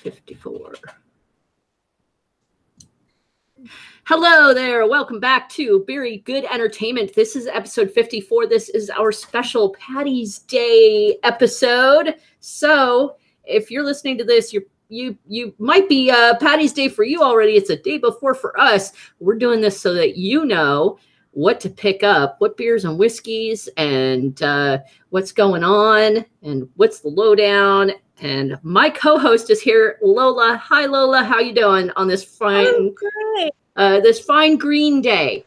54. Hello there. Welcome back to Beery Good Entertainment. This is episode 54. This is our special Paddy's Day episode. So if you're listening to this, you might be Paddy's Day for you already. It's a day before for us. We're doing this so that you know what to pick up, what beers and whiskeys, and what's going on, and what's the lowdown. And my co-host is here, Lola. Hi, Lola. How you doing on this fine, this fine green day?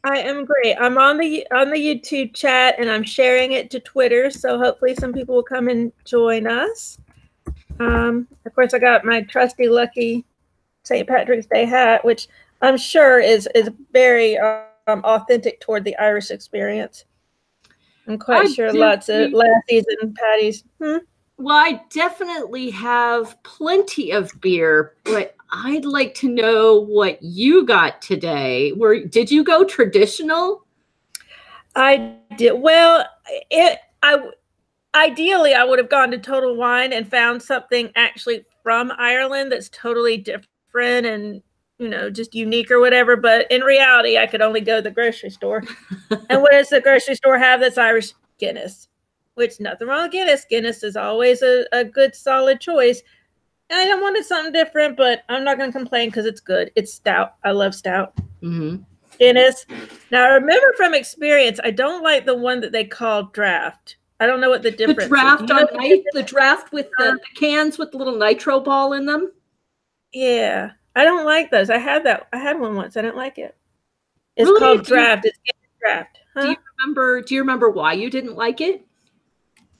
I am great. I'm on the YouTube chat, and I'm sharing it to Twitter. So hopefully, some people will come and join us. Of course, I got my trusty, lucky St. Patrick's Day hat, which I'm sure is very authentic toward the Irish experience. I'm quite sure lots of lassies and Paddies. Well, I definitely have plenty of beer, but I'd like to know what you got today. Did you go traditional? I did. Well, ideally, I would have gone to Total Wine and found something actually from Ireland that's totally different and, just unique or whatever. But in reality, I could only go to the grocery store. And what does the grocery store have that's Irish? Guinness. Which, nothing wrong with Guinness. Guinness is always a good, solid choice. And I wanted something different, but I'm not going to complain because it's good. It's stout. I love stout. Mm-hmm. Guinness. Now, I remember from experience, I don't like the one that they call draft. I don't know what the difference is. The draft with the cans with the little nitro ball in them? Yeah. I don't like those. I had one once. I didn't like it. It's really? Called draft. It's draft. Huh? Do you remember why you didn't like it?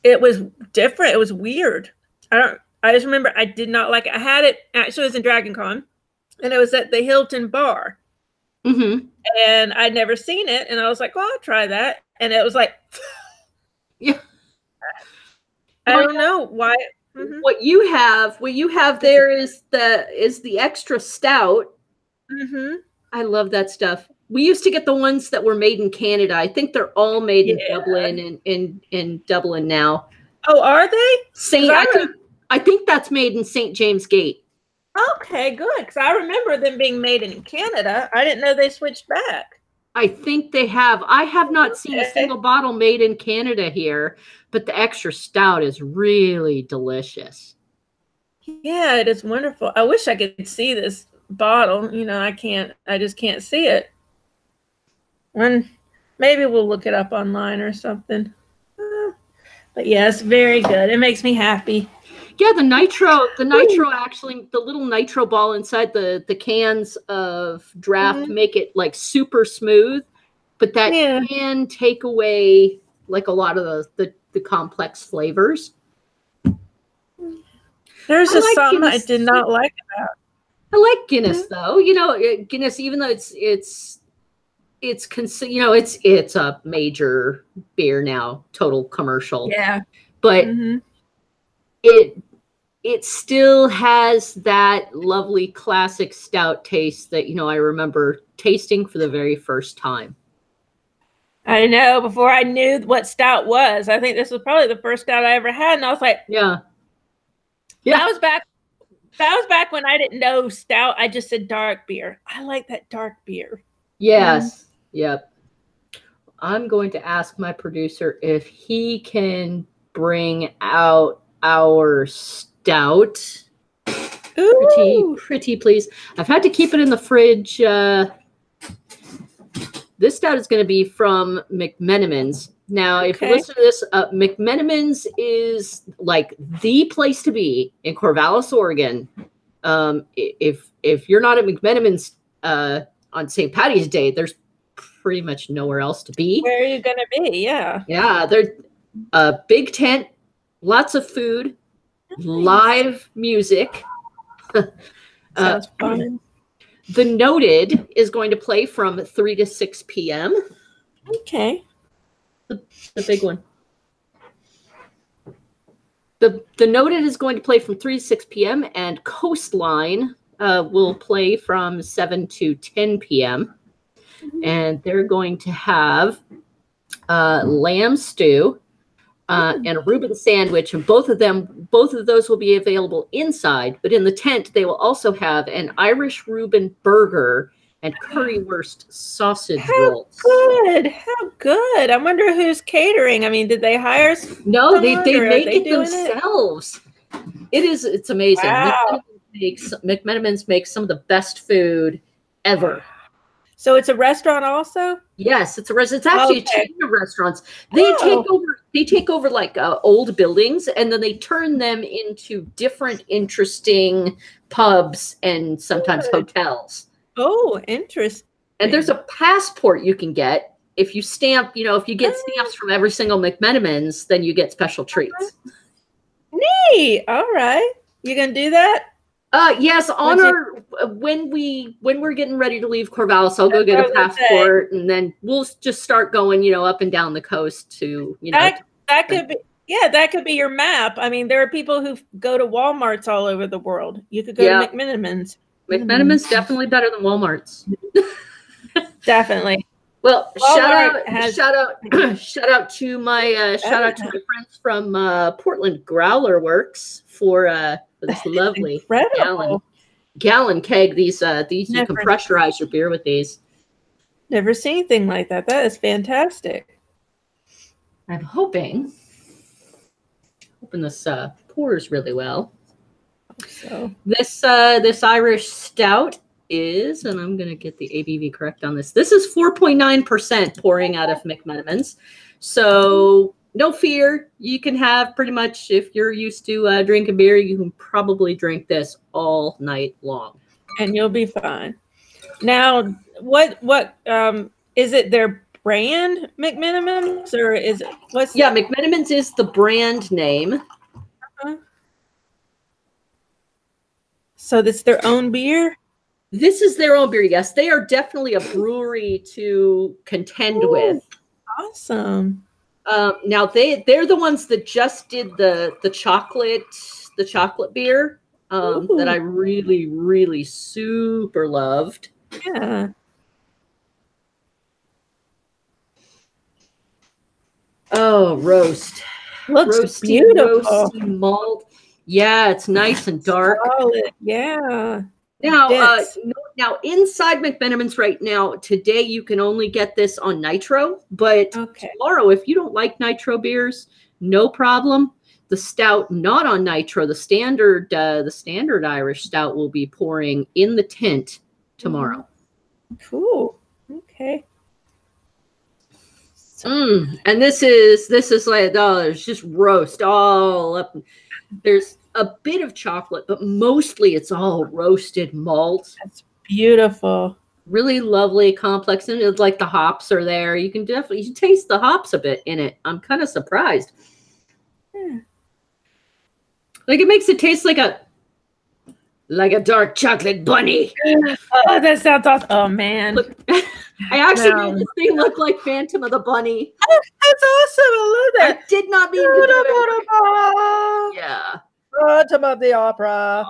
It was different. It was weird. I just remember I did not like it. I had it, actually it was in Dragon Con, and it was at the Hilton bar. Mm-hmm. And I'd never seen it, and I was like, well, I'll try that. And it was like, yeah. I don't know why. Mm-hmm. What you have there is the extra stout. Mm-hmm. I love that stuff. We used to get the ones that were made in Canada. I think they're all made in Dublin and in Dublin now. Oh, are they? I think that's made in St. James Gate. Okay, good. Because I remember them being made in Canada. I didn't know they switched back. I think they have. I have not seen a single bottle made in Canada here, but the extra stout is really delicious. Yeah, it is wonderful. I wish I could see this bottle. I just can't see it. Maybe we'll look it up online or something. But yeah, it's very good. It makes me happy. Yeah, the nitro actually, the little nitro ball inside the cans of draft make it like super smooth, but that can take away like a lot of the complex flavors. There's just something I did not like about it. I like Guinness though. Guinness, even though it's a major beer now, total commercial. Yeah. But it still has that lovely classic stout taste that, I remember tasting for the very first time. I know, before I knew what stout was. I think this was probably the first stout I ever had, and I was like, yeah. That was back when I didn't know stout. I just said dark beer. I like that dark beer. Yes. Yep. I'm going to ask my producer if he can bring out our stout. Ooh. Pretty please. I've had to keep it in the fridge. This stout is going to be from McMenamin's. Now, if you listen to this, McMenamin's is like the place to be in Corvallis, Oregon. If you're not at McMenamin's on St. Paddy's Day, there's pretty much nowhere else to be. Where are you going to be? Yeah. Yeah, they're a big tent, lots of food, live music. Sounds fun. The Noted is going to play from 3 to 6 p.m. Okay. The big one. The Noted is going to play from 3 to 6 p.m. and Coastline will play from 7 to 10 p.m. And they're going to have lamb stew, and a Reuben sandwich, and both of those will be available inside. But in the tent, they will also have an Irish Reuben burger and currywurst sausage rolls. How good! I wonder who's catering. I mean, did they hire? No, they make it themselves. It's amazing. Wow. McMenamins makes some of the best food ever. So it's a restaurant also? Yes, it's a restaurant. It's actually a chain of restaurants. They take over like old buildings, and then they turn them into different interesting pubs and sometimes hotels. Oh, interesting. And there's a passport you can get if you stamp, if you get stamps from every single McMenamins, then you get special treats. Neat. All right. You gonna do that? Yes, when we're getting ready to leave Corvallis, I'll go get a passport, and then we'll just start going, up and down the coast to, That could be, that could be your map. I mean, there are people who go to Walmarts all over the world. You could go to McMenamins. McMenamins definitely better than Walmart's. Definitely. Well, shout out to my friends from Portland Growler Works for this lovely gallon keg. These you can pressurize your beer with these. Never seen anything like that. That is fantastic. I'm hoping this pours really well. So this Irish stout is, and I'm going to get the ABV correct on this. This is 4.9% pouring out of McMenamins. So no fear. You can have pretty much, if you're used to drinking beer, you can probably drink this all night long. And you'll be fine. Now, what is it their brand, McMenamins, or is it McMenamins is the brand name. Uh-huh. So that's their own beer? This is their own beer, yes. They are definitely a brewery to contend with. Awesome. Now they're the ones that just did the chocolate beer that I really, really super loved. Yeah. Oh, roast. Looks beautiful. Roasty malt. Yeah, it's nice and dark. Solid. Yeah. Now inside McMenamins right now, today you can only get this on nitro, but tomorrow, if you don't like nitro beers, no problem. The stout not on nitro, the standard Irish stout will be pouring in the tent tomorrow. Cool. Okay. And this is like, there's just roast all up. There's a bit of chocolate, but mostly it's all roasted malt. That's beautiful. Really lovely, complex, and it's like the hops are there. You can definitely taste the hops a bit in it. I'm kind of surprised. Yeah. Like it makes it taste like a dark chocolate bunny. Oh, that sounds awesome. Oh man. Look, I actually made this thing look like Phantom of the Bunny. That's awesome. I love that. I did not mean to do it. Yeah. Phantom of the Opera.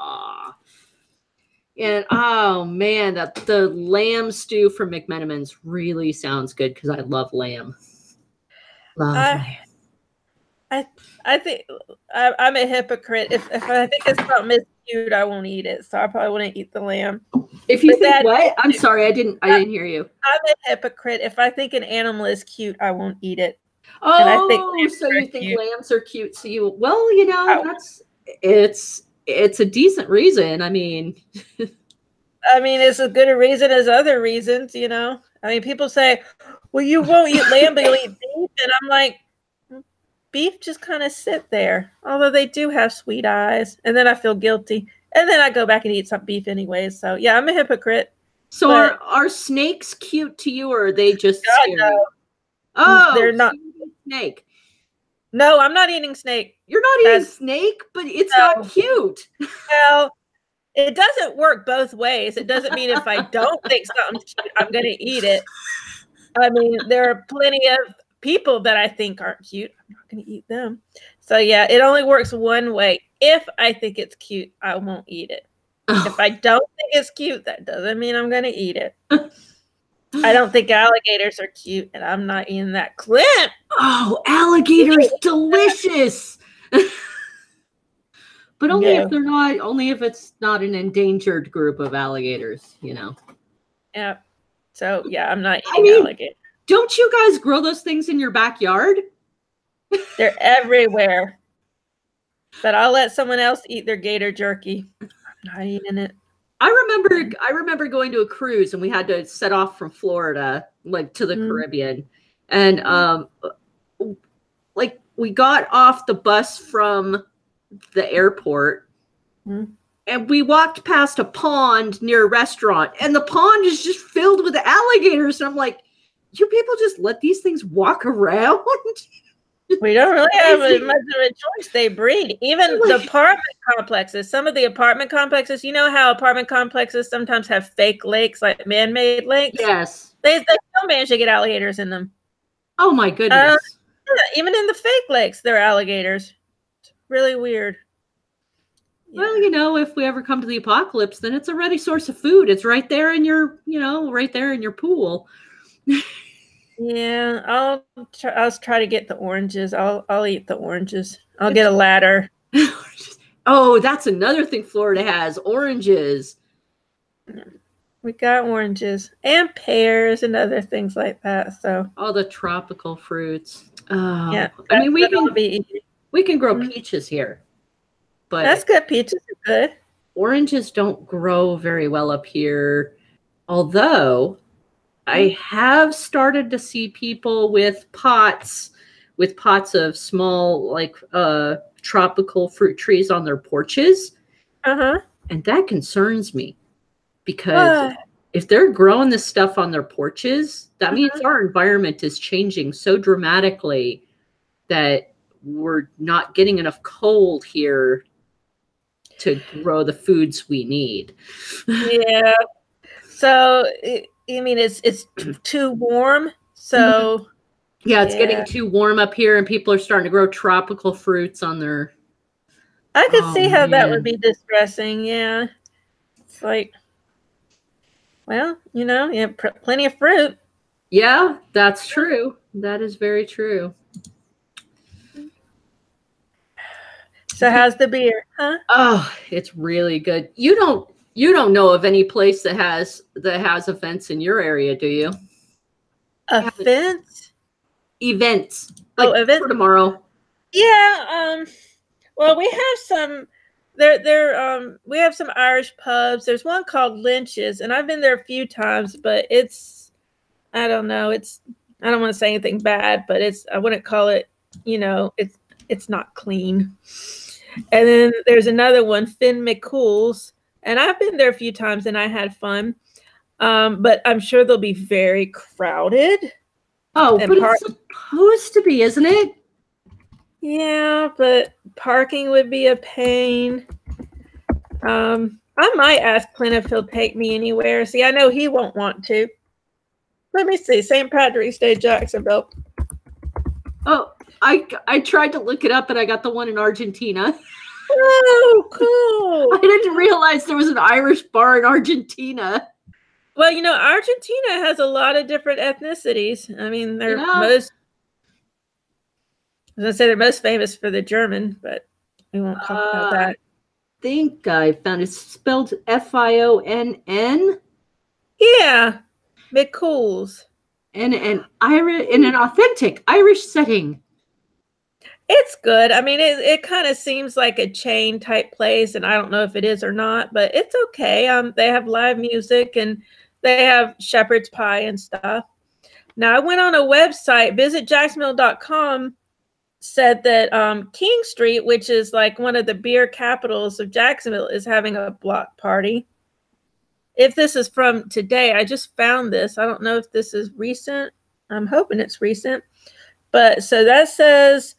And oh man, the lamb stew from McMenamins really sounds good because I love lamb. I think I'm a hypocrite. If I think it's something is cute, I won't eat it. So I probably wouldn't eat the lamb. If you think what? I'm sorry, I didn't hear you. I'm a hypocrite. If I think an animal is cute, I won't eat it. Oh, and I think so you think lambs are cute? So it's a decent reason. I mean, it's as good a reason as other reasons. I mean, people say, "Well, you won't eat lamb, but you'll eat beef," and I'm like, beef just kind of sit there. Although they do have sweet eyes, and then I feel guilty, and then I go back and eat some beef anyways. So yeah, I'm a hypocrite. So are snakes cute to you, or are they just scary? No. Oh, they're not. Snake. No, I'm not eating snake. You're not eating snake, but it's not cute. Well, it doesn't work both ways. It doesn't mean if I don't think something's cute, I'm going to eat it. I mean, there are plenty of people that I think aren't cute. I'm not going to eat them. So yeah, it only works one way. If I think it's cute, I won't eat it. If I don't think it's cute, that doesn't mean I'm going to eat it. I don't think alligators are cute, and I'm not eating that clip. Oh, alligator's delicious. But only if they're not, only if it's not an endangered group of alligators, you know. Yeah. So yeah, I'm not eating alligator. Don't you guys grow those things in your backyard? They're everywhere. But I'll let someone else eat their gator jerky. I'm not eating it. I remember going to a cruise and we had to set off from Florida, like to the Caribbean. And like we got off the bus from the airport and we walked past a pond near a restaurant, and the pond is just filled with alligators. And I'm like, you people just let these things walk around? We don't really have much of a choice. They breed. Even the apartment complexes, some of the apartment complexes, you know how apartment complexes sometimes have fake lakes, like man-made lakes? Yes. They still manage to get alligators in them. Oh my goodness. Yeah, even in the fake lakes, there are alligators. It's really weird. Yeah. Well, you know, if we ever come to the apocalypse, then it's a ready source of food. It's right there in your, you know, right there in your pool. Yeah, I'll try to get the oranges. I'll eat the oranges. I'll get a ladder. Oh, that's another thing Florida has, oranges. We got oranges and pears and other things like that. So all the tropical fruits. Oh, yeah, I mean we can grow peaches here. But that's good. Peaches are good. Oranges don't grow very well up here. Although I have started to see people with pots of small, like tropical fruit trees on their porches. And that concerns me, because if they're growing this stuff on their porches, that means our environment is changing so dramatically that we're not getting enough cold here to grow the foods we need. Yeah. So, I mean, it's too warm. So, yeah, it's getting too warm up here, and people are starting to grow tropical fruits on their. I could see how that would be distressing. Yeah. It's like, well, you know, you have plenty of fruit. Yeah, that's true. That is very true. So how's the beer, huh? Oh, it's really good. You don't know of any place that has events in your area, do you? Events? Events. Like events for tomorrow. Yeah. Well, we have some. We have some Irish pubs. There's one called Lynch's, and I've been there a few times, but I don't know. I don't want to say anything bad, but I wouldn't call it. You know, it's not clean. And then there's another one, Finn McCool's, and I've been there a few times and I had fun. But I'm sure they'll be very crowded. Oh, but it's supposed to be, isn't it? Yeah, but parking would be a pain. I might ask Clint if he'll take me anywhere. See, I know he won't want to. Let me see. St. Patrick's Day, Jacksonville. Oh, I tried to look it up, and I got the one in Argentina. Oh, cool. I didn't realize there was an Irish bar in Argentina. Well, you know, Argentina has a lot of different ethnicities. I mean, they're most famous for the German, but we won't talk about that. I think I found it spelled Fionn. Yeah, McCool's. In an authentic Irish setting. It's good. I mean, it kind of seems like a chain type place, and I don't know if it is or not, but it's okay. They have live music and they have shepherd's pie and stuff. Now, I went on a website, visitjacksonville.com, said that King Street, which is like one of the beer capitals of Jacksonville, is having a block party. If this is from today, I just found this. I don't know if this is recent. I'm hoping it's recent. But so that says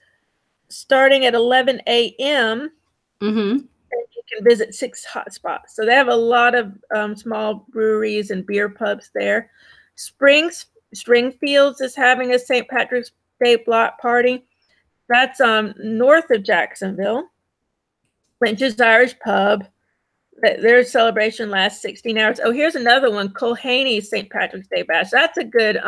starting at 11 a.m. And you can visit 6 hotspots. So they have a lot of small breweries and beer pubs there. Stringfields is having a St. Patrick's Day block party. That's north of Jacksonville. Lynch's Irish Pub. Their celebration lasts 16 hours. Oh, here's another one. Culhaney's St. Patrick's Day Bash. That's a good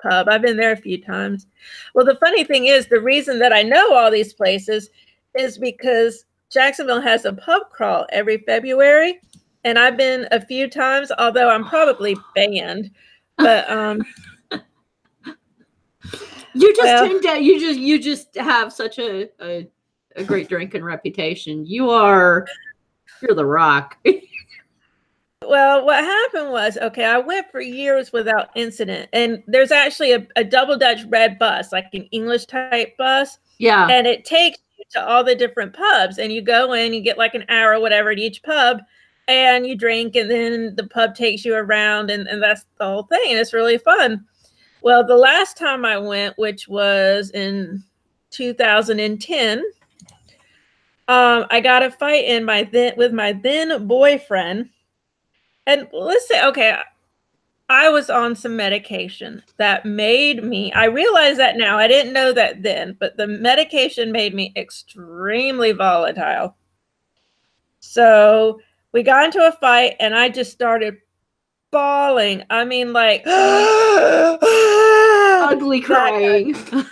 pub. I've been there a few times. Well, the funny thing is, the reason that I know all these places is because Jacksonville has a pub crawl every February, and I've been a few times, although I'm probably banned. But you just have such a great drinking reputation. You're the rock. Well, what happened was, okay, I went for years without incident, and there's actually a double Dutch red bus, like an English type bus. Yeah. And it takes you to all the different pubs, and you go in, you get like an hour or whatever at each pub, and you drink, and then the pub takes you around, and that's the whole thing. And it's really fun. Well, the last time I went, which was in 2010, I got a fight with my then boyfriend. And let's say, okay, I was on some medication that made me, I realize that now, I didn't know that then, but the medication made me extremely volatile. So we got into a fight, and I just started bawling. I mean, like, ugly crying. Ugly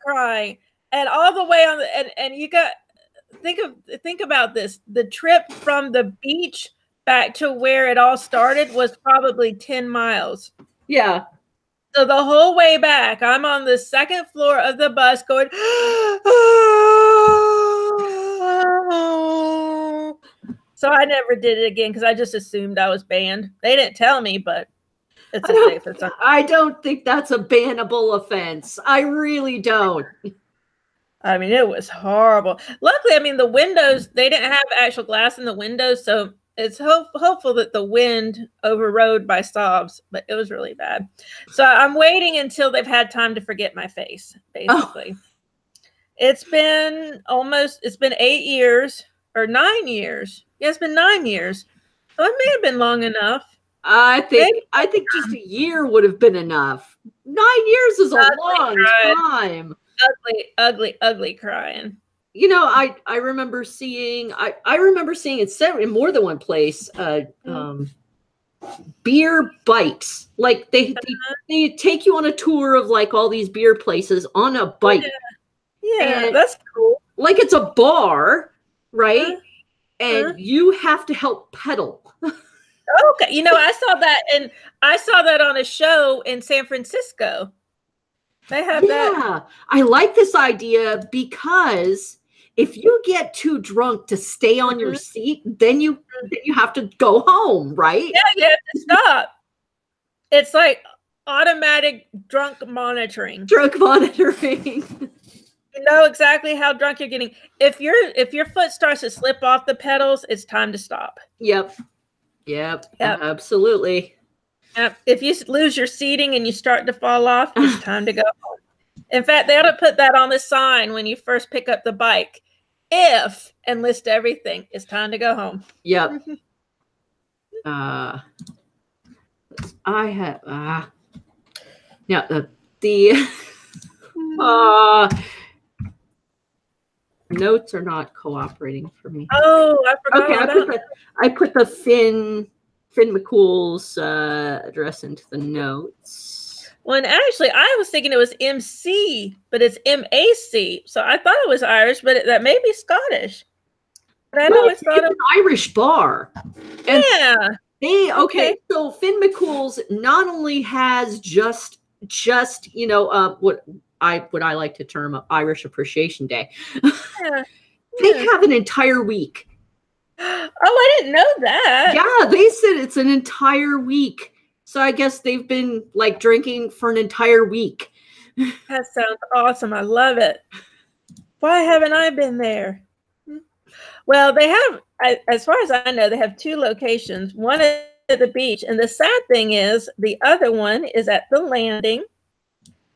crying. And all the way on and you got, think about this. The trip from the beach back to where it all started was probably 10 miles. Yeah. So the whole way back, I'm on the second floor of the bus going, so I never did it again because I just assumed I was banned. They didn't tell me, but it's a safe. I don't think that's a bannable offense. I really don't. I mean, it was horrible. Luckily, I mean, the windows, they didn't have actual glass in the windows, so it's hopeful that the wind overrode my sobs, but it was really bad. So I'm waiting until they've had time to forget my face, basically. It's been 8 years or 9 years. Yeah, it's been 9 years. So it may have been long enough. I think just a year would have been enough. 9 years is a long time. Ugly crying. You know, I remember seeing it in more than one place. Beer bites, like they take you on a tour of like all these beer places on a bike. Yeah, that's cool. Like it's a bar, right? And you have to help pedal. Okay, you know, I saw that on a show in San Francisco. They have that. Yeah, I like this idea because if you get too drunk to stay on your seat, then you have to go home, right? Yeah, you have to stop. It's like automatic drunk monitoring. Drunk monitoring. You know exactly how drunk you're getting. If your foot starts to slip off the pedals, it's time to stop. Yep. Absolutely. If you lose your seating and you start to fall off, it's time to go home. In fact, they ought to put that on the sign when you first pick up the bike. If, and list everything, it's time to go home. Yep. I have the notes are not cooperating for me. Oh, I forgot. Okay, I put the Finn McCool's address into the notes. Well, and actually, I was thinking it was MC, but it's MAC. So I thought it was Irish, but that may be Scottish. But I always thought it's an Irish bar. And yeah. Okay. So Finn McCool's not only has just what I like to term Irish Appreciation Day. Yeah. They have an entire week. Oh, I didn't know that. Yeah, they said it's an entire week. So I guess they've been like drinking for an entire week. That sounds awesome. I love it. Why haven't I been there? Well, they have, as far as I know, they have 2 locations. One is at the beach. And the sad thing is the other one is at the Landing.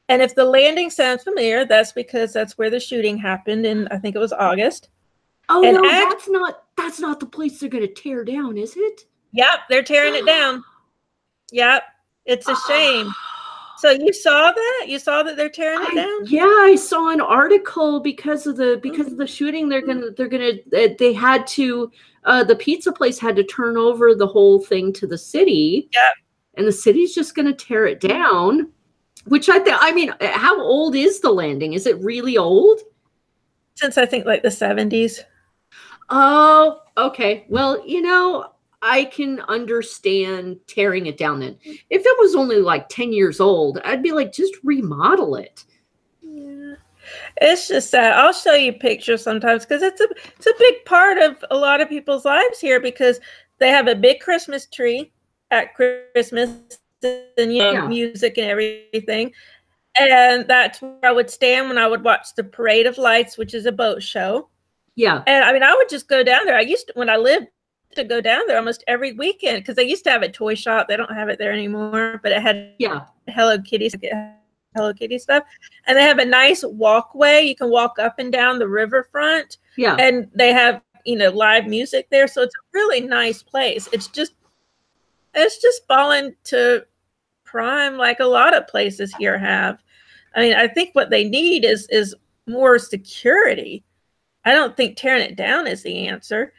And if the Landing sounds familiar, that's because that's where the shooting happened in, I think it was August. Oh, and no, that's not the place they're going to tear down, is it? Yep, they're tearing it down. Yep, it's a shame. So you saw that? You saw that they're tearing it down? Yeah, I saw an article because of the shooting. They had to the pizza place had to turn over the whole thing to the city. Yeah. And the city's just going to tear it down, which I mean, how old is the landing? Is it really old? Since I think like the 70s. Oh, okay. Well, I can understand tearing it down then. If it was only like 10 years old, I'd be like, just remodel it. Yeah. It's just sad. I'll show you pictures sometimes because it's a big part of a lot of people's lives here because they have a big Christmas tree at Christmas and music and everything. And that's where I would stand when I would watch the Parade of Lights, which is a boat show. Yeah. And I mean, I would just go down there. I used to, when I lived, to go down there almost every weekend because they used to have a toy shop. They don't have it there anymore, but it had Hello Kitty stuff. And they have a nice walkway. You can walk up and down the riverfront. Yeah. And they have, live music there. So it's a really nice place. It's just fallen to prime like a lot of places here have. I mean, I think what they need is more security. I don't think tearing it down is the answer.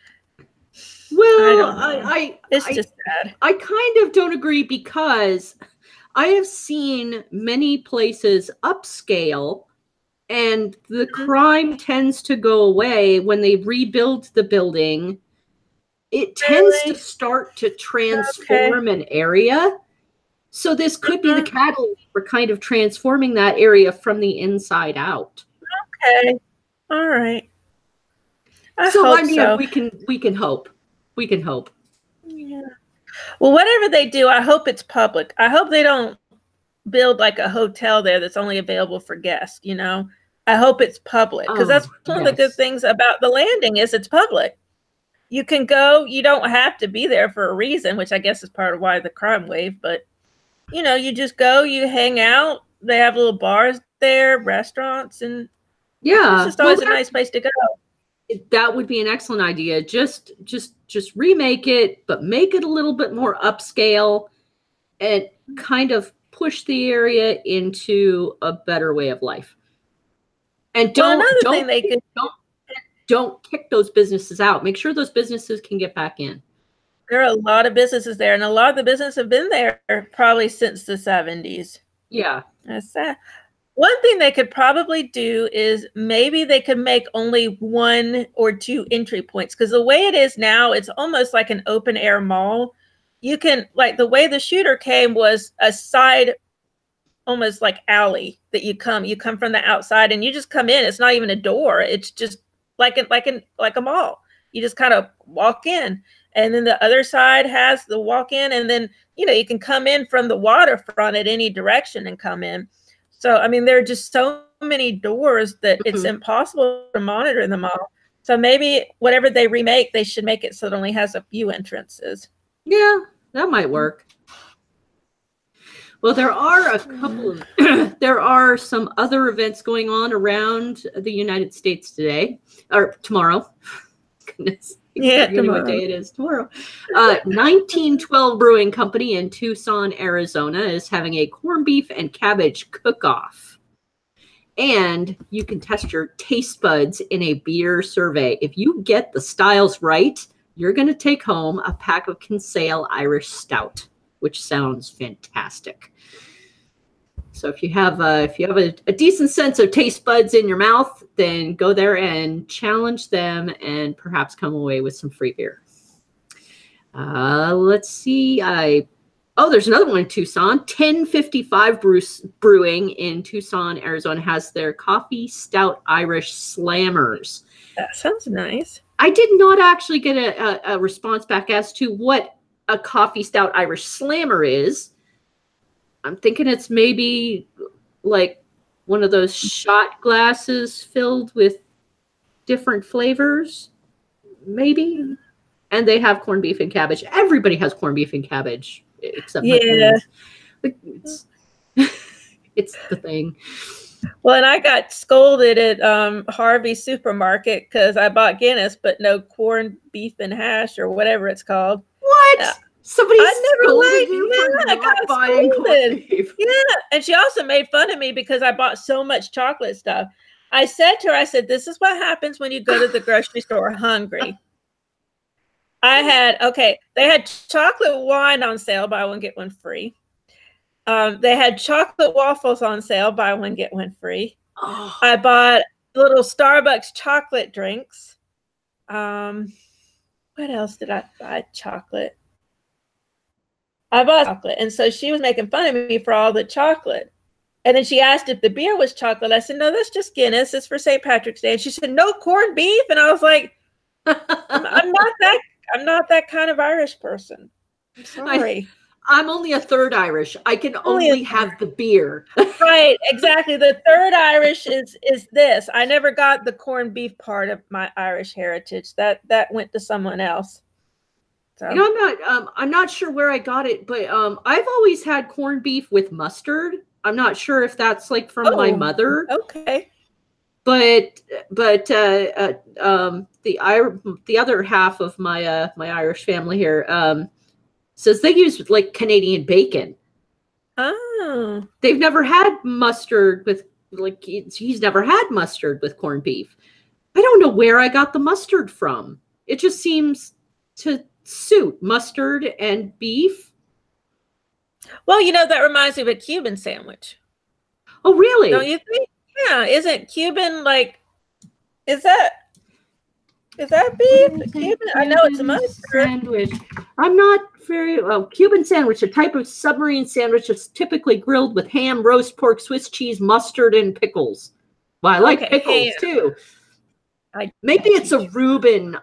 Well, it's just sad. I kind of don't agree because I have seen many places upscale and the crime tends to go away when they rebuild the building. It tends to start to transform an area. So this could be the catalyst for kind of transforming that area from the inside out. Okay. All right. We can hope. We can hope. Yeah. Well, whatever they do, I hope it's public. I hope they don't build like a hotel there that's only available for guests, I hope it's public because that's one of the good things about the landing is it's public. You can go, you don't have to be there for a reason, which I guess is part of why the crime wave, but you just go, you hang out. They have little bars there, restaurants, and it's just always a nice place to go. That would be an excellent idea. Just remake it, but make it a little bit more upscale and kind of push the area into a better way of life. And don't kick those businesses out. Make sure those businesses can get back in. There are a lot of businesses there, and a lot of the businesses have been there probably since the 70s. Yeah. That's sad. One thing they could probably do is maybe they could make only 1 or 2 entry points because the way it is now, it's almost like an open air mall. You can, like the way the shooter came was a side, almost like alley that you come from the outside and you just come in. It's not even a door. It's just like a mall. You just kind of walk in. And then the other side has the walk in. And then, you can come in from the waterfront at any direction and come in. So, I mean, there are just so many doors that it's impossible to monitor them all. So maybe whatever they remake, they should make it so it only has a few entrances. Yeah, that might work. Well, there are a couple of, there are some other events going on around the United States today, or tomorrow. Goodness. Yeah, tomorrow. What day it is tomorrow. 1912 Brewing Company in Tucson, Arizona is having a corned beef and cabbage cook-off. And you can test your taste buds in a beer survey. If you get the styles right, you're going to take home a pack of Kinsale Irish Stout, which sounds fantastic. So if you have a decent sense of taste buds in your mouth, then go there and challenge them and perhaps come away with some free beer. Let's see. There's another one in Tucson. 1055 Brewing in Tucson, Arizona has their Coffee Stout Irish Slammers. That sounds nice. I did not actually get a response back as to what a Coffee Stout Irish Slammer is. I'm thinking it's maybe like one of those shot glasses filled with different flavors, maybe. And they have corned beef and cabbage. Everybody has corned beef and cabbage, except it's the thing. Well, and I got scolded at Harvey's supermarket because I bought Guinness, but no corned beef and hash or whatever it's called. What? Somebody I never scolded liked. you Yeah, for I not got buying corned scolded. beef. Yeah, and she also made fun of me because I bought so much chocolate stuff. I said to her, I said, "This is what happens when you go to the grocery store hungry." They had chocolate wine on sale, buy one, get one free. They had chocolate waffles on sale, buy one, get one free. Oh. I bought little Starbucks chocolate drinks. What else did I buy? Chocolate. I bought chocolate. And so she was making fun of me for all the chocolate. And then she asked if the beer was chocolate. I said, no, that's just Guinness. It's for St. Patrick's Day. And she said, no corned beef. And I was like, I'm not that kind of Irish person. I'm sorry. I'm only a third Irish. I can only have the beer. Right, exactly. The third Irish is this. I never got the corned beef part of my Irish heritage. That went to someone else. So. You know, I'm not sure where I got it, but I've always had corned beef with mustard. I'm not sure if that's like from my mother. Okay. But the other half of my my Irish family here says they use like Canadian bacon. Oh. They've never had mustard with like he's never had mustard with corned beef. I don't know where I got the mustard from. It just seems to suit mustard and beef. Well, you know, that reminds me of a Cuban sandwich. Oh, really? Don't you think? Yeah, isn't Cuban like? Is that beef? Cuban? I know it's a mustard sandwich. I'm not very Cuban sandwich, a type of submarine sandwich that's typically grilled with ham, roast pork, Swiss cheese, mustard, and pickles. Well, I like pickles too. Maybe it's a Reuben.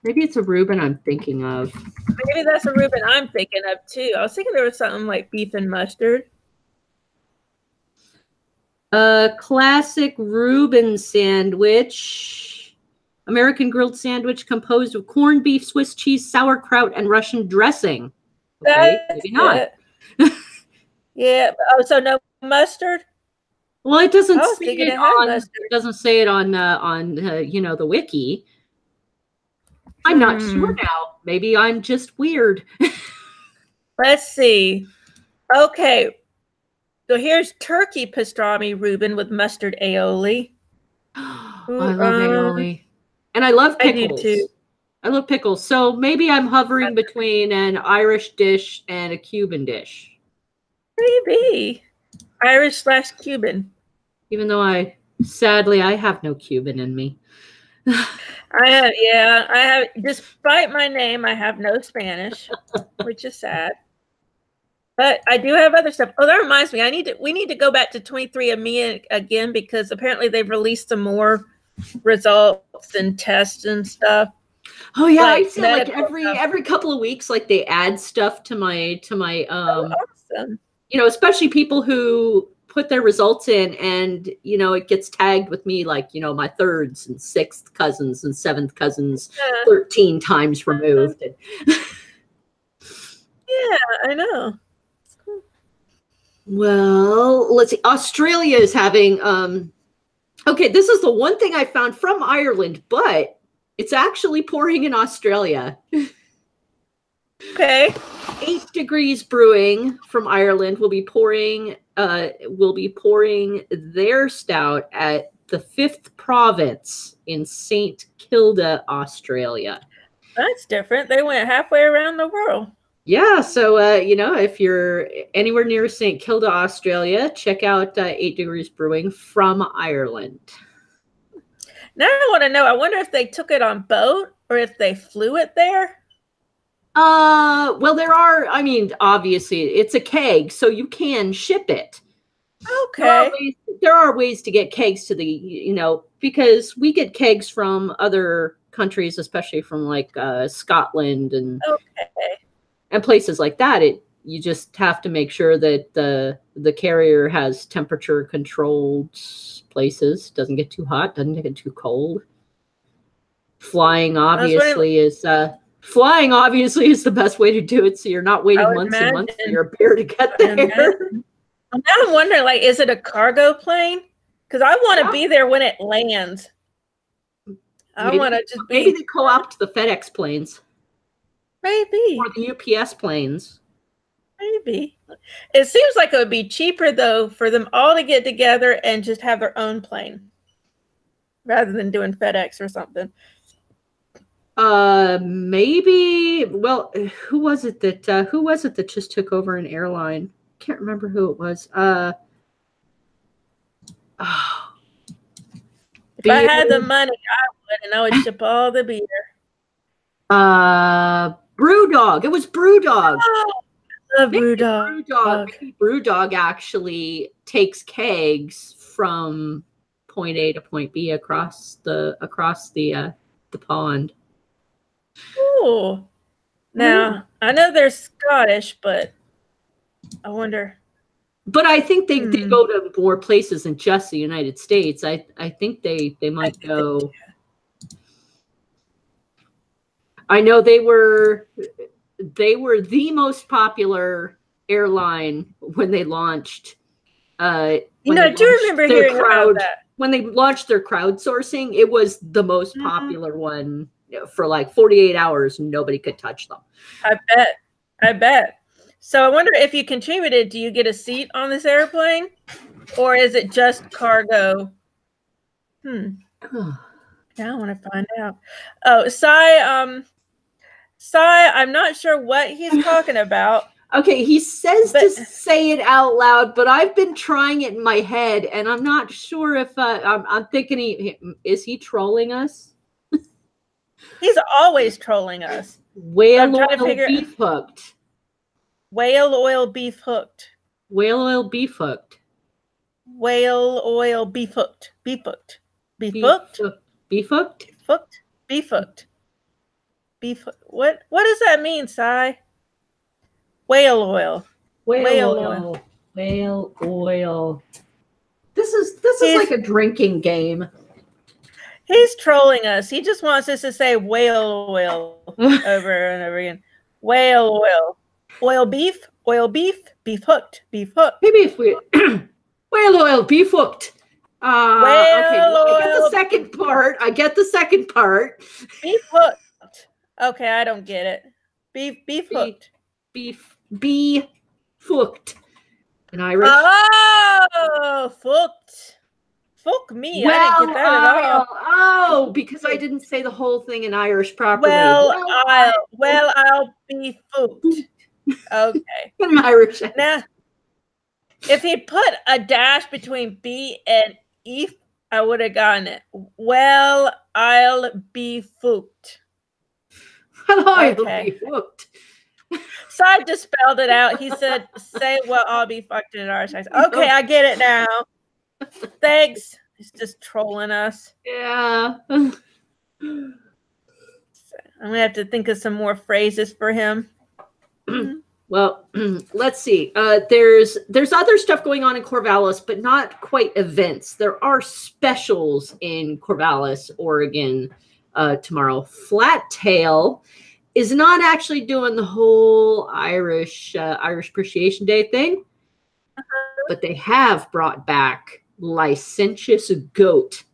Maybe it's a Reuben I'm thinking of. Maybe that's a Reuben I'm thinking of too. I was thinking there was something like beef and mustard. Classic Reuben sandwich. American grilled sandwich composed of corned beef, Swiss cheese, sauerkraut, and Russian dressing. Okay, maybe not. Yeah. Oh, so no mustard? Well, it doesn't say it on. It doesn't say it on the wiki. I'm not sure now. Maybe I'm just weird. Let's see. Okay. So here's turkey pastrami Reuben with mustard aioli. I love aioli. And I love pickles. I do too. I love pickles. So maybe I'm hovering between an Irish dish and a Cuban dish. Maybe. Irish/Cuban. Even though sadly I have no Cuban in me. I have, despite my name, I have no Spanish, which is sad. But I do have other stuff. Oh, that reminds me. We need to go back to 23andMe again because apparently they've released some more results and tests and stuff. Oh yeah, I see like every couple of weeks, like they add stuff to my awesome. You know, especially people who put their results in and it gets tagged with me like my thirds and sixth cousins and seventh cousins 13 times removed. Yeah, I know. Well, let's see. Australia is having okay, this is the one thing I found from Ireland, but it's actually pouring in Australia. Okay. 8 Degrees Brewing from Ireland will be pouring their stout at the 5th province in St. Kilda, Australia. That's different. They went halfway around the world. Yeah, so if you're anywhere near St. Kilda, Australia, check out 8 Degrees Brewing from Ireland. Now I want to know, I wonder if they took it on boat or if they flew it there. Well, obviously it's a keg, so you can ship it. Okay. There are ways to get kegs to the, because we get kegs from other countries, especially from like Scotland and places like that. You just have to make sure that the carrier has temperature controlled places, doesn't get too hot, doesn't get too cold. Flying obviously is the best way to do it, so you're not waiting months and months for your beer to get there. Now I'm wondering, like, is it a cargo plane? Because I want to be there when it lands. I want to just be. Maybe they co-opt the FedEx planes. Maybe. Or the UPS planes. Maybe. It seems like it would be cheaper, though, for them all to get together and just have their own plane rather than doing FedEx or something. Maybe. Well, who was it that just took over an airline? Can't remember who it was. If I had the money, I would, and I would ship all the beer. Brewdog. It was Brewdog. Oh, I love Brewdog. Maybe Brewdog actually takes kegs from point A to point B across the pond. Cool. Now, I know they're Scottish, but I wonder. But I think they go to more places than just the United States. I think they might go. I know they were the most popular airline when they launched. I do remember hearing about that. When they launched their crowdsourcing, it was the most popular one for like 48 hours. Nobody could touch them. I bet. So I wonder if you contributed, do you get a seat on this airplane? Or is it just cargo? Now I want to find out. Oh, Sai, I'm not sure what he's talking about. Okay, he says to say it out loud, but I've been trying it in my head, and I'm not sure if I'm thinking is he trolling us? He's always trolling us. Whale oil beef hooked. Whale oil beef hooked. Whale oil beef hooked. Whale oil beef hooked. Beef hooked. Beef hooked. Beef hooked. Hooked. Beef hooked. Beef. What does that mean, Sai? Whale oil. Whale oil. Whale oil. This is like a drinking game. He's trolling us. He just wants us to say whale oil over and over again. Whale oil. Oil beef, beef hooked. Maybe if we whale oil, beef hooked. Okay, I get the second part. Beef hooked. Okay, I don't get it. Beef hooked. Beef hooked. In Irish. Oh, hooked. Fuck me. I didn't get that at all. Oh, because I didn't say the whole thing in Irish properly. I'll be hooked. Okay. In Irish. Now, if he put a dash between B and E, I would have gotten it. Well, I'll be hooked. I'll be hooked. So I just spelled it out. He said, say, well, I'll be fucked in Irish. I said, okay, I get it now. Thanks. He's just trolling us. Yeah. So I'm going to have to think of some more phrases for him. Well, let's see. There's other stuff going on in Corvallis, but not quite events. There are specials in Corvallis, Oregon tomorrow. Flat Tail is not actually doing the whole Irish Appreciation Day thing, but they have brought back Licentious Goat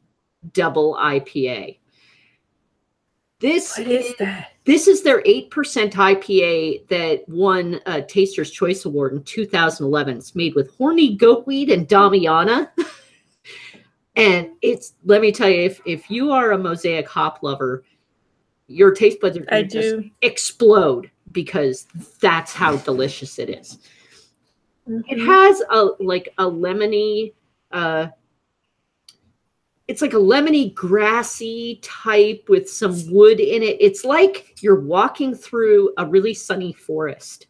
Double IPA. What is that? This is their 8% IPA that won a Taster's Choice Award in 2011. It's made with horny goatweed and Damiana. And let me tell you, if you are a Mosaic hop lover, your taste buds are going to just explode because that's how delicious it is. It has a lemony, it's like a lemony, grassy type with some wood in it. It's like you're walking through a really sunny forest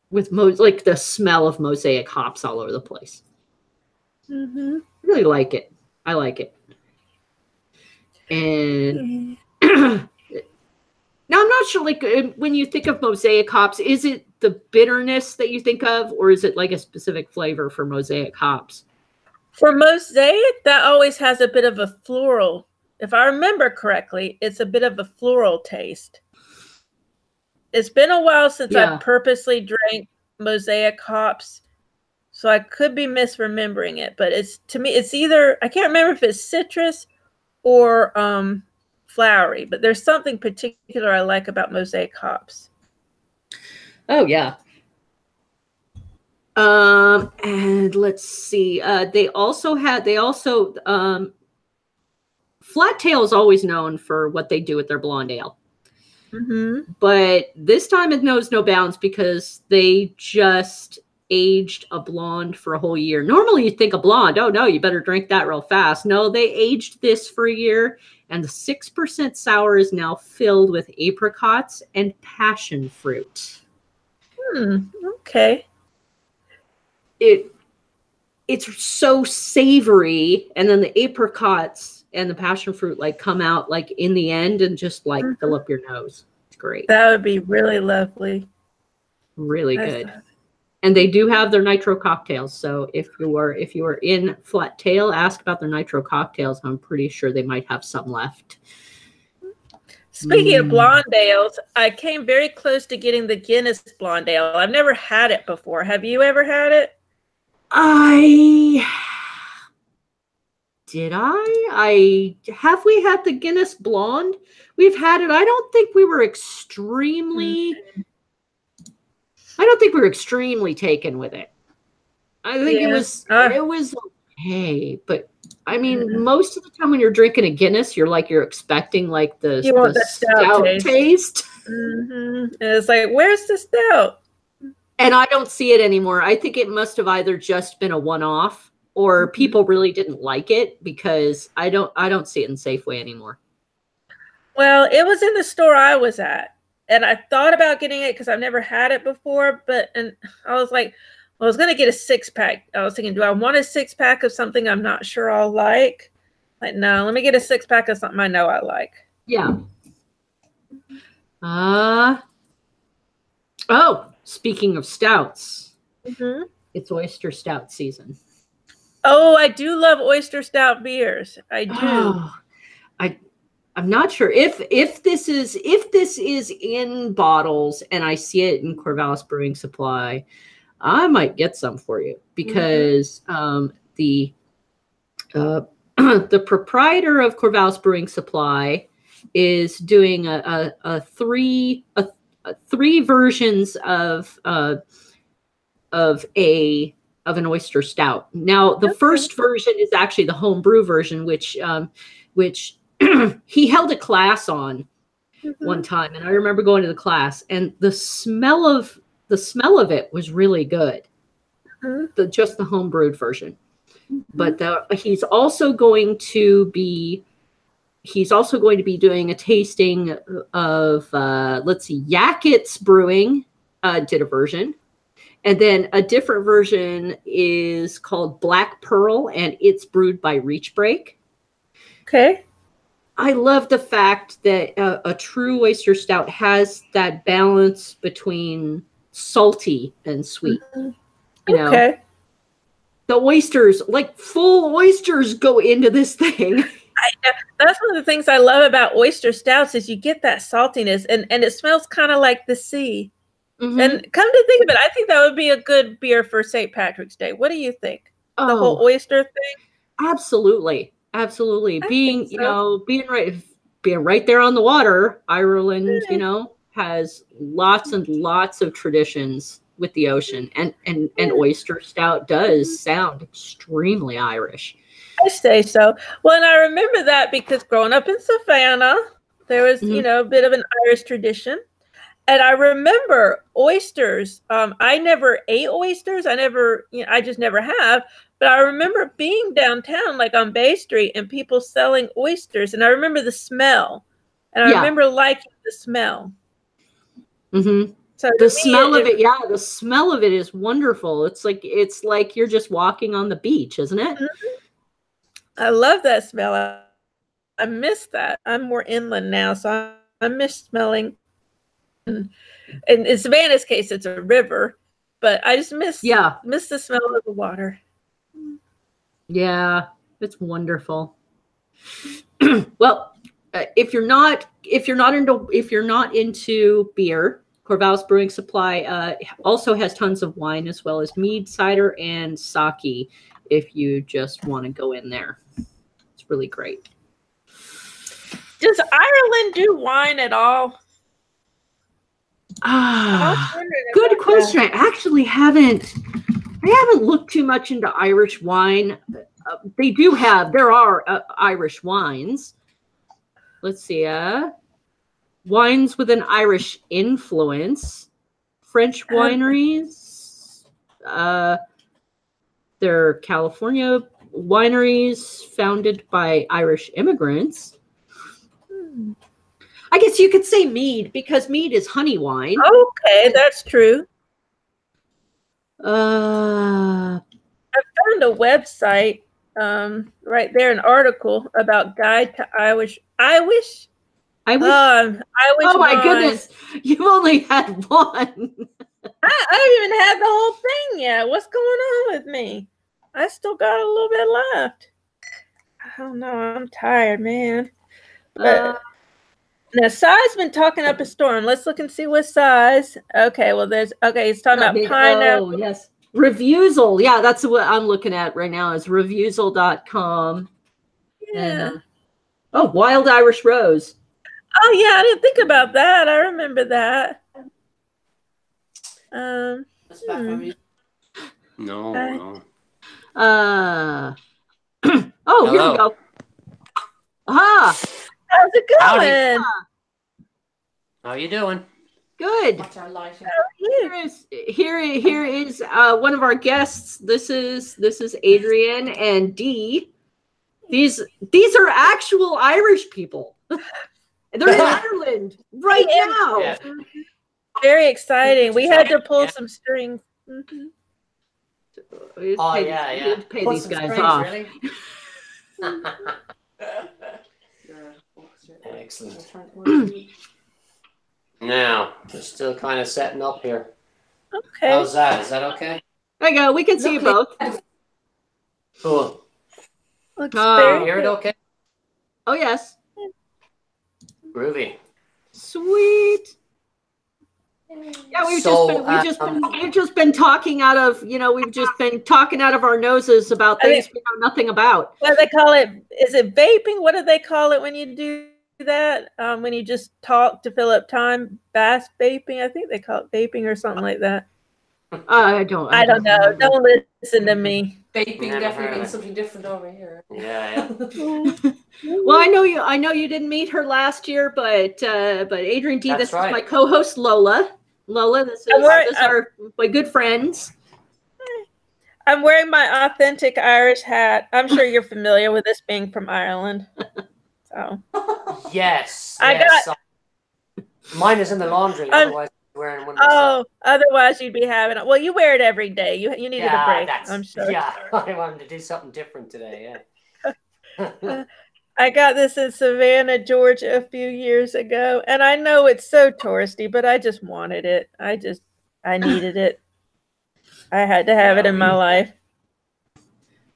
with like the smell of Mosaic hops all over the place. I really like it. I like it. And now I'm not sure, like when you think of Mosaic hops, is it the bitterness that you think of, or is it like a specific flavor for Mosaic hops? For Mosaic, that always has a bit of a floral. If I remember correctly, it's a bit of a floral taste. It's been a while since I purposely drank Mosaic hops, so I could be misremembering it. But to me, it's either, I can't remember if it's citrus or flowery, but there's something particular I like about Mosaic hops. Oh yeah. And let's see. They also Flat Tail is always known for what they do with their blonde ale. Mm-hmm. But this time it knows no bounds because they just aged a blonde for a whole year. Normally you'd think a blonde, oh no, you better drink that real fast. No, they aged this for a year, and the 6% sour is now filled with apricots and passion fruit. Okay. It's so savory, and then the apricots and the passion fruit like come out like in the end and just like fill up your nose. It's great. That would be really lovely. Really good. And they do have their nitro cocktails. So if you are in Flat Tail, ask about their nitro cocktails. I'm pretty sure they might have some left. Speaking of blonde ales, I came very close to getting the Guinness blonde ale. I've never had it before. Have you ever had it? Have we had the Guinness blonde? We've had it. I don't think we were extremely taken with it. I think it was okay, but I mean, most of the time when you're drinking a Guinness, you're expecting like the stout taste. And it's like, where's the stout? And I don't see it anymore. I think it must have either just been a one-off or people really didn't like it, because I don't see it in Safeway anymore. Well, it was in the store I was at, and I thought about getting it because I've never had it before, and I was like, well, I was going to get a 6-pack. I was thinking, do I want a 6-pack of something I'm not sure I'll like? Like, no, let me get a 6-pack of something I know I like. Yeah. Speaking of stouts, it's oyster stout season. Oh, I do love oyster stout beers. I do. I'm not sure if this is in bottles and I see it in Corvallis Brewing Supply, I might get some for you, because the proprietor of Corvallis Brewing Supply is doing a three versions of an oyster stout. Now, the first version is actually the home brew version, which he held a class on one time, and I remember going to the class, and the smell of it was really good. Just the home brewed version. But he's also going to be doing a tasting of Yakets Brewing did a version. And then a different version is called Black Pearl, and it's brewed by Reach Break. Okay. I love the fact that a true oyster stout has that balance between salty and sweet. You know, the oysters, like full oysters, go into this thing. That's one of the things I love about oyster stouts is you get that saltiness, and it smells kind of like the sea. And come to think of it, I think that would be a good beer for St. Patrick's Day. What do you think? The whole oyster thing? Absolutely. Being right there on the water, Ireland, has lots and lots of traditions with the ocean, and oyster stout does sound extremely Irish. I say so. Well, and I remember that because growing up in Savannah, there was, a bit of an Irish tradition. And I remember oysters. I never ate oysters. I just never have. But I remember being downtown, like on Bay Street, and people selling oysters. And I remember the smell. And I remember liking the smell. So the smell of it, the smell of it is wonderful. It's like you're just walking on the beach, isn't it? I love that smell. I miss that. I'm more inland now, so I miss smelling. And in Savannah's case, it's a river, but I just miss the smell of the water. Yeah, it's wonderful. Well, if you're not into beer, Corvallis Brewing Supply also has tons of wine, as well as mead, cider, and sake. If you just want to go in there, it's really great. Does Ireland do wine at all? Good question. I actually haven't looked too much into Irish wine. There are Irish wines. Let's see. Wines with an Irish influence. French wineries. They're California wineries founded by Irish immigrants. I guess you could say mead because mead is honey wine. Okay, that's true. I found a website right there, an article about guide to Irish. Oh my goodness, you've only had one. I haven't even had the whole thing yet. What's going on with me? I still got a little bit left. I don't know. I'm tired, man. But now, Si's been talking up a storm. Let's look and see what size. Okay, well, he's talking about pineapple. Oh, yes. Reviewsal. Yeah, that's what I'm looking at right now is reviewsal.com. Yeah. And, Wild Irish Rose. Oh, yeah, I didn't think about that. I remember that. No. Here we go. Aha! How's it going? Howdy. How you doing? Good. What's our life? Here is one of our guests. This is Adrian and Dee. These are actual Irish people. They're in Ireland right now. Yeah. Very exciting. We had to pull some strings. Mm-hmm. Pay these guys off. Really? Excellent. Now, we're still kind of setting up here. Okay. How's that? Is that okay? There you go. We can see you both. Cool. Looks You very hear it good. okay? Oh, yes. Groovy. Sweet. Yeah, we've just been talking out of our noses about things we know nothing about. What do they call it? Is it vaping? What do they call it when you do that? When you just talk to fill up time? Fast vaping? I think they call it vaping or something like that. I don't know. Don't listen to me. Vaping definitely means something different over here. Yeah. Well, I know you didn't meet her last year, but Adrian Dee, this is my co-host Lola. Lola, this are my good friends. I'm wearing my authentic Irish hat. I'm sure you're familiar with this being from Ireland. So Yes. Mine is in the laundry. Otherwise, I'm wearing one myself. Otherwise you'd be having. Well, you wear it every day. You needed a break. I'm sure. Yeah, I wanted to do something different today. Yeah. I got this in Savannah, Georgia, a few years ago, and I know it's so touristy, but I just wanted it. I needed it. I had to have it in my life.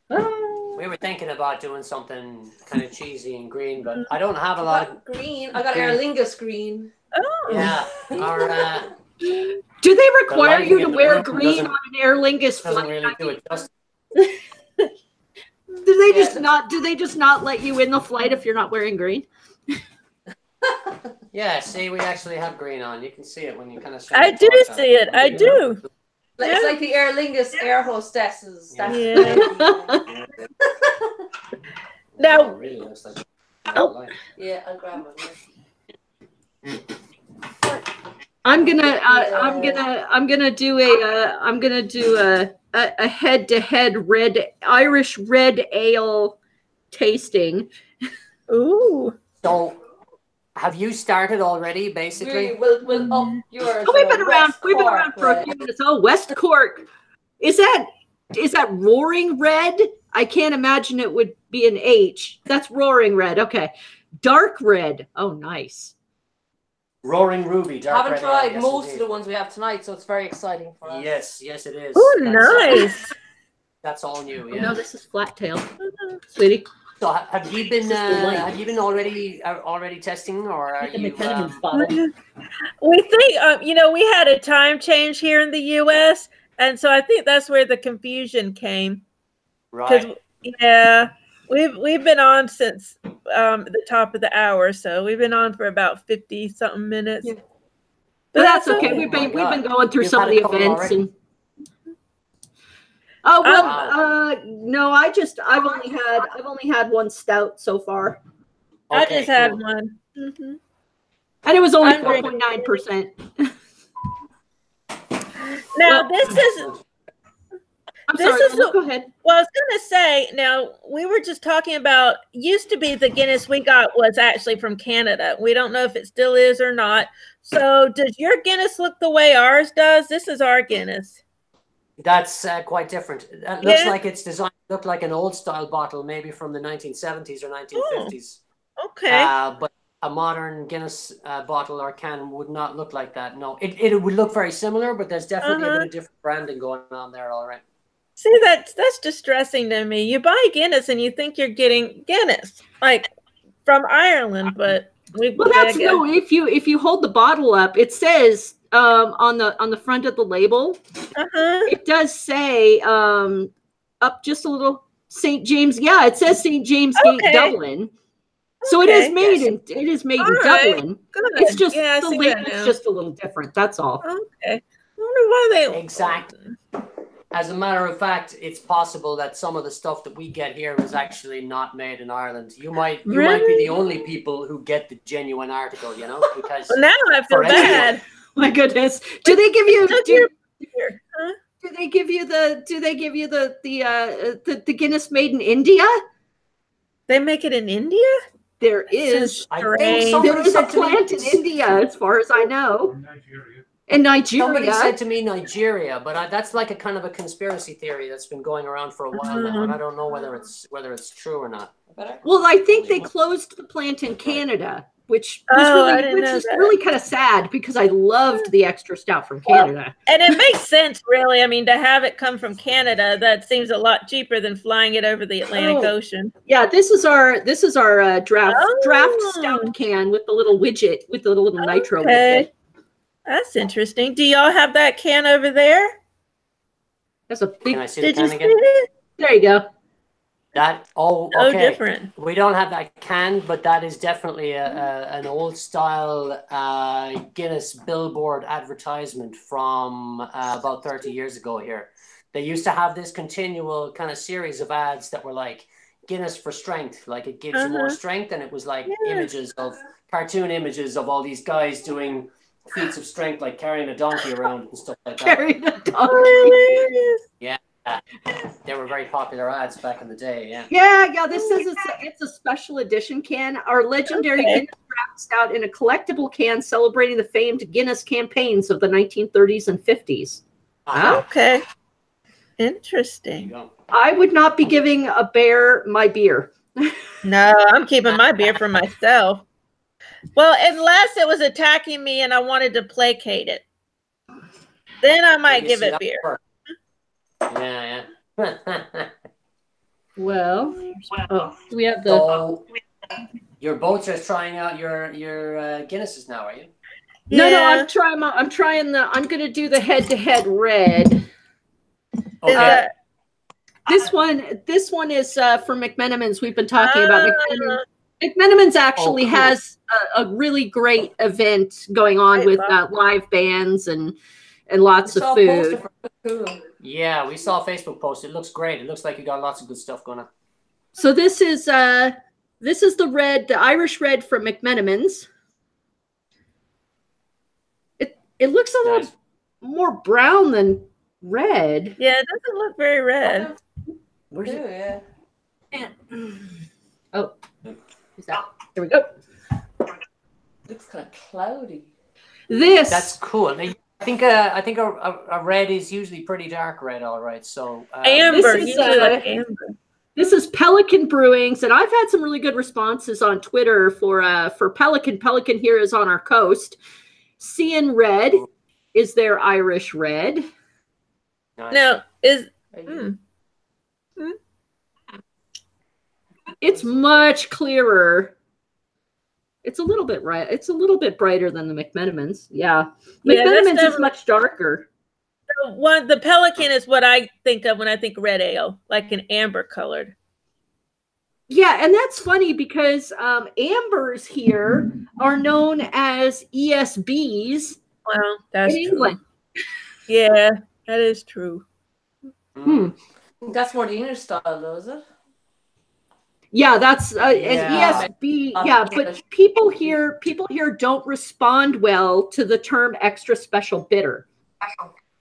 We were thinking about doing something kind of cheesy and green, but I don't have a lot of green. I got Aer Lingus green. Oh. Yeah. Do they require you to wear green on an Aer Lingus flight? Doesn't really do it justice. Do they just not let you in the flight if you're not wearing green? Yeah, see, we actually have green on. You can see it when you kind of. I do see it. I do. It's like the Aer Lingus air hostesses. That's Now. Really looks like yeah, I'll grab one. I'm gonna do a head-to-head Irish red ale tasting. Ooh. So, have you started already? Basically, we'll up yours. We've been around for a few minutes. Oh, West Cork. Is that Roaring Red? I can't imagine it would be an H. That's Roaring Red. Okay, Dark Red. Oh, nice. Roaring Ruby. Dark I haven't tried yes, most indeed. of the ones we have tonight, so it's very exciting for us. Yes, it is. Oh, nice. That's all new. Yeah. Oh, no, this is flat tail, sweetie. So have you been already testing, or are you? We think we had a time change here in the U.S., and so I think that's where the confusion came. Right. Yeah, We've been on since the top of the hour, so we've been on for about 50 something minutes. Yeah. But that's okay. We've been going through some of the events and. Oh well, no. I've only had one stout so far. I just had one, and it was only 4.9%. Now this is. Go ahead. Well, I was going to say, now we were just talking about, used to be the Guinness we got was actually from Canada. We don't know if it still is or not. So does your Guinness look the way ours does? This is our Guinness. That's quite different. It looks like it's designed to look like an old style bottle, maybe from the 1970s or 1950s. Oh, okay. But a modern Guinness bottle or can would not look like that. No, it would look very similar, but there's definitely a bit of different branding going on there. All right. See, that's distressing to me. You buy Guinness and you think you're getting Guinness, like from Ireland, but if you hold the bottle up, it says on the front of the label, it does say up just a little St. James. Yeah, it says St. James Gate, Dublin. So it is made in Dublin. Good. It's just the label's just a little different. That's all. Okay. I wonder why they exactly. As a matter of fact, it's possible that some of the stuff that we get here is actually not made in Ireland. You might be the only people who get the genuine article, you know, because now I feel bad. My goodness. Do they give you do they give you the Guinness made in India? They make it in India? There is. I think there is a plant in India, as far as I know. In Nigeria. Somebody said to me Nigeria, but that's like a kind of a conspiracy theory that's been going around for a while now, and I don't know whether it's true or not. Well, I think they closed the plant in Canada, which is really kind of sad because I loved the extra stout from Canada. And it makes sense, really. I mean, to have it come from Canada, that seems a lot cheaper than flying it over the Atlantic Ocean. Yeah, this is our draft stout can with the little widget with the little nitro widget. That's interesting. Do y'all have that can over there? That's a big. Can I see the can again? There you go. That different. We don't have that can, but that is definitely an old style Guinness billboard advertisement from about 30 years ago here. They used to have this continual kind of series of ads that were like Guinness for strength, like it gives you more strength, and it was like cartoon images of all these guys doing feats of strength, like carrying a donkey around and stuff like that. Carrying a donkey. Yeah. They were very popular ads back in the day. Yeah. This says it's a special edition can. Our legendary Guinness draft stout in a collectible can celebrating the famed Guinness campaigns of the 1930s and 50s. Okay. Interesting. I would not be giving a bear my beer. No, I'm keeping my beer for myself. Well, unless it was attacking me and I wanted to placate it, then I might give it beer. Yeah. Well, we have your boats are trying out your Guinnesses now, are you? No, I'm going to do the head-to-head red. Okay. This one is for McMenamins. We've been talking about McMenamins. McMenamins actually has a really great event going on with live bands and lots of food. Yeah, we saw a Facebook post. It looks great. It looks like you got lots of good stuff going on. So this is the Irish red from McMenamins. It looks a little more brown than red. Yeah, it doesn't look very red. Where's it? Yeah. Oh. There we go. Looks kind of cloudy. That's cool. I think a red is usually pretty dark red, all right. So amber. This is Pelican Brewings, and I've had some really good responses on Twitter for Pelican. Pelican here is on our coast. Cian Red is their Irish red. Nice. No, it's much clearer. It's a little bit It's a little bit brighter than the McMenamins. Yeah, McMenamins is much darker. The Pelican is what I think of when I think red ale, like an amber colored. Yeah, and that's funny because ambers here are known as ESBs Well, that's in true. England. Yeah, that is true. That's more the English style, though, is it? Yeah, that's an Yeah. ESB. Yeah, but people here don't respond well to the term extra special bitter.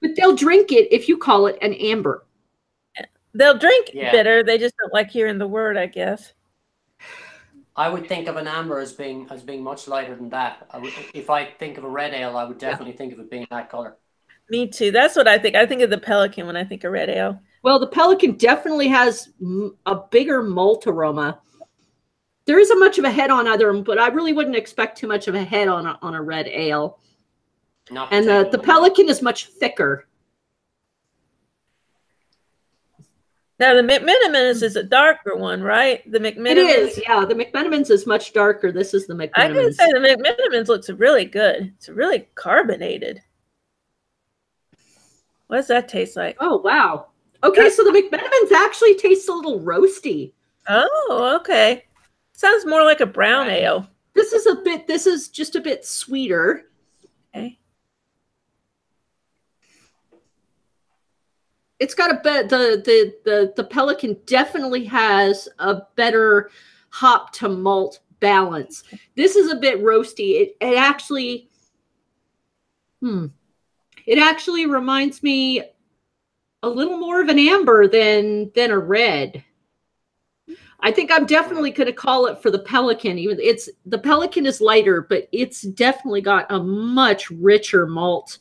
But they'll drink it if you call it an amber. They'll drink Yeah. bitter. They just don't like hearing the word, I guess. I would think of an amber as being much lighter than that. If I think of a red ale, I would definitely think of it being that color. Me too. That's what I think. I think of the Pelican when I think of red ale. Well, the Pelican definitely has a bigger malt aroma. There isn't much of a head on either, but I really wouldn't expect too much of a head on a red ale. Not And the particularly. Pelican is much thicker. Now the McMenamins is a darker one, right? The McMenamins. It is, yeah. The McMenamins is much darker. This is the I can McMenamins. say the McMenamins looks really good. It's really carbonated. What does that taste like? Oh, wow. Okay, so the McMenamins actually tastes a little roasty. Oh, okay. Sounds more like a brown Right. ale. This is just a bit sweeter. Okay. It's got a bit the Pelican definitely has a better hop to malt balance. This is a bit roasty. It actually reminds me a little more of an amber than a red. I think I'm definitely going to call it for the Pelican. Even the Pelican is lighter, but it's definitely got a much richer malt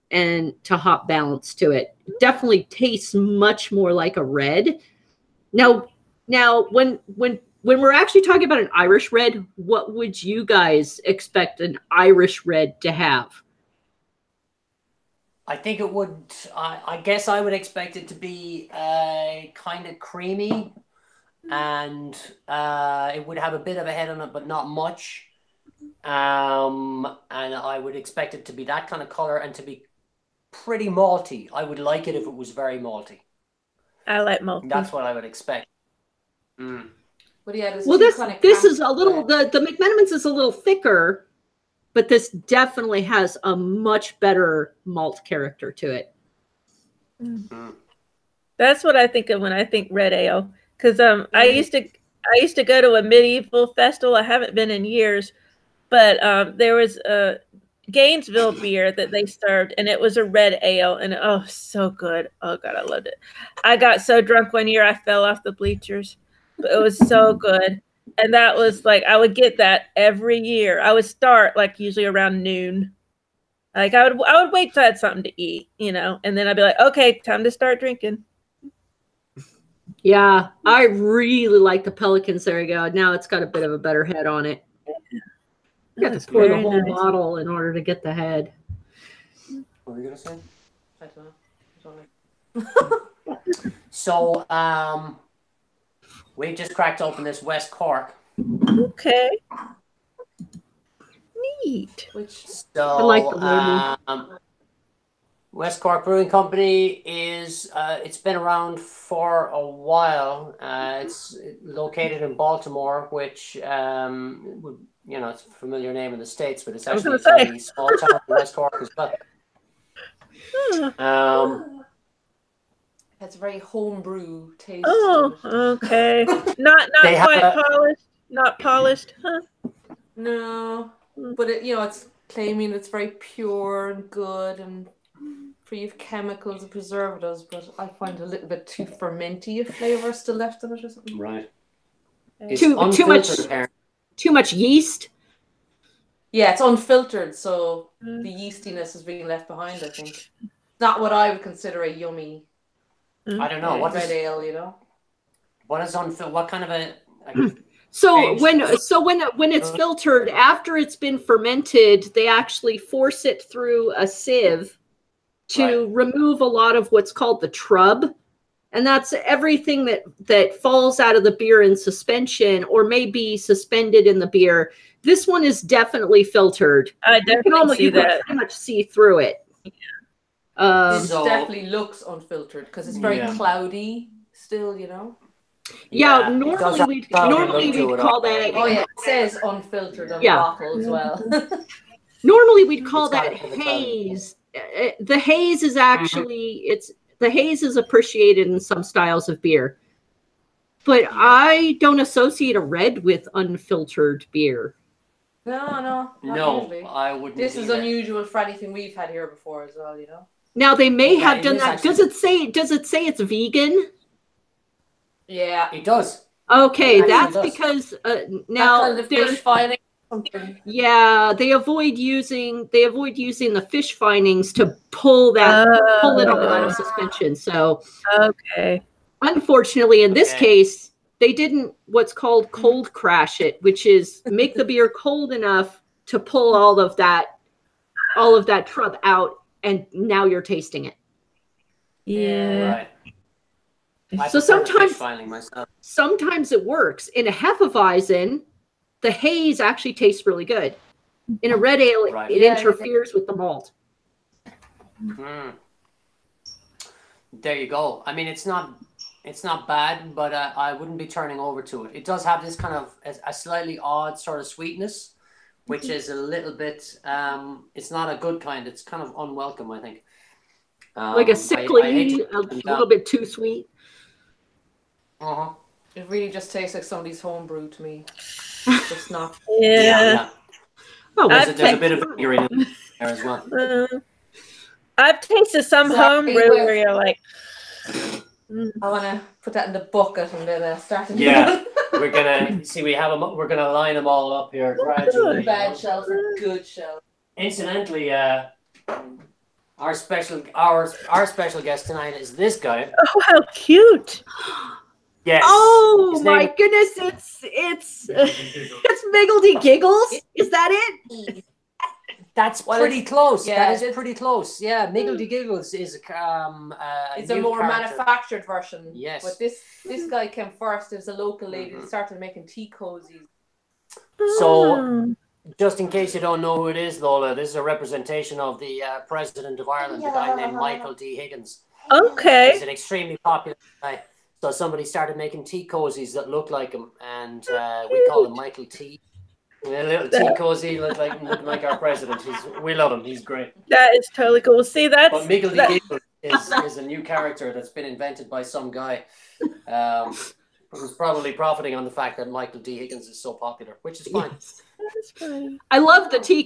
and to hop balance to it. It definitely tastes much more like a red. Now when we're actually talking about an Irish red, what would you guys expect an Irish red to have? I think it would. I guess I would expect it to be kind of creamy, and it would have a bit of a head on it, but not much. And I would expect it to be that kind of color and to be pretty malty. I would like it if it was very malty. I like malty. That's what I would expect. But yeah, Well, this is a little the McMenamins is a little thicker, but this definitely has a much better malt character to it. That's what I think of when I think red ale. Because I used to go to a medieval festival. I haven't been in years, but there was a Gainesville beer that they served, and it was a red ale, and oh, so good. Oh God, I loved it. I got so drunk one year I fell off the bleachers, but it was so good. And that was like, I would get that every year. I would start like usually around noon. Like I would wait till I had something to eat, and then I'd be like, okay, time to start drinking. Yeah, I really like the Pelicans. There you go. Now it's got a bit of a better head on it. You have to pour the whole bottle in order to get the head. What were you gonna say? I don't know. So, we just cracked open this West Cork. Okay. Neat. So, I like the label. West Cork Brewing Company is it's been around for a while. It's located in Baltimore, which would it's a familiar name in the States, but it's actually a very small town in West Cork as well. It's a very homebrew taste. Oh, okay. Not quite polished. Not polished, huh? No, but it's claiming it's very pure and good and free of chemicals and preservatives. But I find a little bit too fermenty a flavor still left in it or something. Right. Too much yeast. Yeah, it's unfiltered, so the yeastiness is being left behind. I think not what I would consider a yummy. I don't know red ale. What is unfiltered? What kind of a? So when it's filtered after it's been fermented, they actually force it through a sieve to remove a lot of what's called the trub. And that's everything that falls out of the beer in suspension or may be suspended in the beer. This one is definitely filtered. I definitely you can pretty much see through it. This definitely looks unfiltered because it's very cloudy still, Yeah, it does normally have a normally look to we'd it, call alright. that Oh yeah, it says unfiltered on Yeah. the bottle as well. normally we'd call It's got that a bit of Italian. haze. The haze is actually the haze is appreciated in some styles of beer. But Yeah. I don't associate a red with unfiltered beer. No, not No, usually. I wouldn't. This is either. unusual for anything we've had here before as well, you know. Now they may Yeah, have it done is that. actually- Does it say it's vegan? Yeah. It does. Okay, It actually that's does. because That now kind of there's fish filing something. yeah, they avoid using the fish findings to pull it out of suspension. So Okay. unfortunately, in this Okay. case, they didn't what's called cold crash it, which is make the beer cold enough to pull all of that trub out, and now you're tasting it. Yeah. Right. I So prefer the sometimes- fish filing myself. Sometimes it works. In a Hefeweizen, the haze actually tastes really good. In a red ale, Right. it Yeah, interferes with the malt. Mm. There you go. I mean, it's not bad, but I wouldn't be turning over to it. It does have this kind of a slightly odd sort of sweetness, which is a little bit. It's not a good kind. It's kind of unwelcome, I think. Like a sickly, I hate to a put them down. little bit too sweet. Uh-huh. It really just tastes like somebody's homebrew to me. Just not. Yeah. Oh, There's, I've a, there's a tasted- bit of vinegar in there as well. I've tasted some Exactly homebrew where- where you're like, I want to put that in the bucket and then start. Yeah. We're gonna see. We're gonna line them all up here gradually. Bad shells are good shells. Incidentally, our special guest tonight is this guy. oh, how cute. Yes. Oh His my name- goodness! It's Miggledy Giggles. Is that it? That's Well, pretty close. yeah, that is it's- pretty close. Yeah, Miggledy Giggles is It's new a more character. manufactured version. Yes. But this guy came first. There's a local lady Mhm. that started making tea cozies. So, just in case you don't know who it is, Lola, this is a representation of the President of Ireland, a guy named Michael D. Higgins. He's Okay. an extremely popular guy. So somebody started making tea cozies that look like him, and we call him Michael T. A little tea cozy, look like our president. We love him. He's great. That is totally cool. See, that's But Miggledy that- Giggles is a new character that's been invented by some guy who's probably profiting on the fact that Michael D. Higgins is so popular, which is fine. Yes. that's funny. I love the tea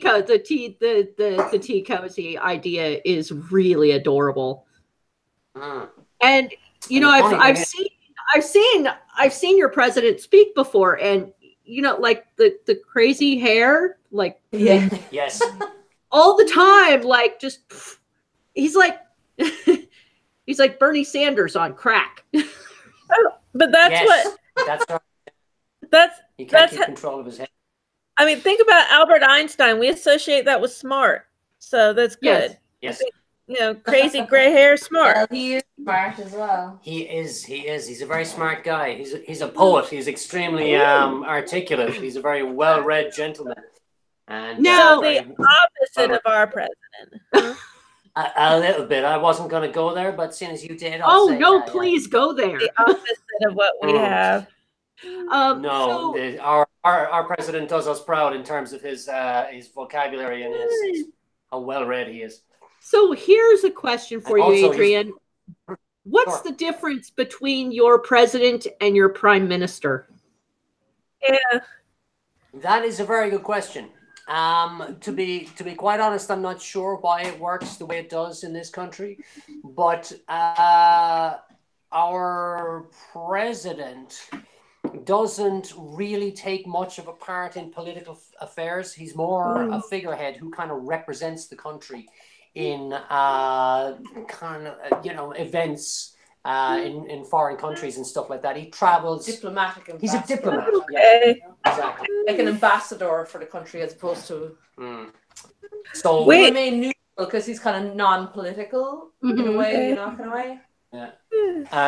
cozy idea is really adorable. Mm. And you And know, the funny I've thing I've seen your president speak before, and you know, like the crazy hair, like Yeah. Yes. all the time, like just he's like he's like Bernie Sanders on crack. But that's yes. what That's right. that's He can't That's keep ha- control of his head. I mean, think about Albert Einstein. We associate that with smart. So that's good. Yes. Yes. You know, crazy gray hair, smart. Well, he is smart as well. He is. He's a very smart guy. He's a poet. He's extremely articulate. He's a very well-read gentleman. And Now, very- The opposite of our president. a little bit. I wasn't going to go there, but seeing as you did, Oh I'll say, no, yeah. please go there. The opposite of what we have. No, so- our president does us proud in terms of his vocabulary and how well-read he is. So here's a question for And you, also Adrian. What's Sure. the difference between your president and your prime minister? Yeah. That is a very good question. To be quite honest, I'm not sure why it works the way it does in this country, but our president doesn't really take much of a part in political affairs. He's more a figurehead who kind of represents the country in events in foreign countries and stuff like that. He travels. Diplomatic ambassador. He's a diplomat. Yeah, Okay. exactly. Like an ambassador for the country as opposed to So Wait. remain neutral because he's kind of non-political in a Mhm. way, you know, kind of way.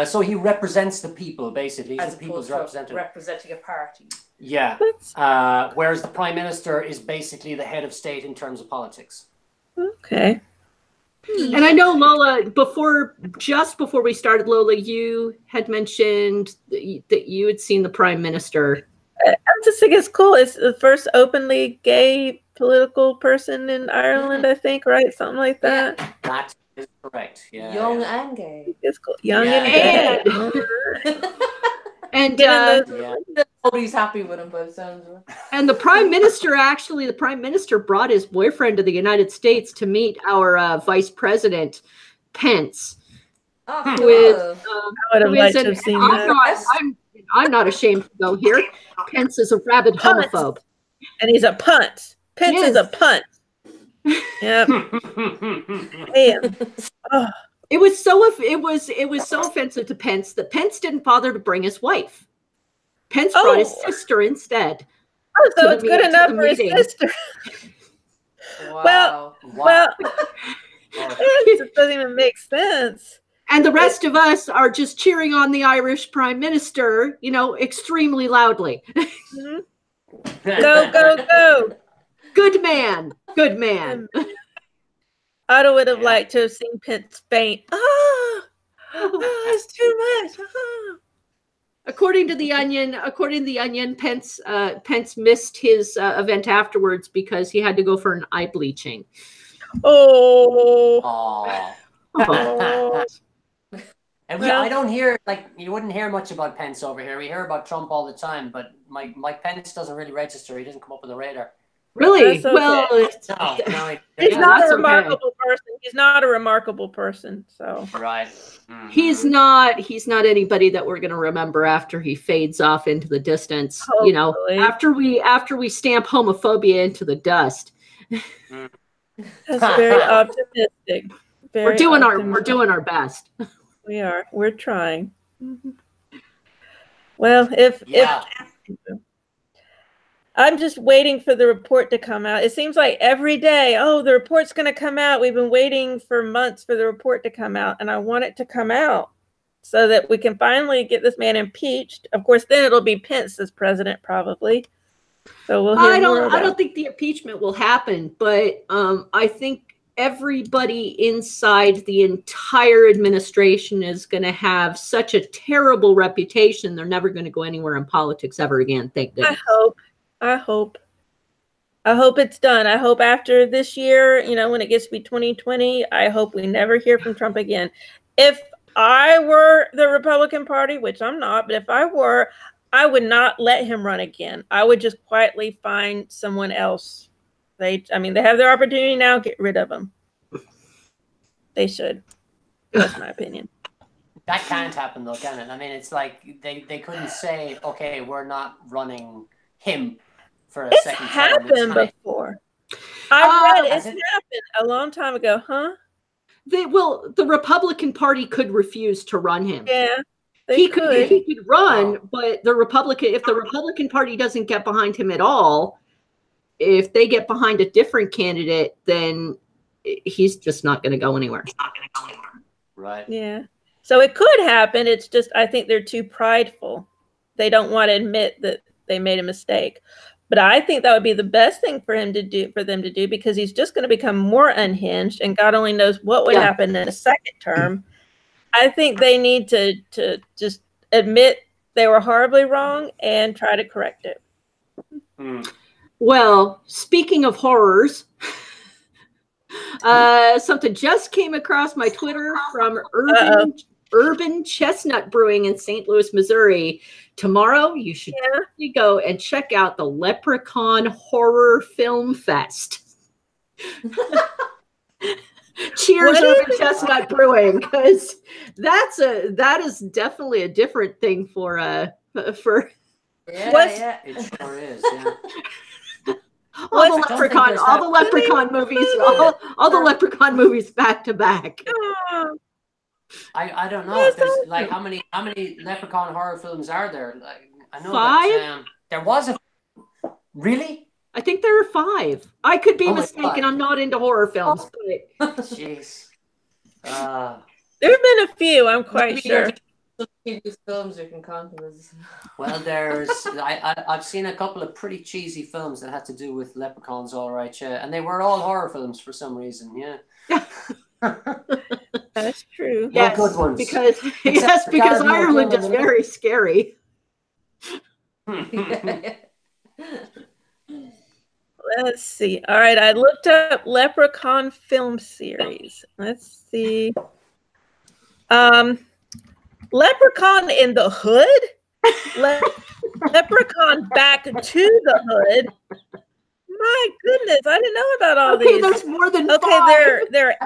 so he represents the people basically. He's As the people's opposed to representative. representing a party. Yeah. That's Whereas the prime minister is basically the head of state in terms of politics. okay. And I know, Lola, just before we started, Lola, you had mentioned that you had seen the Prime Minister. I just think it's cool. It's the first openly gay political person in Ireland, I think, right? Something like that. Yeah, that is correct. Yeah, Young and gay. It's cool. Young Yeah. and gay. And nobody's happy with him, but it sounds right. And the Prime Minister brought his boyfriend to the United States to meet our Vice President Pence. Oh, Who cool. is, I would have liked to have seen that. I'm not ashamed to go here. Pence is a rabid homophobe. And he's a punt. Pence is a punt. Yep. Damn. Oh. It was so offensive to Pence that Pence didn't bother to bring his wife. Pence brought his sister instead. Oh, so it's good enough for his sister. Wow. Well, it doesn't even make sense. And the rest of us are just cheering on the Irish Prime Minister, extremely loudly. Mm-hmm. Go, go, go. Good man. Good man. I would have liked to have seen Pence faint. It's too much. According to the Onion, Pence missed his event afterwards because he had to go for an eye bleaching. Oh. And I don't hear, you wouldn't hear much about Pence over here. We hear about Trump all the time, but Mike Pence doesn't really register. He doesn't come up on the radar. Really? Okay. Well, he's not a remarkable person. He's not a remarkable person. So right. Mm-hmm. He's not anybody that we're going to remember after he fades off into the distance. Hopefully. After we stamp homophobia into the dust. That's very optimistic. We're doing our best. We are. We're trying. Mm-hmm. Well, if I'm just waiting for the report to come out. It seems like every day, the report's going to come out. We've been waiting for months for the report to come out, and I want it to come out so that we can finally get this man impeached. Of course, then it'll be Pence as president, probably. So we'll hear more about. I don't think the impeachment will happen, but I think everybody inside the entire administration is going to have such a terrible reputation. They're never going to go anywhere in politics ever again. Thank goodness. I hope it's done. I hope after this year, when it gets to be 2020, I hope we never hear from Trump again. If I were the Republican Party, which I'm not, but if I were, I would not let him run again. I would just quietly find someone else. They have their opportunity now. Get rid of him. They should. That's my opinion. That can't happen though, can it? I mean, it's like they couldn't say, okay, we're not running him for a second term. It's happened before. I read it's happened a long time ago, huh? The Republican Party could refuse to run him. Yeah, he could run, but if the Republican Party doesn't get behind him at all, if they get behind a different candidate, then he's just not going to go anywhere. Right. Yeah. So it could happen. It's just I think they're too prideful. They don't want to admit that they made a mistake. But I think that would be the best thing for them to do, because he's just going to become more unhinged, and God only knows what would happen in a second term. I think they need to just admit they were horribly wrong and try to correct it. Well, speaking of horrors, something just came across my Twitter from Urban Chestnut Brewing in St. Louis, Missouri. Tomorrow, you should go and check out the Leprechaun Horror Film Fest. Cheers, Urban Chestnut Brewing, because that is definitely a different thing for. It sure is. Yeah. All the Leprechaun movies back to back. I don't know if there's how many Leprechaun horror films are there? I know 5. That there was a really. I think there are 5. I could be mistaken. I'm not into horror films. But... Jeez. There have been a few. I'm quite sure. Films you can count them as. Well, I've seen a couple of pretty cheesy films that had to do with leprechauns, all right, and they were all horror films for some reason, yeah. That's true. Yes, good ones. because Except for because Caribbean Ireland is Gentlemen. very scary. Let's see. All right, I looked up Leprechaun film series. Let's see. Leprechaun in the Hood? Leprechaun Back to the Hood. My goodness, I didn't know about all Okay, these. there's more than Okay, 5. there are 8.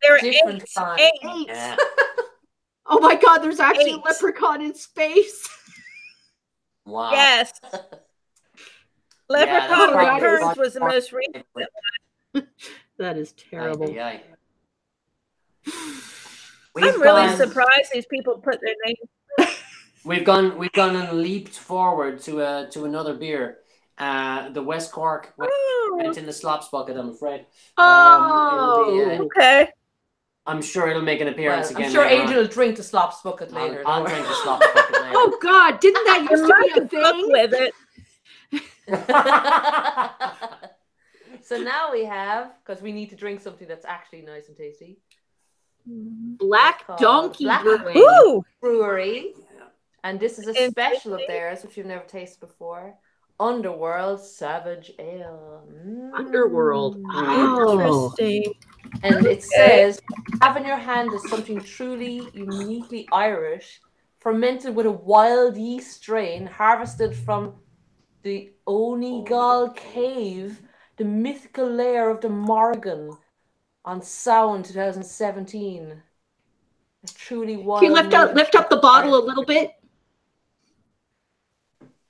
There are Different 8. time. 8. Yeah. Oh my God, there's actually a 8. leprechaun in space. Wow. Yes. Yeah, that's Leprechaun probably Returns was the most recent. That is terrible. Aye. I'm really surprised these people put their name. We've gone and leaped forward to another beer. The West Cork went in the slops bucket, I'm afraid. Oh, Okay. I'm sure it'll make an appearance Well, again. I'm sure later Adrian will drink the slops bucket on. later. I'll don't drink the worry. slops bucket later. oh God, didn't that used to be a Book thing? with it. So now we have, because we need to drink something that's actually nice and tasty. Black Donkey Black Brewing. Ooh. Brewery. And this is a special of Interesting. theirs, which you've never tasted before. Underworld Savage Ale. Underworld. Mm. Oh. Interesting. And it says, have in your hand is something truly uniquely Irish, fermented with a wild yeast strain, harvested from the Onigal Cave, the mythical lair of the Morgan, on Samhain 2017. A truly wild. Can you lift up the bottle a little bit?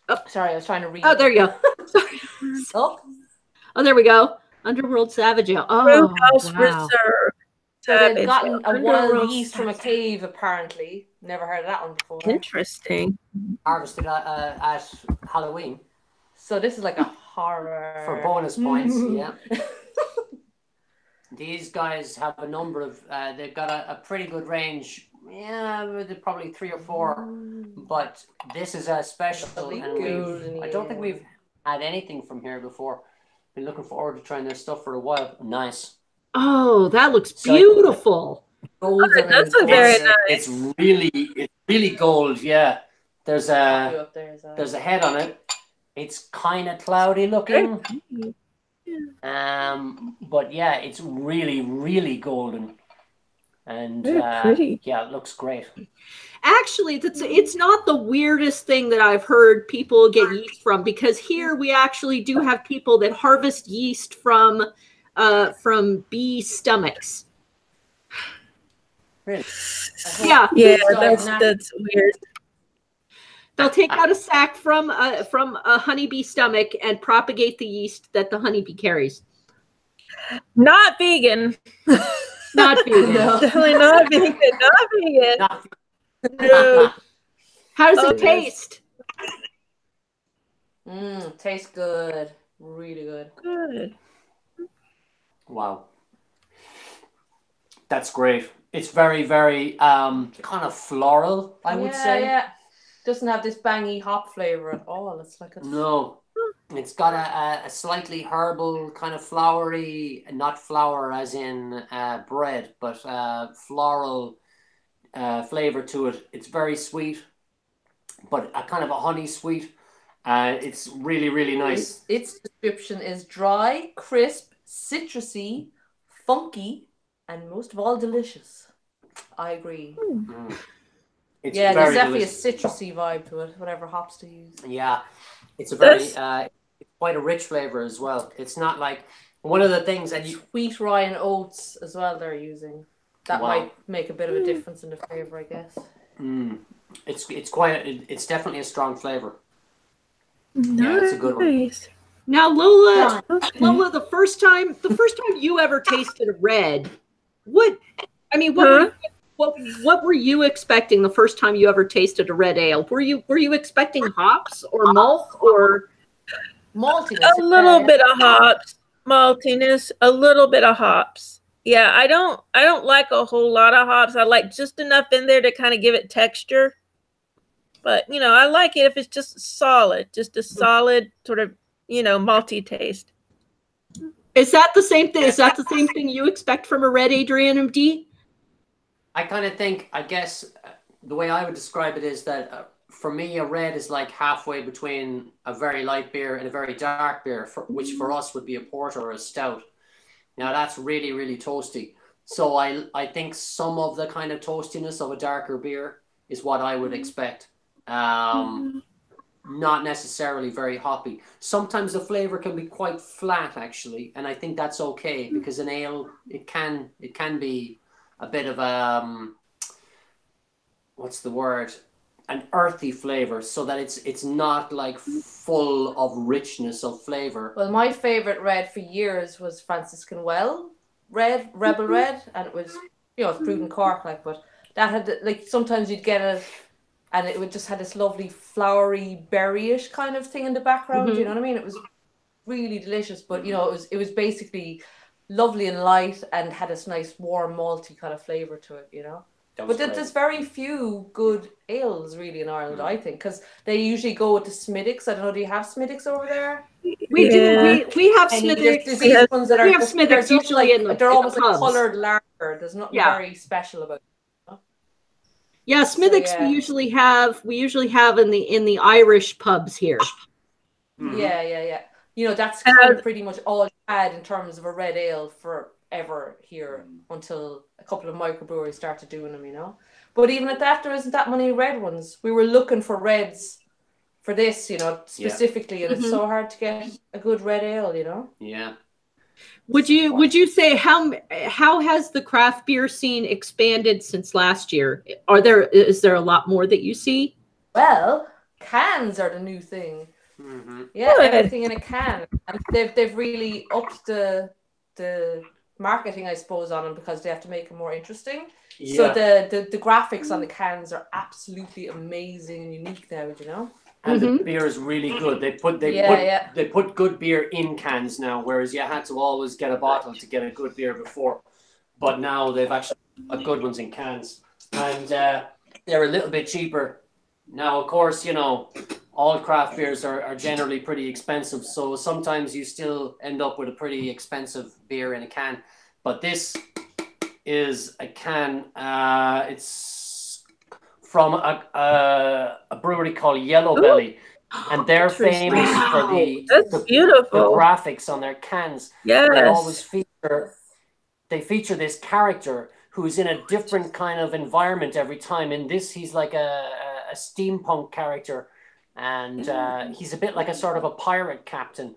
Oh, sorry, I was trying to read. Oh, there you go. Sorry. Oh, Oh, there we go. Underworld Savage Ale. Oh, Brewhouse wow. Reserve. so they've gotten a Underworld wild yeast from a Savage. cave, apparently. Never heard of that one before. Interesting. Harvested at Halloween So this is like a horror. for bonus points. Yeah. These guys have a number of. They've got a pretty good range. Yeah, they're probably 3 or 4. But this is a special, and I don't think we've had anything from here before. Been looking forward to trying this stuff for a while. Nice. Oh, that looks beautiful. Golden. That's a very nice. It's really gold. Yeah. There's a head on it. It's kind of cloudy looking. But yeah, it's really golden. And pretty. Yeah, it looks great. Actually, it's not the weirdest thing that I've heard people get yeast from, because here we actually do have people that harvest yeast from bee stomachs. Really? Yeah. Yeah, that's weird. They'll take out a sac from a honeybee stomach and propagate the yeast that the honeybee carries. Not vegan. Not vegan. No. Definitely not vegan. Not vegan. Not- No. How does it Oh, taste? Tastes good. Really good. Good. Wow. That's great. It's very, very kind of floral, I would say. Yeah. Doesn't have this bangy hop flavor at all. It's like a No. It's got a slightly herbal, kind of flowery, not flour as in bread, but floral flavor to it. It's very sweet, but a kind of a honey sweet. It's really, really nice. Its description is dry, crisp, citrusy, funky, and most of all, delicious. I agree. It's Yeah, very there's definitely delicious. a citrusy vibe to it, whatever hops to use. Yeah, it's a very it's quite a rich flavor as well. It's not like one of the things that you Wheat, rye, and oats as well they're using. That Wow. might make a bit of a difference in the flavor, I guess. it's definitely a strong flavor. Nice. Yeah, it's a good one. Now, Lola, Okay. Lola, the first time you ever tasted red, what were you expecting the first time you ever tasted a red ale? Were you expecting hops or malt or Maltiness. A little bit of hops, maltiness, a little bit of hops. Yeah, I don't like a whole lot of hops. I like just enough in there to kind of give it texture. But, I like it if it's just solid, just a solid sort of, malty taste. Is that the same thing? Is that the same thing you expect from a red, Adrian and Dee? I kind of think, I guess, the way I would describe it is that for me, a red is like halfway between a very light beer and a very dark beer, which for us would be a porter or a stout. Now that's really, really toasty. So I think some of the kind of toastiness of a darker beer is what I would expect. Not necessarily very hoppy. Sometimes the flavor can be quite flat, actually, and I think that's okay because an ale it can be a bit of what's the word? An earthy flavor, so that it's not like full of richness of flavor. Well, my favorite red for years was Franciscan Well Red, Rebel Red, and it was, it's brewed in Cork, like, but that had, like, sometimes you'd get it and it would just had this lovely flowery berryish kind of thing in the background. You know what I mean? It was really delicious, but it was basically lovely and light and had this nice warm malty kind of flavor to it. But there's very few good ales really in Ireland, I think, because they usually go with the Smiddix. I don't know, do you have Smiddix over there? We do. We have Smiddix. We have Smiddix usually in the they're almost pubs. like coloured lager. There's nothing very special about it. Yeah, Smiddix we usually have in the Irish pubs here. Yeah. That's kind of pretty much all you had in terms of a red ale forever here until a couple of microbreweries started doing them, But even at that, there isn't that many red ones. We were looking for reds for this, specifically, and it's so hard to get a good red ale, Yeah. Would you say how has the craft beer scene expanded since last year? Is there a lot more that you see? Well, cans are the new thing. Yeah, everything in a can. And they've really upped the marketing, I suppose, on them because they have to make them more interesting. Yeah. So the graphics on the cans are absolutely amazing and unique now, And the beer is really good. They put good beer in cans now, whereas you had to always get a bottle to get a good beer before. But now they've actually got good ones in cans, and they're a little bit cheaper. Now, of course, all craft beers are generally pretty expensive, so sometimes you still end up with a pretty expensive beer in a can. But this is a can. It's from a brewery called Yellow Belly, and they're famous for the graphics on their cans. Yes. They feature this character who's in a different kind of environment every time. In this, he's like a steampunk character, and he's a bit like a sort of a pirate captain.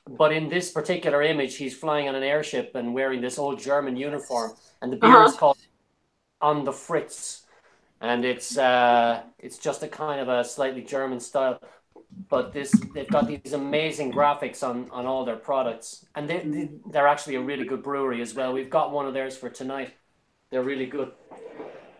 But in this particular image, he's flying on an airship and wearing this old German uniform, and the beer is called On the Fritz. And it's just a kind of a slightly German style, but they've got these amazing graphics on all their products, and they're actually a really good brewery as well. We've got one of theirs for tonight. They're really good.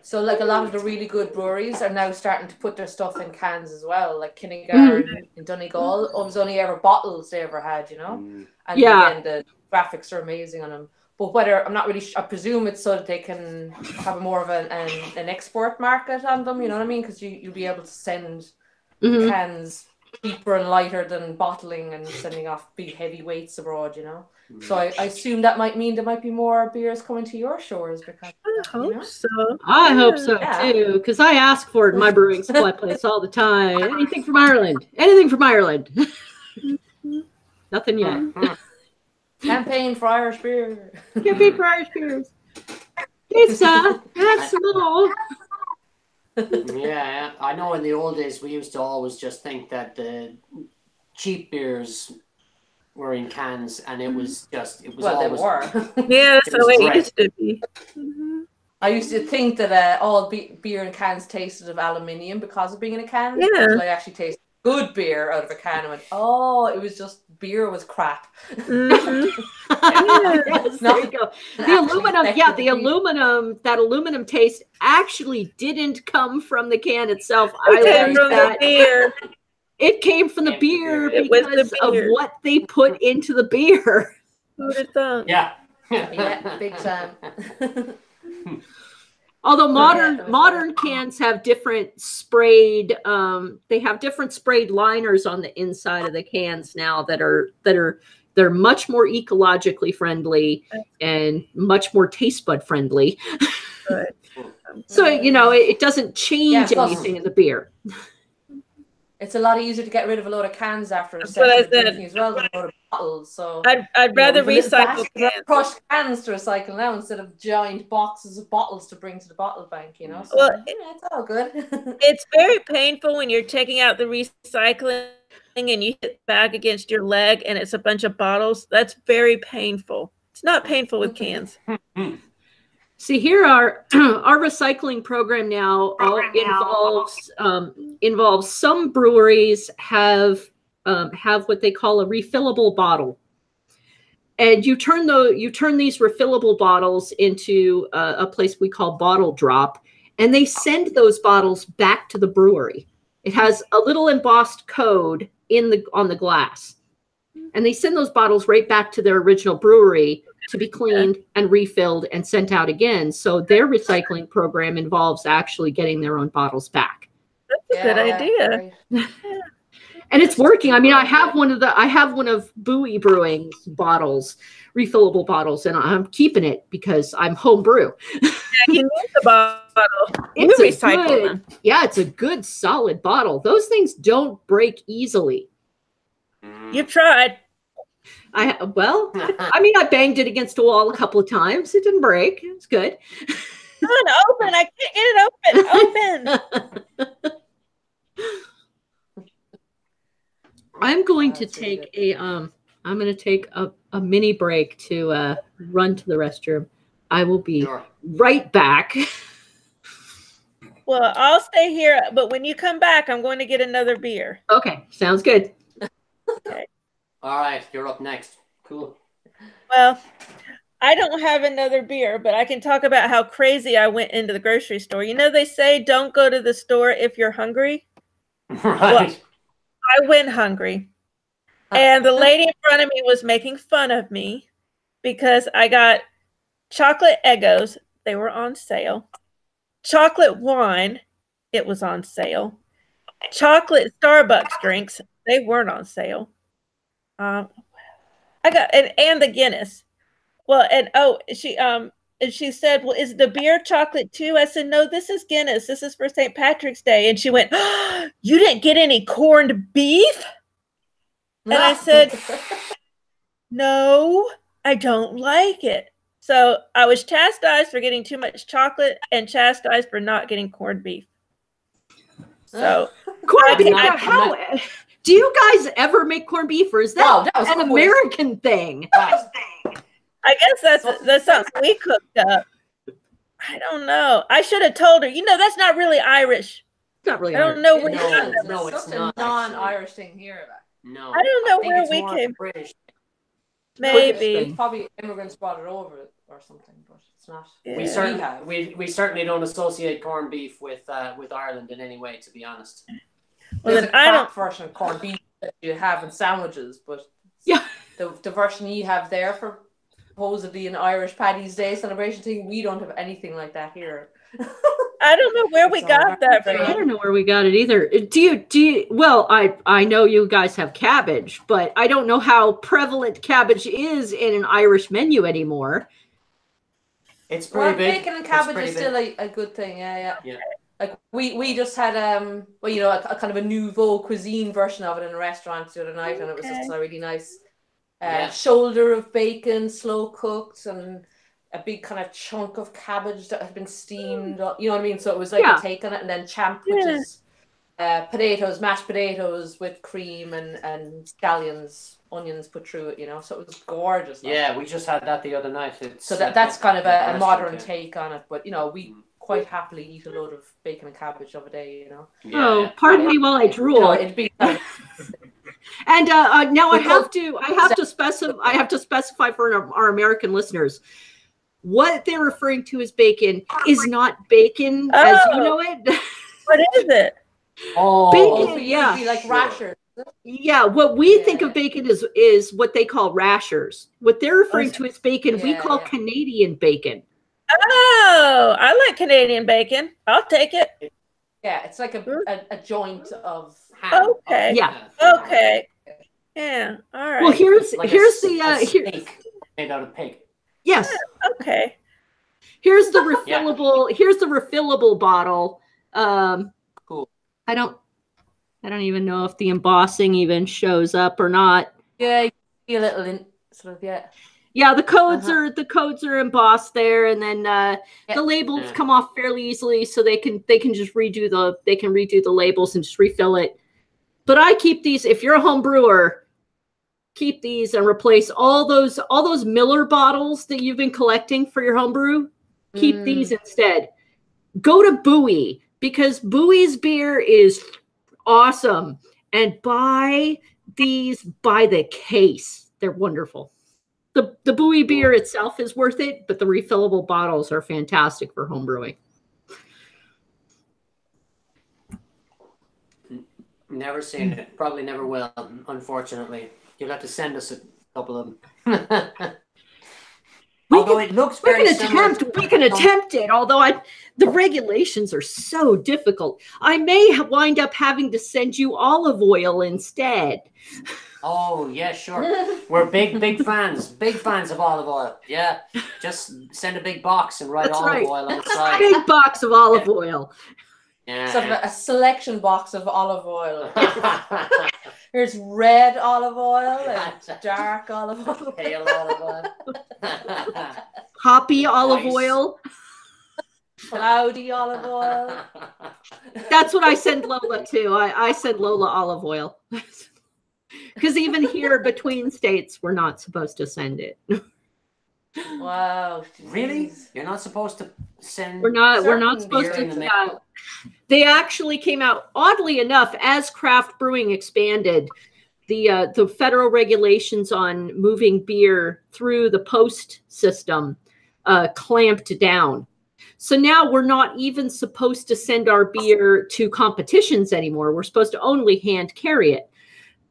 So like a lot of the really good breweries are now starting to put their stuff in cans as well, like Kinnegar in Donegal. It was only ever bottles they ever had, And again, the graphics are amazing on them. But I'm not really I presume it's so that they can have more of an export market on them, you know what I mean? Because you'll be able to send cans cheaper and lighter than bottling and sending off big heavy weights abroad, So I assume that might mean there might be more beers coming to your shores because I hope so too, because I ask for it in my brewing supply place all the time. Anything from Ireland. Nothing yet. Campaign for Irish beer. Campaign for Irish beers. Pizza. That's small. Yeah, I know in the old days we used to always just think that the cheap beers were in cans, and it was always. They were. Yeah, so it used to be. I used to think that all beer in cans tasted of aluminium because of being in a can. Yeah. Until I actually tasted good beer out of a can and went, it was just beer was crap. Yes, there you go. That aluminum taste actually didn't come from the can itself. It came from the beer because of what they put into the beer. Yeah. Yeah, big time. Although Yeah. modern cans have different sprayed, they have different sprayed liners on the inside of the cans now they're much more ecologically friendly and much more taste bud friendly. Good. So it doesn't change plus- anything in the beer. It's a lot easier to get rid of a load of cans after a That's what I session of drinking said. as well than a load of bottles. So I'd rather we've a little recycle basket of cans. crushed cans to recycle now instead of giant boxes of bottles to bring to the bottle bank. So Well, it's all good. It's very painful when you're taking out the recycling and you hit back against your leg and it's a bunch of bottles. That's very painful. It's not painful with cans. See, here our recycling program now involves some breweries have what they call a refillable bottle, and you turn these refillable bottles into a place we call bottle drop, and they send those bottles back to the brewery. It has a little embossed code on the glass, and they send those bottles right back to their original brewery to be cleaned and refilled and sent out again. So their recycling program involves actually getting their own bottles back. That's a good idea. Right. And it's working. I mean, I have one of Beery Brewing's bottles, refillable bottles, and I'm keeping it because I'm home brew. Yeah, you need the bottle. You recycle them. Yeah, it's a good solid bottle. Those things don't break easily. You've tried. I banged it against a wall a couple of times. It didn't break. It's good. Come on, open. I can't get it open. I'm going to take a mini break to run to the restroom. I will be right back. Well, I'll stay here, but when you come back, I'm going to get another beer. Okay, sounds good. Okay. All right, you're up next. Cool. Well, I don't have another beer, but I can talk about how crazy I went into the grocery store. They say don't go to the store if you're hungry. Right. Well, I went hungry. And the lady in front of me was making fun of me because I got chocolate Eggos. They were on sale. Chocolate wine. It was on sale. Chocolate Starbucks drinks. They weren't on sale. I got and the Guinness. Well, and she said, "Well, is the beer chocolate too?" I said, "No, this is Guinness. This is for St. Patrick's Day." And she went, "Oh, you didn't get any corned beef?" And I said, "No, I don't like it." So I was chastised for getting too much chocolate and chastised for not getting corned beef. So corned beef. How do you guys ever make corned beef, or is that an American thing? I guess that's something we cooked up. I don't know. I should have told her. That's not really Irish. It's not really. I don't know where No, it's not. a non-Irish thing here. No, I don't know where we came. British. Maybe. Probably immigrants brought it over or something, but it's not. Yeah. We certainly don't associate corned beef with Ireland in any way, to be honest. Well, There's then a I crap don't. version of corned beef that you have in sandwiches, but Yeah, the version you have there for supposedly an Irish Paddy's Day celebration thing, we don't have anything like that here. I don't know where we got that I from. don't know where we got it either. Do you? Well, I know you guys have cabbage, but I don't know how prevalent cabbage is in an Irish menu anymore. It's pretty big. Bacon and cabbage is still a good thing. Yeah. Like we just had a kind of a nouveau cuisine version of it in a restaurant the other night, and it was just a really nice shoulder of bacon, slow cooked, and a big kind of chunk of cabbage that had been steamed. You know what I mean? So it was like a take on it, and then champ, which is mashed potatoes with cream and scallions, onions put through it. So it was gorgeous. Yeah, we just had that the other night. So that's kind of a modern take on it, but we quite happily eat a load of bacon and cabbage of a day. Oh, pardon me while I drool. It'd be kind of, and now I have to specify for our American listeners. What they're referring to as bacon is not bacon as you know it. What is it? Oh, bacon, like rashers. Yeah, what we think of bacon is what they call rashers. What they're referring to as bacon, we call Canadian bacon. Oh, I like Canadian bacon. I'll take it. Yeah, it's like a joint of ham. Okay. Yeah. Okay. Yeah. All right. Well, here's Like here's a the steak made out of pig. yes. Okay. Here's the refillable. Here's the refillable bottle. Cool. I don't even know if the embossing even shows up or not. Yeah, you see a little sort of Yeah, the codes are embossed there, and then the labels come off fairly easily, so they can just redo the labels and just refill it. But I keep these. If you're a home brewer, keep these and replace all those Miller bottles that you've been collecting for your home brew. Keep these instead. Go to Bowie, because Bowie's beer is awesome, and buy these by the case. They're wonderful. The Bowie beer itself is worth it, but the refillable bottles are fantastic for home brewing. Never seen it. Probably never will, unfortunately. You'll have to send us a couple of them. Although it looks very similar. We can attempt it, although the regulations are so difficult. I may wind up having to send you olive oil instead. Oh, yeah, sure. We're big fans. Big fans of olive oil. Yeah. Just send a big box and write olive oil on the side. Big box of olive oil. Yeah. sort of a selection box of olive oil. There's red olive oil and dark olive oil. Pale olive oil. Hoppy olive oil. Cloudy olive oil. That's what I send Lola to. I send Lola olive oil. Because even here between states, we're not supposed to send it. Wow. Really? You're not supposed to send. We're not supposed to. They actually came out, oddly enough, as craft brewing expanded. The federal regulations on moving beer through the post system clamped down. So now we're not even supposed to send our beer to competitions anymore. We're supposed to only hand carry it.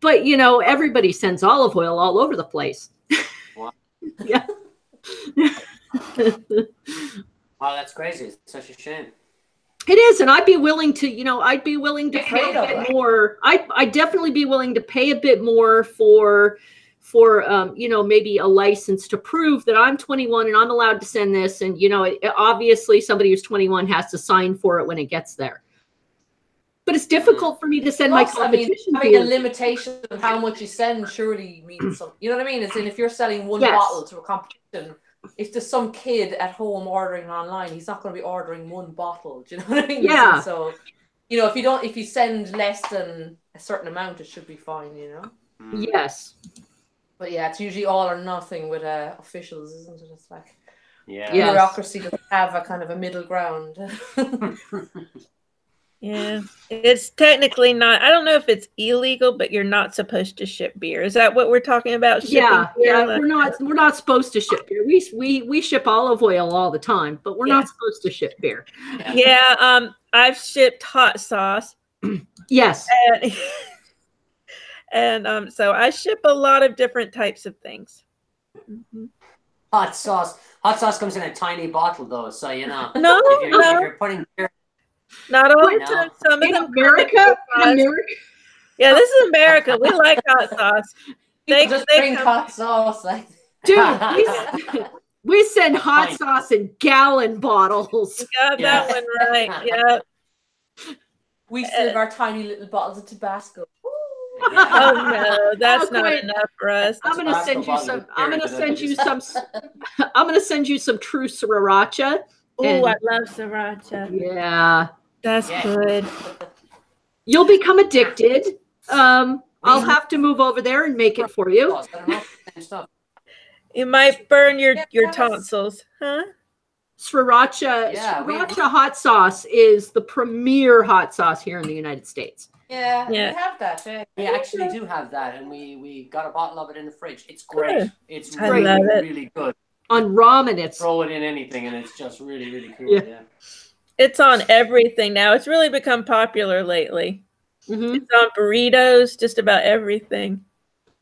But, everybody sends olive oil all over the place. Wow. Yeah. Wow, that's crazy. It's such a shame. It is, and I'd be willing to pay a bit more. I'd definitely be willing to pay a bit more for maybe a license to prove that I'm 21 and I'm allowed to send this. And, obviously somebody who's 21 has to sign for it when it gets there. But it's difficult for me to send my competition. Having a limitation of how much you send surely means something. You know what I mean? As in, if you're selling one bottle to a competition, if there's some kid at home ordering online, he's not going to be ordering one bottle. Do you know what I mean? Yeah. So, if you send less than a certain amount, it should be fine. Yes. But yeah, it's usually all or nothing with officials, isn't it? It's like bureaucracy doesn't have a kind of a middle ground. Yeah, it's technically not. I don't know if it's illegal, but you're not supposed to ship beer. Is that what we're talking about? Yeah. We're not supposed to ship beer. We ship olive oil all the time, but we're not supposed to ship beer. Yeah. I've shipped hot sauce. Yes. And so I ship a lot of different types of things. Mm-hmm. Hot sauce comes in a tiny bottle, though, so No, if you're putting beer. Not all the time. Some of them America. Yeah, this is America. We like hot sauce. They drink hot sauce, dude. We send hot sauce in gallon bottles. You got that one right. Yeah. We still have our tiny little bottles of Tabasco. Oh no, that's not enough for us. I'm gonna send you some. I'm gonna send you some true sriracha. Oh, I love sriracha. Yeah, that's good. You'll become addicted. I'll have to move over there and make it for you. You might burn your tonsils, huh? Sriracha hot sauce is the premier hot sauce here in the United States. Yeah, we have that. Yeah. We actually do have that, and we got a bottle of it in the fridge. It's great. Good. It's really good. On ramen, throw it in anything, and it's just really, really cool. Yeah. It's on everything now. It's really become popular lately. Mm-hmm. It's on burritos, just about everything.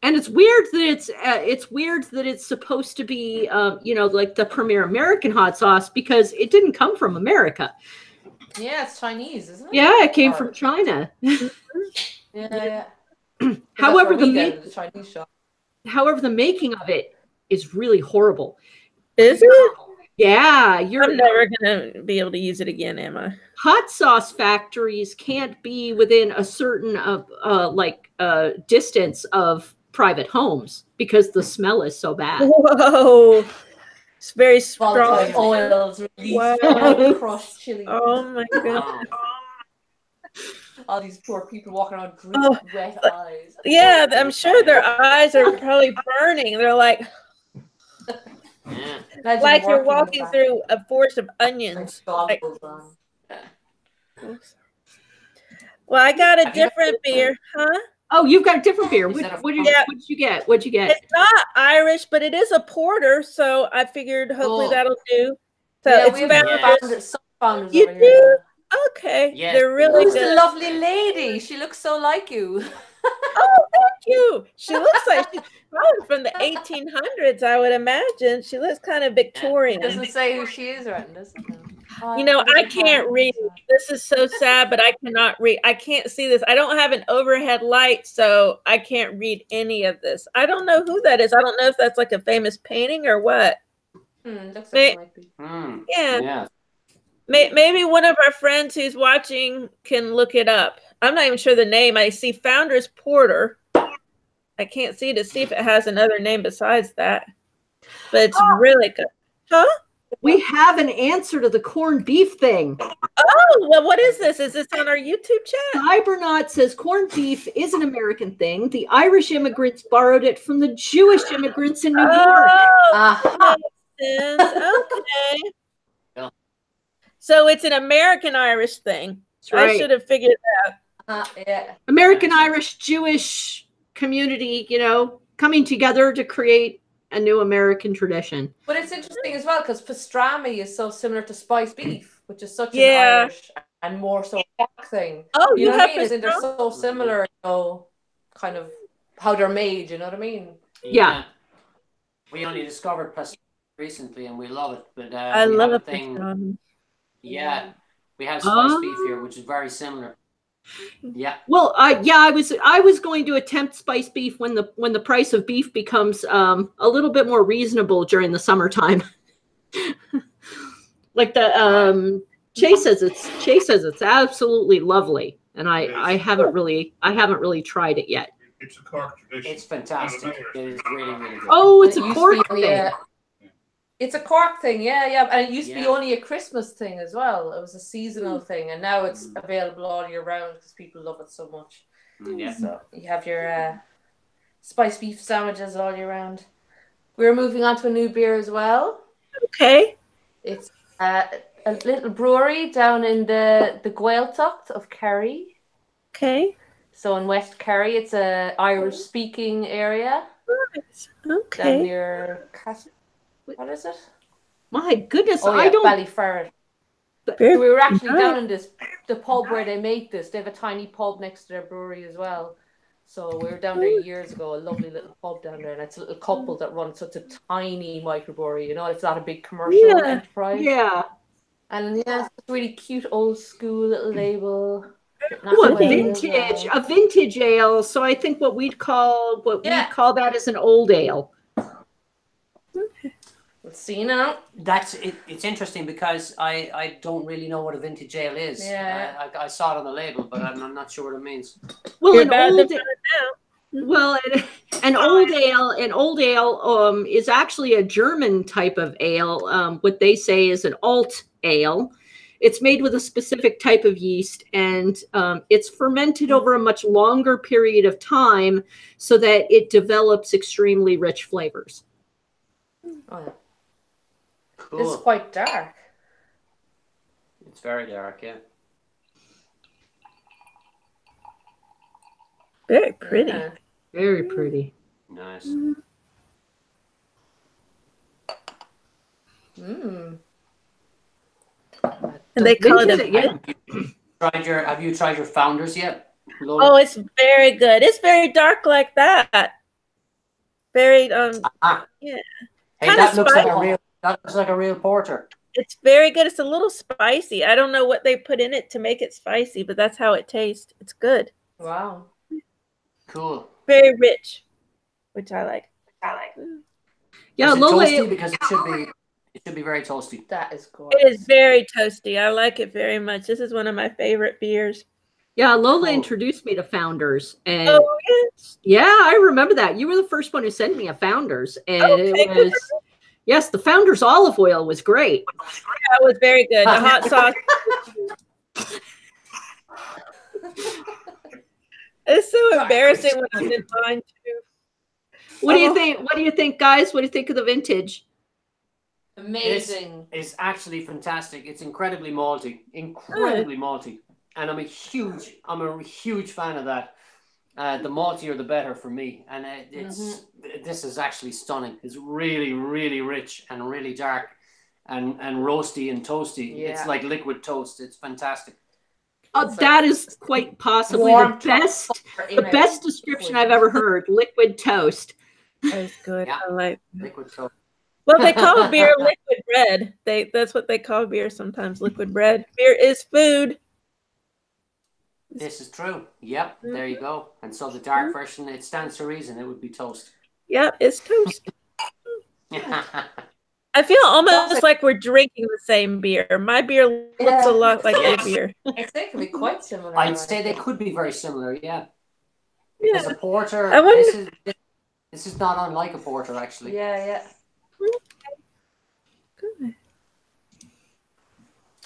And it's weird that it's supposed to be, like the premier American hot sauce because it didn't come from America. Yeah, it's Chinese, isn't it? Yeah, it came from China. Yeah. However, the Chinese shop. However, the making of it is really horrible. Is it? Yeah, I'm never gonna be able to use it again, am I? Hot sauce factories can't be within a certain distance of private homes because the smell is so bad. Whoa. It's very strong. Oils released, crushed chili. Oh my god. All these poor people walking around with wet eyes. Yeah, I'm sure their eyes are probably burning. They're like you're walking through a forest of onions. Like, well, I got a different beer, huh? Oh, you've got a different beer. What'd you get? It's not Irish, but it is a porter, so I figured hopefully that'll do. So yeah, it's founders. You do? Okay. Yes. They're really Who's good. the lovely lady? She looks so like you. Oh, thank you. She looks like she's probably from the 1800s, I would imagine. She looks kind of Victorian. It doesn't say who she is, right? Does it? I can't read. This is so sad, but I cannot read. I can't see this. I don't have an overhead light, so I can't read any of this. I don't know who that is. I don't know if that's like a famous painting or what. Looks like it might be. Yeah. Maybe one of our friends who's watching can look it up. I'm not even sure the name. I see Founders Porter. I can't see to see if it has another name besides that. But it's really good. Huh? We have an answer to the corned beef thing. Oh, well, what is this? Is this on our YouTube chat? Cybernaut says corned beef is an American thing. The Irish immigrants borrowed it from the Jewish immigrants in New York. That makes sense. Okay. Yeah. So it's an American Irish thing. Right. I should have figured it out. Yeah. American Irish Jewish community, coming together to create a new American tradition. But it's interesting as well because pastrami is so similar to spiced beef, which is such an Irish and more so Cork thing. Oh, you know what I mean? They're so similar, kind of how they're made. You know what I mean? Yeah. We only discovered pastrami recently, and we love it. But I love a a thing. pastrami. Yeah, we have spiced beef here, which is very similar. Yeah. Well, I was going to attempt spiced beef when the price of beef becomes a little bit more reasonable during the summertime. Like the Chase says it's absolutely lovely, and I haven't really tried it yet. It's a Cork tradition. It's fantastic. It is really, really good. Oh, it's a Cork thing. It's a Cork thing, yeah. And it used to be only a Christmas thing as well. It was a seasonal thing, and now it's available all year round because people love it so much. Yeah. So you have your spiced beef sandwiches all year round. We're moving on to a new beer as well. Okay. It's a little brewery down in the Gaeltacht of Kerry. Okay. So in West Kerry, it's a Irish-speaking area. Okay. Down near what is it? My goodness, I don't. Ballyferret. Very We were actually nice. down in the pub where they make this. They have a tiny pub next to their brewery as well. So we were down there years ago. A lovely little pub down there, and it's a little couple that run such a tiny microbrewery. It's not a big commercial enterprise. Yeah. And it's a really cute old school little label. Ooh, a vintage ale. So I think what we'd call that is an old ale. Let's see now. That's it. It's interesting because I don't really know what a vintage ale is. Yeah. I saw it on the label, but I'm not sure what it means. Well, an old ale is actually a German type of ale. What they say is an alt ale. It's made with a specific type of yeast, and it's fermented over a much longer period of time so that it develops extremely rich flavors. Oh, yeah. Cool. It's quite dark. It's very dark, yeah. Very pretty. Yeah. Very pretty. Nice. Mm. And they call it Have you tried your Founders yet, Lola? Oh, it's very good. It's very dark like that. Very Ah, yeah. hey, Kinda that looks like a spicy. real. That looks like a real porter. It's very good. It's a little spicy. I don't know what they put in it to make it spicy, but that's how it tastes. It's good. Wow. Cool. Very rich, which I like. Yeah, Is it Lola. toasty? Because it should be. It should be very toasty. That is It gorgeous. is very toasty. I like it very much. This is one of my favorite beers. Yeah, Lola Cool. introduced me to Founders, and Oh, yeah. yeah, I remember that. You were the first one who sent me a Founders, and it was yes, the Founders olive oil was great. That was very good. The hot sauce. It's so embarrassing when I'm in line too. What do you think? What do you think, guys? What do you think of the vintage? Amazing. It's actually fantastic. It's incredibly malty, malty, and I'm a huge fan of that. The maltier, the better for me. And this is actually stunning. It's really, really rich and really dark, and roasty and toasty. Yeah. It's like liquid toast. It's fantastic. That is quite possibly the best description I've ever heard. Liquid toast. That's good. Yeah. I like. Liquid toast. Well, they call beer liquid bread. That's what they call beer sometimes. Liquid bread. Beer is food. This is true. Yep, there you go. And so the dark version, it stands to reason. It would be toast. Yep, it's toast. I feel almost like we're drinking the same beer. My beer looks a lot like your beer. I think they could be quite similar. I'd say they could be very similar, yeah. Yeah. Because a porter, I wonder- this is not unlike a porter, actually. Yeah. Good.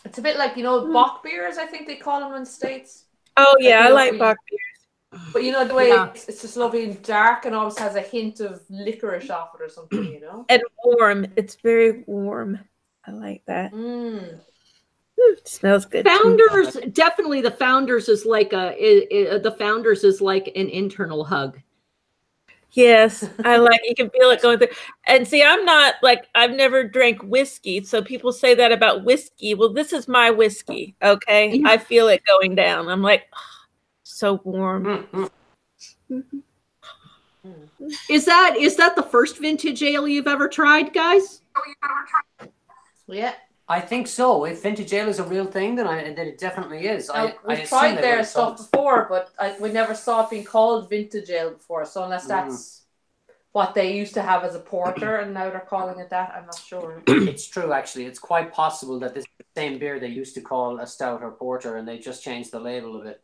It's a bit like, Bock beers, I think they call them in the States. Oh yeah, I like lovely. Bock beers. But the way Yeah. it's just lovely and dark and always has a hint of licorice off it or something, And warm. It's very warm. I like that. It smells good. Founders, definitely the Founders is like the Founders is like an internal hug. Yes, I like. You can feel it going through. And see, I'm not like I've never drank whiskey, so people say that about whiskey. Well, this is my whiskey. Okay, Yeah. I feel it going down. I'm like, so warm. Is that the first vintage ale you've ever tried, guys? Yeah. I think so. If vintage ale is a real thing, then it definitely is. We've tried their stuff before, but we never saw it being called vintage ale before. So unless that's what they used to have as a porter, and now they're calling it that, I'm not sure. It's true, actually. It's quite possible that this is the same beer they used to call a stout or porter, and they just changed the label of it.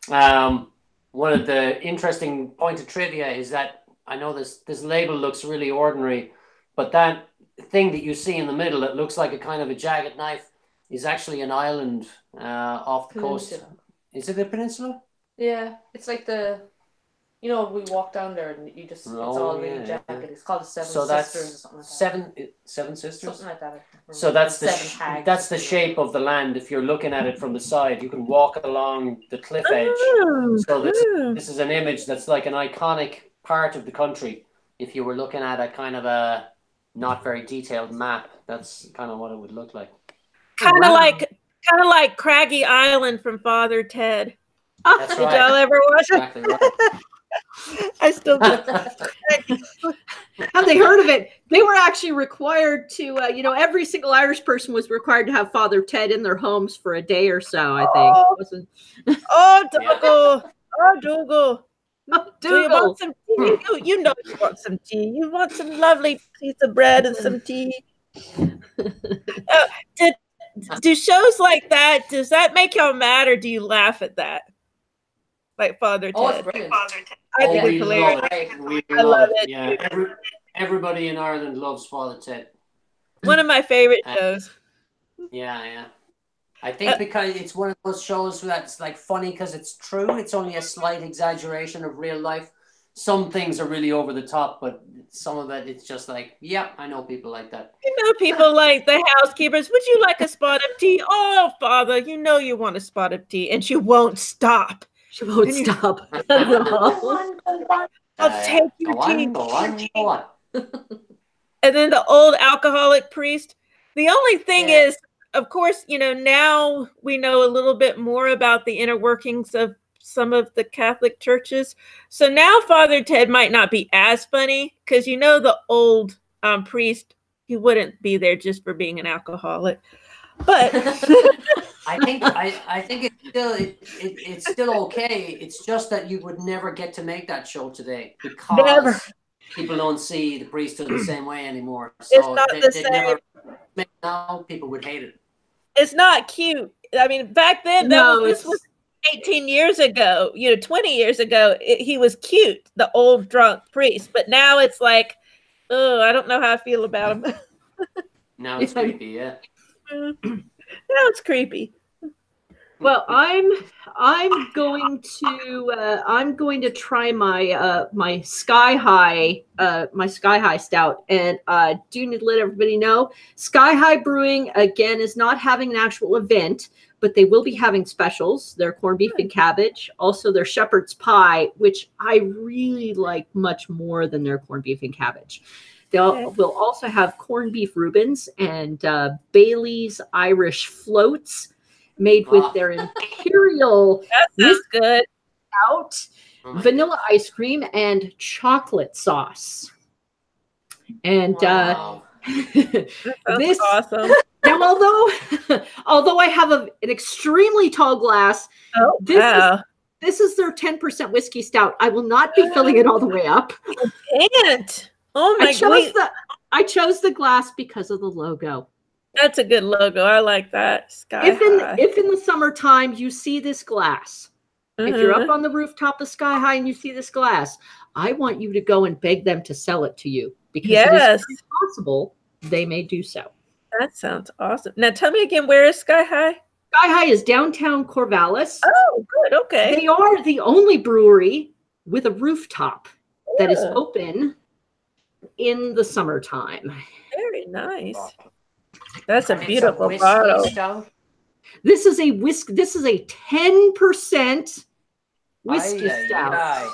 One of the interesting point of trivia is that I know this label looks really ordinary, but that thing that you see in the middle that looks like a kind of a jagged knife is actually an island off the coast. Is it a peninsula? Yeah, it's like we walk down there and you just, it's all really jagged. It's called the Seven Sisters or something like that. Seven Sisters? Something like that. So that's Seven the shape of the land. If you're looking at it from the side, you can walk along the cliff edge. So this is an image that's like an iconic part of the country. If you were looking at a kind of a not very detailed map, that's kind of what it would look like. Kind of like Craggy Island from Father Ted. That's Did y'all ever watch it? Exactly right. I still do. Have they heard of it? They were actually required to, every single Irish person was required to have Father Ted in their homes for a day or so, I think. Oh, Dougal. Oh, Dougal. Do you Dougal. want some tea? You know you want some tea. You want some lovely piece of bread and some tea. Do shows like that, does that make y'all mad, or do you laugh at that? Like Father Ted. Oh, it's brilliant. I think it's hilarious. We I love it. Yeah, everybody in Ireland loves Father Ted. One of my favorite shows. Yeah. I think because it's one of those shows that's like funny because it's true. It's only a slight exaggeration of real life. Some things are really over the top, but some of it's just like, yeah, I know people like that. You know, people like the housekeepers. Would you like a spot of tea? Oh, Father, you know you want a spot of tea, and she won't stop. She won't stop. I'll take your tea. Go on. And then the old alcoholic priest. The only thing is, of course, now we know a little bit more about the inner workings of some of the Catholic churches. So now Father Ted might not be as funny because the old priest, he wouldn't be there just for being an alcoholic. But I think it's still okay. It's just that you would never get to make that show today because people don't see the priesthood the same way anymore. So it's not the same. Now people would hate it. It's not cute. I mean, back then, this was 18 years ago, 20 years ago, he was cute, the old drunk priest. But now it's like, oh, I don't know how I feel about him. Now it's creepy, yeah. Now it's creepy. Well, I'm going to try my Sky High stout, and do need to let everybody know Sky High Brewing again is not having an actual event, but they will be having specials. Their corned beef and cabbage, also their shepherd's pie, which I really like much more than their corned beef and cabbage. Will also have corned beef Reubens and Bailey's Irish floats made with their imperial good stout, vanilla ice cream, and chocolate sauce. And this awesome. Now, although I have an extremely tall glass, this is their 10% whiskey stout. I will not be filling it all the way up. Can't. Oh my God! I chose the glass because of the logo. That's a good logo. I like that. If in the summertime you see this glass, if you're up on the rooftop of Sky High and you see this glass, I want you to go and beg them to sell it to you because it is possible they may do so. That sounds awesome. Now tell me again, where is Sky High? Sky High is downtown Corvallis. Oh, good. Okay. They are the only brewery with a rooftop that is open in the summertime. Very nice. That's a beautiful bottle. This is a 10% whiskey stout.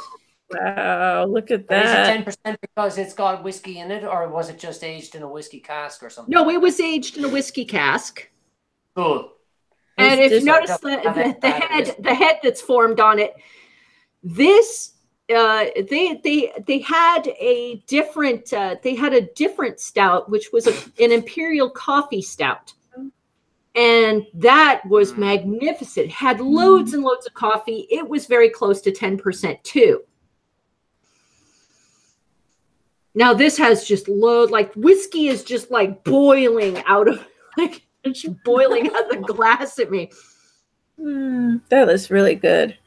Wow, look at that. Is it 10% because it's got whiskey in it, or was it just aged in a whiskey cask or something? No, it was aged in a whiskey cask. Cool. And if you notice the head that's formed on it, this they had a different stout, which was an imperial coffee stout, and that was magnificent. It had loads and loads of coffee. It was very close to 10% too. Now this has just whiskey is just like boiling out of it's boiling out of the glass at me. That is really good.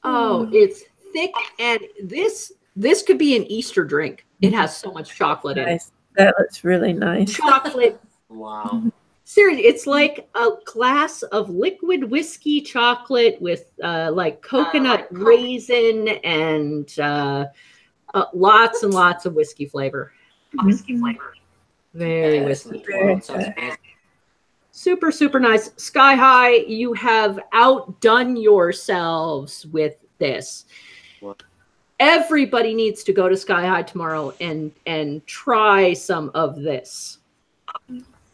Oh, it's thick, and this could be an Easter drink. It has so much chocolate in it. That looks really nice. Chocolate. Wow. Seriously, it's like a glass of liquid whiskey chocolate with like coconut raisin and lots and lots of whiskey flavor. Very whiskey. Super, super nice. Sky High, you have outdone yourselves with this. What? Everybody needs to go to Sky High tomorrow and try some of this.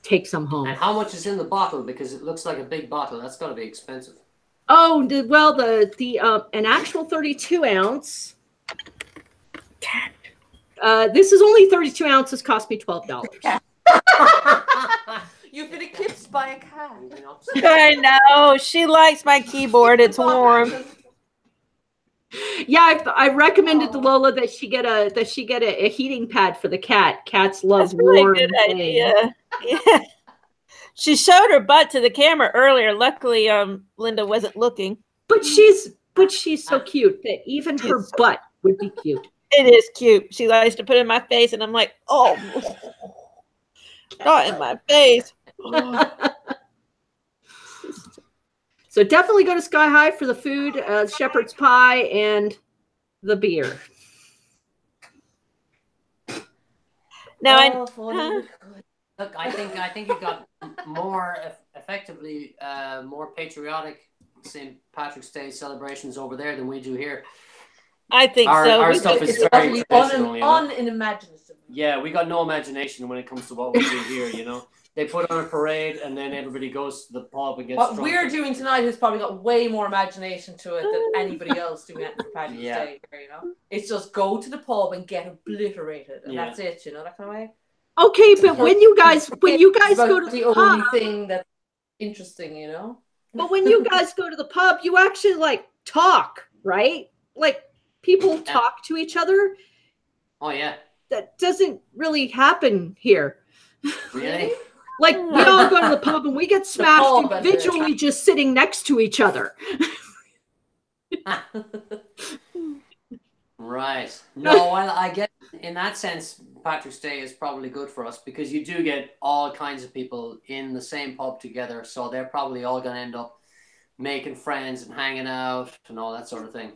Take some home. And how much is in the bottle? Because it looks like a big bottle. That's got to be expensive. Oh, well, an actual 32 ounce. This is only 32 ounces. Cost me $12. You've been eclipsed by a cat. I know. She likes my keyboard. It's warm. Yeah, I recommended to Lola that she get a heating pad for the cat. Cats love warm. Good idea. Yeah. She showed her butt to the camera earlier. Luckily, Linda wasn't looking. But she's so cute that even her butt would be cute. It is cute. She likes to put it in my face, and I'm like, oh, not in my face. So definitely go to Sky High for the food, shepherd's pie, and the beer. Now, look, I think you got more effectively more patriotic St. Patrick's Day celebrations over there than we do here. I think so. Our stuff is very traditional, unimaginative. Yeah, we got no imagination when it comes to what we do here, They put on a parade, and then everybody goes to the pub and gets What drunk. we're doing tonight has probably got way more imagination to it than anybody else doing it for Paddy's Yeah. Day. You know, it's just go to the pub and get obliterated, and Yeah. that's it. You know, that kind of way. Okay, but when you guys go to the the only pub, thing that's interesting, you know. but when you guys go to the pub, you actually like talk, right? Like people talk to each other. Oh yeah. That doesn't really happen here. Really? Like we all go to the pub and we get smashed pub, individually just sitting next to each other. Right. No, well, I get in that sense, Patrick's Day is probably good for us because you do get all kinds of people in the same pub together, so they're probably all going to end up making friends and hanging out and all that sort of thing.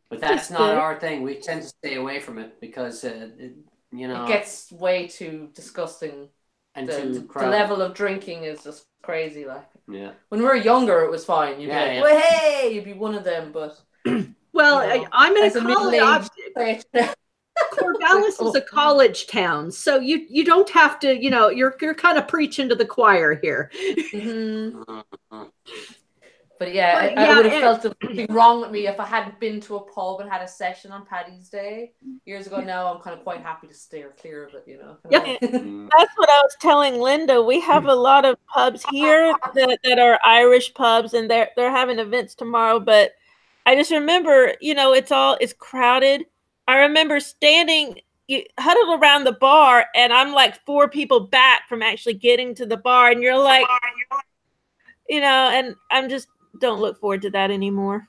But that's not our thing. We tend to stay away from it because, it gets way too disgusting. And the level of drinking is just crazy. Like, yeah. When we were younger, it was fine. You'd be like, well, hey, you'd be one of them. But well, I'm in a college. Corvallis is a college town, so you don't have to. You're kind of preaching to the choir here. Mm-hmm. But yeah, I would have felt something wrong with me if I hadn't been to a pub and had a session on Paddy's Day years ago. Now I'm kind of quite happy to steer clear of it, Yeah, that's what I was telling Linda. We have a lot of pubs here that are Irish pubs, and they're having events tomorrow. But I just remember, it's crowded. I remember standing huddled around the bar, and I'm like 4 people back from actually getting to the bar, and you're like, and I'm just. Don't look forward to that anymore.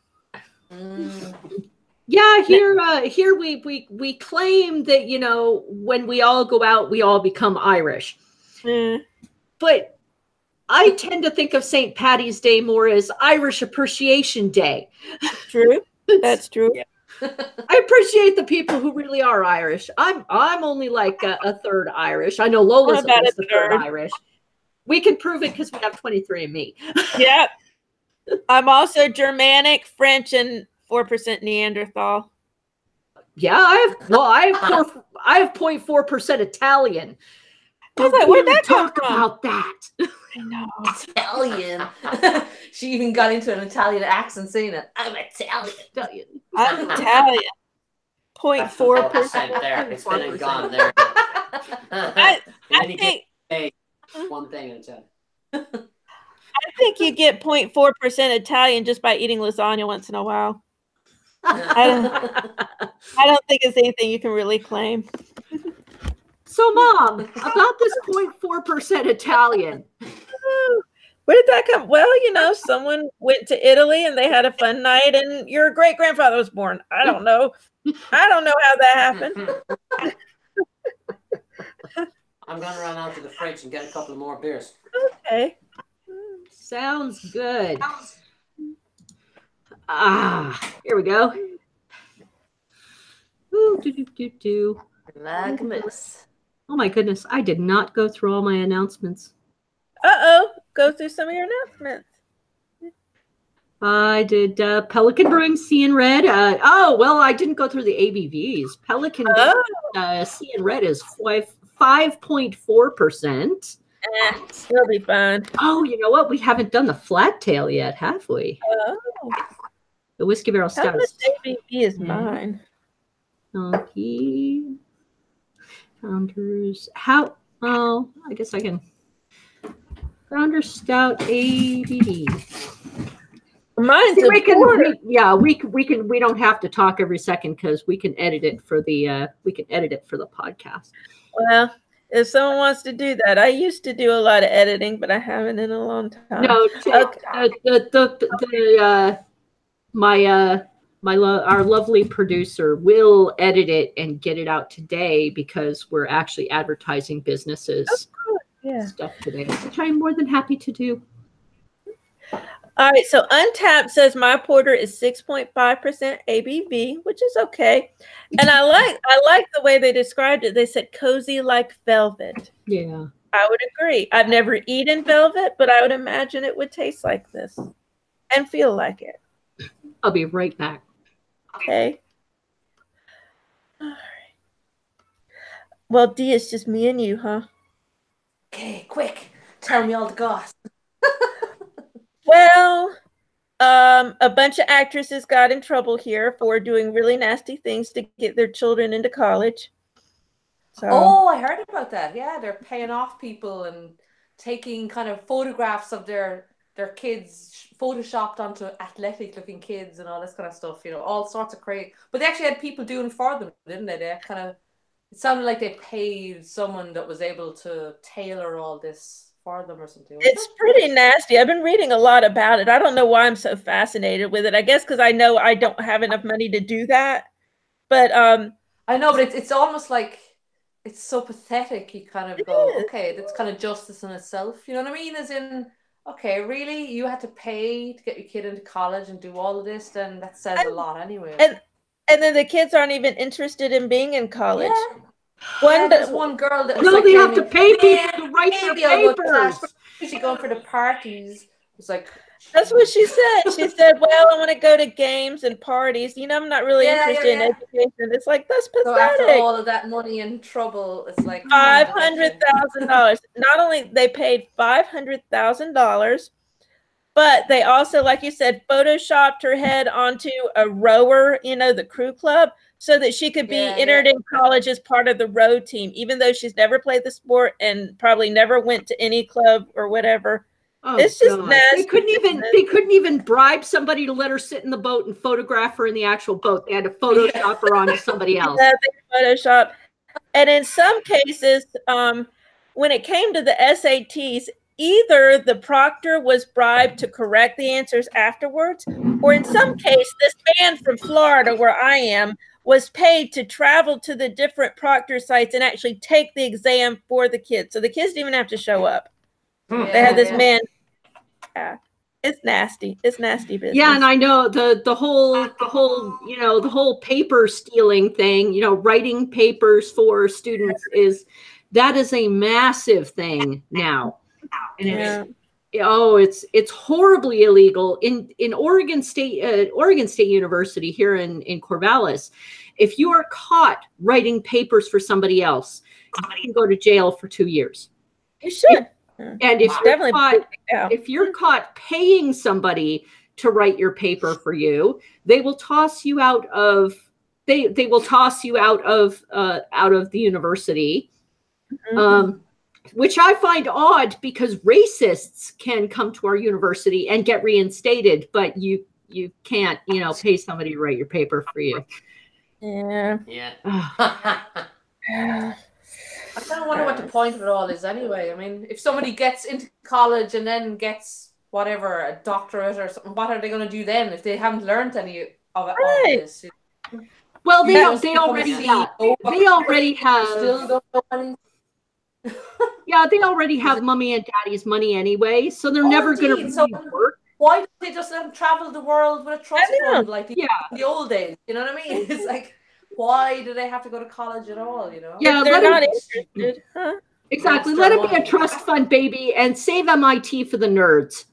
Yeah, here we claim that when we all go out, we all become Irish. But I tend to think of St. Paddy's Day more as Irish Appreciation Day. True, that's true. Yeah. I appreciate the people who really are Irish. I'm only like a third Irish. I know Lola's at least the third Irish. We can prove it because we have 23andMe. Yeah. I'm also Germanic, French, and 4% Neanderthal. Yeah, I have 0.4% Italian. I was like, where'd that come from? About that. I know. Italian. She even got into an Italian accent saying it. I'm Italian. I'm Italian. 0.4% there. It's been and gone there. I think one thing at a time. I think you get 0.4% Italian just by eating lasagna once in a while. I don't think it's anything you can really claim. So, Mom, about this 0.4% Italian. Where did that come? Well, someone went to Italy and they had a fun night, and your great grandfather was born. I don't know. I don't know how that happened. I'm gonna run out to the fridge and get a couple of more beers. Okay. Sounds good. Here we go. Ooh, do. Like a miss. Oh my goodness, I did not go through all my announcements. Go through some of your announcements. I did Pelican Brewing C in Red. I didn't go through the ABVs. Pelican C in Red is 5.4%. It'll be fun. Oh, you know what? We haven't done the flat tail yet, have we? Oh. The Whiskey Barrel Stout. How much ABV is mine? Okay. Founders. I guess I can. Founder Stout ABV. Mine's See, we don't have to talk every second because we can edit it for the podcast. Well, if someone wants to do that, I used to do a lot of editing, but I haven't in a long time. No, our lovely producer will edit it and get it out today because we're actually advertising businesses stuff today, which I'm more than happy to do. All right, so Untapped says my porter is 6.5% ABV, which is okay. And I like the way they described it. They said cozy like velvet. Yeah. I would agree. I've never eaten velvet, but I would imagine it would taste like this and feel like it. I'll be right back. Okay. All right. Well, Dee, it's just me and you, huh? Okay, quick. Tell me all the goss. Well, a bunch of actresses got in trouble here for doing really nasty things to get their children into college. So. Oh, I heard about that. Yeah, they're paying off people and taking kind of photographs of their kids photoshopped onto athletic looking kids and all this kind of stuff, you know, all sorts of crazy. But they actually had people doing it for them, didn't they? They kind of, it sounded like they paid someone that was able to tailor all this for them or something. It's pretty nasty. I've been reading a lot about it. I don't know why I'm so fascinated with it. I guess because I know I don't have enough money to do that. But I know, but it's almost like it's so pathetic. You kind of go, okay, that's kind of justice in itself. You know what I mean? As in, okay, really, you had to pay to get your kid into college and do all of this? Then that says a lot, anyway. And then the kids aren't even interested in being in college. Yeah. There's one girl that was no, like, they have to pay people to write their papers. She's going for the parties. It was like, that's what she said. She said, well, I want to go to games and parties. You know, I'm not really interested in education. It's like, that's pathetic. So after all of that money and trouble, it's like $500,000. Not only they paid $500,000, but they also, like you said, photoshopped her head onto a rower, you know, the crew club, so that she could be entered in college as part of the row team, even though she's never played the sport and probably never went to any club or whatever. Oh, it's just nasty. They couldn't even bribe somebody to let her sit in the boat and photograph her in the actual boat. They had to Photoshop her onto somebody else. Photoshop. And in some cases, when it came to the SATs, either the proctor was bribed to correct the answers afterwards, or in some case, this man from Florida, where I am, was paid to travel to the different proctor sites and actually take the exam for the kids. So the kids didn't even have to show up. They had this man. Yeah, it's nasty. It's nasty business. Yeah, and I know the whole paper stealing thing, you know, writing papers for students is a massive thing now. And it's horribly illegal in Oregon State University here in Corvallis. If you are caught writing papers for somebody else, you can go to jail for 2 years. You should. And if you're caught paying somebody to write your paper for you, they will toss you out of the university. Mm-hmm. Which I find odd because racists can come to our university and get reinstated, but you can't, you know, pay somebody to write your paper for you. Yeah. I kind of wonder what the point of it all is anyway. I mean, if somebody gets into college and then gets whatever, a doctorate or something, what are they going to do then if they haven't learned any of it? All this? Well, they already have. Still don't know any. Yeah, they already have mommy and daddy's money anyway, so they're never going to work. Why don't they just let them travel the world with a trust fund like the old days? You know what I mean? It's like, why do they have to go to college at all? You know? Yeah, they're not interested. Huh? Exactly. Let it be a trust fund, baby, and save MIT for the nerds.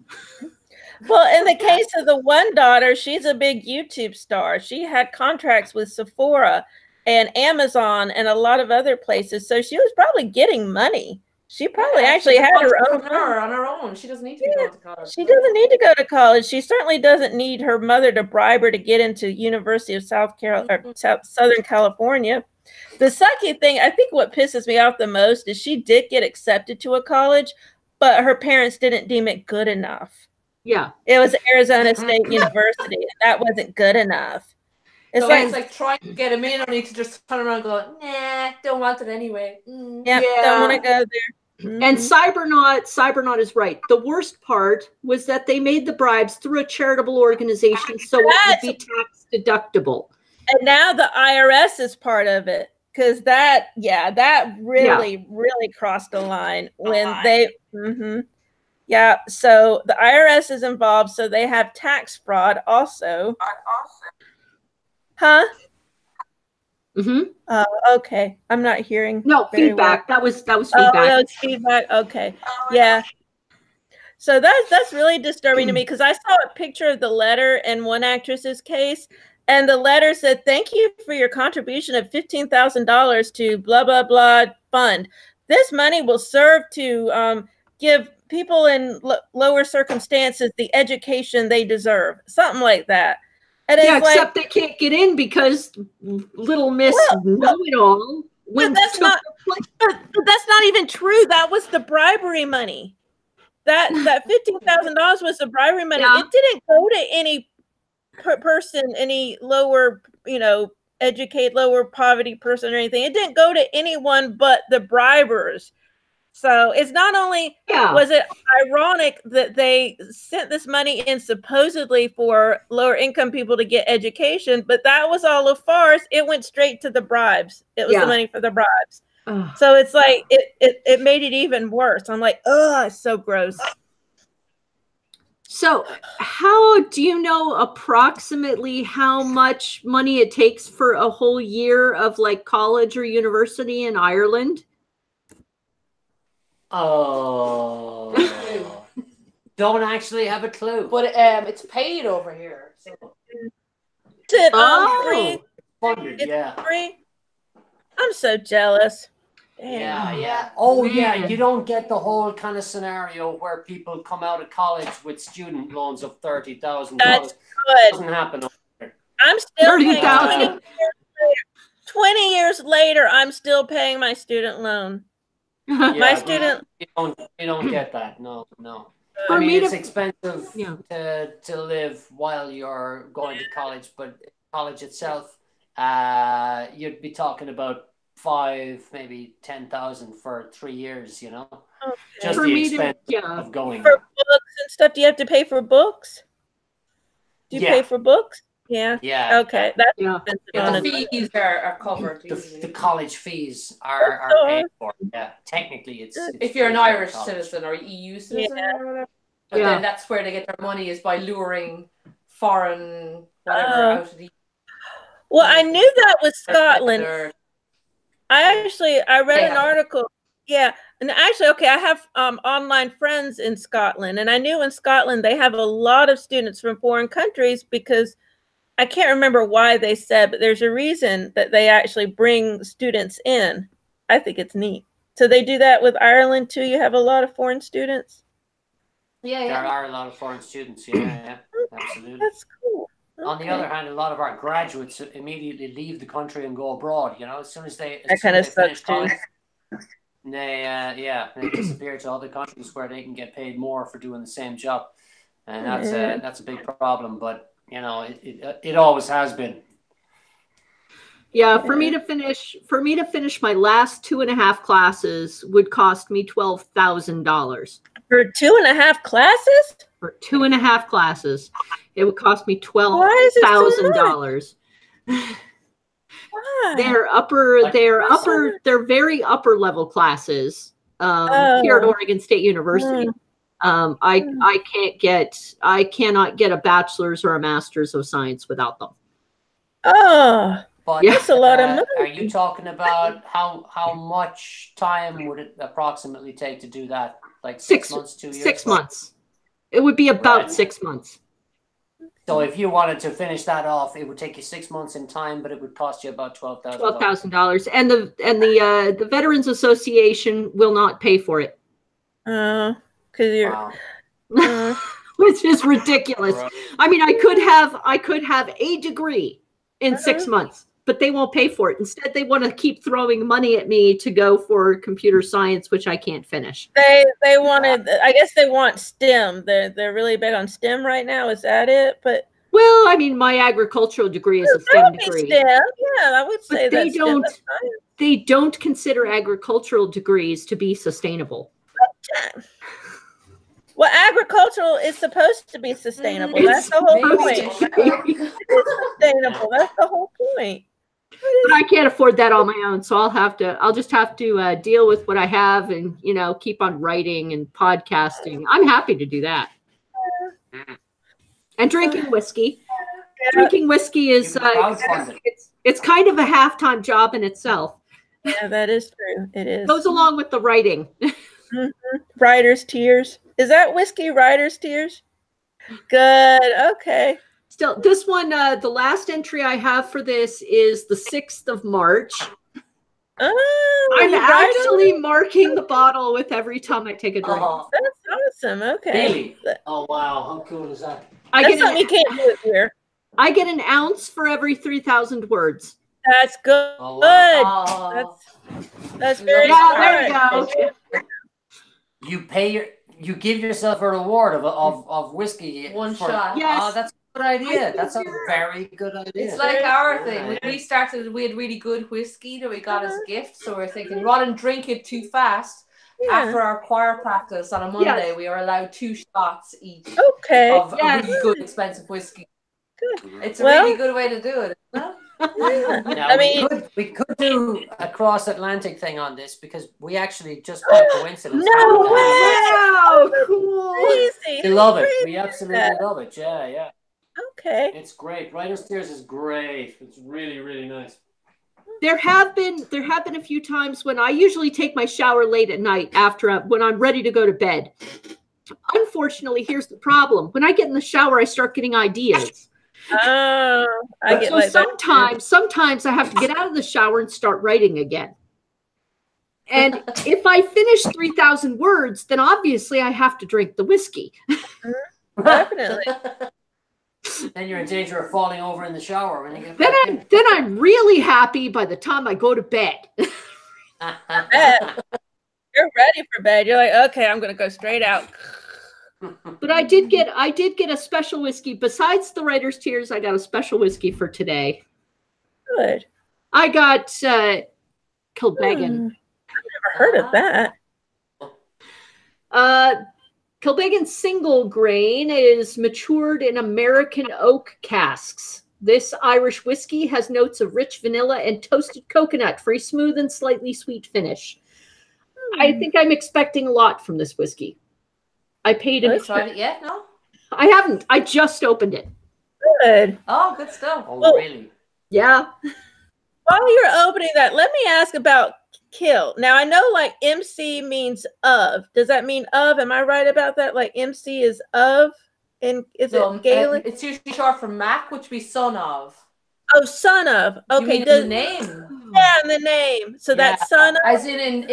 Well, in the case of the one daughter, she's a big YouTube star. She had contracts with Sephora and Amazon and a lot of other places, so she was probably getting money. She probably actually had her own on her own. She doesn't need to go to college. She doesn't need to go to college. She certainly doesn't need her mother to bribe her to get into University of Southern California. The sucky thing, I think what pisses me off the most is she did get accepted to a college, but her parents didn't deem it good enough. Yeah. It was Arizona State University, and that wasn't good enough. It's like trying to get him in, only to just turn around and go, nah, don't want it anyway. Don't want to go there. Mm-hmm. And Cybernaut is right. The worst part was that they made the bribes through a charitable organization, so it would be tax deductible. And now the IRS is part of it, because that really crossed the line when they. Mm-hmm. Yeah, so the IRS is involved, so they have tax fraud also. Huh? Mm-hmm. Okay. I'm not hearing. No, feedback. Well. That was feedback. Oh, that was feedback. Okay. Yeah. So that's really disturbing to me, because I saw a picture of the letter in one actress's case, and the letter said, "Thank you for your contribution of $15,000 to blah, blah, blah fund. This money will serve to give people in lower circumstances the education they deserve, something like that. And Yeah, it's except they can't get in because little Miss Know-It-All but that's not even true. That was the bribery money. That $15,000 was the bribery money. Yeah. It didn't go to any person, any lower, lower poverty person or anything. It didn't go to anyone but the bribers. So it's not only was it ironic that they sent this money in supposedly for lower income people to get education, but that was all a farce. It went straight to the bribes. It was the money for the bribes. So it's like it made it even worse. I'm like, oh, it's so gross. So how do you know approximately how much money it takes for a whole year of like college or university in Ireland? Oh, don't actually have a clue. But it's paid over here. So. Free. Funded, yeah. Free. I'm so jealous. Yeah. Oh, yeah. You don't get the whole kind of scenario where people come out of college with student loans of $30,000. That's good. Doesn't happen over there. I'm still paying 30,000. 20 years later. I'm still paying my student loan. My student. You don't get that. No. For I mean, me it's to- expensive to live while you're going to college, but college itself, you'd be talking about 5, maybe 10,000 for 3 years. You know, just For the me expense to- of going. For books and stuff, do you have to pay for books? Do you pay for books? Yeah. Yeah. Okay. That's the fees are covered. The college fees are paid for. Yeah. Technically, it's if you're an Irish citizen or EU citizen or whatever. But then that's where they get their money, is by luring foreign whatever out of the. Well, I knew that was Scotland. I read an article. Yeah. And actually, I have online friends in Scotland, and I knew in Scotland they have a lot of students from foreign countries, because I can't remember why they said, but there's a reason that they actually bring students in. I think it's neat. So they do that with Ireland too. You have a lot of foreign students. There are a lot of foreign students. Yeah, absolutely. That's cool. Okay. On the other hand, a lot of our graduates immediately leave the country and go abroad. You know, as soon as they finish college, they disappear to other countries where they can get paid more for doing the same job, and that's a big problem. But you know, it always has been. Yeah, for me to finish my last 2.5 classes would cost me $12,000. For 2.5 classes? For 2.5 classes, it would cost me $12,000. They're very upper level classes here at Oregon State University. I cannot get a bachelor's or a master's of science without them. But that's a lot of money. Are you talking about how much time would it approximately take to do that? Like 6 months, 2 years? 6 months. It would be about 6 months. So if you wanted to finish that off, it would take you 6 months in time, but it would cost you about $12,000. $12,000, and the Veterans Association will not pay for it. Because you're, which is ridiculous. Right. I mean, I could have a degree in 6 months, but they won't pay for it. Instead, they want to keep throwing money at me to go for computer science, which I can't finish. They wanted, I guess they want STEM. They're really big on STEM right now. Is that it? But well, I mean, my agricultural degree is a STEM degree. STEM. Yeah, I would say that they don't consider agricultural degrees to be sustainable. Well, agricultural is supposed to be sustainable. That's the whole point. It's sustainable. That's the whole point. But I can't afford that on my own, so I'll just have to deal with what I have, and keep on writing and podcasting. I'm happy to do that. And drinking whiskey. Drinking whiskey is it's kind of a half-time job in itself. Yeah, that is true. It is. Goes along with the writing. Writer's tears. Is that whiskey writer's tears? Good. Okay. Still, this one, the last entry I have for this is the 6th of March. Oh, I'm you write on actually it? marking the bottle with every time I take a drink. Oh, That's awesome. Okay. really? Oh, wow. How cool is that? That's something you can't do it here. I get an ounce for every 3,000 words. That's good. Oh, wow. Oh, That's very Yeah, smart. there you go. You give yourself a reward of whiskey. one shot. Yes. Oh, that's a good idea. That's a very good idea. It's like our Yeah, thing. When yeah. we started, we had really good whiskey that we got as a gift. So we're thinking, rather than drink it too fast, after our choir practice on a Monday, we are allowed 2 shots each Okay. of Yes. a really good, expensive whiskey. Good. It's a Well- really good way to do it, isn't it? Now, I mean, we could do a cross-Atlantic thing on this because we actually just by coincidence. No way! Wow, cool. Crazy. We love it. Crazy. We absolutely love it. Yeah, yeah. Okay. It's great. Writer's Tears is great. It's really, really nice. There have been a few times when I usually take my shower late at night when I'm ready to go to bed. Unfortunately, here's the problem. When I get in the shower, I start getting ideas. Oh, I get So like sometimes I have to get out of the shower and start writing again. And if I finish 3,000 words, then obviously I have to drink the whiskey. that. Definitely. Then you're in danger of falling over in the shower when you get back in. Then I'm really happy by the time I go to bed. Bet. You're ready for bed. You're like, okay, I'm gonna go straight out. But I did get a special whiskey. Besides the Writer's Tears, I got a special whiskey for today. Good. I got Kilbeggan. I've never heard of that. Kilbeggan single grain is matured in American oak casks. This Irish whiskey has notes of rich vanilla and toasted coconut for a smooth and slightly sweet finish. I think I'm expecting a lot from this whiskey. I paid Have it. you tried it yet? No? I haven't. I just opened it. Good. Oh, good stuff. Oh, Well- really? Yeah. While you're opening that, let me ask about kill. Now I know like MC means of. Does that mean of? Am I right about that? Like MC is of? And is So, it Gaelic? it's usually short for Mac, which be son of. Oh, son of. You Okay, mean the name. Yeah, and the name. So Yeah. that's son of. As in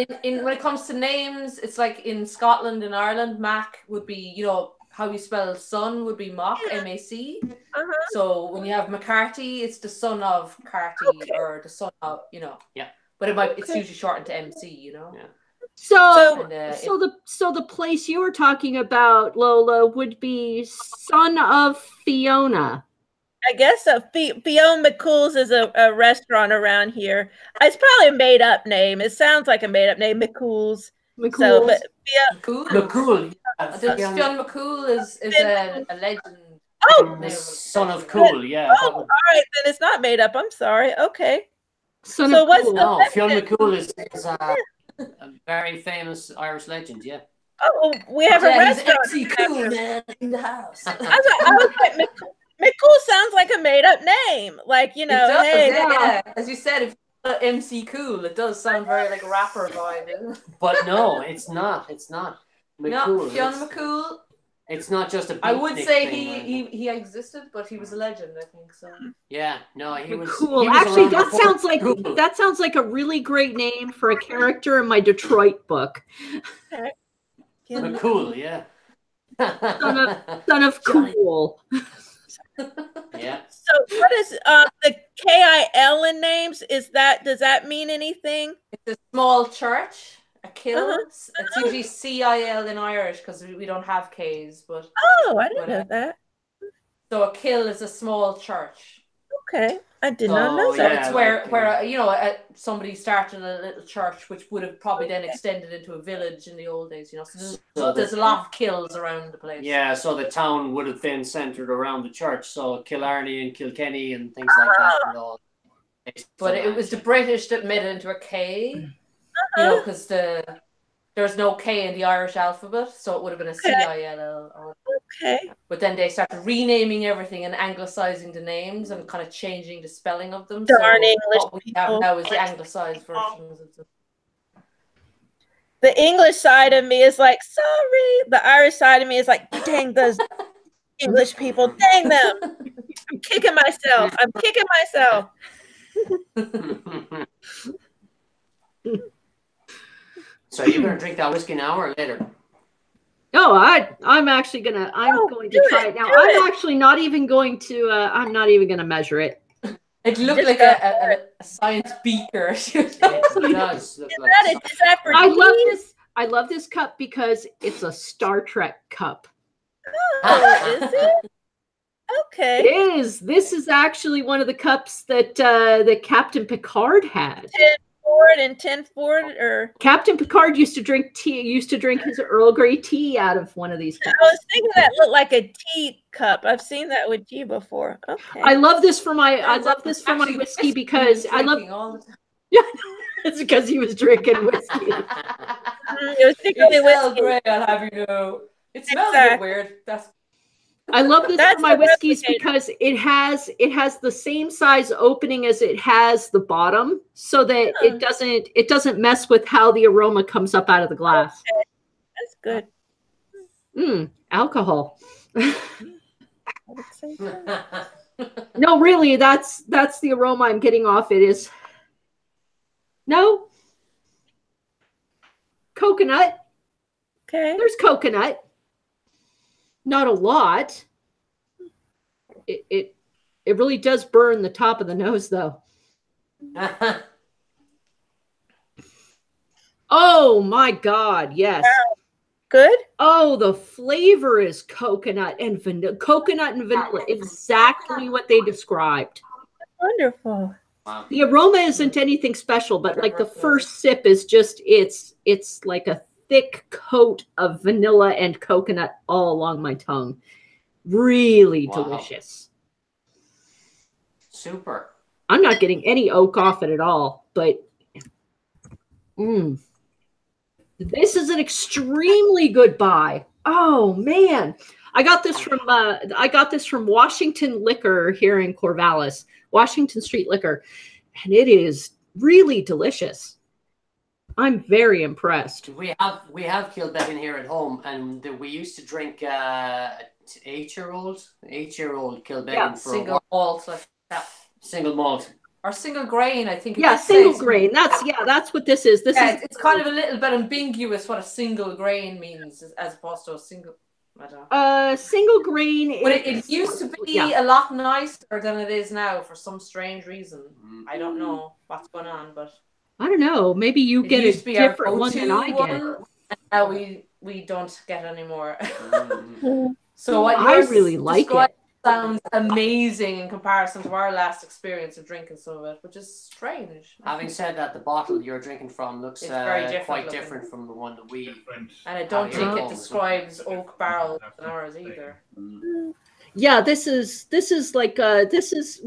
when it comes to names, it's like in Scotland and Ireland, Mac would be, how you spell son would be Mac, M-A-C. Uh-huh. So when you have McCarthy, it's the son of Carty Okay. or the son of, Yeah. But it's Okay. usually shortened to MC, Yeah. So And, the place you were talking about, Lola, would be son of Fiona. I guess so. Fiona McCool's is a restaurant around here. It's probably a made up name. It sounds like a made up name, McCool's. So, but McCool. McCool. I think Fionn McCool is a legend. Oh, The son of Cool, yeah. oh, all right, then it's not made up. I'm sorry. Okay. Son So of what's Cool. No, Fionn McCool is a very famous Irish legend, yeah. Oh, we have a He's restaurant. MC Cool man in the house. I was like, McCool sounds like a made up name. Like, It does, hey, yeah. As you said, if you call it MC Cool, it does sound very like a rapper vibe. But no, it's not. It's not. No, McCool. Fionn it's, McCool. it's not just a I would beatnik say thing, he existed, but he was a legend, I think so. Yeah, no, he was. Cool. he was Actually, around that before Cool. sounds like a really great name for a character in my Detroit book. McCool, yeah. Son of Johnny. Cool. Yeah. So what is the KIL in names? Does that mean anything? It's a small church, a kill. Uh-huh. It's usually CIL in Irish because we don't have K's, but Oh, I didn't know that. so a kill is a small church. Okay. I did not know Oh, So that. yeah. it's where like, somebody started a little church, which would have probably then extended into a village in the old days. So So there's a lot of kills around the place. Yeah, so the town would have been centered around the church. So Killarney and Kilkenny and things like that were all. But it was the British that made it into a K, because there's no K in the Irish alphabet, so it would have been a CILL. Okay. But then they started renaming everything and anglicising the names and kind of changing the spelling of them. Darn so English what we have people. now is the anglicised versions of them. The English side of me is like, sorry. The Irish side of me is like, dang those English people, dang them. I'm kicking myself. So you're gonna drink that whiskey now or later? No, I'm actually gonna going to try it now. I'm actually not even going to I'm not even gonna measure it. It looked like a science beaker. It does look like I love this cup because it's a Star Trek cup. Oh, is it? Okay. It is. This is actually one of the cups that that Captain Picard had. 10 forward, or Captain Picard used to drink tea. Used to drink his Earl Grey tea out of one of these cups. I was thinking that looked like a tea cup. I've seen that with tea before. Okay. I love this for my whiskey because I love. Yeah, it's because he was drinking whiskey. It was secretly It smells whiskey. great, I'll have you know. It smells a bit weird. I love this That's for my the whiskeys replicator. because it has the same size opening as it has the bottom, so that it doesn't mess with how the aroma comes up out of the glass. Okay. That's good. Alcohol. I would say so. No, really, that's the aroma I'm getting off it is. No. Coconut. Okay. There's coconut. Not a lot. It really does burn the top of the nose, though. Oh my God, yes. Good. Oh, the flavor is coconut and vanilla. Coconut and vanilla, exactly what they described. Wonderful. Wow. The aroma isn't anything special, but like the first sip is just it's like a thick coat of vanilla and coconut all along my tongue. Really delicious. Super. I'm not getting any oak off it at all, but this is an extremely good buy. Oh man, I got this from Washington Liquor here in Corvallis, Washington Street Liquor, and it is really delicious. I'm very impressed. We have Kilbeggan here at home, and we used to drink 8-year-old Kilbeggan for single malt, like that. Single malt. Or single grain, I think. Yeah, single grain. That's what this is. It's kind of a little bit ambiguous what a single grain means as opposed to a single. I don't know. Single grain. But it used to be a lot nicer than it is now for some strange reason. I don't know what's going on, but I don't know. Maybe you get a different one than I get. And now we don't get anymore. So what I really like it. Sounds amazing in comparison to our last experience of drinking some of it, which is strange. Having said that, the bottle you're drinking from looks quite different from the one that we. And I don't think it describes oak barrels in ours either. Yeah, this is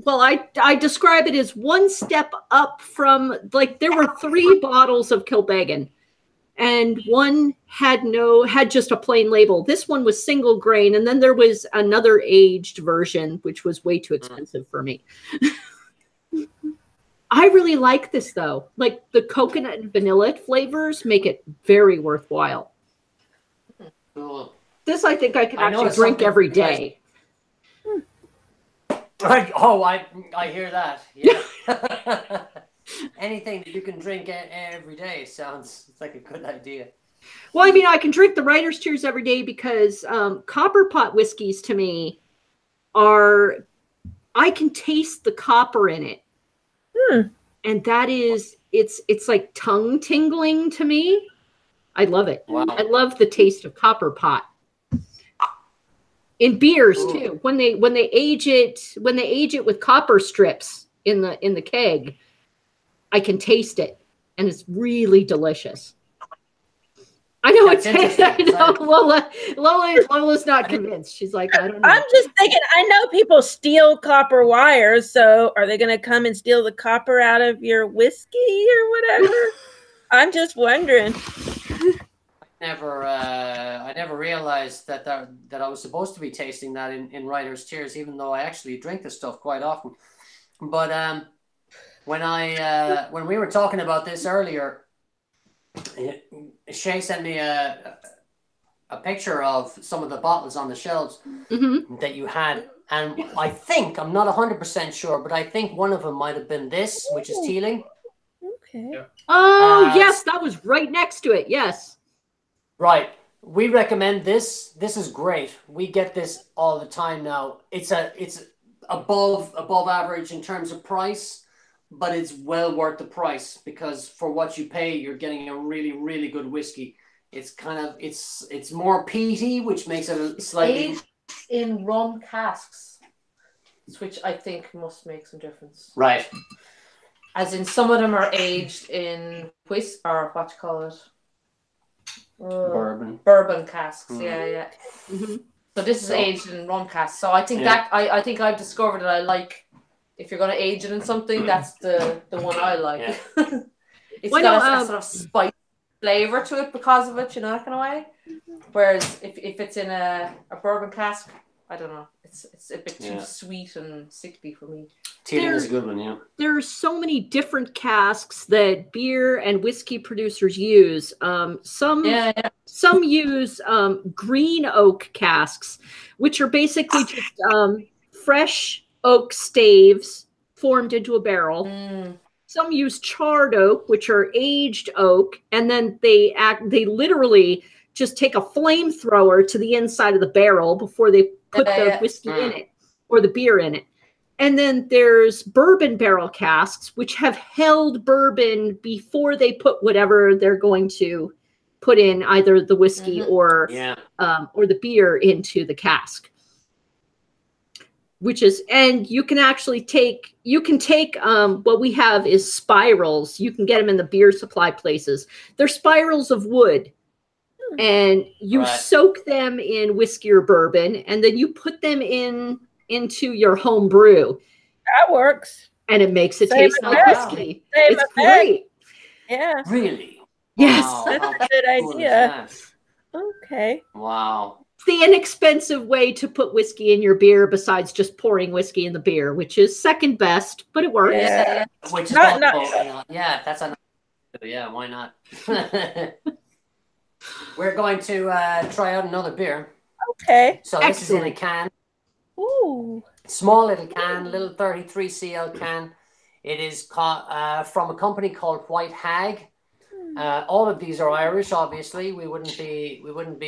well, I describe it as one step up from, like, there were 3 bottles of Kilbeggan, and one had just a plain label. This one was single grain, and then there was another aged version, which was way too expensive for me. I really like this though. Like the coconut and vanilla flavors make it very worthwhile. Cool. This I think I can actually drink every day. I hear that. Yeah. Anything that you can drink every day sounds like a good idea. Well, I mean, I can drink the Writer's Tears every day because copper pot whiskeys to me are, I can taste the copper in it. And that is, it's like tongue tingling to me. I love it. Wow. I love the taste of copper pot. In beers too, when they age it with copper strips in the keg, I can taste it, and it's really delicious. I know it's. I know Lola's not convinced. She's like, I don't know. I'm just thinking. I know people steal copper wires, so are they going to come and steal the copper out of your whiskey or whatever? I'm just wondering. I never realized that I was supposed to be tasting that in Writer's Tears, even though I actually drink this stuff quite often. But when we were talking about this earlier, Shay sent me a picture of some of the bottles on the shelves that you had, and I think, I'm not 100% sure, but I think one of them might have been this, which is Teeling. Okay. Yeah. Oh, yes, that was right next to it. Yes. Right. We recommend this. This is great. We get this all the time now. It's above average in terms of price, but it's well worth the price because for what you pay, you're getting a really, really good whiskey. It's kind of it's more peaty, which makes it a slightly Aged in rum casks, which I think must make some difference. right. As in, some of them are aged in or what you call it, bourbon casks. Yeah. Mm-hmm. So this is aged in rum casks. So I think I think I've discovered that I like, if you're going to age it in something, that's the one I like. Yeah. It's got a sort of spice flavor to it because of it, you know, that kind of way. Whereas if it's in a bourbon cask, I don't know, it's a bit too sweet and sickly for me. Teeling is a good one, yeah. There are so many different casks that beer and whiskey producers use. Some use green oak casks, which are basically just fresh oak staves formed into a barrel. Some use charred oak, which are aged oak, and then they literally just take a flamethrower to the inside of the barrel before they put the whiskey in it or the beer in it. And then there's bourbon barrel casks, which have held bourbon before they put whatever they're going to put in, either the whiskey or the beer into the cask. Which is, and you can actually take what we have is spirals. You can get them in the beer supply places. They're spirals of wood. And you soak them in whiskey or bourbon, and then you put them into your home brew. That works. And it makes it taste like whiskey. It's great. Yeah. Really? Yes. Wow. That's a good idea. Okay. Wow. It's the inexpensive way to put whiskey in your beer besides just pouring whiskey in the beer, which is second best, but it works. Yeah. Which is not, that's another. Yeah, why not? We're going to try out another beer. Okay. So this is in a can. Ooh. Small little can, little 33 cl can. It is from a company called White Hag. All of these are Irish, obviously. We wouldn't be giving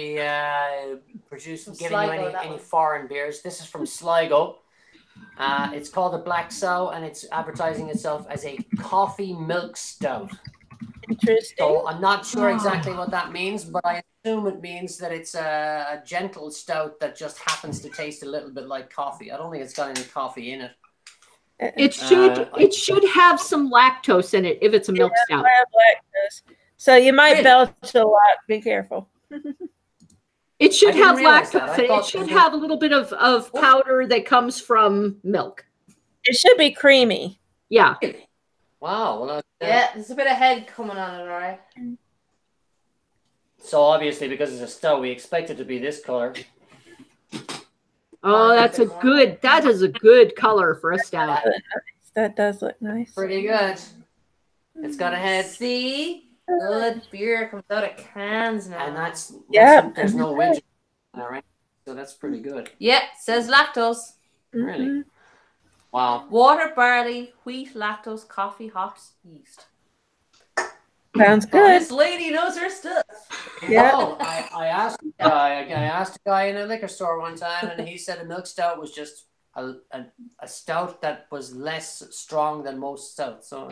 you any foreign beers. This is from Sligo. It's called the Black Sow, and it's advertising itself as a coffee milk stout. Interesting. So I'm not sure exactly what that means, but I assume it means that it's a gentle stout that just happens to taste a little bit like coffee. I don't think it's got any coffee in it. It should have some lactose in it if it's a milk stout. Lactose. So you might belch a lot. Be careful. It should have lactose. It should have a little bit of powder that comes from milk. It should be creamy. Yeah. Wow. Well, there's a bit of head coming on it, all right. So obviously, because it's a stout, we expect it to be this color. Oh, that is a good color for a stout. That does look nice. Pretty good. It's got a head. See, good beer comes out of cans now. And that's there's no wind. All right. So that's pretty good. Yeah, says lactose. Really? Wow. Water, barley, wheat, lactose, coffee, hops, yeast. Sounds good. This lady knows her stuff. Yeah. Oh, I asked a guy in a liquor store one time, and he said a milk stout was just a stout that was less strong than most stouts. So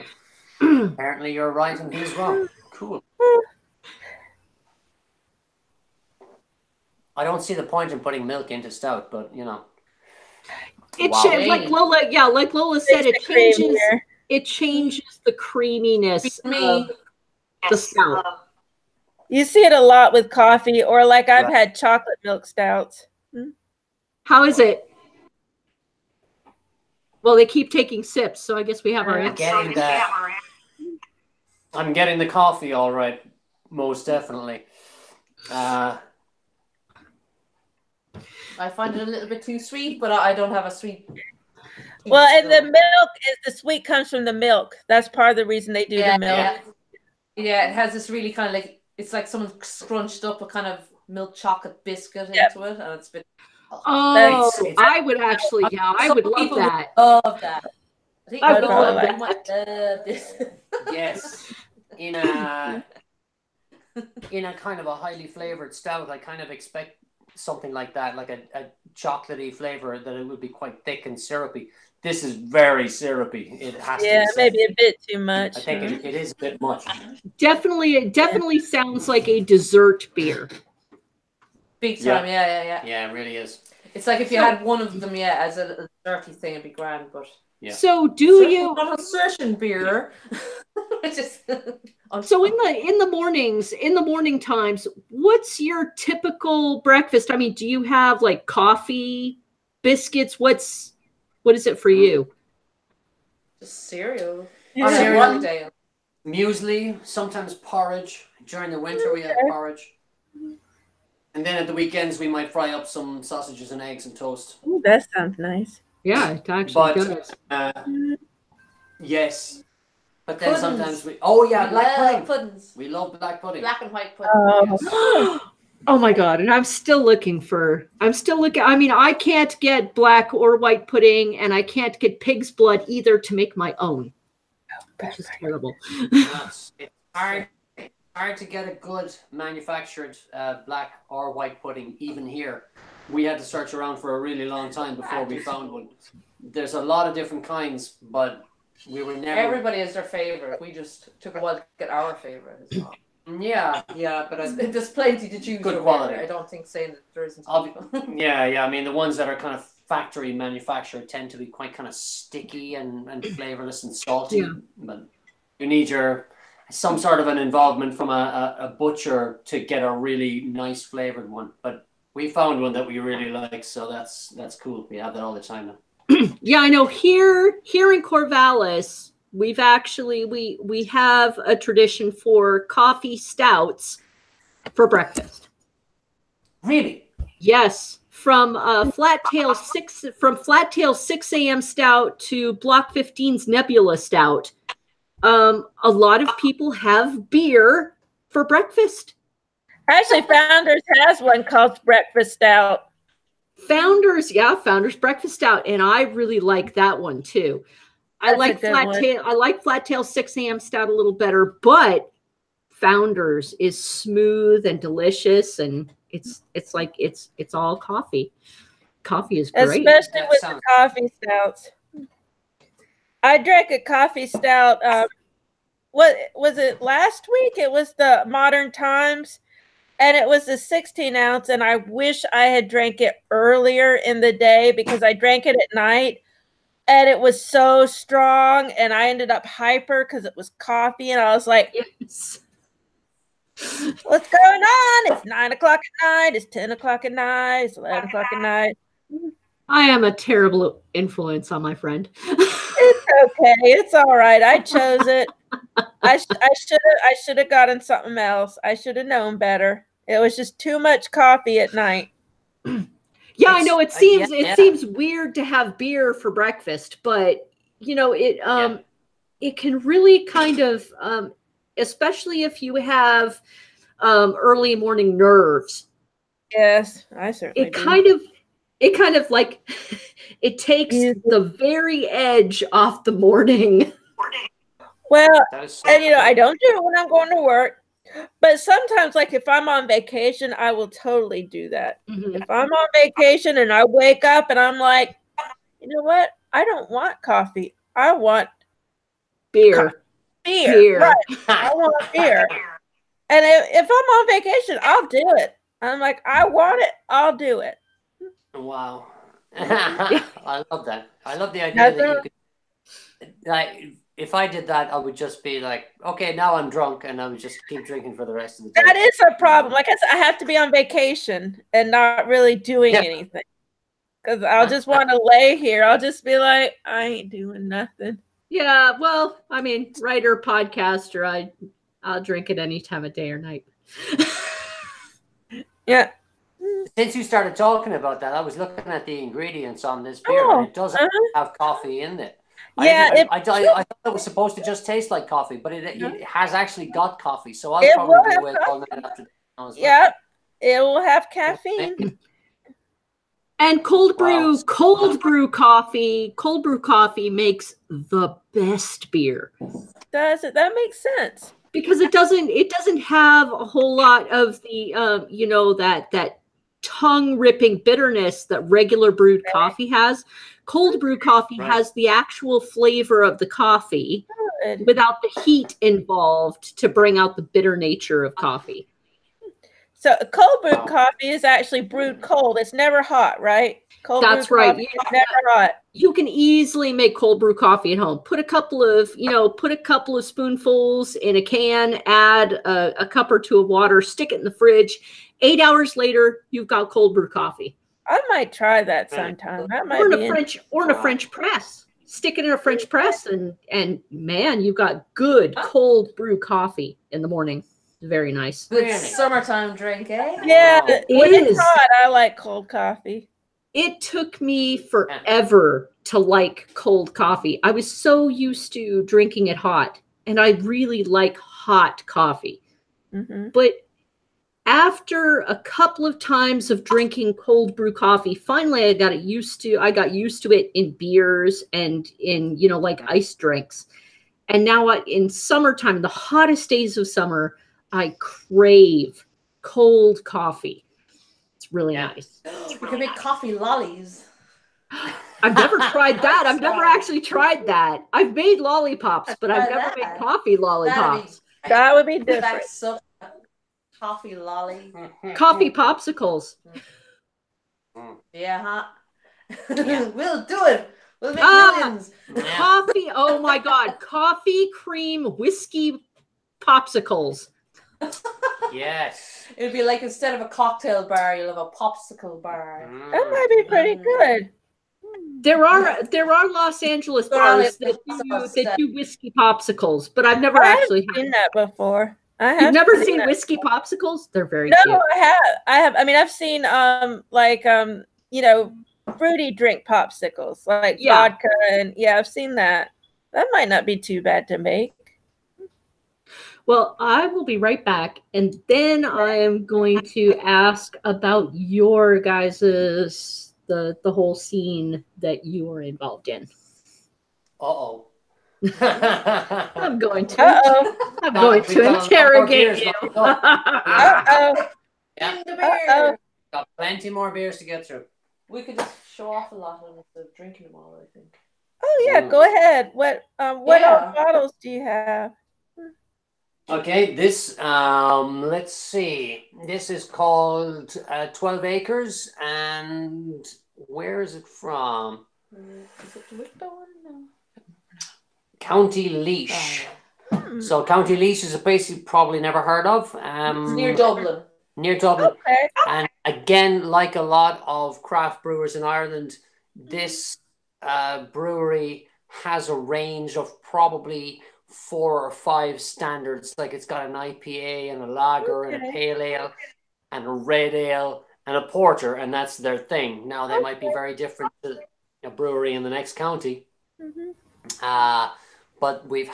apparently you're right and he's wrong. Cool. I don't see the point in putting milk into stout, but you know. Like Lola said, it changes the creaminess of the stout. You see it a lot with coffee, or like I've had chocolate milk stouts. How is it? Well, they keep taking sips, so I guess we have our answer. I'm getting the coffee all right, most definitely. I find it a little bit too sweet, but I don't have a sweet. Well, and the milk the sweet comes from the milk. That's part of the reason they do the milk. Yeah, it has this really kind of like, it's like someone scrunched up a kind of milk chocolate biscuit into it, and it's a bit. I would actually, I would love that. Love that. I think I you probably know, like you might this. Yes, in a kind of a highly flavored stout, I kind of expect something like that, like a chocolatey flavor, that it would be quite thick and syrupy. This is very syrupy. It has to Yeah, be said. maybe a bit too much. I think it is a bit much. It definitely sounds like a dessert beer. Big time, yeah. Yeah, it really is. It's like if you had one of them, as a dirty thing, it'd be grand. But Yeah. So not a session beer? Which is So in the morning times, what's your typical breakfast? I mean, do you have like coffee, biscuits? What is it for you? just cereal. Yeah. On a work day. Muesli, sometimes porridge. During the winter, we have porridge. And then at the weekends, we might fry up some sausages and eggs and toast. Ooh, that sounds nice. Yeah, it actually does. Yes. But then Puddings. sometimes black pudding. Puddings. We love black pudding. Black and white pudding. Oh. Oh my God. And I'm still looking. I mean, I can't get black or white pudding, and I can't get pig's blood either to make my own. Which is terrible. It's hard to get a good manufactured black or white pudding, even here. We had to search around for a really long time before we found one. There's a lot of different kinds, but we were never... Everybody has their favorite. We just took a while to get our favorite as well. Yeah, but there's plenty to choose. Good quality. I don't think saying that there isn't. Yeah. I mean, the ones that are kind of factory manufactured tend to be quite kind of sticky and flavorless and salty. Yeah. But you need some sort of an involvement from a butcher to get a really nice flavored one. But we found one that we really like, so that's cool. We have that all the time now. Yeah, I know. Here in Corvallis, we've actually we have a tradition for coffee stouts for breakfast. Really? Yes, from Flat Tail 6 a.m. stout to Block 15's Nebula stout. A lot of people have beer for breakfast. Actually, Founders has one called Breakfast Stout. Founders Breakfast Stout, and I really like that one too. I like Flat Tail 6 a.m. stout a little better, but Founders is smooth and delicious, and it's all coffee. Coffee is great, especially with the coffee stouts. I drank a coffee stout. What was it last week? It was the Modern Times. And it was a 16 ounce, and I wish I had drank it earlier in the day because I drank it at night, and it was so strong, and I ended up hyper because it was coffee, and I was like, yes. What's going on? It's 9 o'clock at night. It's 10 o'clock at night. It's 11 o'clock at night. I am a terrible influence on my friend. It's okay. It's all right. I chose it. I should have gotten something else. I should have known better. It was just too much coffee at night. Yeah, I know it seems weird to have beer for breakfast, but it can really kind of especially if you have early morning nerves. Yes, I certainly do. It kind of like it takes the very edge off the morning. Well, and I don't do it when I'm going to work, but sometimes, like if I'm on vacation, I will totally do that. Mm-hmm. If I'm on vacation and I wake up and I'm like, you know what? I don't want coffee. I want beer. Beer. Right. I want beer. And if I'm on vacation, I'll do it. I'm like, I want it. I'll do it. Wow. I love that. I love the idea that you could, like, if I did that, I would just be like, okay, now I'm drunk, and I would just keep drinking for the rest of the day. That is a problem. Like I said, I have to be on vacation and not really doing anything. Because I'll just want to lay here. I'll just be like, I ain't doing nothing. Yeah, well, I mean, writer, podcaster, I'll drink it any time of day or night. Yeah. Since you started talking about that, I was looking at the ingredients on this beer, and it doesn't have coffee in it. Yeah, I thought it was supposed to just taste like coffee, but it has actually got coffee. So I'll probably wait all night after. Yeah, it will have caffeine. And cold brew coffee makes the best beer. Does it? That makes sense. Because it doesn't have a whole lot of the you know, that tongue ripping bitterness that regular brewed coffee has. Cold brew coffee has the actual flavor of the coffee without the heat involved to bring out the bitter nature of coffee. So a cold brewed coffee is actually brewed cold. It's never hot, right? That's right. Never hot. You can easily make cold brew coffee at home. Put a couple of spoonfuls in a can, add a cup or two of water, stick it in the fridge. 8 hours later, you've got cold brew coffee. I might try that sometime. That might or in a French press. Stick it in a French press, and man, you've got good cold brew coffee in the morning. Very nice. Good summertime drink, eh? Yeah, when it is. It's hot, I like cold coffee. It took me forever to like cold coffee. I was so used to drinking it hot, and I really like hot coffee. Mm-hmm. But after a couple of times of drinking cold brew coffee, finally I got used to it in beers and in, you know, like iced drinks. And now in summertime, the hottest days of summer, I crave cold coffee. It's really nice. You can make coffee lollies. I've never tried that. I've never actually tried that. I've made lollipops, but I've never made coffee lollipops. That would be different. Coffee lolly. Coffee popsicles. Yeah, huh? We'll do it. We'll make millions. Coffee. Oh my God. Coffee cream whiskey popsicles. Yes. It'd be like instead of a cocktail bar, you'll have a popsicle bar. That might be pretty good. There are Los Angeles bars that do whiskey popsicles, but I've never actually seen that before. You've never seen whiskey popsicles? They're very cute. No, I have. I mean, I've seen you know, fruity drink popsicles like vodka, and I've seen that. That might not be too bad to make. Well, I will be right back, and then I am going to ask about your guys's the whole scene that you were involved in. Uh-oh. I'm going to interrogate you. Uh-oh. Yeah. Got plenty more beers to get through. We could just show off a lot instead of drinking them all, I think. Oh yeah, go ahead. What bottles do you have? Okay, this let's see. This is called 12 Acres, and where is it from? Is it the one? No. County Laois. So County Laois is a place you've probably never heard of. It's near Dublin. Near Dublin. Okay. And again, like a lot of craft brewers in Ireland, this brewery has a range of probably 4 or 5 standards. Like it's got an IPA and a lager and a pale ale and a red ale and a porter, and that's their thing. Now they might be very different to a brewery in the next county. But we've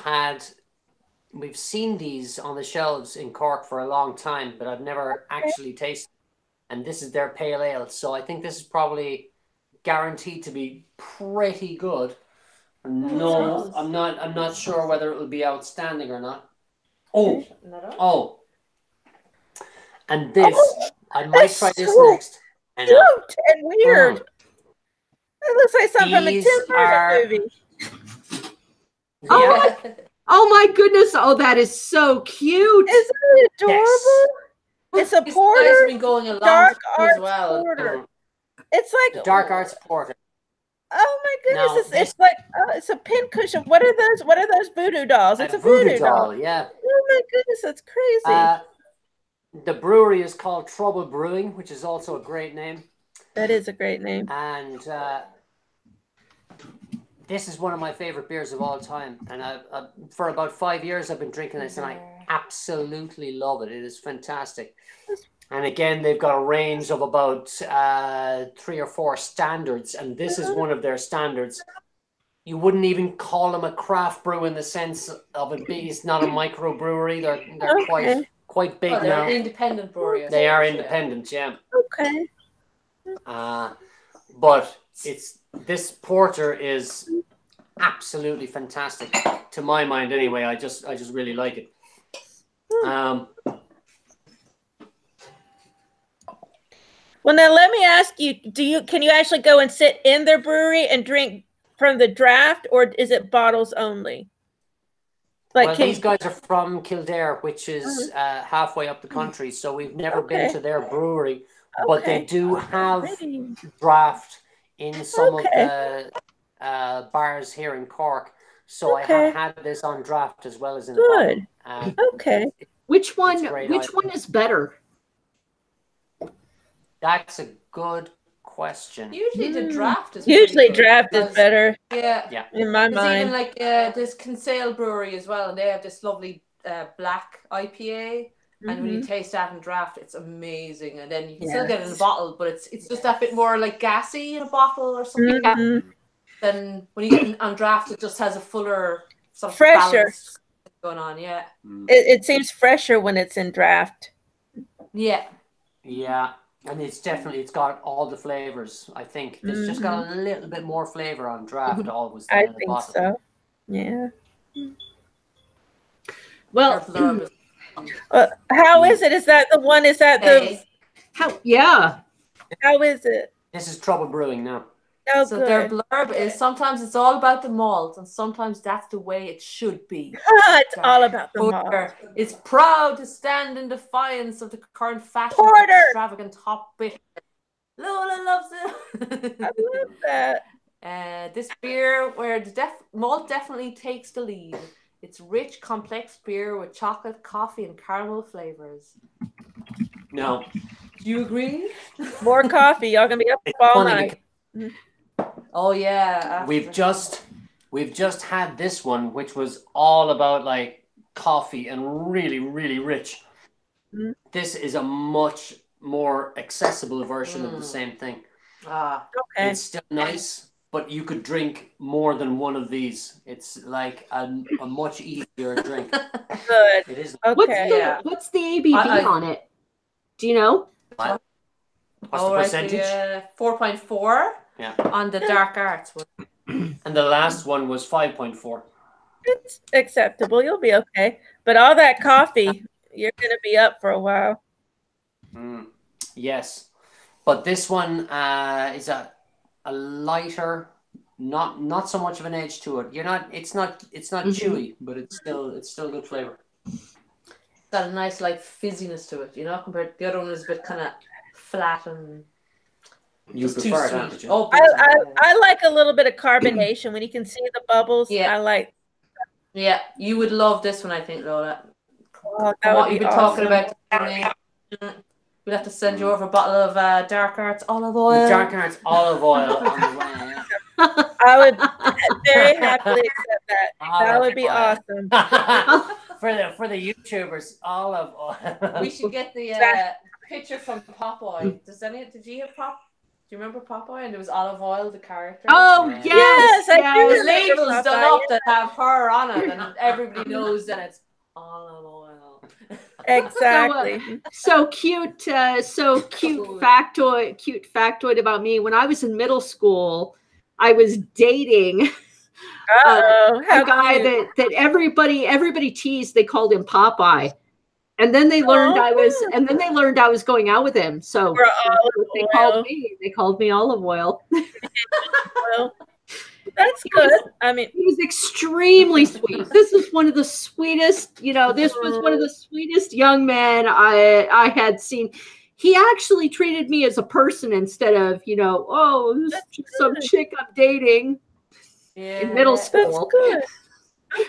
seen these on the shelves in Cork for a long time, but I've never actually tasted. And this is their pale ale, so I think this is probably guaranteed to be pretty good. No, I'm not sure whether it will be outstanding or not. Oh, and this I might try this next. Cute and weird. It looks like something from a Tim Burton movie. Oh my goodness! Oh, that is so cute. Isn't it adorable? Yes. It's a porter. It's been going along dark arts as well. Porter. It's like dark arts porter. Oh my goodness! It's like it's a pincushion. What are those? What are those voodoo dolls? It's a voodoo doll. Yeah. Oh my goodness, that's crazy. The brewery is called Trouble Brewing, which is also a great name. That is a great name. And this is one of my favorite beers of all time. And for about 5 years, I've been drinking this, and I absolutely love it. It is fantastic. And again, they've got a range of about 3 or 4 standards, and this is one of their standards. You wouldn't even call them a craft brew in the sense of it being, it's not a microbrewery. They're quite big now. They're an independent brewery. They are independent, yeah. Okay. but this porter is absolutely fantastic to my mind. Anyway, I just really like it. Well, now let me ask you: can you actually go and sit in their brewery and drink from the draft, or is it bottles only? Like, well, these guys are from Kildare, which is halfway up the country, so we've never been to their brewery, but they do have draft in some of the bars here in Cork. So I have had this on draft as well as in the bottle. Which one is better? That's a good question. Usually the draft is better. Yeah. In my mind. Even like this Kinsale Brewery as well, and they have this lovely black IPA. And when you taste that in draft, it's amazing. And then you can still get it in a bottle, but it's just that bit more like gassy in a bottle or something. Then when you get it on draft, it just has a fuller, sort of fresher going on. Yeah. It seems fresher when it's in draft. Yeah. Yeah. And it's got all the flavors. I think it's just got a little bit more flavor on draft always than in the bottle. So. Yeah. Well, how is it? Is that the one? Is that the? How? Yeah. How is it? This is Trouble Brewing now. Oh, so their blurb is sometimes it's all about the malt, and sometimes that's the way it should be. It's all about the malt. It's proud to stand in defiance of the current fashion of extravagant hop bitter. Lola loves it. I love that. This beer, where the malt definitely takes the lead. It's rich, complex beer with chocolate, coffee, and caramel flavors. No. Do you agree? More coffee. Y'all gonna be up all night. Oh yeah. We've just had this one, which was all about like coffee and really, really rich. This is a much more accessible version of the same thing. It's still nice, but you could drink more than one of these. It's like a much easier drink. Good. It is. Okay. What's the ABV on it? Do you know? What's the percentage? 4.4. Yeah. On the dark arts one. And the last one was 5.4. It's acceptable. You'll be okay. But all that coffee, you're gonna be up for a while. Yes, but this one is a lighter, not so much of an edge to it. It's not chewy, but it's still good flavor. Got a nice like fizziness to it, compared to the other one is a bit kind of flat and. You prefer it, don't you? Oh, I like a little bit of carbonation when you can see the bubbles. Yeah. I like. Yeah, you would love this one, I think, Lola. Oh, what you've been talking about. We'll have to send you over a bottle of Dark Arts olive oil. Dark Arts olive oil on the way. Yeah. I would very happily accept that. That would be awesome. for the YouTubers, olive oil. We should get the picture from Popeye. Did you have Pop? Do you remember Popeye? And there was olive oil, the character. Oh yes, I do. The labels done up that have her on it, and everybody knows that it's olive oil. Exactly. So cute factoid about me. When I was in middle school, I was dating a guy that everybody teased. They called him Popeye. And then they learned I was going out with him. So they called me olive oil. That's good. I mean, he was extremely sweet. This is one of the sweetest, this was one of the sweetest young men I had seen. He actually treated me as a person instead of, this is just some chick I'm dating in middle school. Good.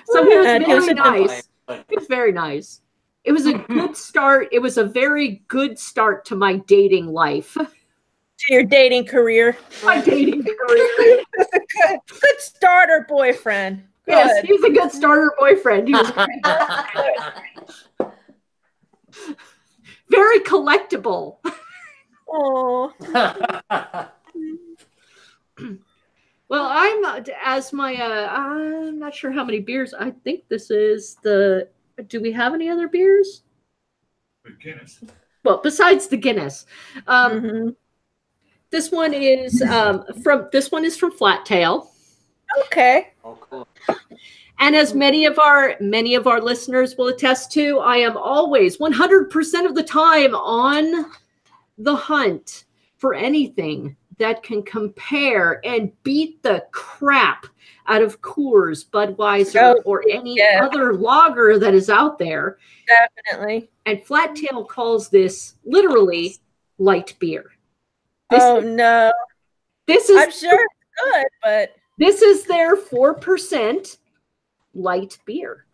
So he was very nice. He was very nice. It was a good start. It was a very good start to my dating life. To your dating career. My dating career. Good starter boyfriend. Good. Yes, he was a good starter boyfriend. He was very collectible. Oh. Well, I'm not sure how many beers. I think this is the. Do we have any other beers? The Guinness. Well, besides the Guinness. This one is from Flat Tail. Okay. Oh, cool. And as many of our listeners will attest to, I am always 100% of the time on the hunt for anything that can compare and beat the crap out of Coors, Budweiser, or any other lager that is out there. Definitely. And Flat Tail calls this literally light beer. No. This is, I'm sure it's good, but this is their 4% light beer.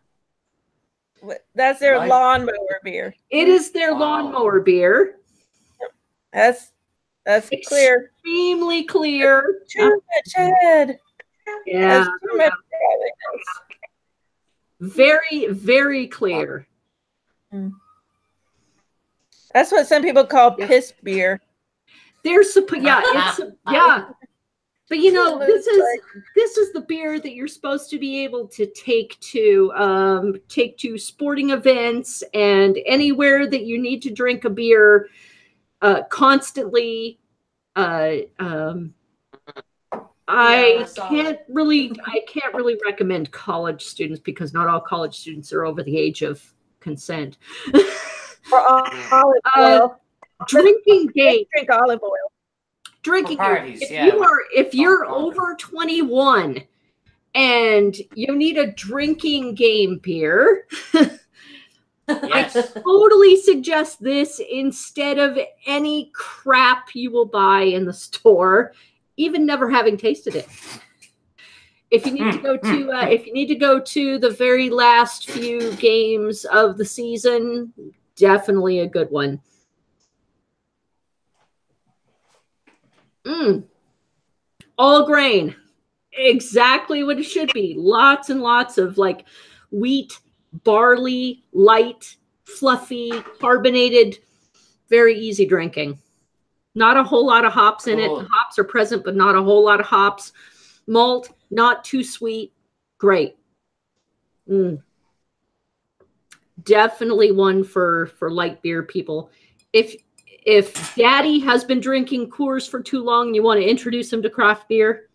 that's their lawnmower beer. It is their lawnmower beer. That's clear. Extremely clear. Too much head. Yeah. That's too much Very, very clear. That's what some people call piss beer. There's But you know, this is the beer that you're supposed to be able to take to sporting events and anywhere that you need to drink a beer constantly. I can't really recommend college students because not all college students are over the age of consent. Olive oil. Drinking game. Drink olive oil. Drinking parties, if you're over 21 and you need a drinking game beer, Yes. I totally suggest this instead of any crap you will buy in the store, even never having tasted it. If you need to go to the very last few games of the season, definitely a good one. All grain, exactly what it should be. Lots and lots of like wheat, barley, light, fluffy, carbonated, very easy drinking. Not a whole lot of hops in it. The hops are present, but not a whole lot of hops. Malt, not too sweet. Great. Definitely one for light beer people. If Daddy has been drinking Coors for too long and you want to introduce him to craft beer,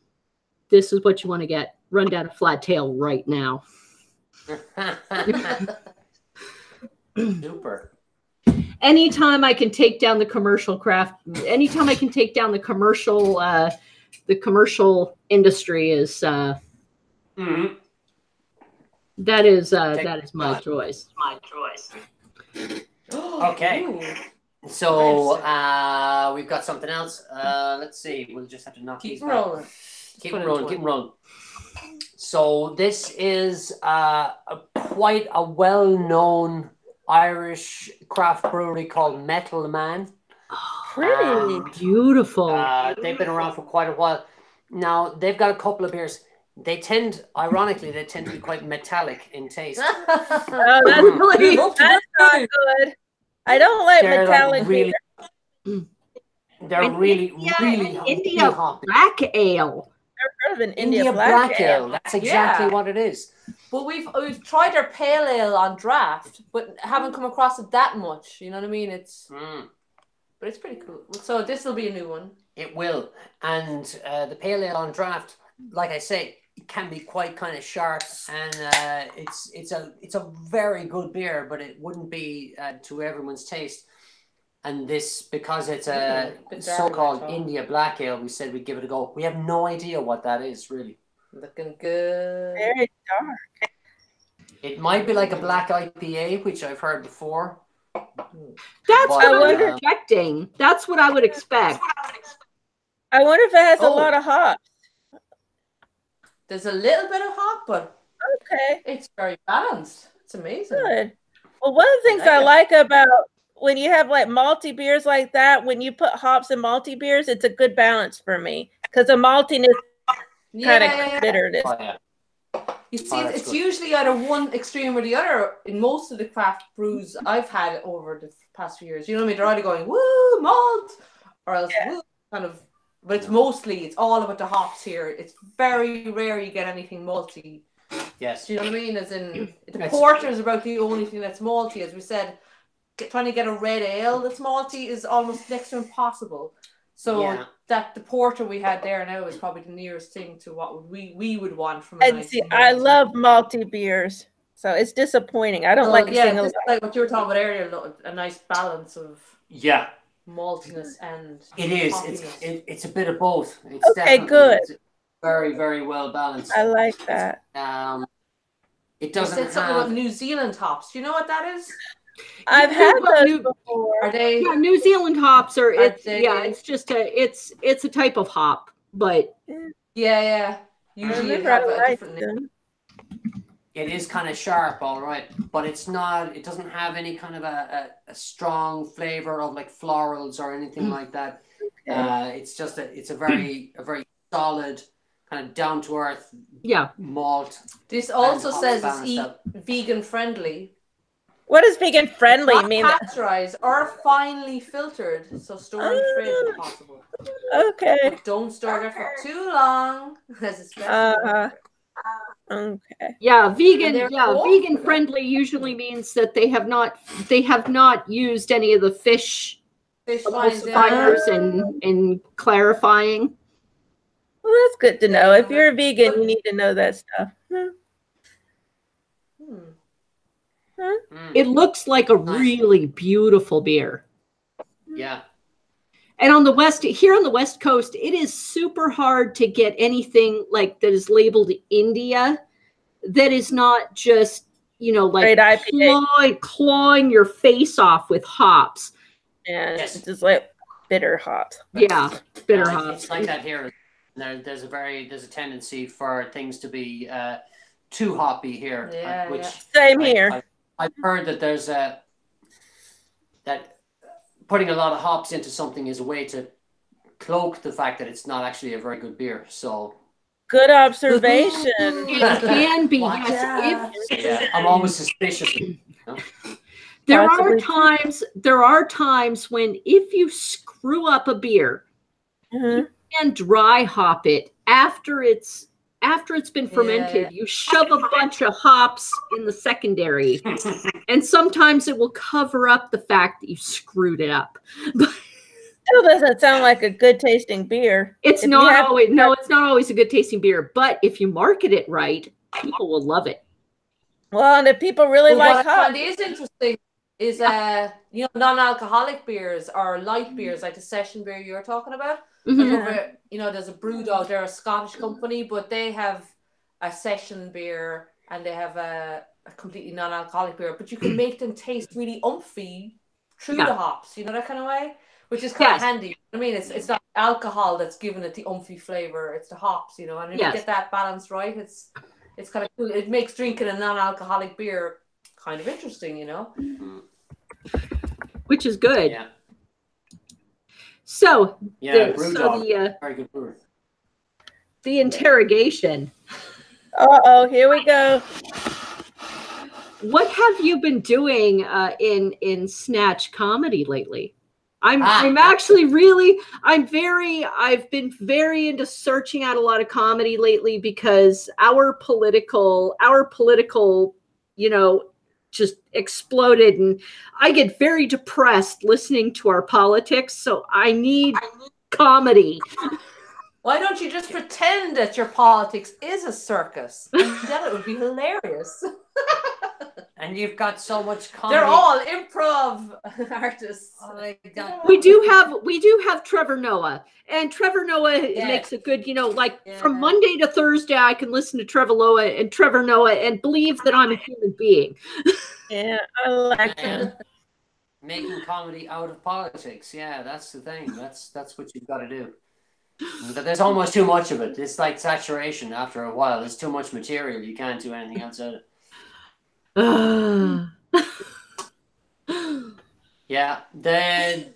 this is what you want to get. Run down a Flat Tail right now. Super. Anytime I can take down the commercial industry is that is my choice. Okay. Ooh. So we've got something else. Let's see. We'll just have to knock these back. Keep rolling. So this is quite a well-known Irish craft brewery called Metal Man. Pretty beautiful. They've been around for quite a while. Now they've got a couple of beers. Ironically, they tend to be quite metallic in taste. That's not good. I don't like metallic beer. They're really India Black Ale. I've heard of an India Black Ale. That's exactly what it is. But we've tried their pale ale on draft, but haven't come across it that much. You know what I mean? But it's pretty cool. So this will be a new one. It will, and the pale ale on draft, like I say, it can be quite kind of sharp, and it's a very good beer, but it wouldn't be to everyone's taste. And this, because it's a so-called India Black Ale, we said we'd give it a go. We have no idea what that is, really. Looking good. Very dark. It might be like a black IPA, which I've heard before. That's what I'm expecting. That's what I would expect. I wonder if it has a lot of hops. There's a little bit of hop, but it's very balanced. It's amazing. Good. Well, one of the things I like about when you have like malty beers like that, when you put hops in malty beers, it's a good balance for me because the maltiness kind of bitterness. Oh, yeah. You see, it's usually either one extreme or the other in most of the craft brews I've had over the past few years. You know what I mean? They're either going, woo, malt, or else woo, kind of. But it's all about the hops here. It's very rare you get anything malty. Yes. Do you know what I mean? As in, the porter is about the only thing that's malty. As we said, trying to get a red ale that's malty is almost next to impossible. So that the porter we had there now is probably the nearest thing to what we would want from a And nice see, malty. I love malty beers, so it's disappointing. I don't like a single. This is like what you were talking about earlier, a nice balance of maltiness and it is. hoppiness. It's a bit of both. It's Okay, good. It's very, very well balanced. I like that. It doesn't You said something about New Zealand hops. Do you know what that is? I've had those before. Are they? Yeah, New Zealand hops are. It's just it's a type of hop, but yeah. Usually I have a like different name. them. It is kind of sharp, all right, but it's not. It doesn't have any kind of a strong flavor of like florals or anything like that. Okay. It's just it's a very solid kind of down to earth malt. This also says it's vegan friendly. What does vegan friendly Not mean? pasteurized or finely filtered, so store in the fridge if possible. Okay. But don't store there for too long. As especially Okay. Vegan friendly usually means that they have not used any of the fish emulsifiers and clarifying. Well, that's good to know. If you're a vegan, you need to know that stuff. It looks like a really beautiful beer. Yeah. And on the West Coast, it is super hard to get anything like that is labeled India that is not just, like clawing your face off with hops. And it's just like bitter hops. Yeah, bitter hops. It's like that here. There's a tendency for things to be too hoppy here. Same here. I've heard that there's that putting a lot of hops into something is a way to cloak the fact that it's not actually a very good beer. So good observation. It can be. Yes. I'm always suspicious. There are times when if you screw up a beer, you can dry hop it after it's been fermented. You shove a bunch of hops in the secondary, and sometimes it will cover up the fact that you screwed it up. Still doesn't sound like a good tasting beer. It's not always a good tasting beer, but if you market it right, people will love it. Well, and if people really like hops, what is interesting is non-alcoholic beers or light beers like the session beer you're talking about. There's a Brewdog, they're a Scottish company, but they have a session beer and they have a completely non-alcoholic beer, but you can make them taste really umphy through the hops, that kind of way, which is kind of handy. I mean, it's not alcohol that's giving it the umphy flavor, it's the hops, and if you get that balance right, it's kind of cool. It makes drinking a non-alcoholic beer kind of interesting, Which is good. Yeah. So, very good brewer. The interrogation. Here we go. What have you been doing in Snatch comedy lately? I've been very into searching out a lot of comedy lately because our political, just exploded, and I get very depressed listening to our politics, so I need comedy. Why don't you just pretend that your politics is a circus? And then it would be hilarious. And you've got so much comedy. They're all improv artists. Oh my God. We do have Trevor Noah, and Trevor Noah makes a good, from Monday to Thursday, I can listen to Trevor Noah and believe that I'm a human being. Yeah, I like him. Making comedy out of politics. Yeah, that's the thing. That's what you've got to do. But there's almost too much of it. It's like saturation after a while. There's too much material. You can't do anything outside it. Yeah, the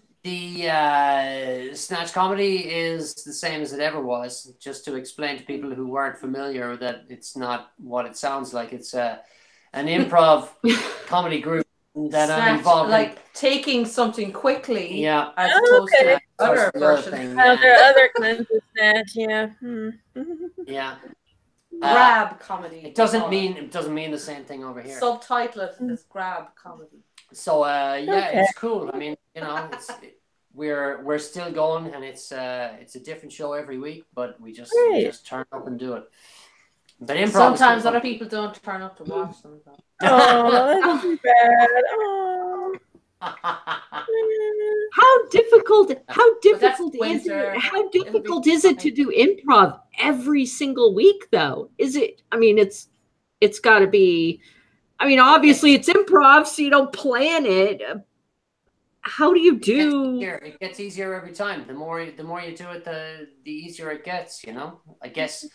Snatch comedy is the same as it ever was. Just to explain to people who weren't familiar that it's not what it sounds like. It's an improv comedy group that I'm involved in. Taking something quickly. Yeah. As opposed to other versions. There are other kinds of Snatch. Yeah. Yeah. Grab comedy. It doesn't mean the same thing over here. Subtitle it as grab comedy. So it's cool. I mean, we're still going, and it's a different show every week, but we just turn up and do it. But improv sometimes other people don't turn up to watch them. Oh, that's too bad. Oh. How difficult is winter. it? How difficult is it to do improv every single week, though? Is it? I mean, it's got to be. I mean, obviously, it's improv, so you don't plan it. How do you do? It gets easier every time. The more you do it, the easier it gets. You know, I guess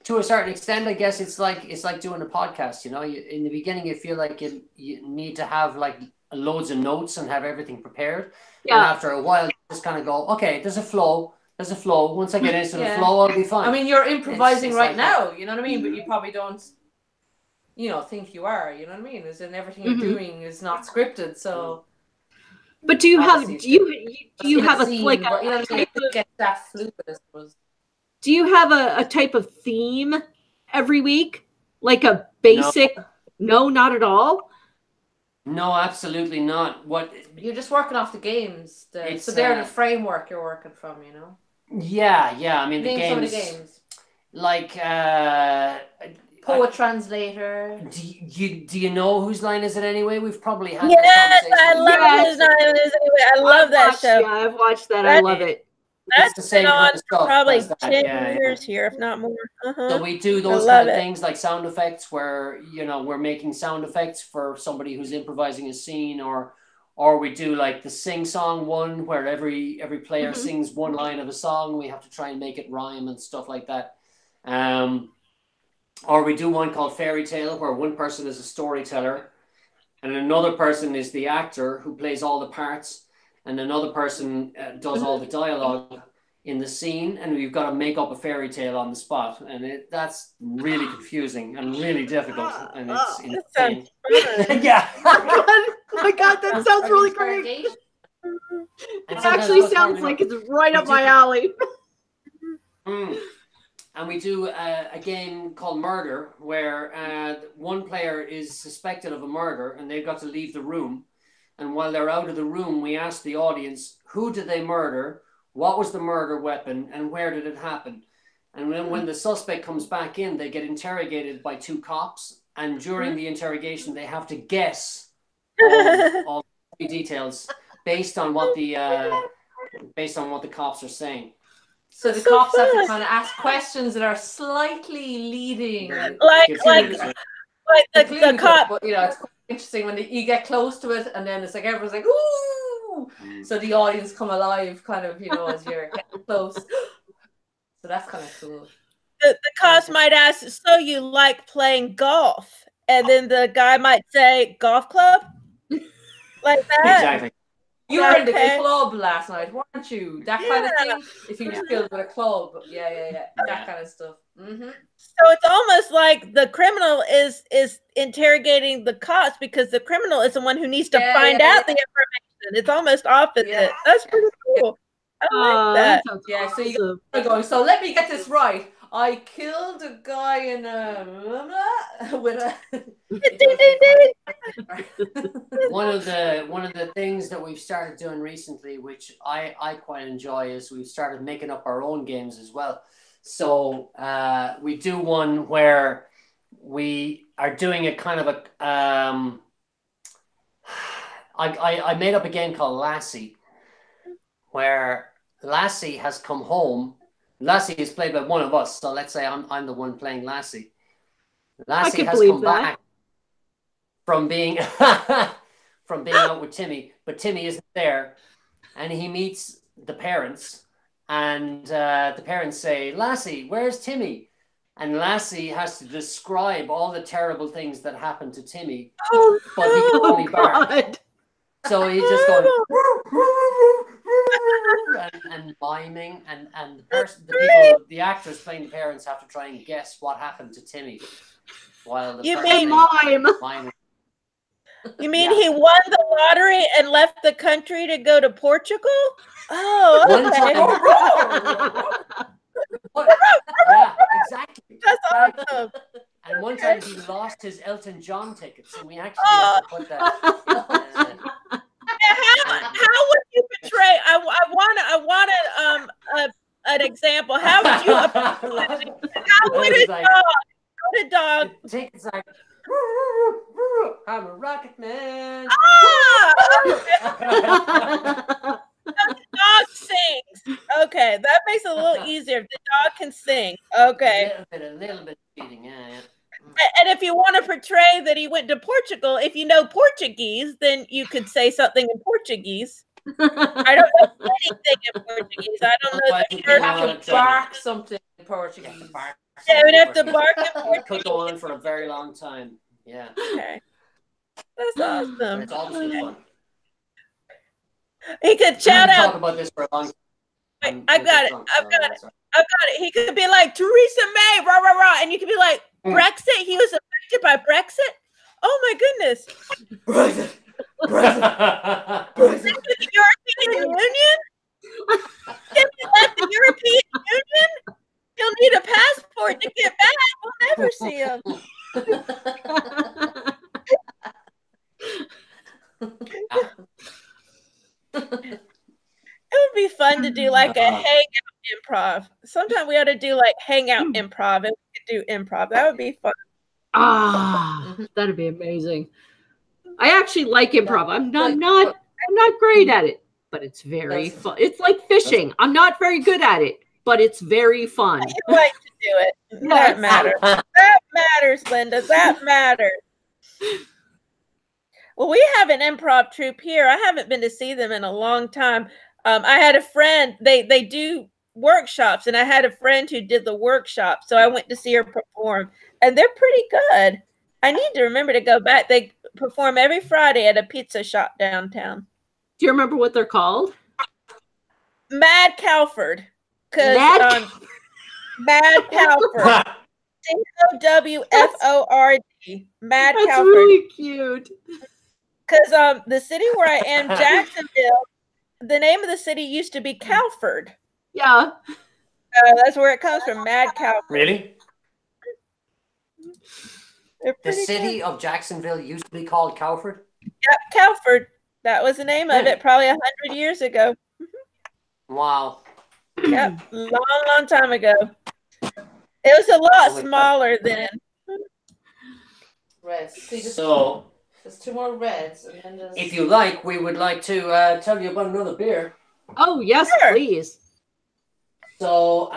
to a certain extent, I guess it's like doing a podcast. You know, in the beginning, you feel like you need to have like loads of notes and have everything prepared. Yeah. And after a while, you just kind of go, okay, there's a flow. Once I get into the flow, I'll be fine. I mean, you're improvising it's right like now. You know what I mean? But you probably don't, think you are. You know what I mean? As in everything you're doing is not scripted. So. But do you have a Do you have a type of theme every week? Like a basic? No, not at all. No, absolutely not. What you're just working off the games. So they're the framework you're working from, you know? Yeah. I mean, Name some of the games. Like Poet Translator. Do you know whose line is it anyway? We've probably had this conversation. I love whose line is it anyway. I love that show. Yeah, I've watched that. I love it. That's the same been on kind of stuff, probably 10 years here, if not more. So we do those kind of things like sound effects where, we're making sound effects for somebody who's improvising a scene, or we do like the sing song one where every player sings one line of a song. We have to try and make it rhyme and stuff like that. Or we do one called Fairy Tale where one person is a storyteller and another person is the actor who plays all the parts, and another person does all the dialogue in the scene, and we've got to make up a fairy tale on the spot, and that's really confusing and really difficult, and it's insane. Yeah. Oh my god, that sounds really great. It actually sounds like it's right up my alley. And we do a game called Murder, where one player is suspected of a murder, and they've got to leave the room. And while they're out of the room, we ask the audience, who did they murder? What was the murder weapon? And where did it happen? And then when the suspect comes back in, they get interrogated by two cops. And during the interrogation, they have to guess all the details based on what the cops are saying. So the cops have to kind of ask questions that are slightly leading, like the cop. But, it's quite interesting when you get close to it, and then it's like everyone's like, "Ooh!" So the audience come alive, kind of, as you're getting close. So that's kind of cool. The cops might ask, "So you like playing golf?" And then the guy might say, "Golf club," like that. Exactly. You were in the club last night, weren't you? That kind of thing. If you just filled with a club, yeah. That kind of stuff. Mm-hmm. So it's almost like the criminal is interrogating the cops because the criminal is the one who needs to find out the information. It's almost opposite. Yeah. That's pretty cool. I like that. Yeah. So you're going. So let me get this right. I killed a guy in with a. One of the things that we've started doing recently, which I quite enjoy, is we've started making up our own games as well. So we do one where we are doing a kind of a. I made up a game called Lassie, where Lassie has come home. Lassie is played by one of us, so let's say I'm the one playing Lassie. Lassie has come back from being out with Timmy, but Timmy isn't there, and he meets the parents, and the parents say, "Lassie, where's Timmy?" And Lassie has to describe all the terrible things that happened to Timmy, but he can only bark. So he just goes and miming, and the actors playing the parents have to try and guess what happened to Timmy. While the You mean he won the lottery and left the country to go to Portugal? Oh, okay. Yeah, exactly. That's awesome. And one time he lost his Elton John tickets, and we actually had to put that. How would you portray? I example. How would you? How would a dog? It's like, I'm a rocket man. Dog sings. Okay, that makes it a little easier if the dog can sing. Okay. A little bit of feeding, yeah. And if you want to portray that he went to Portugal, if you know Portuguese, then you could say something in Portuguese. I don't know anything in Portuguese. I don't know the You have to bark something in Portuguese. Yeah, we'd have to bark in Portuguese. It could go on for a very long time. Yeah. Okay. That's awesome. It's obviously fun. He could shout out. Talk about this for a long time. I got it. I've got it. He could be like Theresa May, rah rah rah, and you could be like Brexit. He was affected by Brexit. Oh my goodness. Brexit. The European Union. If he left the European Union, he'll need a passport to get back. We'll never see him. It would be fun to do like a hangout improv. Sometime we ought to do like hangout improv, and we could do improv. That would be fun. That'd be amazing. I actually like improv. I'm not great at it, but it's very fun. It's like fishing. I'm not very good at it, but it's very fun. You like to do it. That matters. That matters, Linda. That matters. Well, we have an improv troupe here. I haven't been to see them in a long time. I had a friend. They do workshops, and I had a friend who did the workshop, so I went to see her perform, and they're pretty good. I need to remember to go back. They perform every Friday at a pizza shop downtown. Do you remember what they're called? Mad Calford. Mad Calford. COWFORD. Mad That's Calford. really cute. Because the city where I am, Jacksonville, the name of the city used to be Calford. Yeah. That's where it comes from, Mad Calford. Really? The city of Jacksonville used to be called Calford? Yep, Calford. That was the name of it probably 100 years ago. Wow. Yep, long time ago. It was a lot smaller then. Reds. See, So, there's two more reds. And then there's... if you like, we would like to tell you about another beer. Oh, yes, please. So,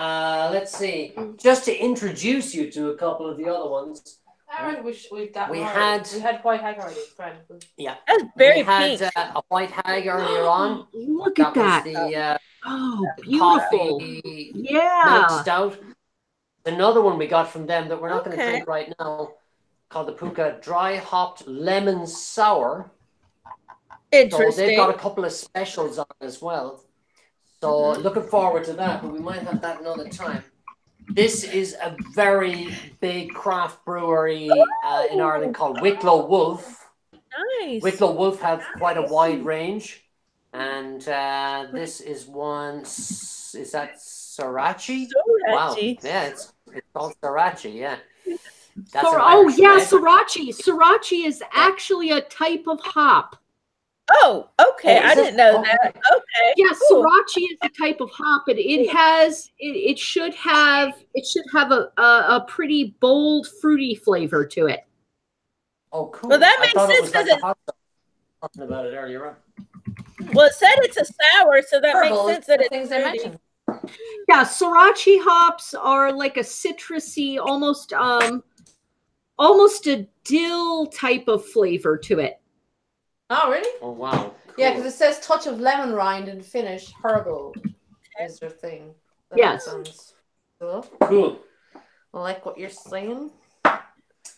let's see. Just to introduce you to a couple of the other ones. We had White Hag already, friend. Yeah. That's very pink. A White Hag earlier on. Look at that. Beautiful. Milk stout. Another one we got from them that we're not going to drink right now, called the Puka Dry Hopped Lemon Sour. Interesting. So they've got a couple of specials on as well. So looking forward to that, but we might have that another time. This is a very big craft brewery in Ireland called Wicklow Wolf. Nice. Wicklow Wolf have quite a wide range. And this is one, is that Sriracha? Wow. Yeah, it's called Sriracha, yeah. Sriracha. Sriracha is actually a type of hop. Oh, okay. I didn't know that. Okay. Yeah, Sriracha is a type of hop, and it should have a pretty bold, fruity flavor to it. Oh, cool. Well, that makes sense because it's talking about it earlier on. Well, it said it's a sour, so that makes sense that it's things I mentioned. Yeah, Sriracha hops are like a citrusy, almost a dill type of flavor to it. Oh, really? Oh, wow. Cool. Yeah, because it says touch of lemon rind and Finnish herbal is their thing. That yes. Sounds cool. Cool. I like what you're saying.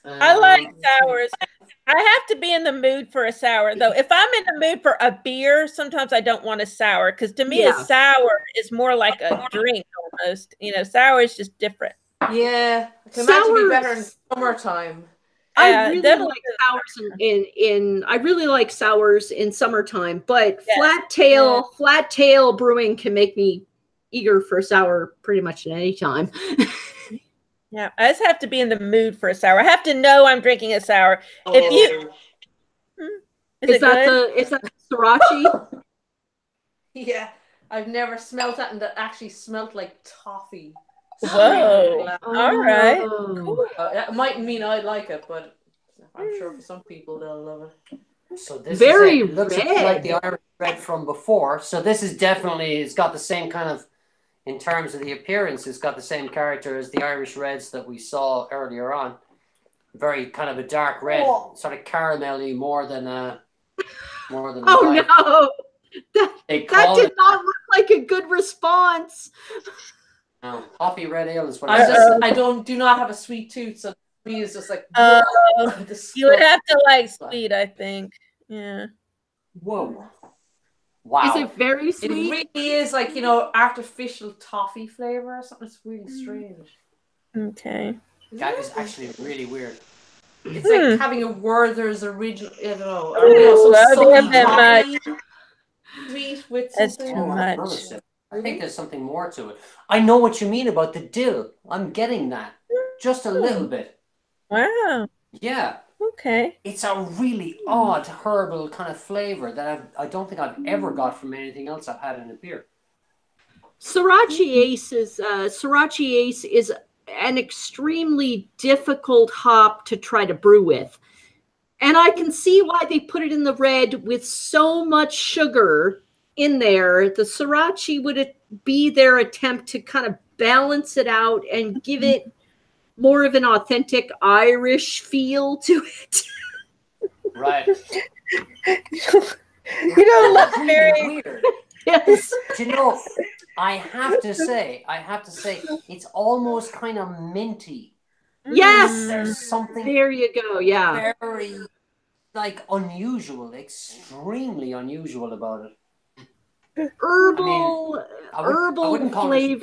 I like sours. I have to be in the mood for a sour, though. If I'm in the mood for a beer, sometimes I don't want a sour, because to me, a sour is more like a drink almost. You know, sour is just different. Yeah, I can imagine it'd be better in summertime. I really like sours I really like sours in summertime, but flat tail brewing can make me eager for a sour pretty much at any time. Yeah, I just have to be in the mood for a sour. I have to know I'm drinking a sour. If you is that the Sriracha? Yeah, I've never smelt that, and that actually smelt like toffee. Whoa. All right. Oh. That might mean I like it, but I'm sure for some people they'll love it. So this Very is it. It looks a bit like the Irish red from before. So this is definitely, it's got the same kind of, in terms of the appearance, it's got the same character as the Irish reds that we saw earlier on. Very kind of a dark red, sort of caramelly more than a Oh light. no. That call did it- not look like a good response. No, coffee red ale is what I do not have a sweet tooth, so me is just like You would have to like sweet, I think. Yeah. Whoa. Wow. Is it very It sweet? really is like, you know, artificial toffee flavor or something. It's really strange. Okay. That is actually really weird. It's like having a Werther's original, I don't know. Ooh, You know, I some don't have that toffee sweet with That's something. too much. I think there's something more to it. I know what you mean about the dill. I'm getting that. Just a little bit. Wow. Yeah. Okay. It's a really odd herbal kind of flavor that I don't think I've ever got from anything else I've had in a beer. Sriracha Ace is an extremely difficult hop to try to brew with. And I can see why they put it in the red with so much sugar in there. The Sriracha would be their attempt to kind of balance it out and give it more of an authentic Irish feel to it. Right. You don't look very weird. Yes. Do you know, I have to say, it's almost kind of minty. Yes. There's something There you go. Yeah. very, like, unusual, extremely unusual about it. Herbal I wouldn't call it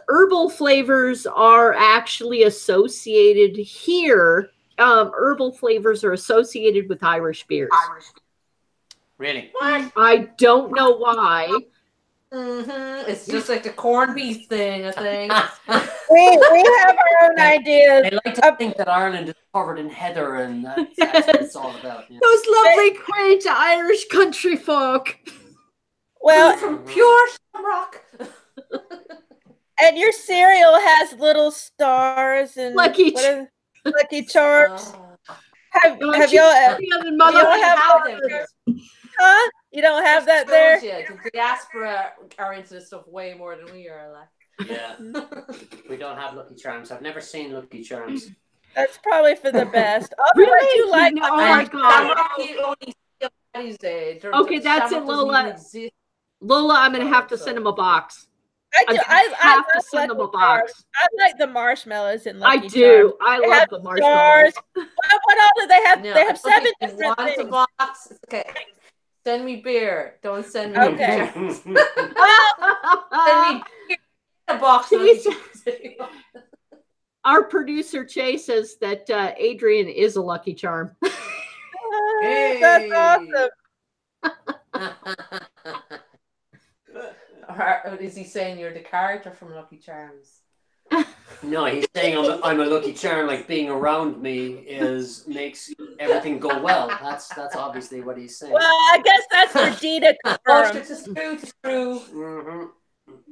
herbal flavors are actually associated here. Herbal flavors are associated with Irish beers. Really? What? I don't know why. It's just like the corned beef thing, I think. we have our own ideas. I like to think that Ireland is covered in heather and that's what it's all about. Yeah. Those lovely, quaint Irish country folk. Well, From pure shamrock. and your cereal has little stars and Lucky Lucky Charms. Have y'all huh? You don't have that there? The diaspora are into this stuff way more than we are. Like. Yeah. We don't have Lucky Charms. I've never seen Lucky Charms. That's probably for the best. Really? What do you like? Oh my God. Okay, that's it, Lola. Lola, I'm going to have to send him a box. I have to love send them a Lucky box. Charms. I like the marshmallows in Lucky I do. Charms. I They love have the marshmallows. stars. What all do they have? No, They have 7 you different want things. a box? Okay. Send me beer. Don't send me Okay. Charms. Send Well, me beer. A box. Our producer Chase says that Adrian is a Lucky Charm. that's awesome. Or is he saying you're the character from Lucky Charms? No, he's saying I'm a Lucky Charm. Like being around me makes everything go well. That's obviously what he's saying. Well, I guess that's for Dee to Oh, confirm. it's true. Mm-hmm.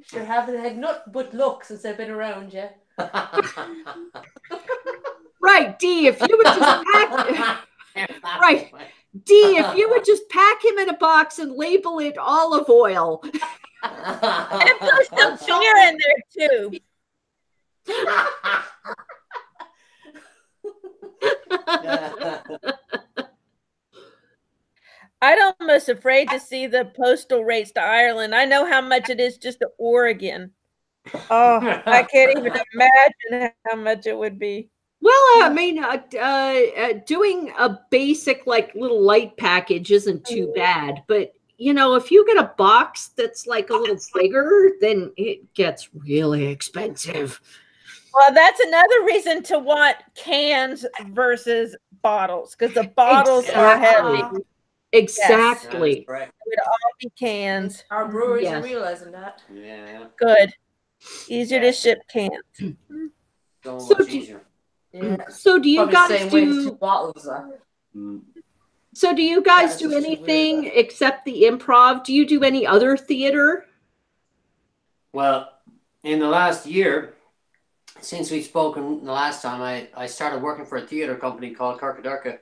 Sure haven't had not but luck since I've been around you. Right, Dee, if you would just pack Right. Dee, if you would just pack him in a box and label it olive oil. And put some beer in there too. I'm almost afraid to see the postal rates to Ireland. I know how much it is just to Oregon. Oh, I can't even imagine how much it would be. Well, I mean, doing a basic, like, little light package isn't too bad. But, you know, if you get a box that's, like, a little bigger, then it gets really expensive. Well, that's another reason to want cans versus bottles, because the bottles are heavy. Exactly. Yes. It would all be cans. Our brewers Yes. are realizing that. Yeah. Good. Easier to ship cans. So So much do- easier. Yeah. So do you Probably guys the same way the do? two bottles are. So do you guys That's do just weird, anything except the improv? Do you do any other theater? Well, in the last year, since we've spoken the last time, I started working for a theatre company called Kirkadurka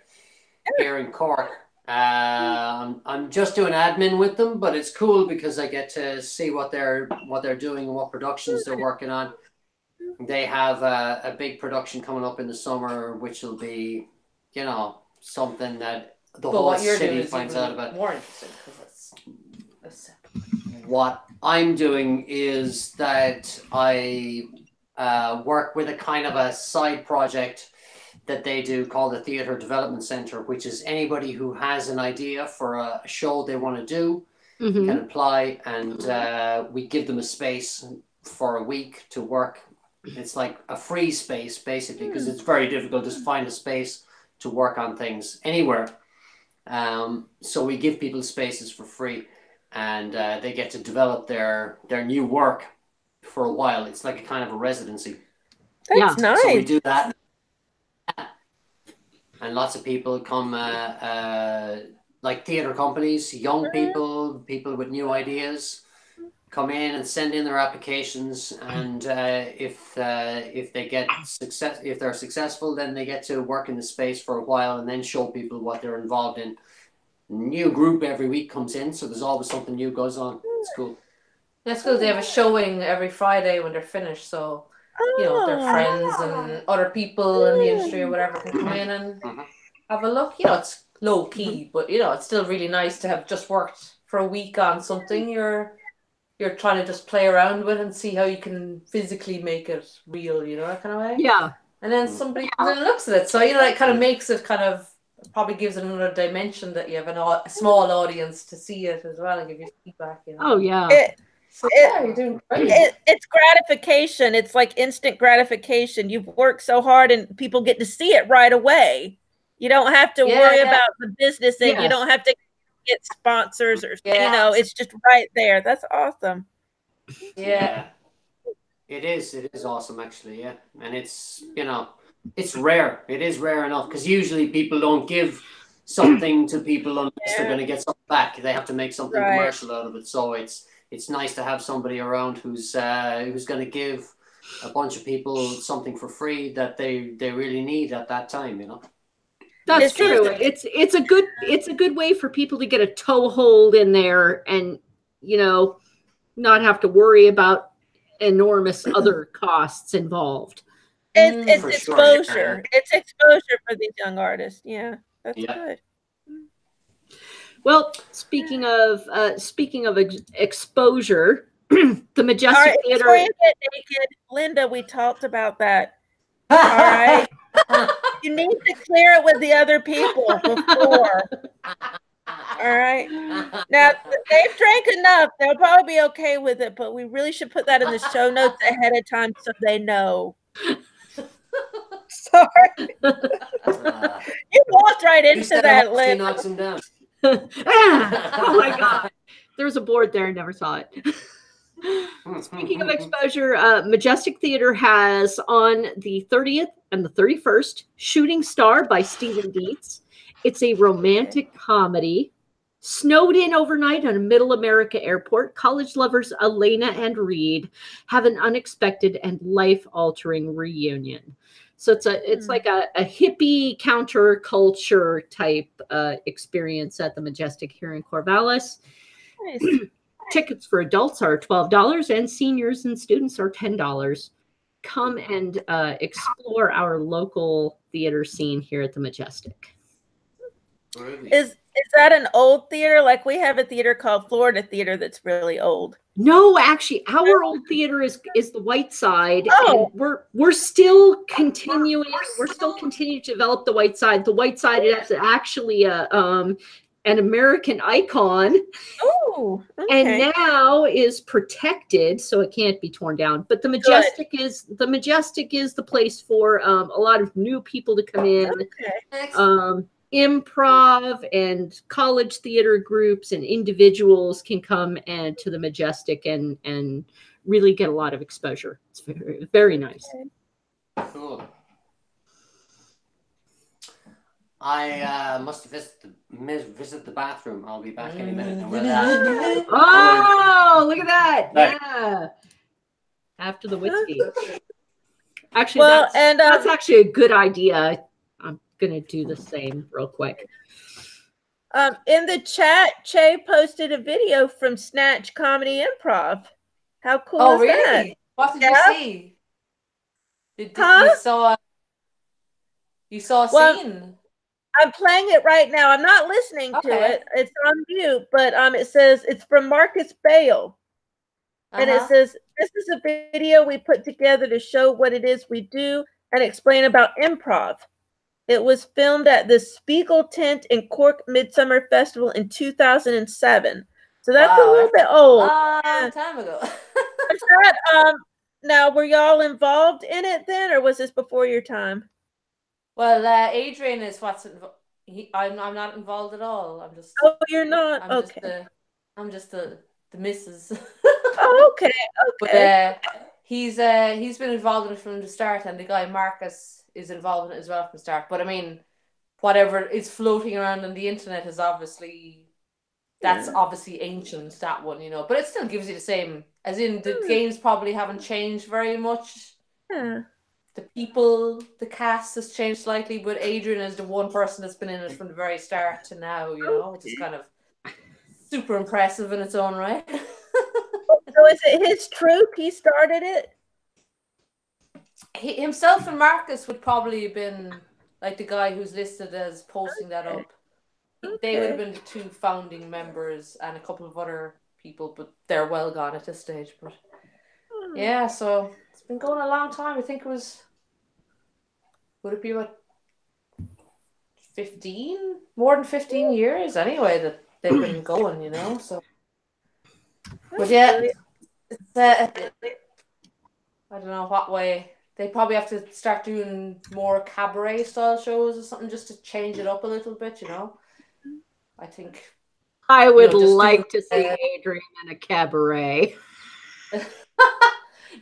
here in Cork. I'm just doing admin with them, but it's cool because I get to see what they're doing and what productions they're working on. They have a big production coming up in the summer, which will be, you know, something that the whole city finds out about. More interesting because it's what I'm doing is that I work with a kind of a side project that they do called the Theatre Development Centre, which is anybody who has an idea for a show they want to do can apply, and we give them a space for a week to work. It's like a free space, basically, because it's very difficult to find a space to work on things anywhere. So we give people spaces for free, and they get to develop their new work for a while. It's like a kind of a residency. That's nice. So we do that. And lots of people come, like theatre companies, young people with new ideas, come in and send in their applications. And if they get success, if they're successful, then they get to work in the space for a while and then show people what they're involved in. New group every week comes in, so there's always something new goes on. It's cool. That's because they have a showing every Friday when they're finished, so you know their friends and other people in the industry or whatever can come in and have a look. You know, it's low key, but you know it's still really nice to have just worked for a week on something you're trying to just play around with and see how you can physically make it real. You know, that kind of way. Yeah. And then somebody comes in and looks at it, so you know it kind of makes it kind of. Probably gives it another dimension that you have a small audience to see it as well and give you feedback. You know? Oh yeah. You're doing great. It's gratification. It's like instant gratification. You've worked so hard, and people get to see it right away. You don't have to worry about the business, and you don't have to get sponsors or you know. It's just right there. That's awesome. Yeah. It is awesome, actually. Yeah, and it's it's rare. It is rare enough because usually people don't give something to people unless they're going to get something back. They have to make something commercial out of it. So it's nice to have somebody around who's going to give a bunch of people something for free that they really need at that time. You know. That's true. It's a good way for people to get a toehold in there and not have to worry about enormous other costs involved. It's exposure. Sure. It's exposure for these young artists. Yeah, that's good. Well, speaking of exposure, the Majestic Theater. Before you get naked, Linda, we talked about that. All right, you need to clear it with the other people before. All right. Now they've drank enough; they'll probably be okay with it. But we really should put that in the show notes ahead of time so they know. Sorry. You walked right into that, Lynn. She knocks him down. Oh my God. There was a board there. I never saw it. Speaking of exposure, Majestic Theater has on the 30th and the 31st Shooting Star by Stephen Dietz. It's a romantic comedy. Snowed in overnight on a Middle America airport, college lovers Elena and Reed have an unexpected and life-altering reunion. So it's like a hippie counterculture type experience at the Majestic here in Corvallis. Nice. Tickets for adults are $12 and seniors and students are $10. Come and explore our local theater scene here at the Majestic. Is that an old theater? Like we have a theater called Florida Theater that's really old. No, actually, our old theater is the White Side. Oh, and we're still continuing. We're still continuing to develop the White Side. The White Side is actually an American icon. Oh, okay. And now is protected, so it can't be torn down. But the Majestic is the place for a lot of new people to come in. Okay. Improv and college theater groups and individuals can come and to the Majestic and really get a lot of exposure. It's very, very nice. Cool. I must visit the bathroom. I'll be back any minute. Oh, look at that! Yeah. after the whiskey. Actually, Well, that's actually a good idea. I'm gonna do the same real quick. In the chat, Che posted a video from Snatch Comedy Improv. How cool is really? that? What did you see? You saw a scene? I'm playing it right now. I'm not listening to it. It's on mute, but it says it's from Marcus Bale. And it says, this is a video we put together to show what it is we do and explain about improv. It was filmed at the Spiegel Tent in Cork Midsummer Festival in 2007. So that's a little bit old. Long time ago. Is that, now, were y'all involved in it then, or was this before your time? Well, Adrian is what's involved. I'm not involved at all. I'm just. Oh, you're not? I'm just the missus. Oh, okay. But he's been involved in it from the start, and the guy Marcus is involved in it as well from the start. But I mean, whatever is floating around on the internet is obviously obviously ancient, that one, but it still gives you the same, as in the games probably haven't changed very much. Yeah. The people, the cast has changed slightly, but Adrian is the one person that's been in it from the very start to now, which is kind of super impressive in its own right. So is it his troupe? He started it? Himself and Marcus would probably have been like the guy who's listed as posting that up. They would have been the two founding members and a couple of other people, but they're well gone at this stage. But yeah, so it's been going a long time. I think would it be about 15? More than 15 years anyway that they've been going, so. But yeah, it's, I don't know what way. They probably have to start doing more cabaret style shows or something just to change it up a little bit, I think. I would like to see Adrian in a cabaret.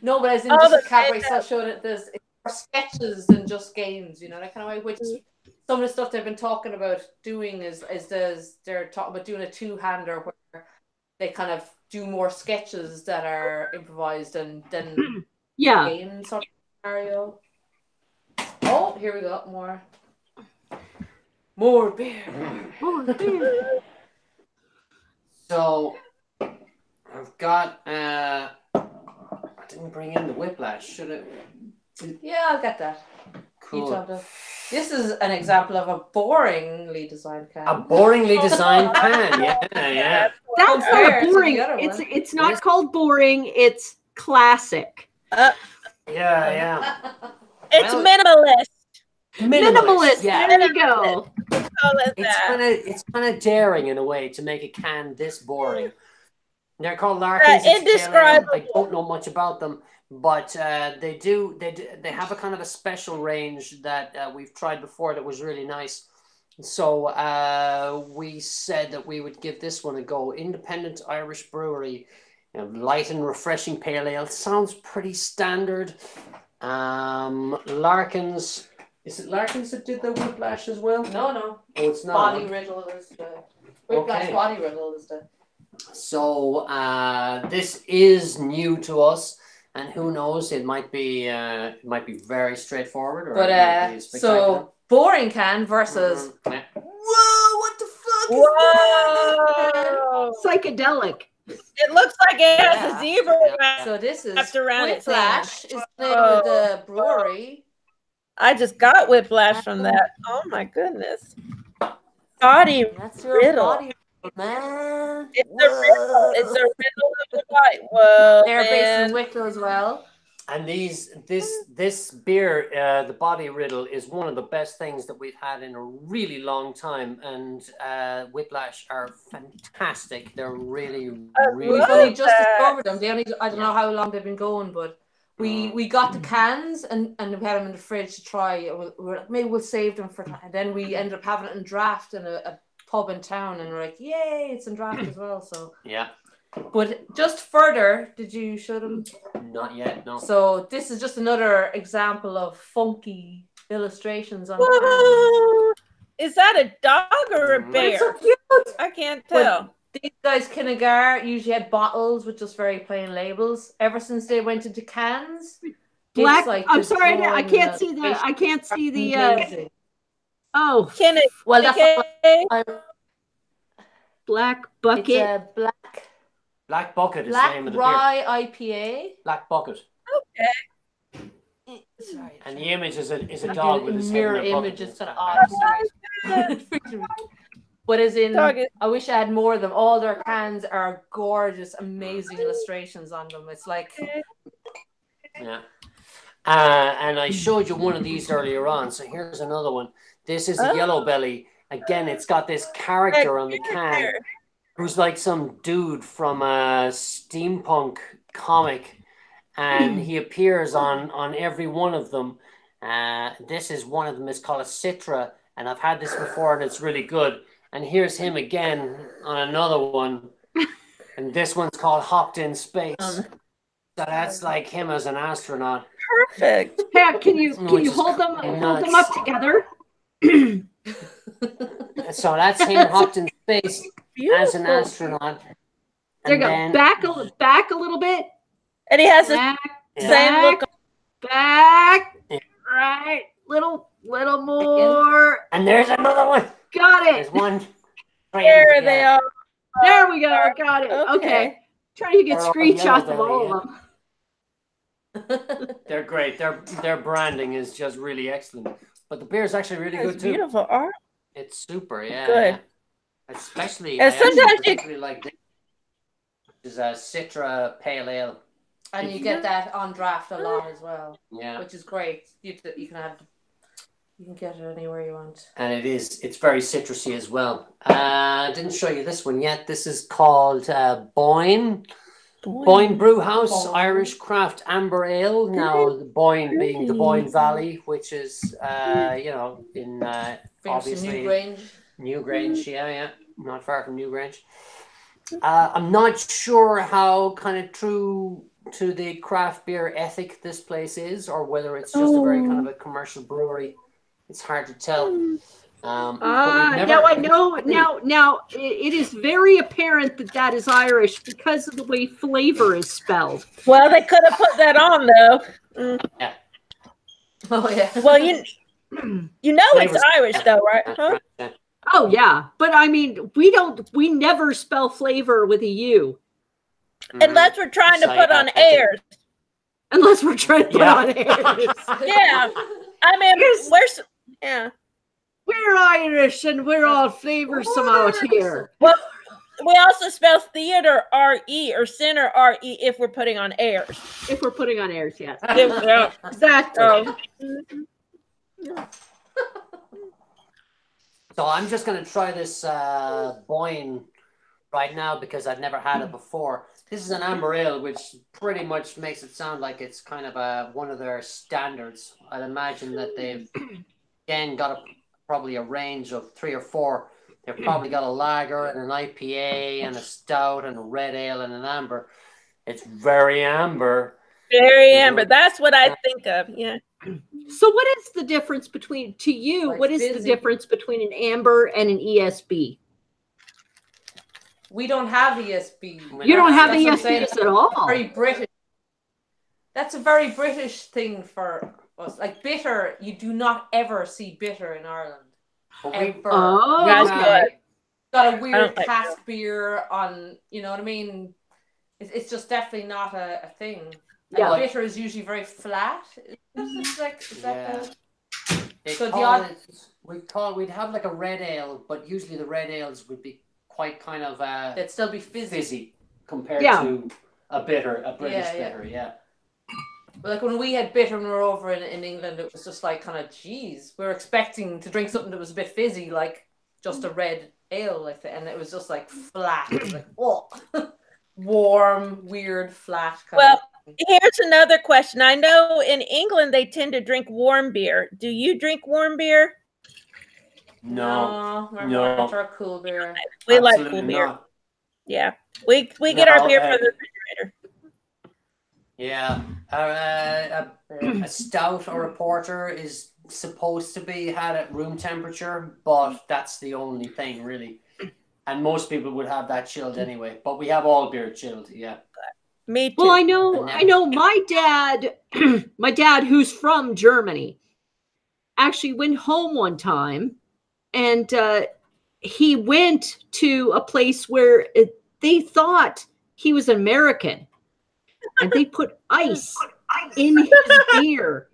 No, but as in just a cabaret style show that there's sketches and just games, that kind of way, which some of the stuff they've been talking about doing is they're talking about doing a two-hander where they kind of do more sketches that are improvised and then game sort of scenario. Oh, here we go. More beer. More beer. So I've got I didn't bring in the whiplash, should I? Yeah, I'll get that. Cool. This is an example of a boringly designed can. A boringly designed can, yeah. That's not boring. It's not called boring. It's classic. Yeah. It's minimalist. Minimalist. Yeah. There you go. It's kind of daring in a way to make a can this boring. They're called Larkins. Indescribable. I don't know much about them, but they have a kind of a special range that we've tried before that was really nice. So we said that we would give this one a go. Independent Irish brewery, light and refreshing pale ale. Sounds pretty standard. Larkins. Is it Larkins that did the whiplash as well? No. Oh, it's not. Body riddle is the whiplash. Body riddle is the. So this is new to us, and who knows? It might be very straightforward, or it might be spectacular. So boring can versus. Whoa! What the fuck is Psychedelic. It looks like it has a zebra. So this is wrapped around Whiplash. Is the name of the brewery. I just got whiplash from that. Oh my goodness. Body riddle. Body riddle, man. It's a riddle. It's a riddle of the white. Whoa. They're based in Wicklow as well. And this beer, the Body Riddle, is one of the best things that we've had in a really long time. And Whiplash are fantastic. They're really. We've only just discovered them. I don't know how long they've been going, but we got the cans and we had them in the fridge to try. We're like, maybe we'll save them for. And then we ended up having it in draft in a pub in town, and we're like, yay, it's in draft as well. So yeah. But just further, did you show them? Not yet, no. So this is just another example of funky illustrations on Whoa! Is that a dog or a bear? It's so cute. I can't tell. These guys, Kinnegar, usually had bottles with just very plain labels. Ever since they went into cans, Black. it's like I'm sorry, joy I can't and see the. I can't see the. amazing. Oh, Kenny, Well, that's what Black it's Bucket. a Black Bucket is the black name of the beer. rye IPA. Black Bucket. Sorry, And the image is a I'm dog doing with his mirror head in a bucket. images It's that kinda- odd. But as in, Dog is- I wish I had more of them. All their cans are gorgeous, amazing illustrations on them. It's like, Yeah. And I showed you one of these earlier on. So here's another one. This is a yellow belly. Again, it's got this character on the can who's like some dude from a steampunk comic. And he appears on every one of them. This is one of them. It's called a Citra. And I've had this before and it's really good. And here's him again on another one. And this one's called Hopped in Space. So that's like him as an astronaut. Perfect. Pat, can you Which is hold them nuts. up together? So that's him hopped in space as an Beautiful. astronaut. There you And go. then- Back a little bit. And he has the Back. same look. Back. Yeah. Right. Little more. And there's another one. Got There's it. one. There they are. There we go. Got it. Okay. Trying to get They're all screenshots of yellow all of them. They're great. Their branding is just really excellent. But the beer is actually really good It's too. beautiful art. It's super, yeah. Good. Yeah. Especially, And I actually sometimes you- particularly like this. This is a Citra Pale Ale. and you get that on draft a lot as well, Yeah. which is great. You can get it anywhere you want. And it's very citrusy as well. I didn't show you this one yet. This is called Boyne. Boyne Brew House Boyne. Irish Craft Amber Ale. Now, the Boyne being the Boyne Valley, which is, in obviously Newgrange. yeah, not far from Newgrange. I'm not sure how kind of true to the craft beer ethic this place is, or whether it's just a very kind of a commercial brewery. It's hard to tell. But we've never- Now I know. Now it is very apparent that is Irish because of the way flavor is spelled. Well, they could have put that on though. Yeah. Oh yeah. Well, you know it's Irish though, right? Huh? Oh yeah, but I mean, we never spell flavor with a U Unless we're trying to So, put yeah, on I think- airs. unless we're trying to put Yeah. on airs. Yeah. I mean, We're Irish and we're all flavorsome out here. Well, we also spell theater R-E or center R-E if we're putting on airs. If we're putting on airs, yes. Yeah. Exactly. So I'm just going to try this Boyne right now because I've never had it before. This is an amber ale, which pretty much makes it sound like it's kind of one of their standards. I'd imagine that they've, again, got probably a range of 3 or 4. They've probably got a lager and an IPA and a stout and a red ale and an amber. It's very amber. Very amber. That's what I think of. Yeah. So what is the difference between, to you, Like what is the fizzy. difference between an amber and an ESB? We don't have ESB. You don't have That's what I'm saying. ESBs at all. Very British. That's a very British thing for us. Like bitter, you do not ever see bitter in Ireland. But we- Ever. Oh, That's okay. good. Got a I weird don't like cask beer on, you know what I mean? It's just definitely not a thing. Like Yeah. bitter is usually very flat. Is that Yeah. They So the call odd- we'd have like a red ale, but usually the red ales would be quite kind of It'd still be fizzy. fizzy compared Yeah. to a British Yeah, yeah. bitter, yeah. But like when we had bitter when we were over in England, it was just like kind of, geez, we were expecting to drink something that was a bit fizzy, like just a red ale, like that, and it was just like flat. It was like, oh, warm, weird, flat. Well, here's another question. I know in England they tend to drink warm beer. Do you drink warm beer? No, we're no. more into our cool beer. We like absolutely cool beer. not. Yeah. We get our No, beer from the refrigerator. Yeah, a stout or a porter is supposed to be had at room temperature, but that's the only thing really. And most people would have that chilled anyway. But we have all beer chilled, yeah. Me too. Well, I know my dad, my dad, who's from Germany, actually went home one time, and he went to a place where they thought he was American, and they put ice in his beer.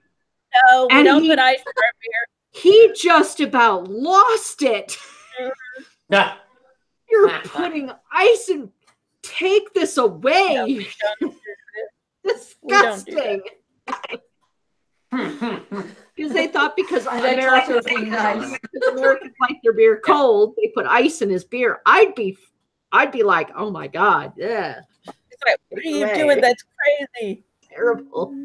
No, we don't put ice in our beer. He just about lost it. Nah. You're putting ice in. Take this away. No, we don't do this. Disgusting. Because they thought because Americans like their beer cold, they put ice in his beer. I'd be like, oh my God, yeah. It's like, what are you doing? That's crazy. Terrible.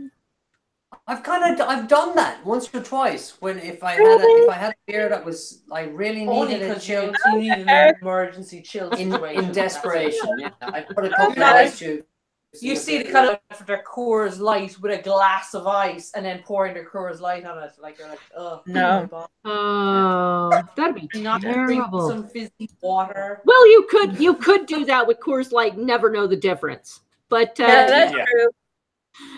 I've done that once or twice when if I had a beer that was I really needed it chilled. You needed an emergency chill in situation. desperation. Yeah. I put a couple of ice cubes. You see the kind of for their Coors Light with a glass of ice and then pouring their Coors Light on it, like you're like, oh no, oh, that'd be terrible. Some fizzy water. Well, you could do that with Coors Light, never know the difference. But yeah, that's true.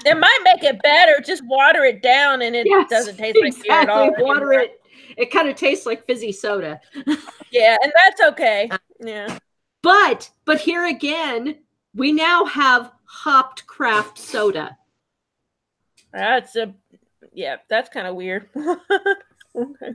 It might make it better. Just water it down, and it doesn't taste like beer at all. Water it. It kind of tastes like fizzy soda. Yeah, and that's okay. Yeah. But here again, we now have hopped craft soda. That's kind of weird. Okay.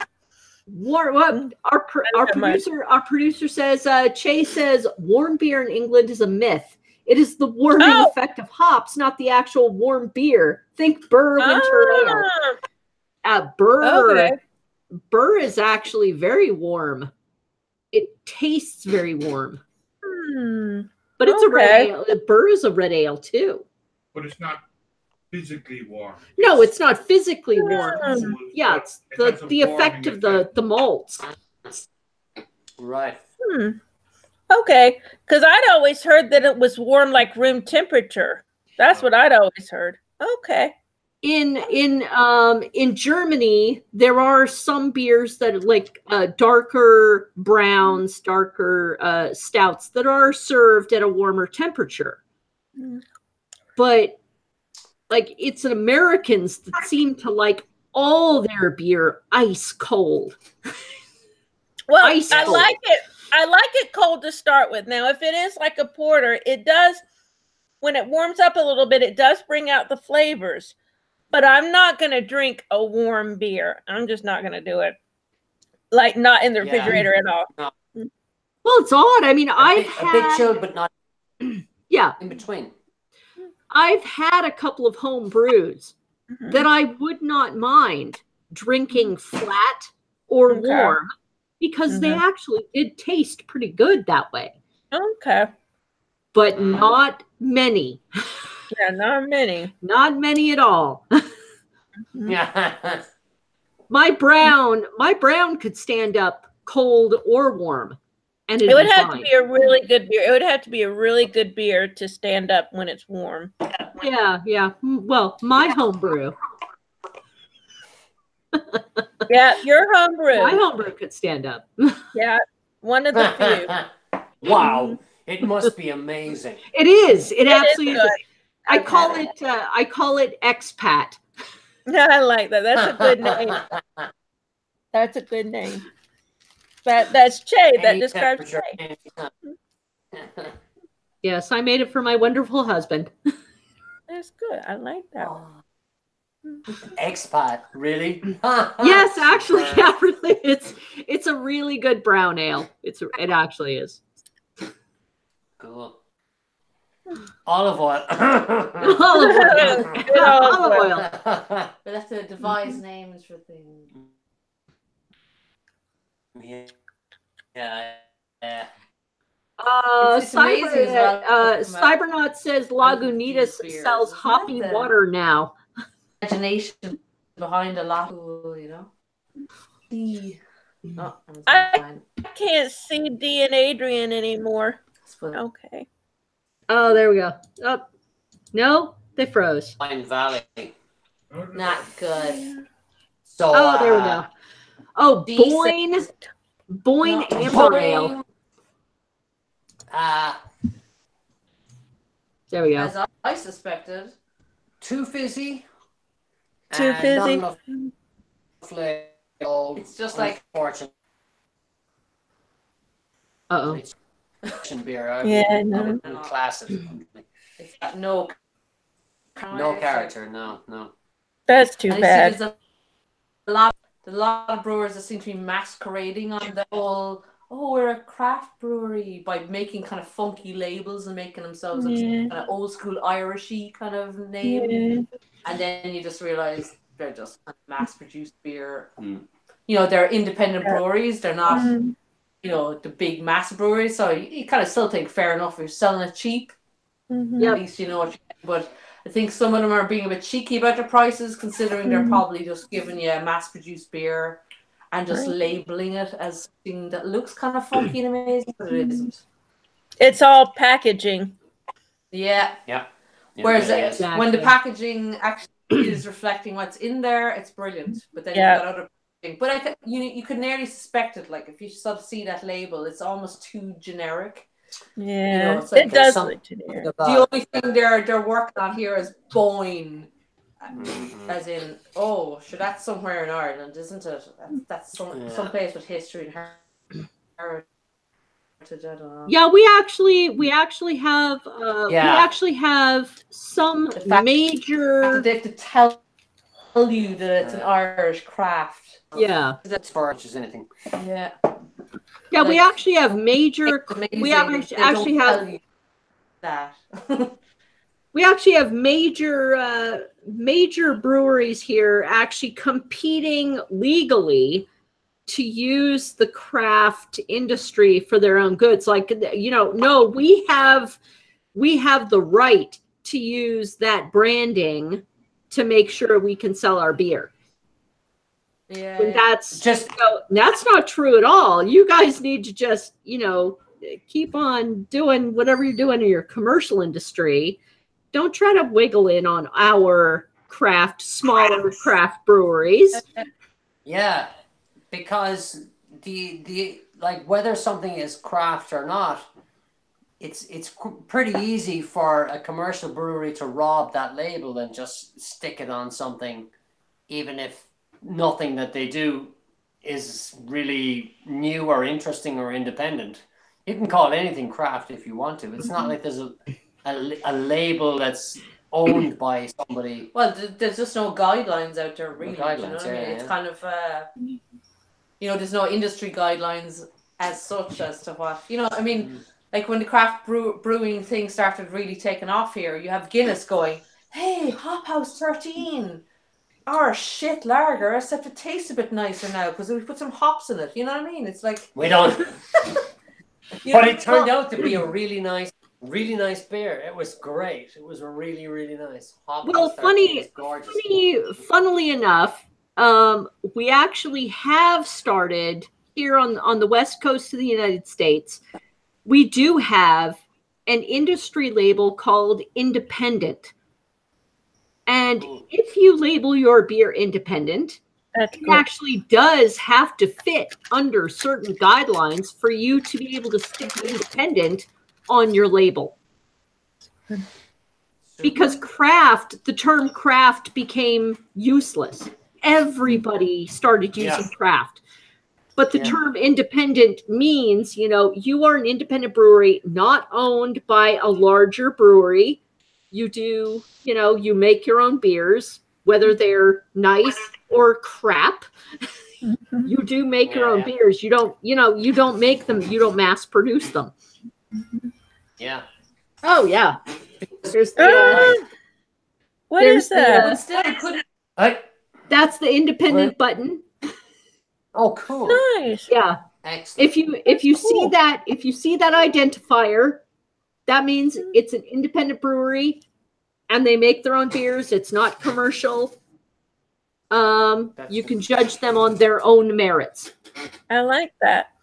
Our producer says Chase says warm beer in England is a myth. It is the warming effect of hops, not the actual warm beer. Think Burr winter ale. Burr is actually very warm. It tastes very warm. But it's a red ale. Burr is a red ale too. But it's not physically warm. No, it's not physically warm. Yeah, it's the effect of the malts. Right. Okay, because I'd always heard that it was warm like room temperature. That's what I'd always heard. Okay. In Germany, there are some beers that are like darker browns, darker stouts that are served at a warmer temperature. But like it's Americans that seem to like all their beer ice cold. Well, I like it. I like it cold to start with. Now, if it is like a porter, it does, when it warms up a little bit, it does bring out the flavors. But I'm not going to drink a warm beer. I'm just not going to do it. Like, not in the refrigerator at all. No. Well, it's odd. I mean, a bit chilled, but not in between. I've had a couple of home brews that I would not mind drinking flat or warm. Because they actually did taste pretty good that way. Okay. But not many. Yeah, not many. Not many at all. Yeah. My brown could stand up cold or warm. And it would have to be a really good beer. It would have to be a really good beer to stand up when it's warm. Yeah. Well, my home brew. Yeah, your homebrew. My homebrew could stand up. Yeah, one of the few. Wow, it must be amazing. It is. It absolutely is. I call it expat. I like that. That's a good name. That's a good name. That's Che. That describes Che. Yes, I made it for my wonderful husband. That's good. I like that. Expat, really? Yes, actually, yeah, really. It's a really good brown ale. It actually is. Cool. Olive oil. Olive oil. We'll have to devise names for things. Yeah. Cybernaut says Lagunitas sells hoppy water now. Imagination behind a lot, I can't see Dee and Adrian anymore. Okay. Oh, there we go. Oh, no, they froze. Pine Valley. Not good. So, there we go. Oh, Boyne Amber Ale. There we go. As I suspected. Too fizzy. Too and fizzy. Not enough flavor. It's just like unfortunate Uh-oh. beer. Yeah, no. Class it. it's got no character. No. That's too and bad. there's a lot of brewers that seem to be masquerading on the whole, oh, we're a craft brewery, by making kind of funky labels and making themselves a kind of old school Irishy kind of name. Yeah. And then you just realize they're just mass produced beer. You know, they're independent breweries. They're not, you know, the big mass breweries. So you kind of still think fair enough if you're selling it cheap. Yep. At least you know what you're getting. But I think some of them are being a bit cheeky about their prices, considering they're probably just giving you a mass-produced beer and just labeling it as something that looks kind of funky and amazing, but it isn't. It's all packaging. Yeah. Whereas when the packaging actually is reflecting what's in there, it's brilliant. But then you've got other packaging. But you could nearly suspect it. Like if you sort of see that label, it's almost too generic. Yeah, you know, it's like it does look generic. The only thing they're working on here is Boyne, as in, oh, sure, that's somewhere in Ireland, isn't it? That's some place with history and heritage. I don't know. Yeah, we actually have some major. They have to tell you that it's an Irish craft. Yeah, that's far as anything. Yeah. Yeah, we actually have major. We actually have that. We actually have major breweries here actually competing legally to use the craft industry for their own goods. Like, you know, no, we have the right to use that branding to make sure we can sell our beer. Yeah, when that's that's not true at all. You guys need to just, you know, keep on doing whatever you're doing in your commercial industry. Don't try to wiggle in on our smaller craft breweries. Yeah, because the like, whether something is craft or not, it's pretty easy for a commercial brewery to rob that label and just stick it on something, even if nothing that they do is really new or interesting or independent. You can call anything craft if you want to. It's not like there's a label that's owned by somebody. Well, there's just no guidelines out there, really. No guidelines, you know what I mean? yeah. It's kind of, you know, there's no industry guidelines as such as to what, you know, I mean, like when the craft brewing thing started really taking off here, you have Guinness going, hey, Hop House 13. Our shit lager, except it tastes a bit nicer now because we put some hops in it. You know what I mean? It's like we don't. But it turned out to be a really nice beer. It was great. It was really, really nice. Well, funnily enough, we actually have started here on the west coast of the United States. We do have an industry label called Independent. And if you label your beer independent, it actually does have to fit under certain guidelines for you to be able to stick independent on your label. Because the term craft became useless. Everybody started using craft. But the term independent means, you know, you are an independent brewery, not owned by a larger brewery. You do, you know, you make your own beers, whether they're nice or crap. You do make your own beers. You don't, you know, you don't make them. You don't mass produce them. Yeah. Oh, yeah. There's what is that? That's the independent button. Oh, cool. Nice. Yeah. Excellent. If you see that identifier, that means it's an independent brewery and they make their own beers. It's not commercial. You can judge them on their own merits. I like that.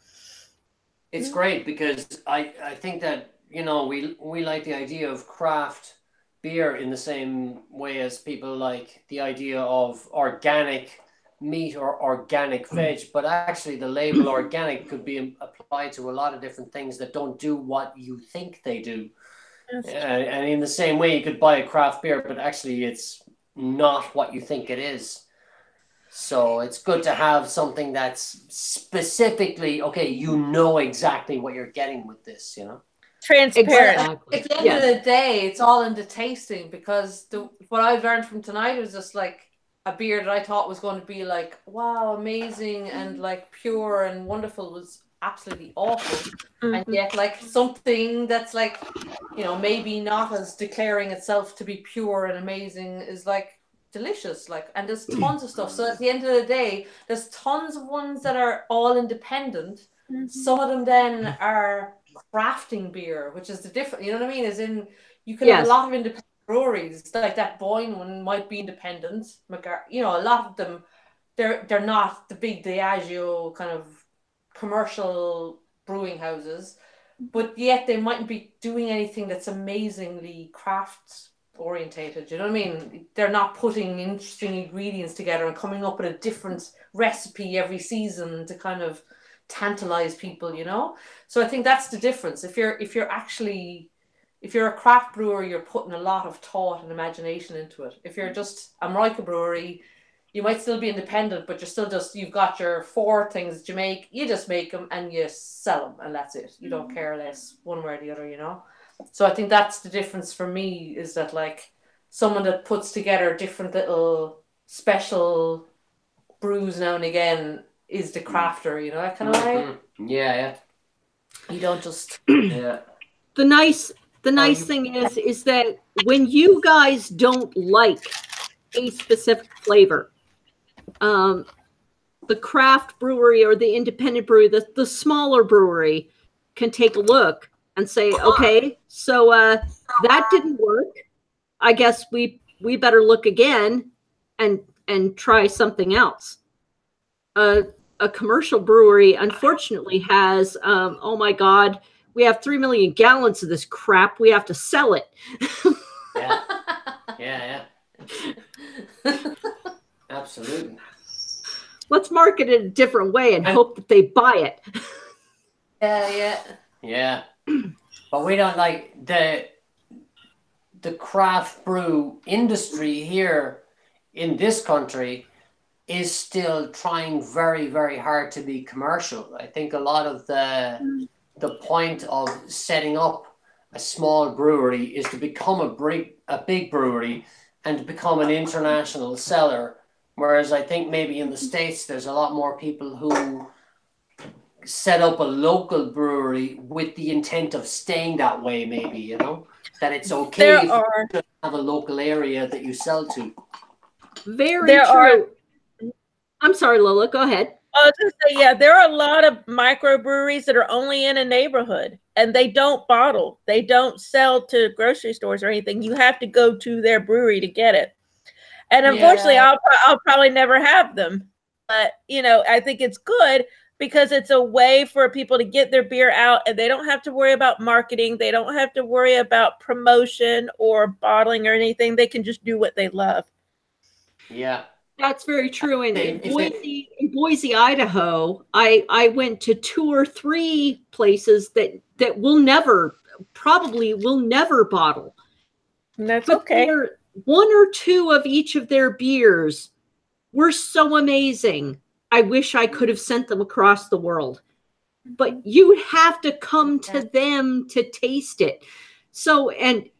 It's great because I think that, you know, we like the idea of craft beer in the same way as people like the idea of organic meat or organic veg, but actually the label organic could be applied to a lot of different things that don't do what you think they do. And in the same way, you could buy a craft beer, but actually it's not what you think it is. So it's good to have something that's specifically, okay, you know exactly what you're getting with this, you know? Transparent. Exactly. At the end of the day, it's all in the tasting, because what I've learned from tonight was just like a beer that I thought was going to be like, wow, amazing and like pure and wonderful was absolutely awful. And yet like something that's like, you know, maybe not as declaring itself to be pure and amazing is like delicious. Like, and there's tons of stuff. So at the end of the day, there's tons of ones that are all independent. Some of them then are crafting beer, which is the different, you know what I mean? As in, you can have a lot of independent breweries, like that Boyne one might be independent. You know, a lot of them, they're not the big Diageo kind of commercial brewing houses, but yet they mightn't be doing anything that's amazingly craft orientated. You know what I mean? They're not putting interesting ingredients together and coming up with a different recipe every season to kind of tantalize people, you know? So I think that's the difference. If you're a craft brewer, you're putting a lot of thought and imagination into it. If you're just a Maroika brewery, you might still be independent, but you're still you've got your 4 things that you make, you just make them and you sell them, and that's it. You don't care less one way or the other, you know? So I think that's the difference for me, is that like someone that puts together different little special brews now and again is the crafter, you know, that kind of way. Yeah. You don't just Yeah. The nice thing is that when you guys don't like a specific flavor, the craft brewery or the independent brewery, the smaller brewery can take a look and say, okay, so that didn't work. I guess we better look again and try something else. A commercial brewery, unfortunately, has, oh my God, we have 3 million gallons of this crap. We have to sell it. Yeah. Absolutely. Let's market it a different way and hope that they buy it. Yeah. But we don't like the craft brew industry here in this country is still trying very, very hard to be commercial. I think a lot of the point of setting up a small brewery is to become a big brewery and to become an international seller. Whereas I think maybe in the States, there's a lot more people who set up a local brewery with the intent of staying that way, maybe, you know, that it's okay if you have a local area that you sell to. Very true. I'm sorry, Lola, go ahead. I was going to say, yeah, there are a lot of microbreweries that are only in a neighborhood and they don't bottle. They don't sell to grocery stores or anything. You have to go to their brewery to get it. And unfortunately, I'll probably never have them. But, you know, I think it's good because it's a way for people to get their beer out and they don't have to worry about marketing. They don't have to worry about promotion or bottling or anything. They can just do what they love. Yeah. That's very true. And in Boise, Idaho, I went to 2 or 3 places that probably will never bottle. And that's okay. 1 or 2 of each of their beers were so amazing. I wish I could have sent them across the world. But you have to come to them to taste it. So, and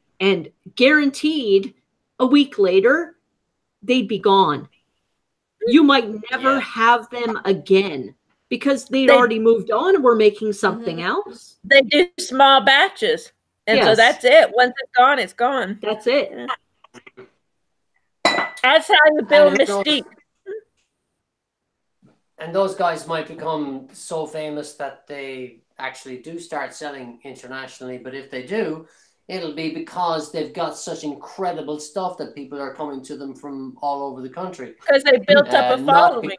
guaranteed a week later, they'd be gone. You might never have them again because they'd already moved on and were making something else. They do small batches. And so that's it. Once it's gone, it's gone. That's it. That's how you build mystique. And those guys might become so famous that they actually do start selling internationally. But if they do, it'll be because they've got such incredible stuff that people are coming to them from all over the country. Because they built up a following.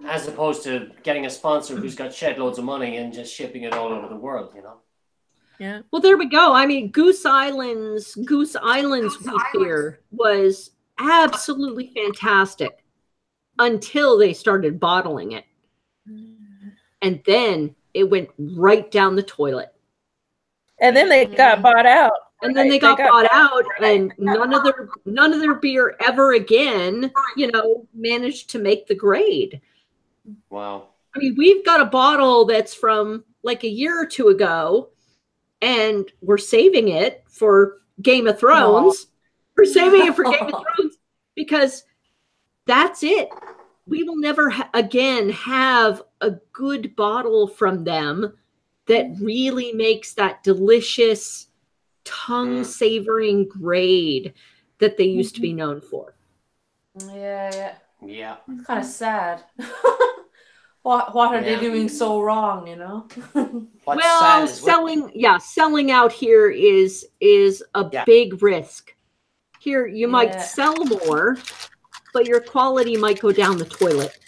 As opposed to getting a sponsor who's got shed loads of money and just shipping it all over the world, you know? Yeah. Well, there we go. I mean, Goose Island's wheat beer was absolutely fantastic until they started bottling it. And then it went right down the toilet. And then they got bought out. And then they got bought out, and none of their beer ever again, managed to make the grade. Wow. I mean, we've got a bottle that's from like a year or two ago, and we're saving it for Game of Thrones. We're saving it for Game of Thrones because that's it. We will never again have a good bottle from them that really makes that delicious, tongue-savoring grade that they used to be known for. Yeah. Yeah. It's kind of sad. What are they doing so wrong, Well, selling out here is a big risk. Here, you might sell more, but your quality might go down the toilet.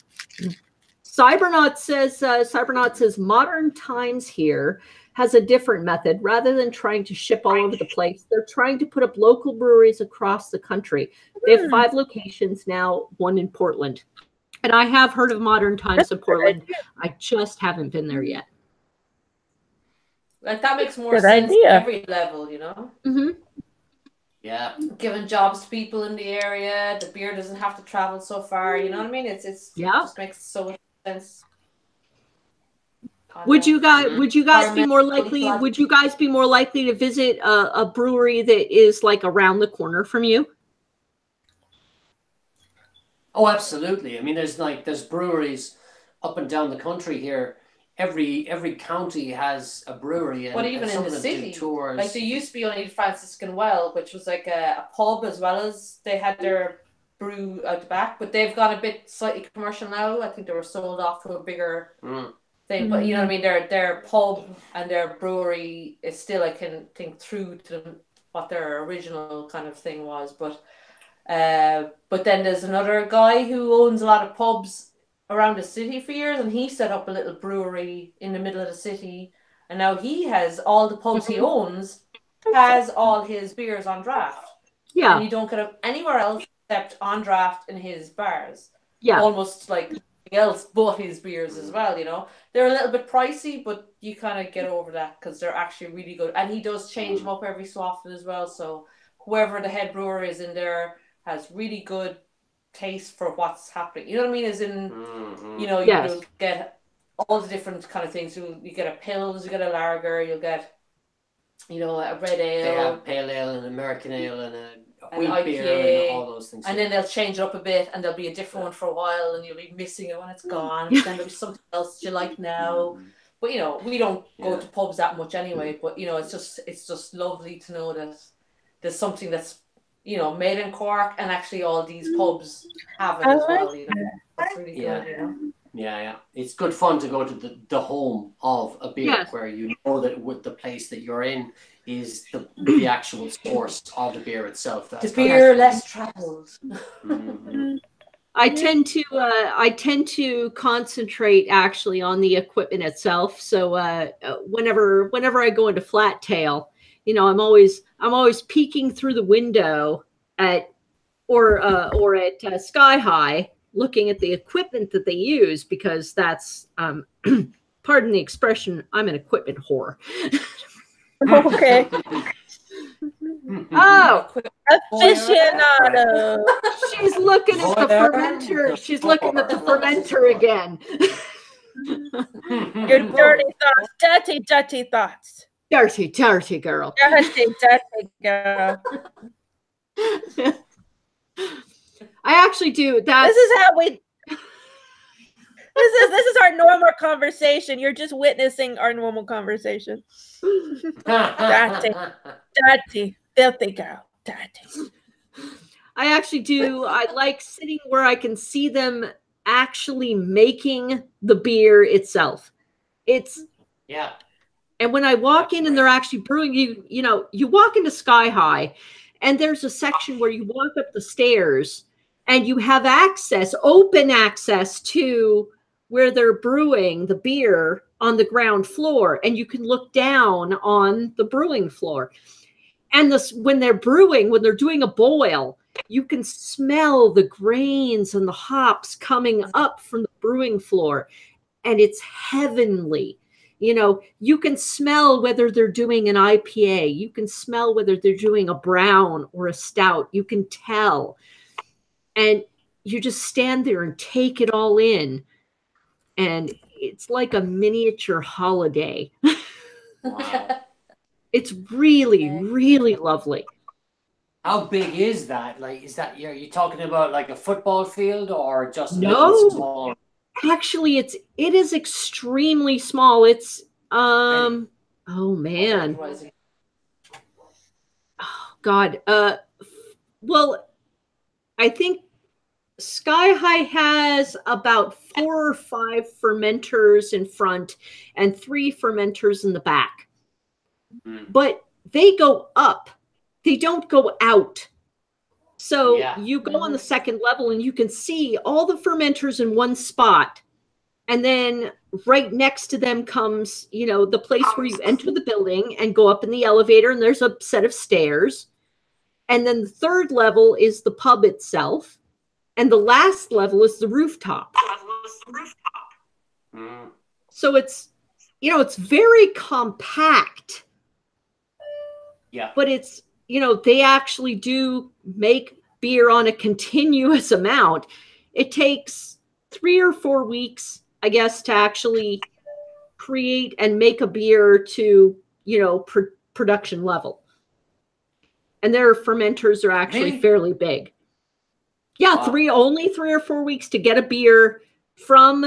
Cybernaut says Modern Times here has a different method. Rather than trying to ship all over the place, they're trying to put up local breweries across the country. They have 5 locations now, 1 in Portland. And I have heard of Modern Times in Portland. I just haven't been there yet. Like, that makes more sense at every level, Mm-hmm. Yeah. Giving jobs to people in the area, the beer doesn't have to travel so far, you know what I mean? It just makes so much sense. Would you guys be more likely to visit a brewery that is like around the corner from you? Oh, absolutely. I mean, there's breweries up and down the country here. Every county has a brewery. But even in the city, like there used to be only Franciscan Well, which was like a pub as well as they had their brew out the back. But they've gone a bit slightly commercial now. I think they were sold off to a bigger thing. But you know what I mean? Their pub and their brewery is still, I can think, true to what their original kind of thing was. But then there's another guy who owns a lot of pubs around the city for years, and he set up a little brewery in the middle of the city, and now he has all the pubs he owns has all his beers on draft. And you don't get them anywhere else except on draft in his bars. Almost like anything else but his beers as well. They're a little bit pricey, but you kind of get over that because they're actually really good, and he does change them up every so often as well. So whoever the head brewer is in there has really good taste for what's happening. You know what I mean? As in, you'll get all the different kind of things. You get a Pils, you get a lager, you'll get, a red ale. They have pale ale and American ale and a wheat IPA, beer and all those things. And then they'll change it up a bit, and there'll be a different one for a while, and you'll be missing it when it's gone. Then there'll be something else you like now. But we don't go to pubs that much anyway. But it's just lovely to know that there's something that's made in Cork, and actually all these pubs have it as well. That's really good. Yeah. It's good fun to go to the home of a beer where you know that with the place that you're in is the actual source of the beer itself. The beer less traveled. I tend to concentrate actually on the equipment itself. So whenever I go into Flat Tail, I'm always peeking through the window at Sky High, looking at the equipment that they use, because that's pardon the expression, I'm an equipment whore. Okay. Oh, aficionado. She's looking at the fermenter. She's looking at the fermenter again. Your dirty thoughts, dirty thoughts. Dirty girl. Dirty girl. I actually do. This is how we. This is our normal conversation. You're just witnessing our normal conversation. Dirty, filthy girl. Dirty. I actually do. I like sitting where I can see them actually making the beer itself. And when I walk in and they're actually brewing, you walk into Sky High, and there's a section where you walk up the stairs and you have open access to where they're brewing the beer on the ground floor, and you can look down on the brewing floor. And when they're doing a boil, You can smell the grains and the hops coming up from the brewing floor, and it's heavenly. You know, you can smell whether they're doing an IPA. You can smell whether they're doing a brown or a stout. You can tell. And you just stand there and take it all in. And it's like a miniature holiday. Wow. It's really, really lovely. How big is that? Like, is that you talking about like a football field or just No. small? Actually, it is extremely small. It's oh man. Oh God. Well, I think Sky High has about 4 or 5 fermenters in front and 3 fermenters in the back. But they go up. They don't go out. So you go on the second level and you can see all the fermenters in one spot. And then right next to them comes, you know, the place where you enter the building and go up in the elevator, and there's a set of stairs. And then the third level is the pub itself. And the last level is the rooftop. So it's, you know, it's very compact. Yeah. But it's, you know, they actually do make beer on a continuous amount. It takes 3 or 4 weeks, I guess, to actually create and make a beer to, you know, production level. And their fermenters are actually fairly big. Yeah, only 3 or 4 weeks to get a beer from,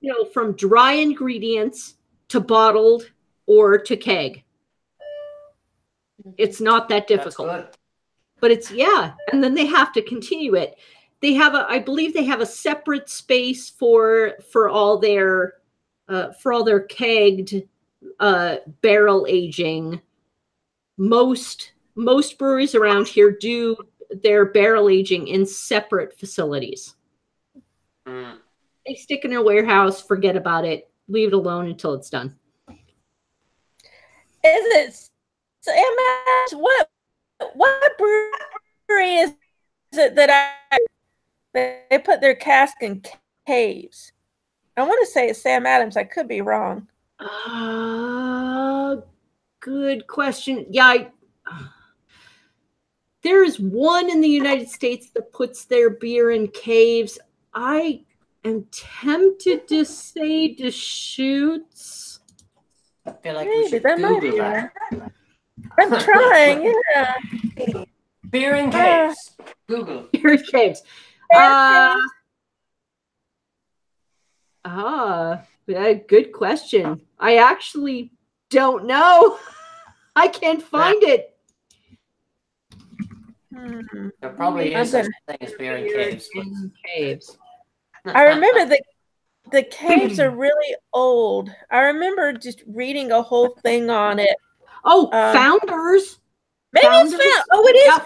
you know, from dry ingredients to bottled or to keg. It's not that difficult. But it's, and then they have to continue it. They have I believe they have a separate space for all their kegged barrel aging. Most breweries around here do their barrel aging in separate facilities. They stick in a warehouse, forget about it, leave it alone until it's done. Is it what brewery is it that they put their cask in caves? I want to say it's Sam Adams. I could be wrong. Good question. Yeah, there's one in the United States that puts their beer in caves. I am tempted to say Deschutes. I feel like we should Google that. I'm trying, Beer in caves. Google. Beer in caves. Good question. I actually don't know. I can't find it. There probably is such a thing as beer in caves. I remember the caves are really old. I remember just reading a whole thing on it. Oh, Founders. Maybe it's Founders. Oh, it is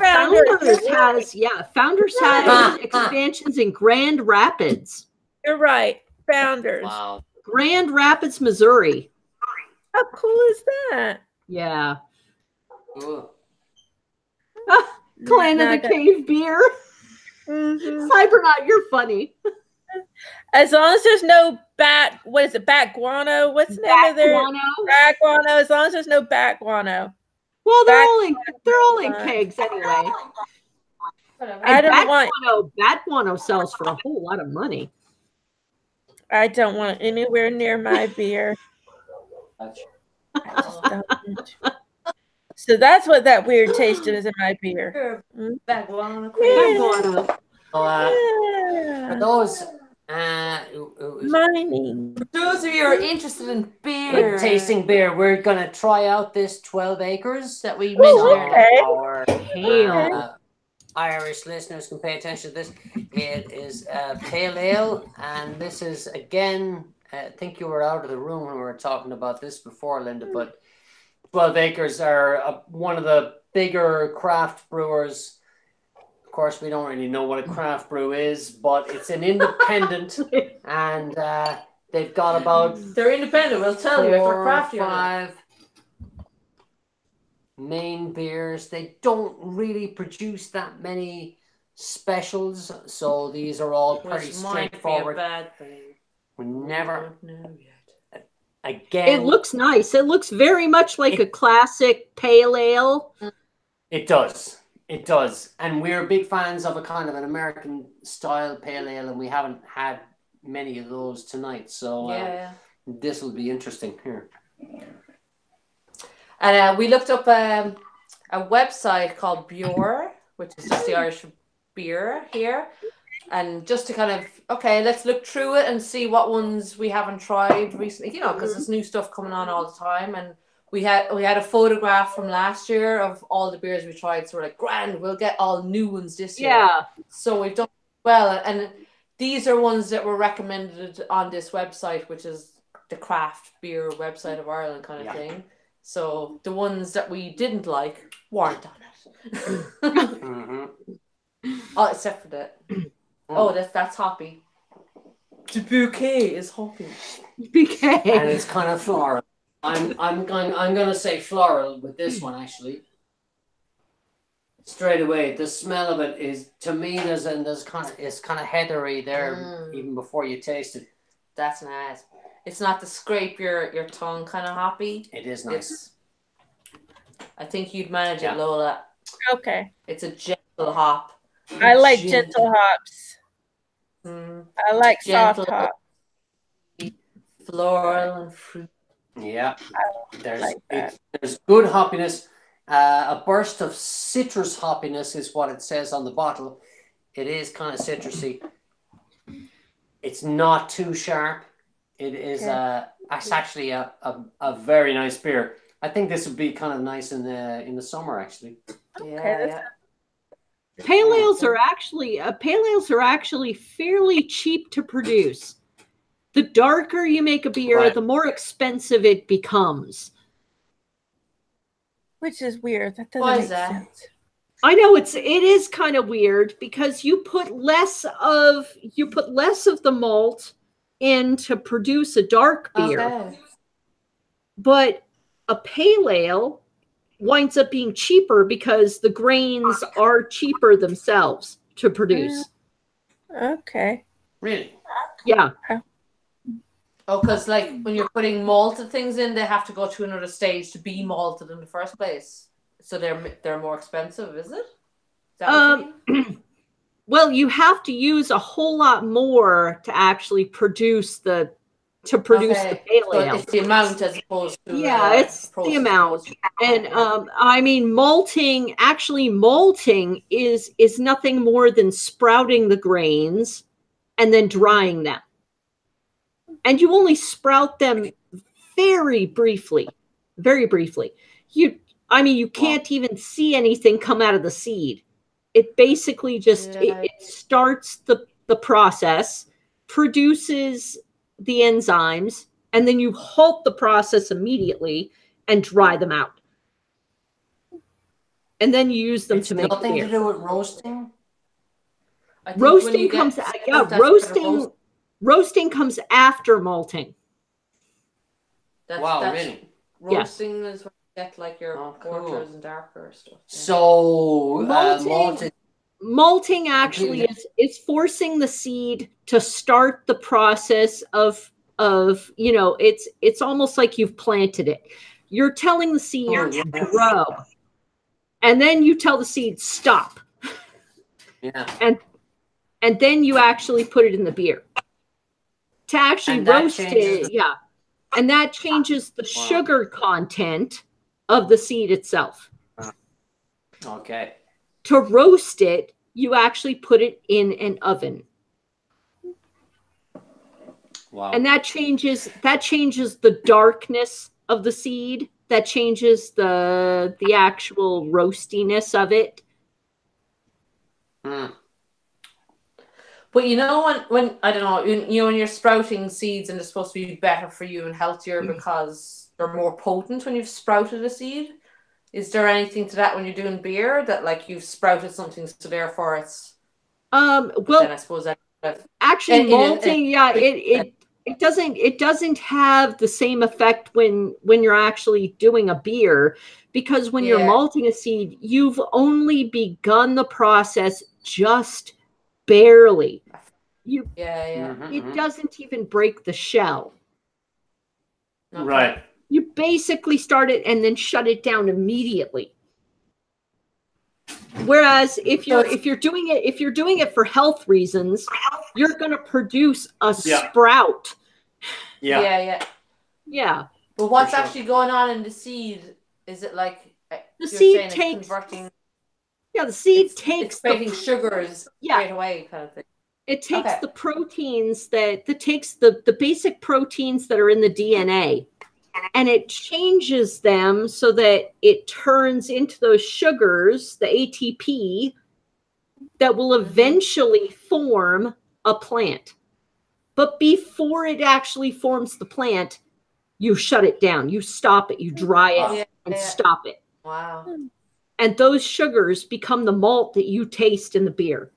Founders. Founders has expansions in Grand Rapids. You're right. Founders. Wow. Grand Rapids, Missouri. How cool is that? Yeah. Ooh. Clan of the Cave beer. Cybernaut, you're funny. As long as there's no bat guano? What's the name of their bat guano? As long as there's no bat guano. Well, they're all in kegs anyway. Bat guano sells for a whole lot of money. I don't want it anywhere near my beer. I just don't. So that's what that weird taste is in my beer. Bat guano. For those mining. For those of you who are interested in beer, tasting beer, we're gonna try out this 12 acres that we mentioned. Our Irish listeners can pay attention to this. It is a pale ale, and this is again. I think you were out of the room when we were talking about this before, Linda. But 12 Acres are one of the bigger craft brewers. Of course, we don't really know what a craft brew is, but it's an independent, and they've got about... They're independent, we'll tell you if we're crafty or not. 5 main beers. They don't really produce that many specials. So these are all pretty Which might be a straightforward. bad thing. We never, We don't know yet. again, It looks nice. It looks very much like a classic pale ale. it does. It does. And we're big fans of a kind of an American style pale ale, and we haven't had many of those tonight. So Yeah. this will be interesting here. And we looked up a website called Brewers, which is just the Irish beer here. And just to kind of, okay, let's look through it and see what ones we haven't tried recently, you know, because there's new stuff coming on all the time. And we had a photograph from last year of all the beers we tried. So we're like, grand, we'll get all new ones this year. Yeah. So we've done well. And these are ones that were recommended on this website, which is the craft beer website of Ireland kind of thing. So the ones that we didn't like weren't on it. Mm-hmm. Oh, except for that. Oh, that's hoppy. The bouquet is hoppy. Bouquet. And it's kind of floral. I'm gonna say floral with this one actually. Straight away, the smell of it is, to me, it's kind of heathery there even before you taste it. That's nice. It's not the scrape your tongue kind of hoppy. It is nice. I think you'd manage it, Lola. Okay. It's a gentle hop. I like gentle hops. I like Gentle, soft hops. floral and fruit. Yeah. There's that. good hoppiness. A burst of citrus hoppiness is what it says on the bottle. It is kind of citrusy. It's not too sharp. It is it's actually a very nice beer. I think this would be kind of nice in the summer actually. Yeah. Pale ales are actually fairly cheap to produce. The darker you make a beer, the more expensive it becomes. Which is weird. That doesn't Why make is that? sense. I know it is kind of weird because you put less of the malt in to produce a dark beer. Okay. But a pale ale winds up being cheaper because the grains are cheaper themselves to produce. Okay. Really? Yeah. Oh, because like when you're putting malted things in, they have to go to another stage to be malted in the first place. So they're more expensive, is it? Is that what you mean? Well, you have to use a whole lot more to actually produce the pale ale. It's the amount as opposed to it's the amount. And I mean, malting is nothing more than sprouting the grains and then drying them. And you only sprout them very briefly. You can't even see anything come out of the seed. It basically just it starts the process, produces the enzymes, and then you halt the process immediately and dry them out. And then you use them to make nothing beer. to do with roasting? Roasting comes roasting comes after malting. That's really? Roasting is when you get like your porters and darker stuff. Yeah. So malting actually is forcing the seed to start the process of it's almost like you've planted it. You're telling the seed to grow, and then you tell the seed stop. Yeah. And then you actually put it in the beer to actually roast it. Yeah. And that changes the sugar content of the seed itself. Okay. To roast it, you actually put it in an oven. Wow. And that changes the darkness of the seed. That changes the actual roastiness of it. But you know when I don't know, when you're sprouting seeds and they're supposed to be better for you and healthier because they're more potent when you've sprouted a seed. Is there anything to that when you're doing beer that like you've sprouted something so therefore it's well, then I suppose that actually malting, it doesn't have the same effect when you're actually doing a beer, because when you're malting a seed, you've only begun the process just barely. It doesn't even break the shell. Okay. Right. You basically start it and then shut it down immediately. Whereas if you're doing it for health reasons, you're going to produce a sprout. Yeah. But what's actually going on in the seed? Is it like the seed takes converting? Yeah, the seed takes it's creating sugars right away, kind of thing. It takes the proteins that takes the basic proteins that are in the DNA, and it changes them so that it turns into those sugars, the ATP, that will eventually form a plant. But before it actually forms the plant, you shut it down, you stop it, you dry it and stop it. Wow. And those sugars become the malt that you taste in the beer.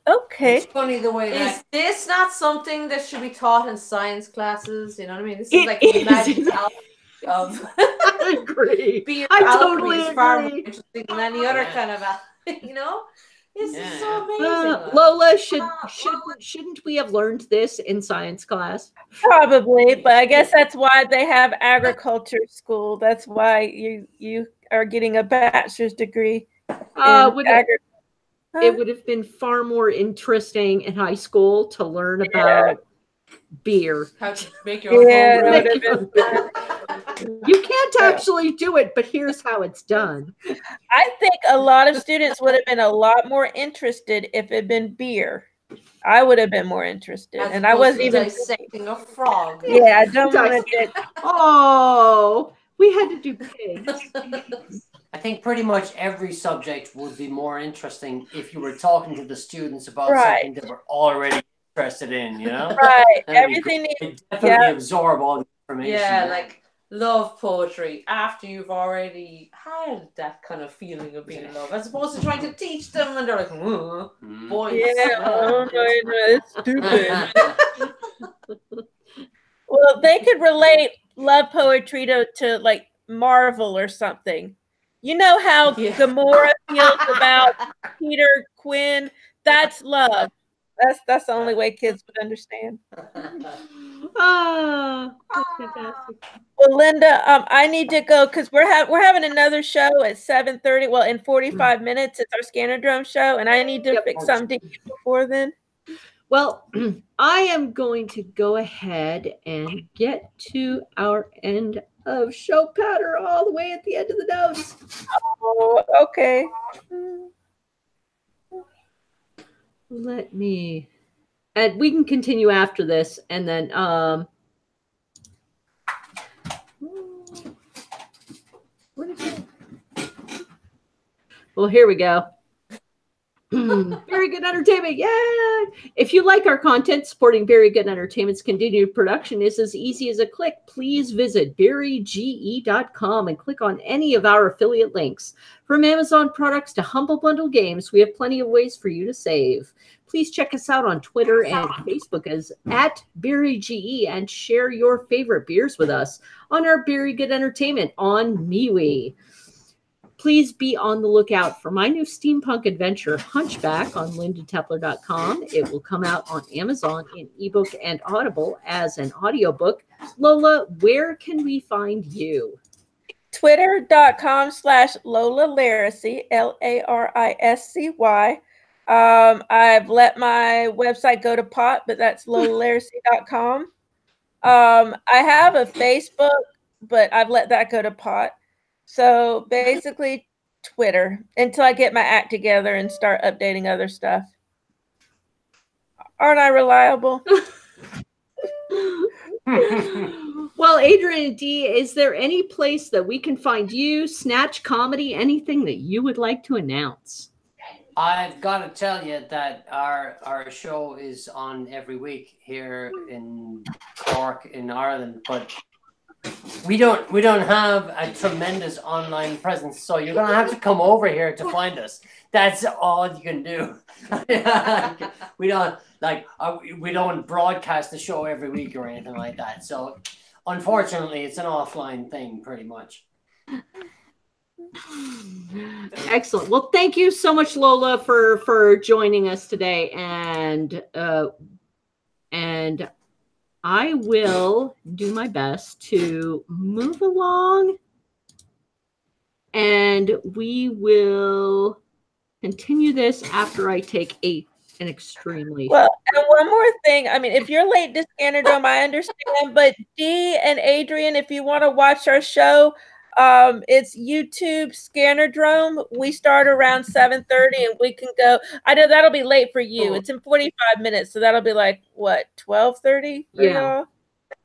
Okay. It's funny the way is this not something that should be taught in science classes? You know what I mean? This is like the magic of I agree. Beer I alchemy totally is far more agree. interesting than any other kind of you know? This is so amazing. Lola, shouldn't we have learned this in science class? Probably, but I guess that's why they have agriculture school. That's why you are getting a bachelor's degree in agriculture. It would have been far more interesting in high school to learn about beer. How to make your own beer. You can't actually do it, but here's how it's done. I think a lot of students would have been a lot more interested if it had been beer. I would have been more interested. As and I wasn't even dissecting a frog. Yeah, I don't want to. Oh, we had to do pigs. I think pretty much every subject would be more interesting if you were talking to the students about something they were already interested in, you know? Right. Everything needs definitely absorb all the information. Yeah, like love poetry after you've already had that kind of feeling of being in love, as opposed to trying to teach them and they're like, boy. Oh my God, stupid. Well, they could relate love poetry to like Marvel or something. You know how Gamora feels about Peter Quinn? That's love. That's the only way kids would understand. That's fantastic. Well, Linda, I need to go because we're having another show at 7:30. Well, in 45 minutes, it's our Scannerdrome show, and I need to fix something before then. Well, I am going to go ahead and get to our end of show patter all the way at the end of the notes. Oh, okay. Let me, and we can continue after this, and then where did it go? Well, here we go. Very Good Entertainment, yeah! If you like our content, supporting Very Good Entertainment's continued production is as easy as a click. Please visit beeryge.com and click on any of our affiliate links. From Amazon products to Humble Bundle games, we have plenty of ways for you to save. Please check us out on Twitter and Facebook as @BeeryGE and share your favorite beers with us on our Very Good Entertainment on MeWe. Please be on the lookout for my new steampunk adventure, Hunchback, on lindentepler.com. It will come out on Amazon in ebook and Audible as an audiobook. Lola, where can we find you? Twitter.com/Lola Laracy, LARISCY. I've let my website go to pot, but that's lolalaracy.com. I have a Facebook, but I've let that go to pot. So basically Twitter until I get my act together and start updating other stuff. Aren't I reliable? Well, Adrian and Dee, is there any place that we can find you, Snatch Comedy, anything that you would like to announce? I've got to tell you that our show is on every week here in Cork, in Ireland, but we don't have a tremendous online presence, so you're gonna have to come over here to find us. That's all you can do. we don't broadcast the show every week or anything like that. So unfortunately, it's an offline thing, pretty much. Excellent. Well, thank you so much, Lola, for joining us today, and I will do my best to move along, and we will continue this after I take an extremely well. And one more thing. I mean, if you're late to Scannerdome, I understand. But Dee and Adrian, if you want to watch our show, it's YouTube Scannerdome. We start around 7:30, and we can go. I know that'll be late for you. It's in 45 minutes, so that'll be like what 12:30 for y'all.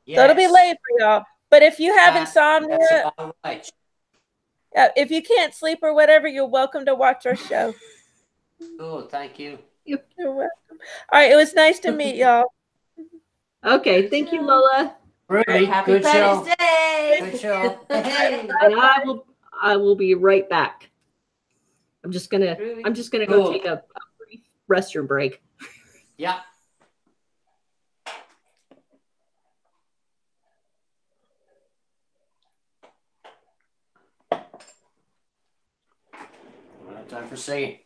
Yes. So it'll be late for y'all. But if you have insomnia, That's about right. if you can't sleep or whatever, you're welcome to watch our show. Oh, thank you. You're welcome. All right, it was nice to meet y'all. Okay, thank you, Lola. Ruby, Happy good show. Paddy's Day. Good show. Hey. And I will be right back. I'm just gonna go take a brief restroom break. Yeah. Time for C.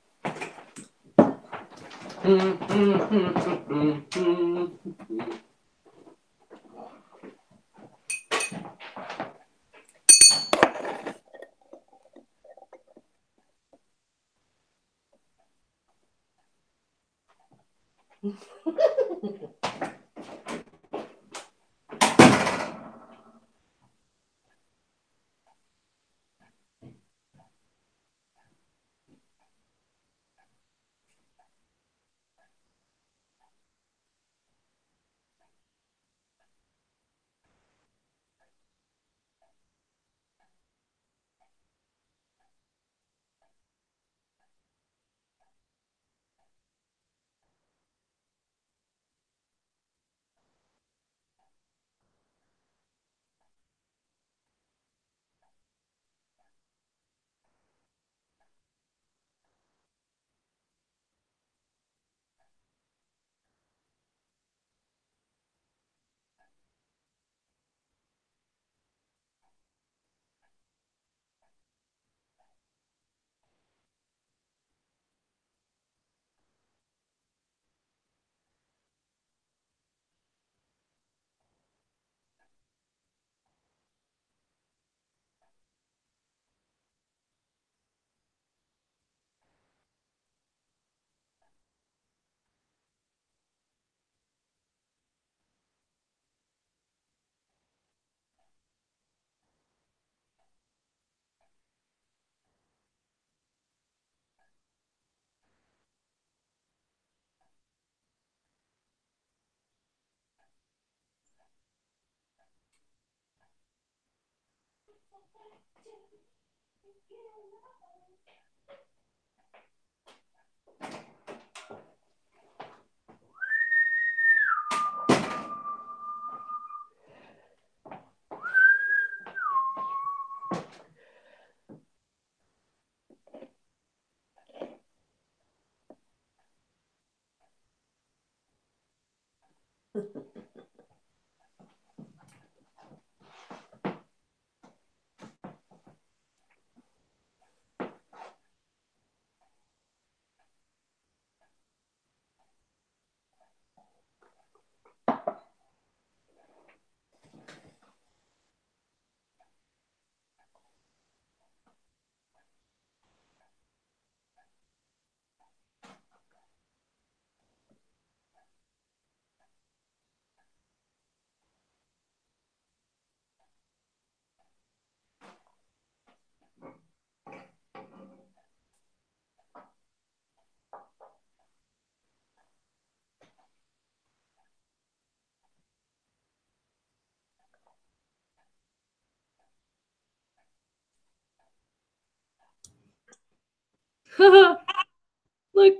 Look.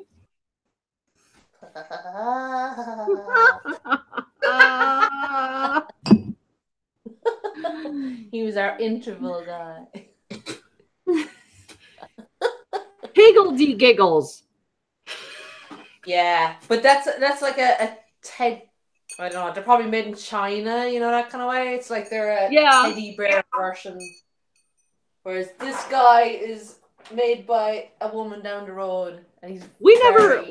interval guy. Higgledy giggles. Yeah, but that's like a Ted. I don't know. They're probably made in China, you know, that kind of way. It's like they're a teddy bear version, whereas this guy is made by a woman down the road, and he's we don't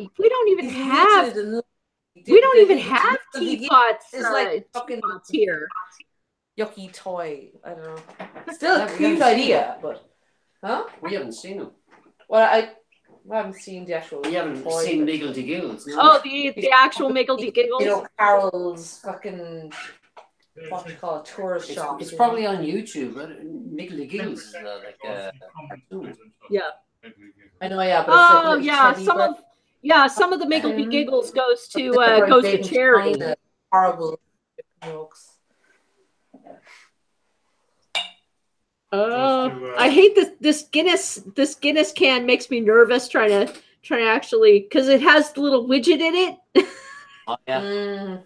even have teapots. It's like fucking teapots here. Yucky toy. I don't know. Still a cute idea, but We haven't seen them. well, I haven't seen the actual. We haven't toy, seen but- Miggledy Giggles. No? Oh, the actual Miggledy Giggles. You know, Carol's fucking what do you call it, tourist shop. It's probably on YouTube. But Miggledy Giggles is Yeah. I know, yeah. But Oh, it's like yeah. teddy Some of the Miggledy Giggles goes to bear. charity. Kinda horrible jokes. I hate this Guinness can makes me nervous trying to actually, because it has the little widget in it. Oh, yeah.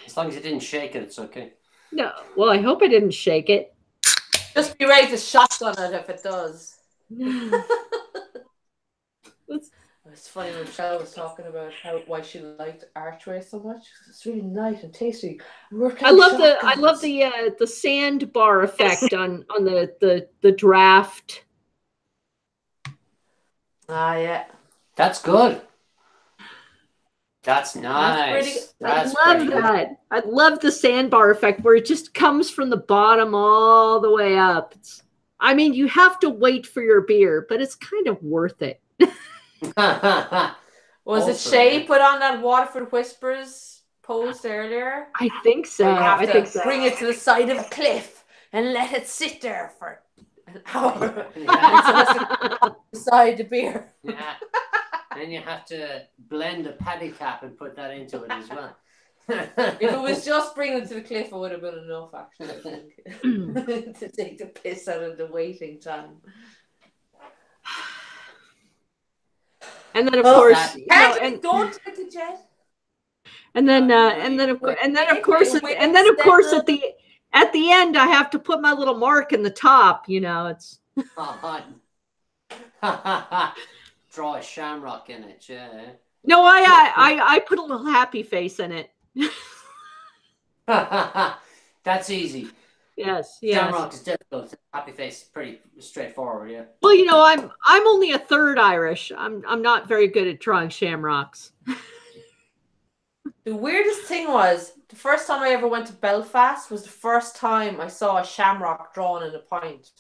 As long as you didn't shake it, it's okay. No, well, I hope I didn't shake it. Just be ready to shotgun it if it does. It's funny when Michelle was talking about why she liked Archway so much. It's really nice and tasty. I love the sandbar effect on the draft. Ah, yeah. That's good. That's nice. I love that. I love the sandbar effect where it just comes from the bottom all the way up. I mean, you have to wait for your beer, but it's kind of worth it. Was it Shay put on that Waterford Whispers post earlier? I think so. I think so. Bring it to the side of a cliff and let it sit there for an hour. Beside the beer. Yeah. Then you have to blend a paddy cap and put that into it as well. If it was just bringing it to the cliff, it would have been enough, actually, I think, to take the piss out of the waiting time. And then, of course, don't take the jet. And then of course, at the end, I have to put my little mark in the top. You know, it's. Draw a shamrock in it, yeah. No, I put a little happy face in it. That's easy. Yes. Shamrock is difficult. Happy face is pretty straightforward, yeah. Well, you know, I'm only a third Irish. I'm not very good at drawing shamrocks. The weirdest thing was the first time I ever went to Belfast was the first time I saw a shamrock drawn in a pint.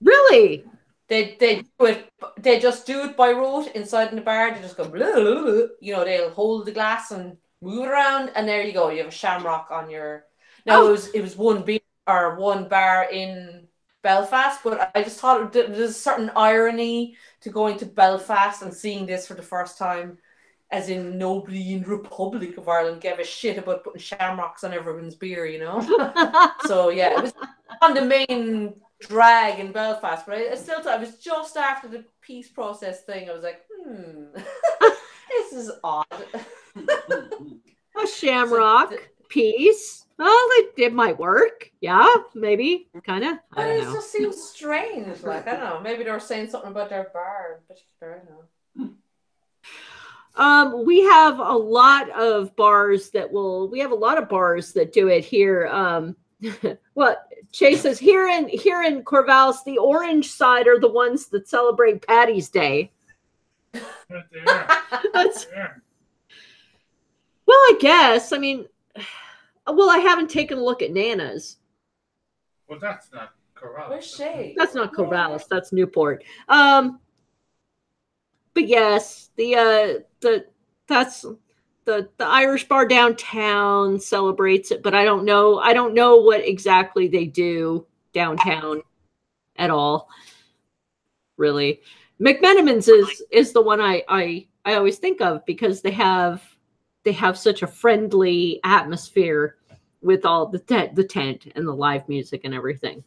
Really? They just do it by rote inside in the bar. They just go blah, blah, blah. You know, they'll hold the glass and move it around, and there you go. You have a shamrock on your. Now it was one beer or one bar in Belfast, but I just thought there's a certain irony to going to Belfast and seeing this for the first time, as in nobody in the Republic of Ireland gave a shit about putting shamrocks on everyone's beer, you know. So yeah, it was on the main drag in Belfast, but I still thought it was just after the peace process thing. I was like, this is odd. A shamrock piece. Oh, it might work. Yeah, maybe. Kind of. I don't know. It just seems strange. Like, I don't know. Maybe they were saying something about their bar in particular. I don't know. We have a lot of bars that do it here. Well, Chase says here in Corvallis, the orange side are the ones that celebrate Paddy's Day. Right there. That's, There. well, I guess. I mean, well, I haven't taken a look at Nana's. Well, that's not Corvallis. Where's Shay? That's not Corvallis. That's Newport. But yes, the Irish bar downtown celebrates it, but I don't know what exactly they do downtown at all. Really, McMenamin's is the one I always think of because they have such a friendly atmosphere with all the tent and the live music and everything.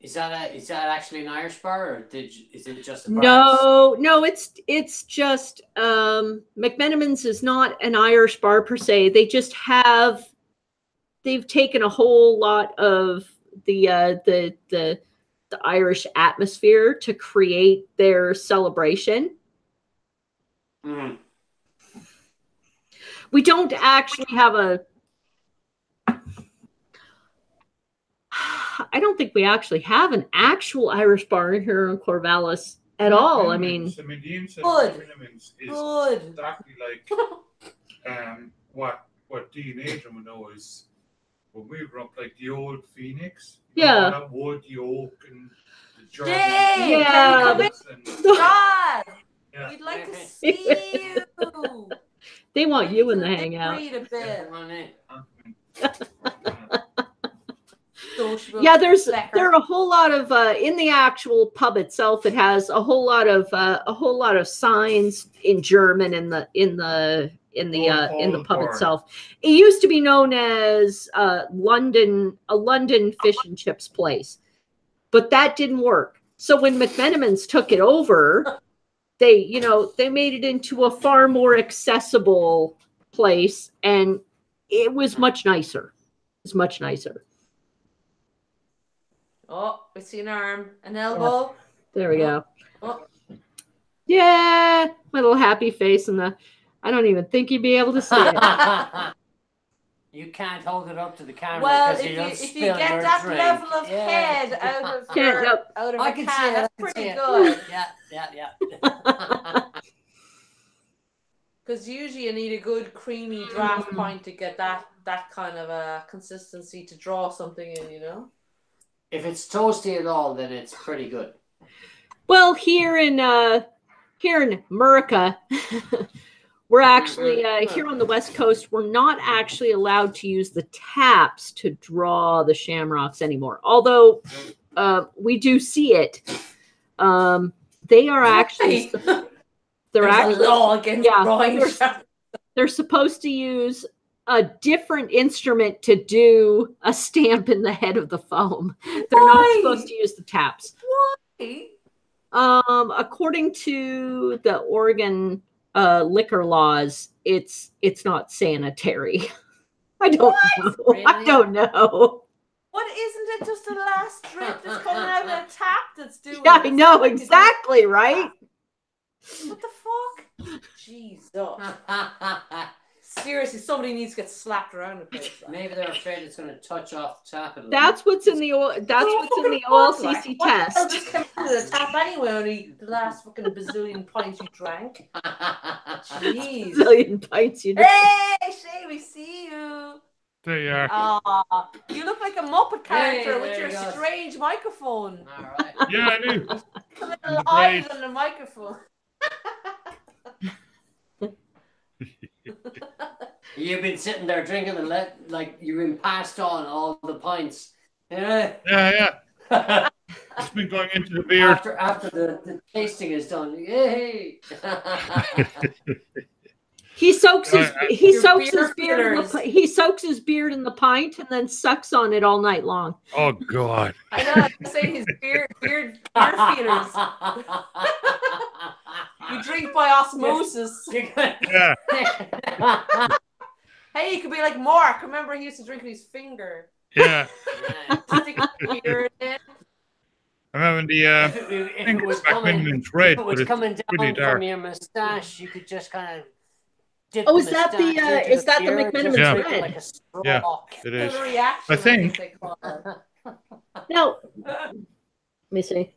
Is that actually an Irish bar, or is it just a bar? No, it's just McMenamin's is not an Irish bar per se. They've taken a whole lot of the Irish atmosphere to create their celebration. Mm. We don't actually have I don't think we actually have an actual Irish bar here in Corvallis at all. I mean, the Indians and Good. Minimans is Good. exactly like what Dee and Adrian would know is when we grew up, like the old Phoenix. You know, Yeah. all that wood, the oak, and the German. Jay, Yeah. can you come in? and- God, Yeah. we'd like to see you. they want you in the Lip hangout. read a bit. Come on in. Sociable Yeah, there fecker. are a whole lot of in the actual pub itself. It has a whole lot of signs in German in the pub bar. itself. It used to be known as a London fish and chips place, but that didn't work. So when McMenamins took it over, they made it into a far more accessible place, and it was much nicer. It's much nicer. Oh, we see an arm, an elbow. There we go. Oh. Yeah, my little happy face and I don't even think you'd be able to see it. You can't hold it up to the camera Well, because if you'll you spill get your that drink. level of Yeah. head out of Can't, nope. out of I a can can, see it. that's I can pretty see good. Yeah. Because usually you need a good creamy draft pint to get that kind of a consistency to draw something in, you know? If it's toasty at all, then it's pretty good. Well, here in America, we're actually here on the West Coast. We're not actually allowed to use the taps to draw the shamrocks anymore. Although we do see it. They are actually There's a law against drawing. They're supposed to use a different instrument to do a stamp in the head of the foam. They're not supposed to use the taps. Why? According to the Oregon liquor laws, it's not sanitary. I don't know. Really? I don't know. What, isn't it just the last drip that's coming out of a tap that's doing Yeah, I this? know exactly, right? What the fuck? Jesus. Seriously, somebody needs to get slapped around the place. Maybe they're afraid it's going to touch off the tap. That's what's in the OLCC What the hell test. just came out of the tap anyway? Only the last fucking bazillion pints you drank. Jeez. Zillion pints you drink. Hey, Shay, we see you. There you are. You look like a Muppet character Hey, with there your you go. strange microphone. All right. Yeah, I do. The little eyes on the microphone. You've been sitting there drinking and like you've been passed on all the pints. Yeah. Yeah. It's been going into the beard. After the tasting is done. Yay! He soaks his He soaks his beard in the pint and then sucks on it all night long. Oh God. I know, I'm saying his beard feelers. You drink by osmosis. Yeah. Hey, you could be like Mark. Remember, he used to drink with his finger. Yeah. Stick his beard in. I remember the If it was coming, it's red, if it but was it's coming pretty down dark. from your moustache, you could just kind of dip Oh, the is that the, moustache into is that the beer, McMenamins just red? drink it like a straw. Yeah. It is. The reaction, I think- guess they call it. Now, let me see.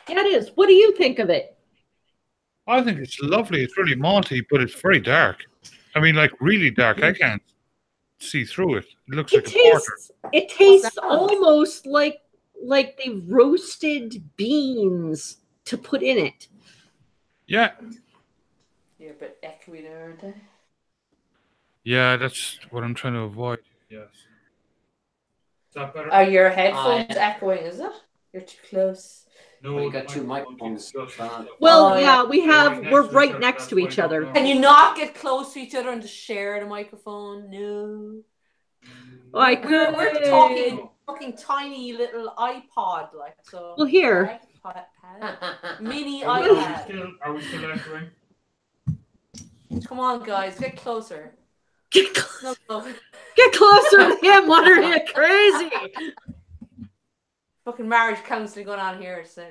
Yeah, it is. What do you think of it? I think it's lovely. It's really malty, but it's very dark. I mean, like really dark. I can't see through it. It looks like a porter. It tastes almost like they roasted beans to put in it. Yeah. You're a bit echoey there, aren't they? Yeah, that's what I'm trying to avoid. Yes. Is that better? Are your headphones echoing, is it? You're too close. No, Well, you got two microphones. Well, Oh, yeah, yeah. we're right next to each other. Can you not get close to each other and just share the microphone? No. Oh, I could. We're talking tiny little iPod, like so. Well, here. Mini Are iPad. we still echoing? Come on, guys, get closer. Get No, no. closer to him. What are you crazy? Fucking marriage counseling going on here. So.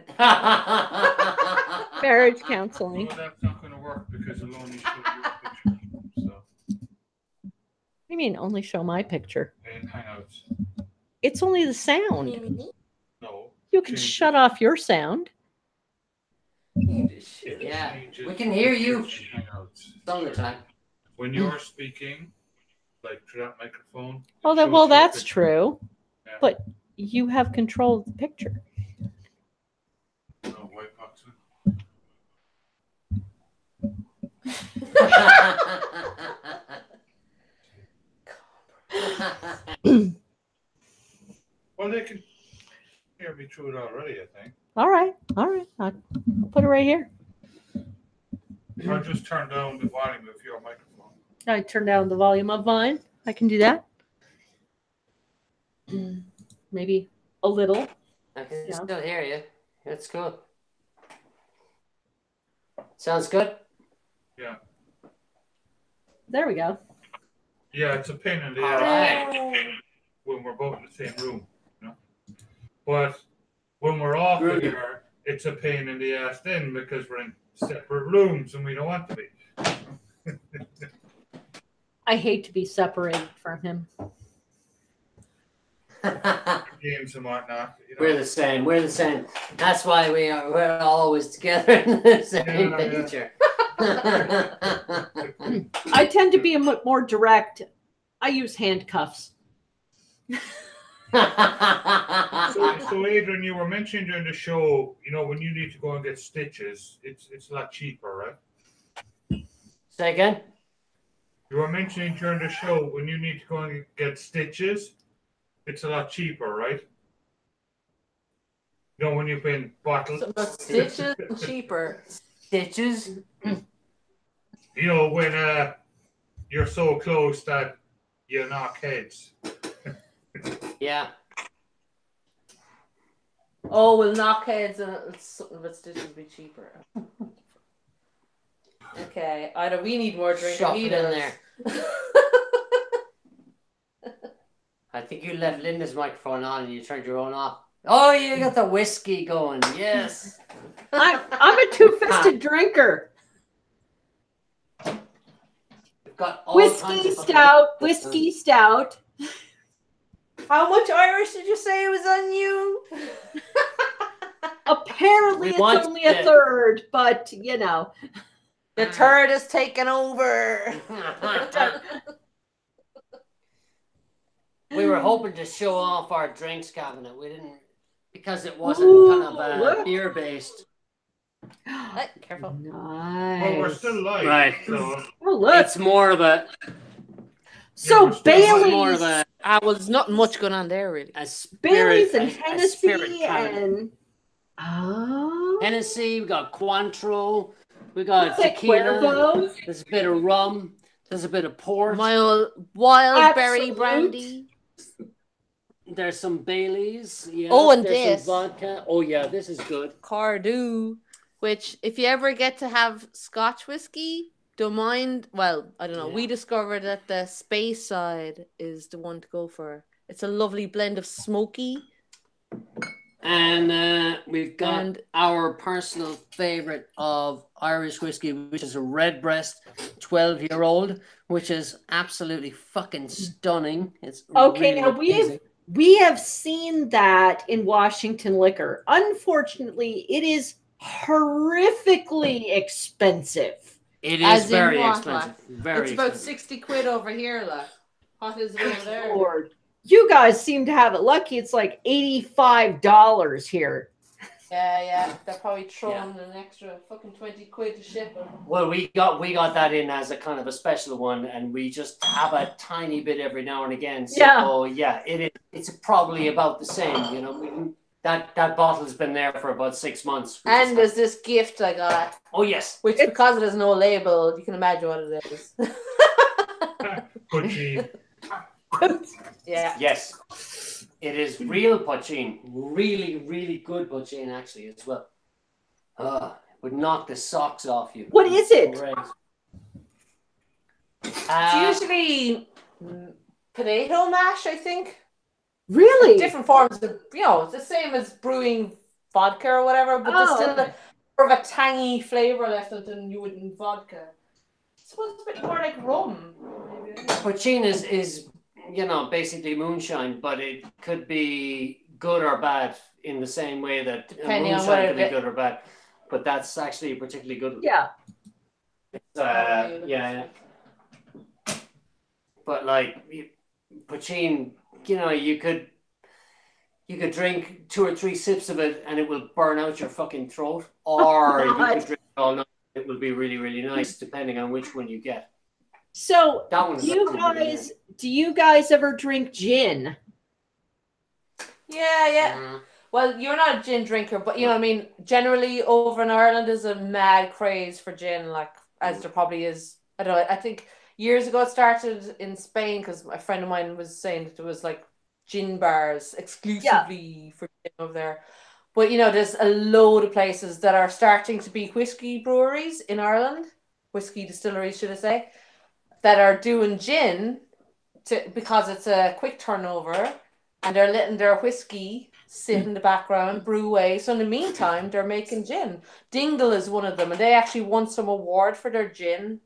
Marriage counseling. Well, that's not going to work because it'll only show your picture. So, You mean only show my picture? in Hangouts. It's only the sound. No. You can change shut it. off your sound. Yeah, we can hear you. Hangouts. Some of the time. When you're speaking, like through that microphone. it Oh, shows well, your that's picture. true. Yeah. But you have control of the picture. No, white box. Well, they can hear me through it already, I think. All right. I'll put it right here. I'll just turn down the volume of your microphone. I turn down the volume of mine. I can do that. Maybe a little. I can Yeah. still hear you. That's cool. Sounds good. Yeah. There we go. Yeah, it's a pain in the All ass right. when we're both in the same room, you know. But when we're off of here, it's a pain in the ass then because we're in separate rooms and we don't want to be. I hate to be separated from him. Games and whatnot. You know? We're the same. We're the same. That's why we're always together in the same Yeah. picture. I tend to be a more direct. I use handcuffs. So Adrian, you were mentioning during the show, you know, when you need to go and get stitches, it's a lot cheaper, right? Say again? You were mentioning during the show when you need to go and get stitches, it's a lot cheaper, right? You know, when you've been bottled. Something about stitches cheaper. Stitches? You know, when you're so close that you knock heads. Yeah. Oh, we'll knock heads and something about stitches will be cheaper. Okay, either we need more drink or Shove he it in does. there. I think you left Linda's microphone on and you turned your own off. Oh, you got the whiskey going. Yes. I'm a two-fisted drinker. We've got all kinds Whiskey of stout, whiskey stout. How much Irish did you say was on you? Apparently, We it's want only a it. third, but you know. The turd is taken over. We were hoping to show off our drinks cabinet. We didn't, because it wasn't kind of look. beer based. Careful. Nice. Well, we're still live. Right. So Oh, look. It's more of a. So we're still It's more Bailey's, of a, Well, there's not much going on there, really. a spirit. Bailey's and a Hennessy spirit cabinet. and oh, Hennessy. We got Cointreau. We got what's that, tequila. Cuervo? There's a bit of rum. There's a bit of port. My old wild berry Absolute. brandy. There's some Baileys. Yeah. Oh, and there's this. some vodka. Oh yeah, this is good. Cardew, which if you ever get to have Scotch whiskey, don't mind. Well, I don't know. Yeah. We discovered that the Space Side is the one to go for. It's a lovely blend of smoky. And we've got And- our personal favorite of Irish whiskey, which is a Redbreast 12-year-old, which is absolutely fucking stunning. It's Okay, really now amazing. we have seen that in Washington Liquor. Unfortunately, it is horrifically expensive. It As is in very what, expensive. like? Very It's about expensive. 60 quid over here, like. What is it over there? Lord, you guys seem to have it lucky. It's like $85 here. Yeah. They're probably throwing an extra fucking 20 quid to ship them. Well, we got that in as a kind of a special one, and we just have a tiny bit every now and again. So Yeah. it's probably about the same. You know, that bottle's been there for about 6 months. which And is there's this gift I got, oh yes, which because it has no label, you can imagine what it is. Puccini. Yeah. yes, it is real poutine, really, really good poutine actually as well. Would knock the socks off you. What is it? Great. It's usually potato mash, I think. Really? Different forms of, it's the same as brewing vodka or whatever, but there's still more of a tangy flavor left than you would in vodka. I suppose it's a bit more like rum. Maybe. Poachine is basically moonshine, but it could be good or bad in the same way that moonshine can be good or bad. But that's actually particularly good. Yeah. Yeah. But like poachine, you could drink 2 or 3 sips of it and it will burn out your fucking throat, or you could drink it all night. It will be really, really nice, depending on which one you get. So, do you guys ever drink gin? Yeah. Well, you're not a gin drinker, but you know what I mean? Generally, over in Ireland, there's a mad craze for gin, like, as there probably is. I don't know, I think years ago it started in Spain, because a friend of mine was saying that there was, like, gin bars exclusively for gin over there. But, there's a load of places that are starting to be whiskey breweries in Ireland, whiskey distilleries, should I say, that are doing gin because it's a quick turnover, and they're letting their whiskey sit in the background, brew away. So in the meantime, they're making gin. Dingle is one of them, and they actually won some award for their gin.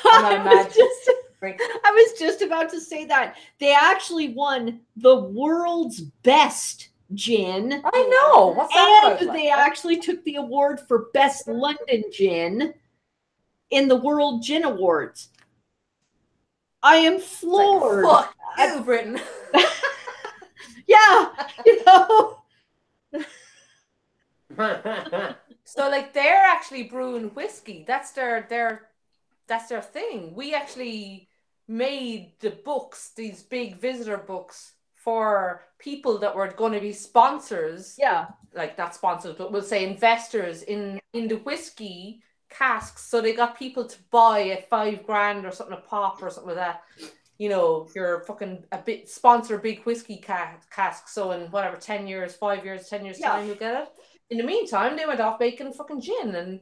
I was just about to say that. They actually won the world's best gin. I know. What's that and they actually took the award for best London gin in the World Gin Awards. I am floored. Fuck you, Britain. Yeah, So like they're actually brewing whiskey. That's their thing. We actually made the books, these big visitor books, for people that were going to be sponsors. Yeah. Like not sponsors, but we'll say investors in the whiskey casks. So they got people to buy at $5,000 or something a pop or something like that. You're fucking sponsor a big whiskey cask. So in whatever, 10 years, 5 years, 10 years time, you'll get it. In the meantime, they went off making fucking gin, and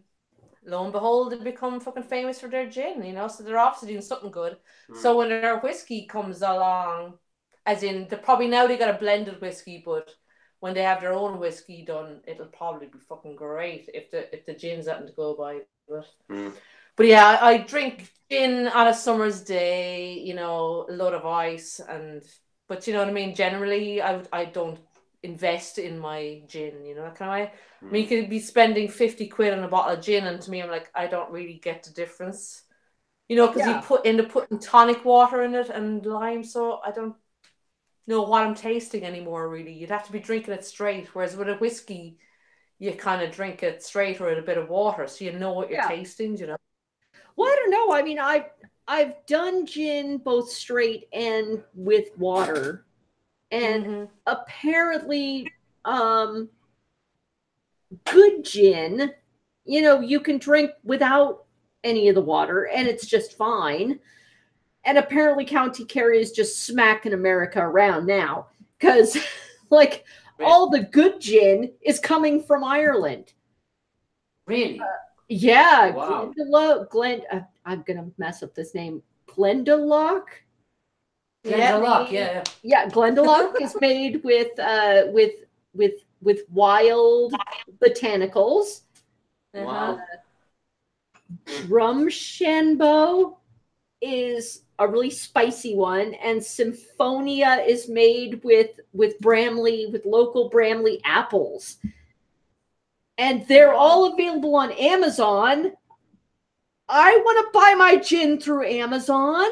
lo and behold, they become fucking famous for their gin, so they're obviously doing something good. So when their whiskey comes along, as in, they got a blended whiskey, but when they have their own whiskey done, it'll probably be fucking great if the gin's nothing to go by. But yeah, I drink gin on a summer's day, a load of ice, but you know what I mean? Generally, I don't invest in my gin, that kind of way. I mean, you could be spending 50 quid on a bottle of gin, and to me, I'm like, I don't really get the difference, because you end up putting tonic water in it and lime, so I don't know what I'm tasting anymore, really. You'd have to be drinking it straight, whereas with a whiskey, you kind of drink it straight or with a bit of water, so you know what you're tasting, Well, I don't know. I mean, I've done gin both straight and with water, and apparently, good gin, you can drink without any of the water, and it's just fine. And apparently, County Kerry is just smacking America around now, because like all the good gin is coming from Ireland. Really? Yeah, wow. I'm gonna mess up this name. Glendalough. Glendalough, yeah. Glendalough is made with wild botanicals. Wow. Drumshanbo is a really spicy one, and Symphonia is made with local Bramley apples. And they're all available on Amazon. I want to buy my gin through Amazon.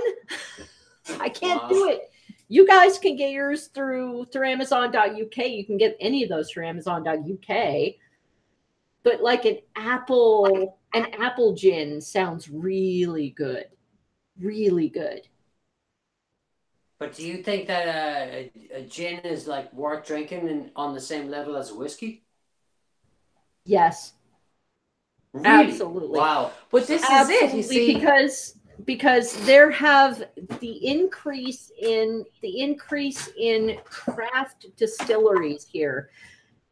I can't do it. You guys can get yours through Amazon.uk. You can get any of those through Amazon.uk. But like an apple gin sounds really good. Really good. But do you think that a gin is like worth drinking and on the same level as a whiskey? Yes. Really? Absolutely. Wow. But this is it, you see, because there have the increase in craft distilleries here.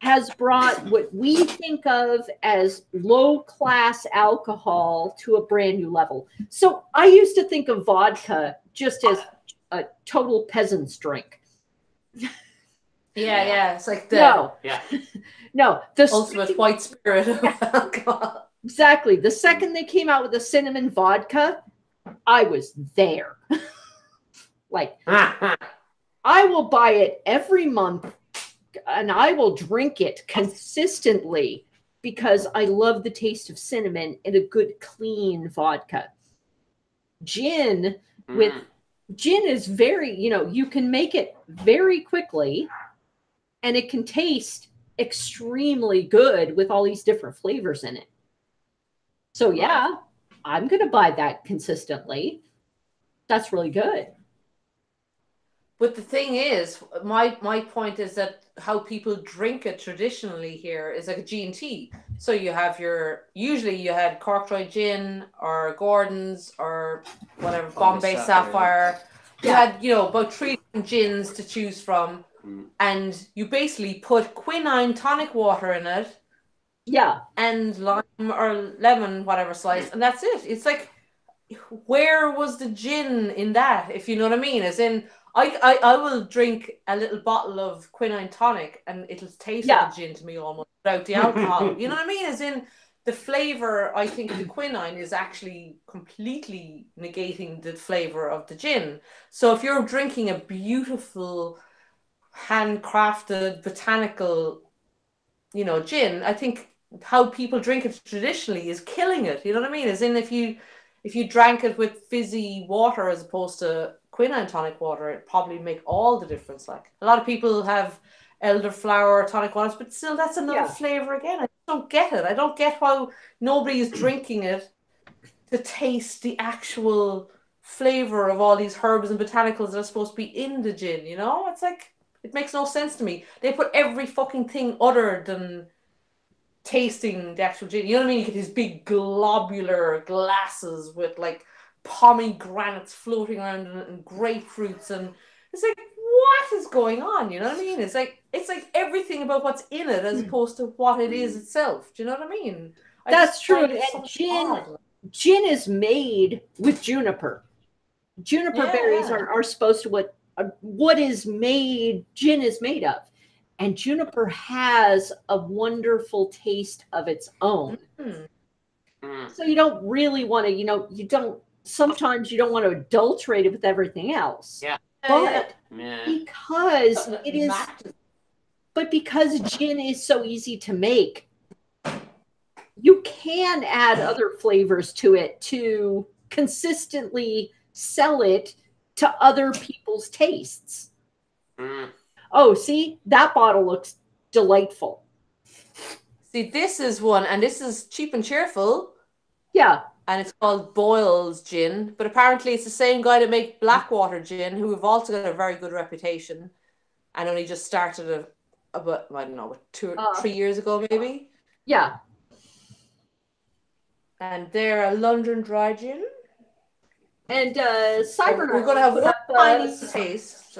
has brought what we think of as low-class alcohol to a brand new level. So I used to think of vodka just as a total peasant's drink. Yeah. It's like No, the ultimate white spirit of alcohol. Exactly. The second they came out with the cinnamon vodka, I was there. Like, I will buy it every month and I will drink it consistently because I love the taste of cinnamon in a good, clean vodka. Gin is very, you can make it very quickly and it can taste extremely good with all these different flavors in it. So yeah, I'm going to buy that consistently. That's really good. But the thing is, my point is that how people drink it traditionally here is like a G&T. So you have usually you had Corkroy Gin or Gordon's or whatever, Bombay Sapphire. You had, about 3 gins to choose from. And you basically put quinine tonic water in it. Yeah. And lime or lemon, whatever slice. And that's it. It's like, where was the gin in that? If you know what I mean? As in, I will drink a little bottle of quinine tonic and it'll taste like a gin to me almost without the alcohol. You know what I mean? As in, the flavor, I think the quinine is actually completely negating the flavor of the gin. So if you're drinking a beautiful, handcrafted, botanical, gin, I think how people drink it traditionally is killing it. You know what I mean? As in, if you drank it with fizzy water as opposed to quinine tonic water, it probably make all the difference. Like, a lot of people have elderflower tonic waters, but still that's another flavor again. I don't get it. I don't get how nobody is drinking it to taste the actual flavor of all these herbs and botanicals that are supposed to be in the gin. It's like, it makes no sense to me. They put every fucking thing other than tasting the actual gin. You know what I mean? You get these big globular glasses with like pomegranates floating around and grapefruits, and it's like, what is going on? You know what I mean? It's like everything about what's in it as opposed to what it is itself. Do you know what I mean? That's true. And gin is made with juniper. Juniper berries are supposed to what is made, gin is made of. And juniper has a wonderful taste of its own. So you don't really want to, sometimes you don't want to adulterate it with everything else. Yeah. But because because gin is so easy to make, you can add other flavors to it to consistently sell it to other people's tastes. Oh, see, that bottle looks delightful. See, this is one, and this is cheap and cheerful. Yeah. And it's called Boyle's Gin. But apparently it's the same guy that makes Blackwater Gin, who have also got a very good reputation. And only just started it about, I don't know, 2 or 3 years ago, maybe. Yeah. And they're a London dry gin. And Cybernaut. We're going to have one tiny taste.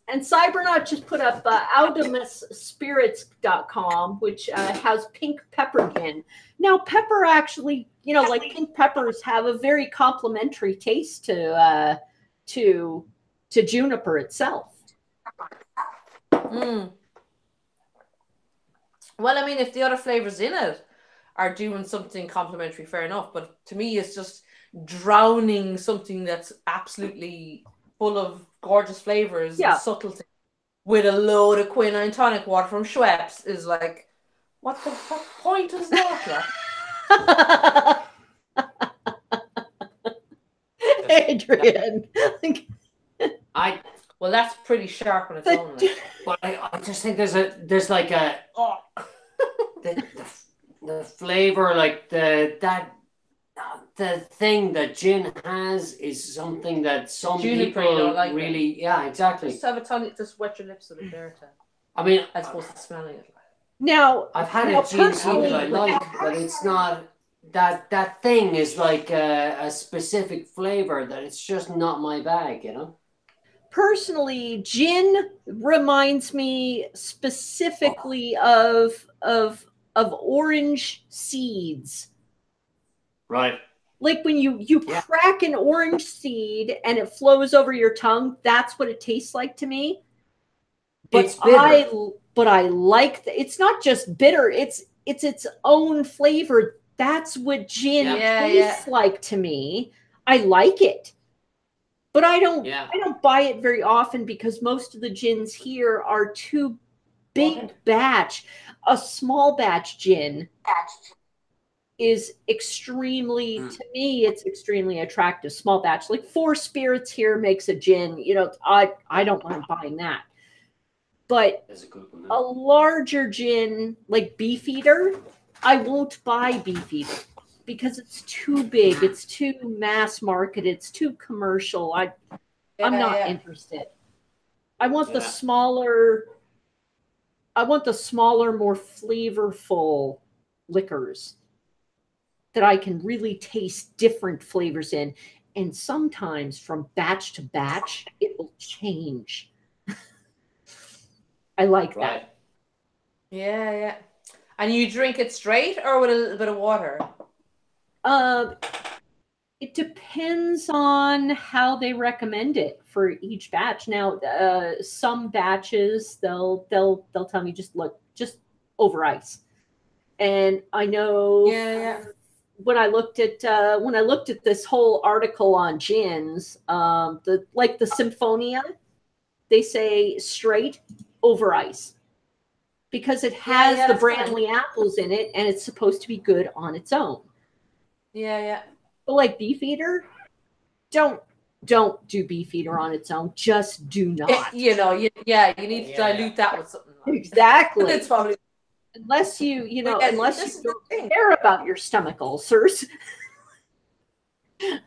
And Cybernaut just put up aldemusspirits.com, which has pink pepper gin. Now, pepper actually, like pink peppers have a very complementary taste to juniper itself. Well, I mean, if the other flavors in it are doing something complementary, fair enough. But to me, it's just drowning something that's absolutely full of gorgeous flavors and subtlety with a load of quinine tonic water from Schweppes is like, what the fuck point is that? Adrian. Well, that's pretty sharp on its own. But I just think there's like a the flavor, like the thing that gin has is something that some Juniper, people like really, exactly. Just have a tonic, just wet your lips with it there. I mean, as opposed to smelling it. Now, I've had a GNC that I like, but it's not that thing is like a specific flavor that it's just not my bag, personally, gin reminds me specifically of orange seeds. Right. Like when you crack an orange seed and it flows over your tongue, that's what it tastes like to me. But It's bitter. I like it's not just bitter, it's its own flavor. That's what gin tastes like to me. I like it. But I don't buy it very often because most of the gins here are too big batch. A small batch gin is extremely, to me, it's extremely attractive. Small batch, like Four Spirits here makes a gin. You know, I don't mind buying that. But a larger gin, like Beefeater, I won't buy Beefeater because it's too big. It's too mass market. It's too commercial. I'm not interested. I want the smaller, more flavorful liquors that I can really taste different flavors in. And sometimes from batch to batch, it will change. I like that. Yeah, yeah. And you drink it straight or with a little bit of water? It depends on how they recommend it for each batch. Now, some batches they'll tell me just over ice. And I know when I looked at this whole article on gins, the Symphonia, they say straight over ice because it has the Brantley apples in it and it's supposed to be good on its own. Yeah. But like Beefeater, don't do Beefeater on its own. Just do not. You need to dilute that with something. Exactly. It's probably unless you don't care about your stomach ulcers.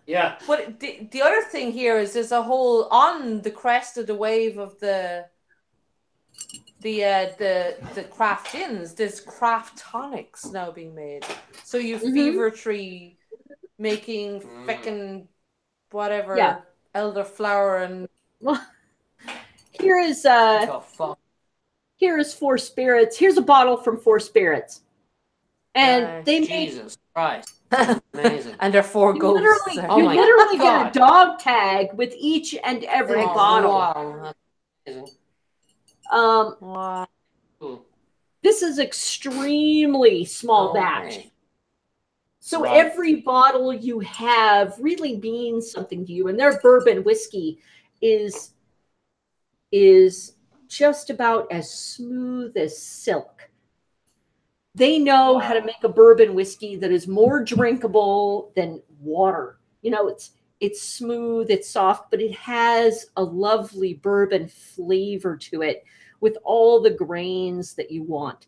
Yeah. But the other thing here is there's a whole on the crest of the wave of the craft gins. There's craft tonics now being made. So you Fever Tree making feckin' whatever elderflower and here is Four Spirits. Here's a bottle from Four Spirits, and they made Jesus Christ, amazing. And they're 4 ghosts. You literally get a dog tag with each and every bottle. Wow, that's amazing. Wow. This is extremely small batch. So every bottle you have really means something to you. And their bourbon whiskey is just about as smooth as silk. They know how to make a bourbon whiskey that is more drinkable than water. You know, it's smooth, it's soft, but it has a lovely bourbon flavor to it with all the grains that you want.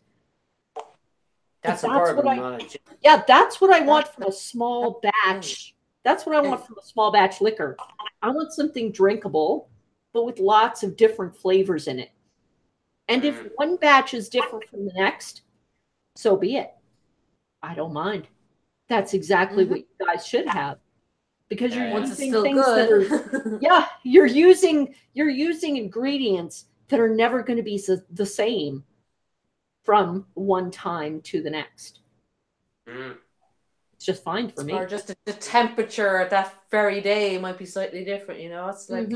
That's a bourbon. That's what I want from a small batch. That's what I want from a small batch liquor. I want something drinkable, but with lots of different flavors in it. And if one batch is different from the next, so be it. I don't mind. That's exactly what you guys should have. Because you're using things that are you're using ingredients that are never going to be the same from one time to the next. It's just fine for me. Or just the temperature that very day might be slightly different, you know? It's like,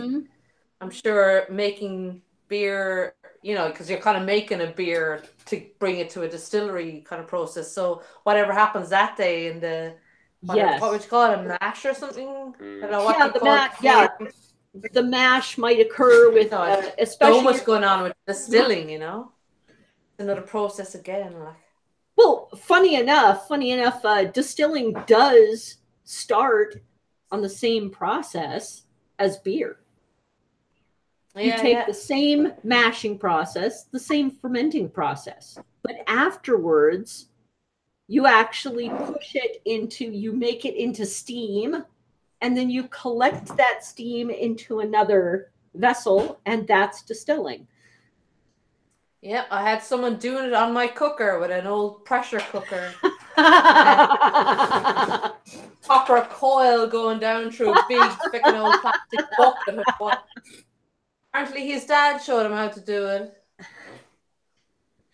I'm sure making beer, you know, because you're kind of making a beer to bring it to a distillery kind of process. So whatever happens that day in the, what would you call it, a mash or something? I don't know what the mash might occur with, especially so much going on with distilling, you know? Another process again, like. Well, funny enough, distilling does start on the same process as beer. You take the same mashing process, the same fermenting process, but afterwards, you actually you make it into steam, and then you collect that steam into another vessel, and that's distilling. Yeah, I had someone doing it on my cooker with an old pressure cooker. Copper coil going down through a big freaking old plastic bucket. Apparently, his dad showed him how to do it.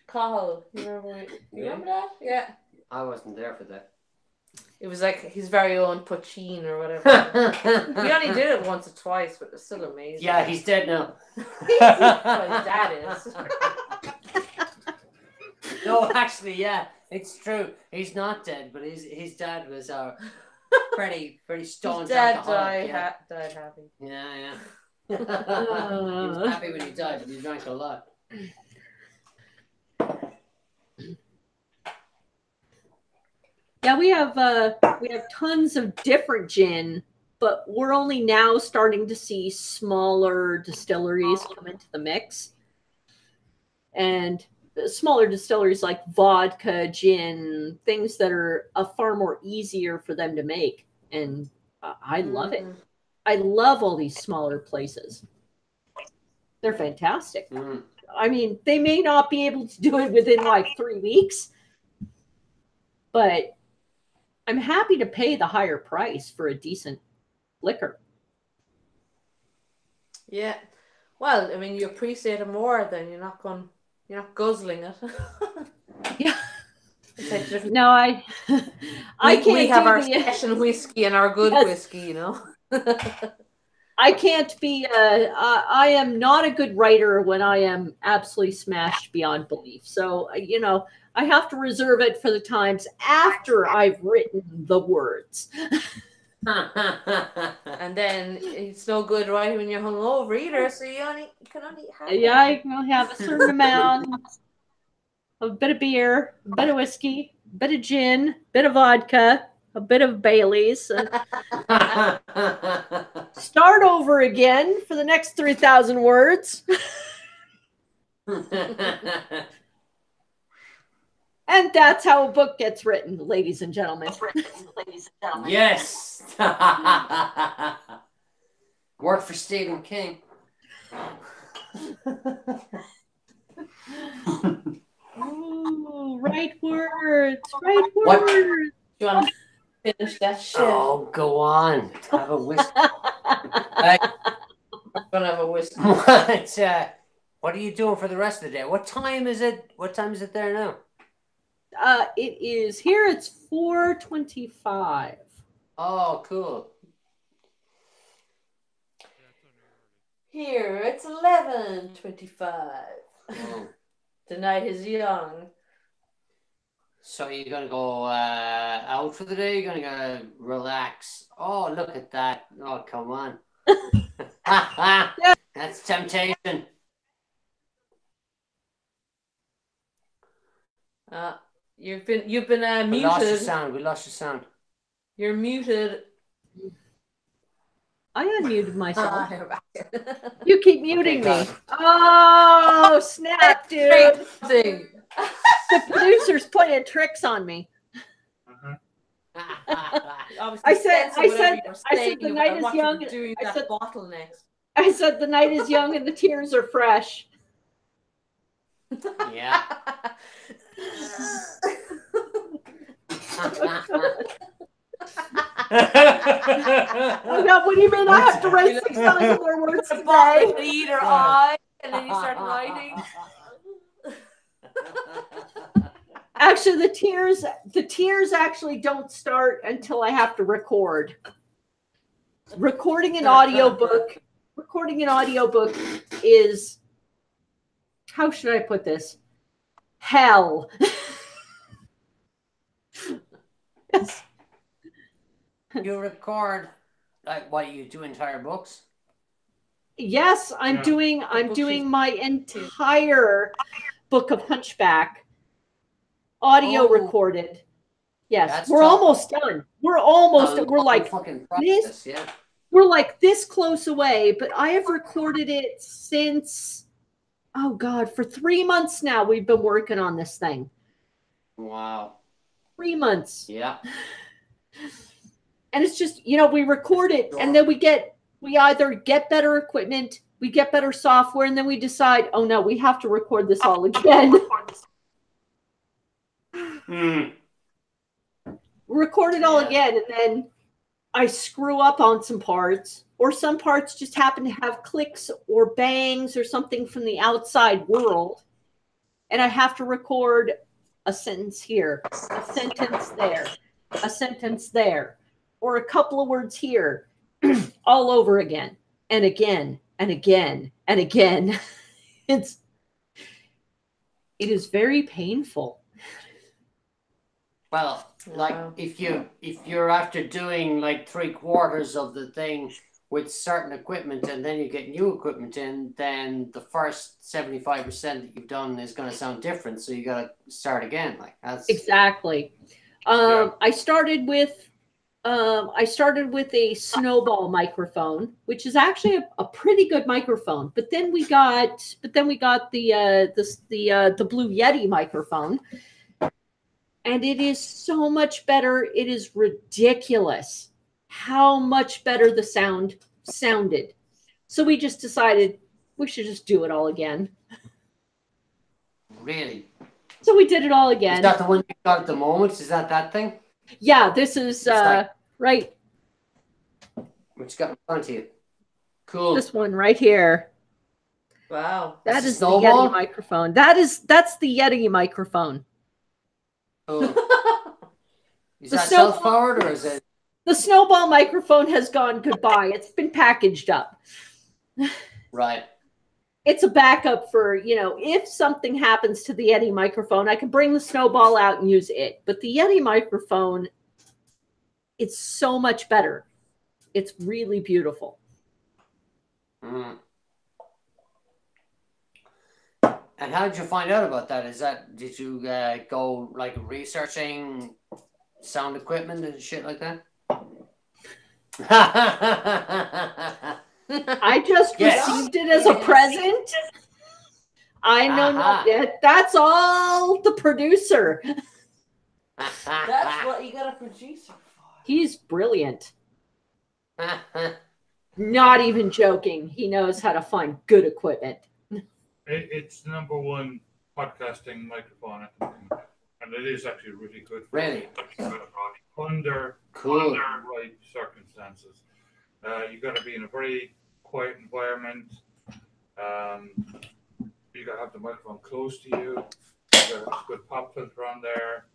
Cahill, you remember that? Yeah. I wasn't there for that. It was like his very own poutine or whatever. We only did it once or twice, but it's still amazing. Yeah, he's dead now. Well, his dad is. No, actually, yeah, it's true. He's not dead, but his dad was pretty staunch. His dad alcoholic, died happy. Yeah. He was happy when he died, but he drank a lot. Yeah, we have tons of different gin, but we're only now starting to see smaller distilleries come into the mix. And smaller distilleries like vodka, gin, things that are far more easier for them to make. And I love it. I love all these smaller places. They're fantastic. I mean, they may not be able to do it within like 3 weeks, but I'm happy to pay the higher price for a decent liquor. Yeah. Well, I mean, you appreciate it more, then you're not guzzling it. Yeah. No, I can't. We have our session whiskey and our good whiskey, you know. I can't be. I am not a good writer when I am absolutely smashed beyond belief. So I have to reserve it for the times after I've written the words. And then it's no good writing when you're hungover either. So you can only have. Yeah, I can have a certain amount. A bit of beer, a bit of whiskey, a bit of gin, a bit of vodka, a bit of Bailey's. Start over again for the next 3,000 words. And that's how a book gets written, ladies and gentlemen. Yes. Work for Stephen King. Oh, right words. What? Do you want to finish that shit? Oh, go on. Have a whiskey. I'm gonna have a whiskey. What are you doing for the rest of the day? What time is it? What time is it there now? It is here. It's 4:25. Oh, cool. Here it's 11:25. Oh. The night is young. So you're gonna go out for the day? You're gonna go relax? Oh, look at that! Oh, come on. That's temptation. You've been muted. We lost your sound. You're muted. I unmuted myself. You keep muting me. God. Oh, snap, dude. Thing. The producer's playing tricks on me. I said the night is young. I said the night is young and the tears are fresh. Yeah. Oh God, what do you mean I have to write 6,000 more words today? Either eye, and then you start writing. Actually, the tears actually don't start until I have to record. Recording an audiobook is, how should I put this? Hell. Yes. You record like what you do entire books? Yes, I'm doing my entire book of Hunchback audio recorded. Yes, we're almost done. We're like this. Yeah. We're like this close away, but I have recorded it since, oh God, for 3 months now we've been working on this thing. Wow. 3 months. Yeah. And it's just, we record it and then we either get better equipment, we get better software, and then we decide, oh no, we have to record this all again. Record it all again, and then I screw up on some parts, or some parts just happen to have clicks or bangs or something from the outside world, and I have to record a sentence here, a sentence there, a sentence there, or a couple of words here, all over again and again and again and again. It is very painful. Well, like if you're after doing like 3/4 of the thing with certain equipment and then you get new equipment in, then the first 75% that you've done is going to sound different. So you got to start again. Like that's exactly. I started with a snowball microphone, which is actually a pretty good microphone. But then we got the Blue Yeti microphone, and it is so much better. It is ridiculous how much better the sound sounded. So we just decided we should just do it all again. really. So we did it all again. Is that the one you got at the moment? Is that thing? Yeah, this is right. Which got in front of you. Cool. This one right here. Wow. That is the Snowball? Yeti microphone. That's the Yeti microphone. Cool. Is The that snowball- self-powered or is it? The snowball microphone has gone goodbye. It's been packaged up. Right. It's a backup for, if something happens to the Yeti microphone, I can bring the snowball out and use it. But the Yeti microphone, it's so much better. It's really beautiful. Mm. And how did you find out about that? Did you go like researching sound equipment and shit like that? I just received it as a present. I know not yet. That's all the producer. That's what you got a producer for. He's brilliant. Not even joking. He knows how to find good equipment. It's the #1 podcasting microphone at the moment, and it is actually really good. Really? Under Cool. right circumstances. You got to be in a very quiet environment. You got to have the microphone close to you. You got to have a good pop filter on there.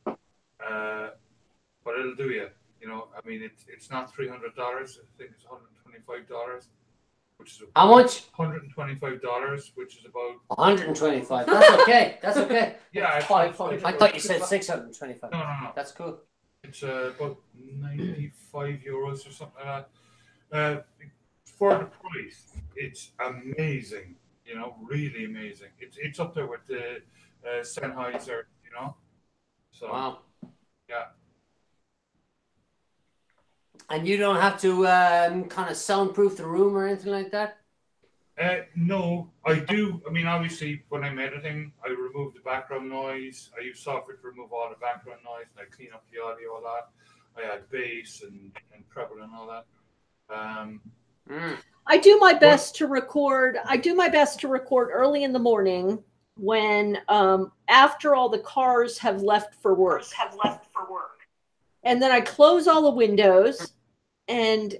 But it'll do you. I mean, it's not $300. I think it's $125, which is How much? $125, which is about 125. That's okay. That's okay. yeah. I thought you said 625. No. That's cool. It's about €95 or something like that. For the price, it's amazing. Really amazing. It's up there with the Sennheiser. So Wow. yeah. And you don't have to kind of soundproof the room or anything like that? No, I do. I mean, obviously, when I'm editing, I remove the background noise. I use software to remove all the background noise, and I clean up the audio a lot. I add bass and treble and all that. I do my best to record. Early in the morning when after all the cars have left for work. And then I close all the windows and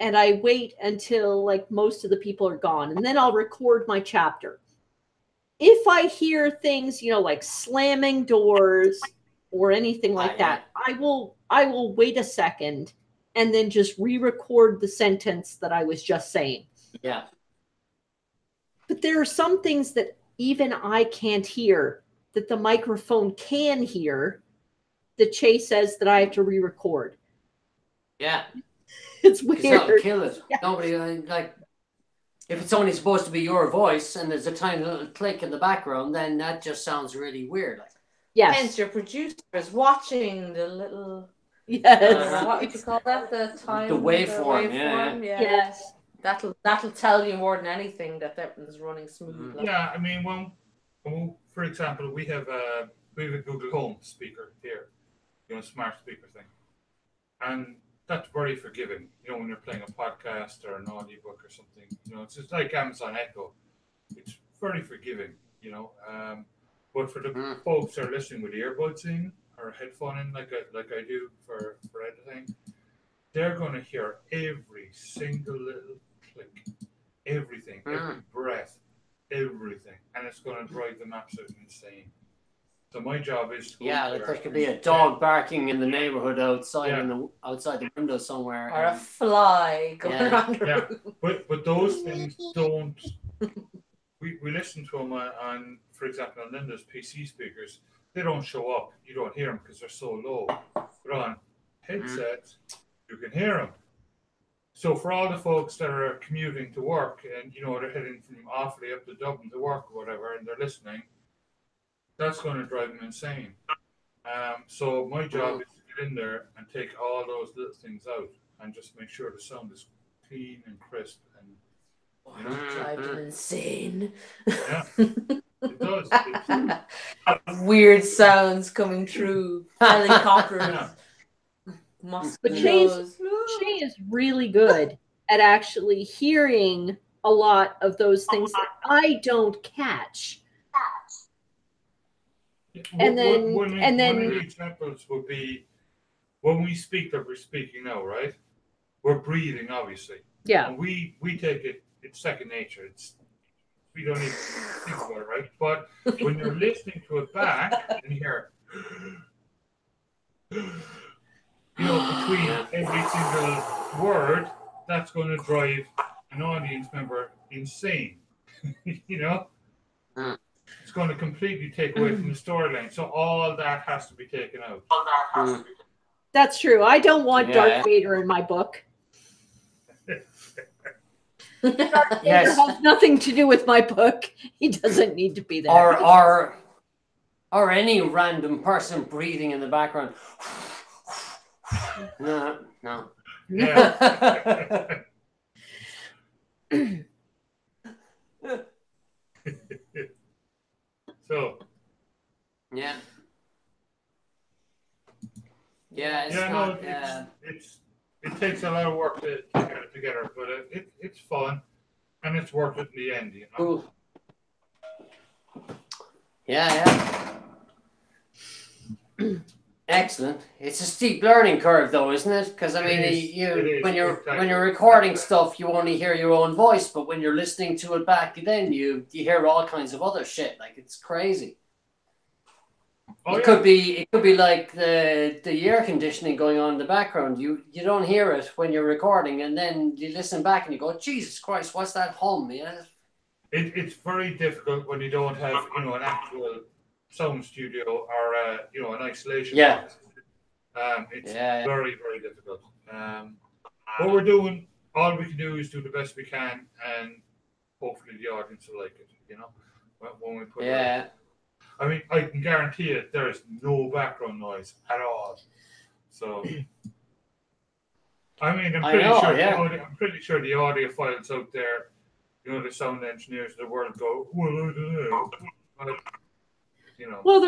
I wait until like most of the people are gone, and then I'll record my chapter. If I hear things, like slamming doors or anything like that, I will wait a second and then just re-record the sentence that I was just saying. Yeah. But there are some things that even I can't hear that the microphone can hear that Chase says that I have to re-record. Yeah. It's weird. That'll kill it. Yeah. Nobody, if it's only supposed to be your voice and there's a tiny little click in the background, then that just sounds really weird. Yes. Hence, your producer is watching the little. Yes. What would you call that? The time. The waveform. Yeah. Yes. That'll tell you more than anything that everything's running smooth. Like. Yeah, I mean, when for example, we have a Google Home speaker here, smart speaker thing, and that's very forgiving. When you're playing a podcast or an audiobook or something, it's just like Amazon Echo. It's very forgiving, But for the folks that are listening with earbuds in or a headphone in, like I do for editing, they're going to hear every single little click, everything, every breath, everything, and it's going to drive them absolutely insane. So my job is to like there could be a dog barking in the neighborhood outside outside the window somewhere, or a fly going around the room. But those things don't. We listen to them on, for example, on Linda's PC speakers. They don't show up. You don't hear them because they're so low. But on headsets, you can hear them. So for all the folks that are commuting to work and they're heading from Offaly up to Dublin to work or whatever, and they're listening, that's going to drive them insane. So my job is to get in there and take all those little things out and just make sure the sound is clean and crisp and drive them insane. Yeah, it does. Weird sounds coming through. Helicopters. But Shay is really good at actually hearing a lot of those things that I don't catch. And then one of the examples would be when we speak that we're speaking now, right? We're breathing, obviously. Yeah. And we take it, it's second nature. We don't even think about it, right? But when you're listening to it back and you hear, between every single word, that's going to drive an audience member insane. It's going to completely take away from the storyline. So all that has to be taken out. That's true. I don't want Darth Vader in my book. Darth Vader has nothing to do with my book. He doesn't need to be there. Or any random person breathing in the background. No. Yeah. So. Yeah. It takes a lot of work to get it together, but it's fun, and it's worth it in the end, Cool. Yeah. Excellent. It's a steep learning curve, though, isn't it? Because when you're recording stuff, you only hear your own voice, but when you're listening to it back, then you hear all kinds of other shit. Like, it's crazy. It could be like the air conditioning going on in the background. You don't hear it when you're recording, and then you listen back and you go, Jesus Christ, what's that hum? It's very difficult when you don't have an actual sound studio or an isolation. Box. It's very, very difficult. What we're doing, all we can do is do the best we can, and hopefully the audience will like it. When we put it out. I mean, I can guarantee it. There is no background noise at all. So, I mean, I'm pretty sure the audiophiles out there, the sound engineers of the world go, well, I don't know. Well,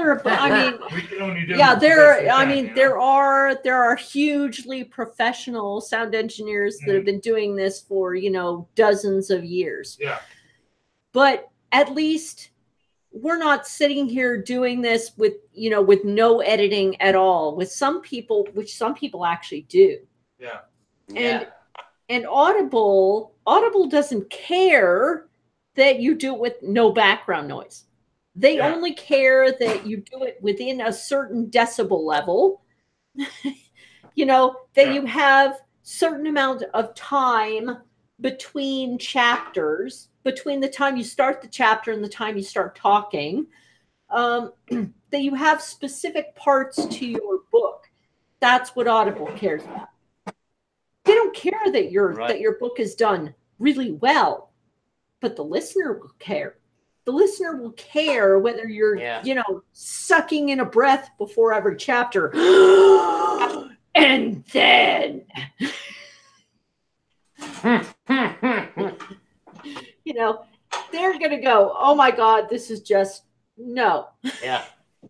there are hugely professional sound engineers that have been doing this for, dozens of years. Yeah. But at least we're not sitting here doing this with no editing at all, which some people actually do. Yeah. And Audible doesn't care that you do it with no background noise. They only care that you do it within a certain decibel level, that you have certain amount of time between chapters, between the time you start the chapter and the time you start talking, that you have specific parts to your book. That's what Audible cares about. They don't care that your book is done really well, but the listener will care. The listener will care whether you're, sucking in a breath before every chapter. And then, they're going to go, oh my God, this is just no. Yeah.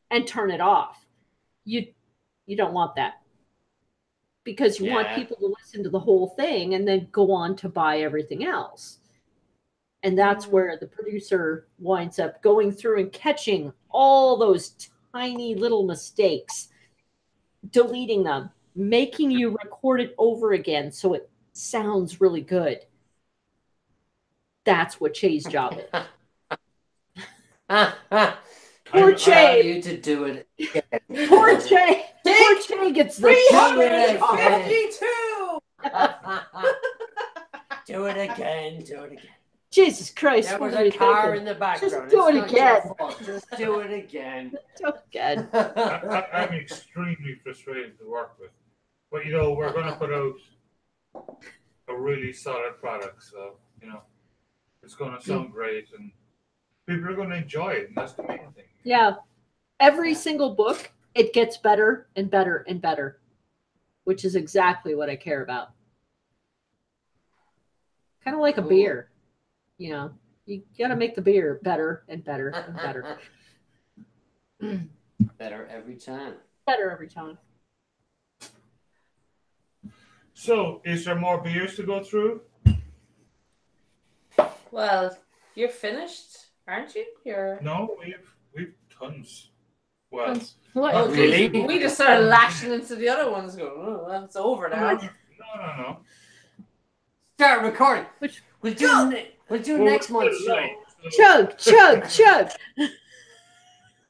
And turn it off. You don't want that. Because you want people to listen to the whole thing and then go on to buy everything else. And that's where the producer winds up going through and catching all those tiny little mistakes, deleting them, making you record it over again so it sounds really good. That's what Che's job is. Poor Che. You to do it. Poor Che. Poor Che gets the 352. Do it again. Do it again. Jesus Christ. There was what are a you car thinking? in the background. Just do it It's not again. your fault. Just do it again. Do it again. I'm extremely frustrated to work with. But, we're going to put out a really solid product. So, it's going to sound great and people are going to enjoy it. And that's the main thing. Yeah. Every single book, it gets better and better and better, which is exactly what I care about. Kind of like a beer. You got to make the beer better and better and better. Better every time. Better every time. So, is there more beers to go through? Well, you're finished, aren't you? No, we've tons. Well, What? Oh, Really? geez, we just started lashing into the other ones. Going, oh, that's over now. no. Start recording. Which- We'll do next month's show. Chug, chug, chug.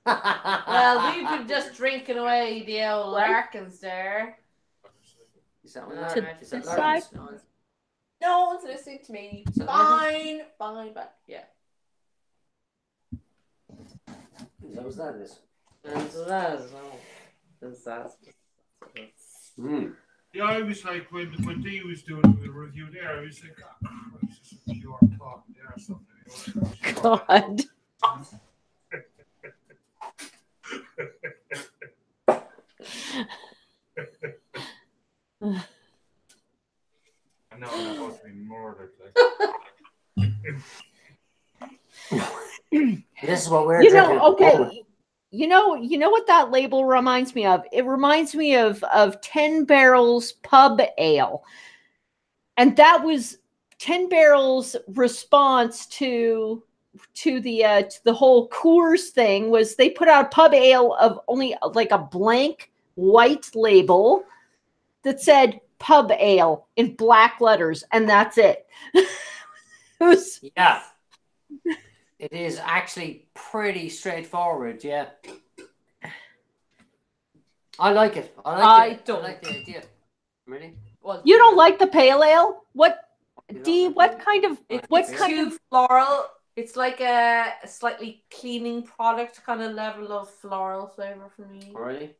Well, we've been just drinking away the old Larkins there. Is that one? No, To Is that this Lawrence? side? No one's listening to me. Fine, but yeah. Is that is? And so that is disaster. Yeah, I was like, when Dee was doing the review there, I was like, oh, Christ, this is pure talk there or something. God. I know I'm supposed to be murdered. This is what we're You drinking. know, okay. You know what that label reminds me of? It reminds me of 10 Barrels Pub Ale. And that was 10 Barrels' response to the whole Coors thing was they put out a pub ale of only like a blank white label that said pub ale in black letters, and that's it. It was, Yeah. It is actually pretty straightforward, yeah. I like it. I like the idea. Really? Well, you don't like the pale ale? What, Dee? like What kind of? It's What fair. kind too of? floral. It's like a slightly cleaning product kind of level of floral flavor for me. Really?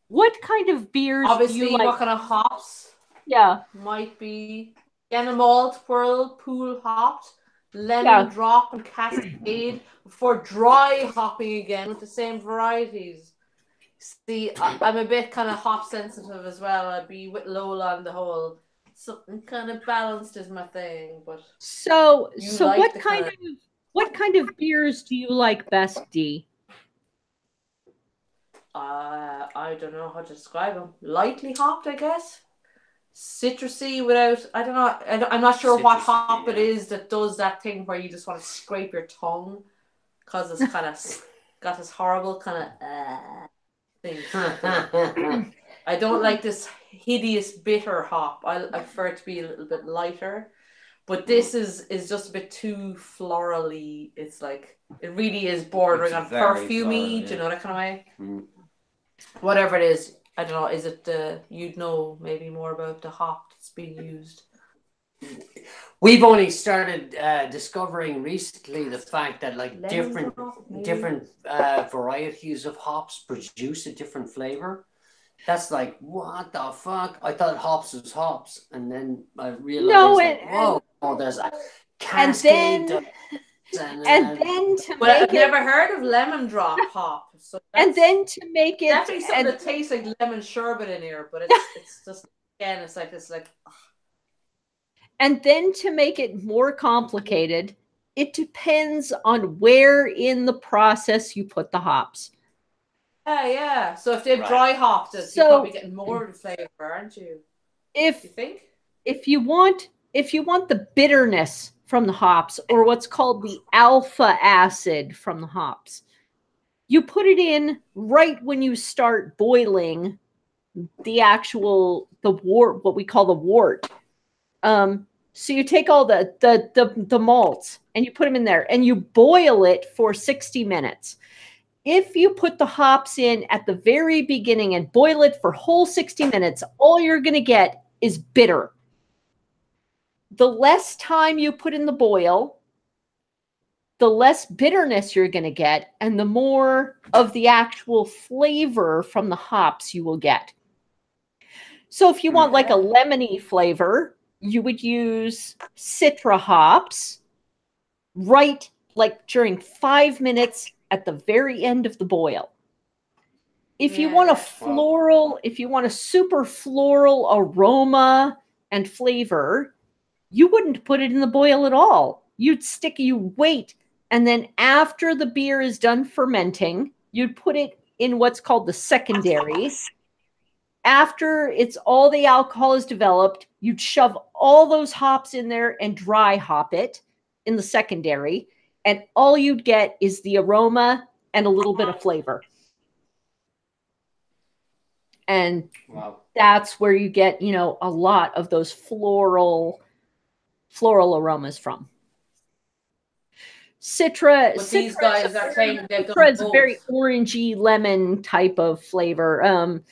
What kind of beers Obviously, do you like? what kind of hops Yeah. might be Vienna malt, whirlpool hopped, lemon drop, and cascade for dry hopping again with the same varieties. See, I'm a bit kind of hop sensitive as well. I'd be with Lola on the whole. Something kind of balanced is my thing, but So You so like what the kind kind of what kind of beers do you like best, Dee? I don't know how to describe them. Lightly hopped, I guess. Citrusy without, I don't know. I'm not sure what Citrusy, hop it yeah. is that does that thing where you just want to scrape your tongue because it's kind of got this horrible kind of thing. I don't like this hideous bitter hop. I prefer it to be a little bit lighter. But this is just a bit too florally. It's like, it really is bordering It's on very perfumey. floral, Do yeah. you know that kind of way? Mm. Whatever it is, I don't know. Is it you'd know maybe more about the hop that's being used? We've only started discovering recently the fact that like Lemon different drop, maybe? different varieties of hops produce a different flavor. That's like, what the fuck? I thought hops was hops, and then I realized, No, like, and- whoa, oh, there's a And cascade. then and to Well, I've make it never heard of lemon drop hop. So and that's then to make it definitely something and, that tastes like lemon sherbet in here, but it's just again, it's like and then to make it more complicated, it depends on where in the process you put the hops. yeah. So if they've Right. dry hopped it, So- you're probably getting more of the flavor, aren't you? You If think? if you want the bitterness from the hops or what's called the alpha acid from the hops, you put it in right when you start boiling the actual, the wort, what we call the wort. So you take all the malts and you put them in there and you boil it for 60 minutes. If you put the hops in at the very beginning and boil it for whole 60 minutes, all you're going to get is bitter. The less time you put in the boil, the less bitterness you're going to get, and the more of the actual flavor from the hops you will get. So if you want like a lemony flavor, you would use Citra hops right like during 5 minutes at the very end of the boil. If you want a floral, if you want a super floral aroma and flavor, you wouldn't put it in the boil at all. You'd wait. And then after the beer is done fermenting, you'd put it in what's called the secondary. After it's all the alcohol is developed, you'd shove all those hops in there and dry hop it in the secondary. And all you'd get is the aroma and a little bit of flavor. And that's where you get, you know, a lot of those floral aromas from. Citra, but these guys are claiming they've done Citra is both. a very orangey lemon type of flavor.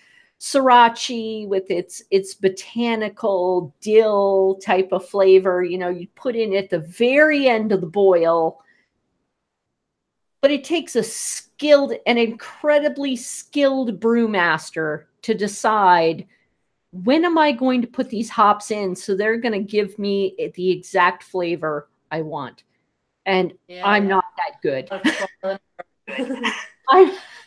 Sriracha with its botanical dill type of flavor, you know, you put in at the very end of the boil. But it takes an incredibly skilled brewmaster to decide, when am I going to put these hops in so they're going to give me the exact flavor I want. And I'm not that good.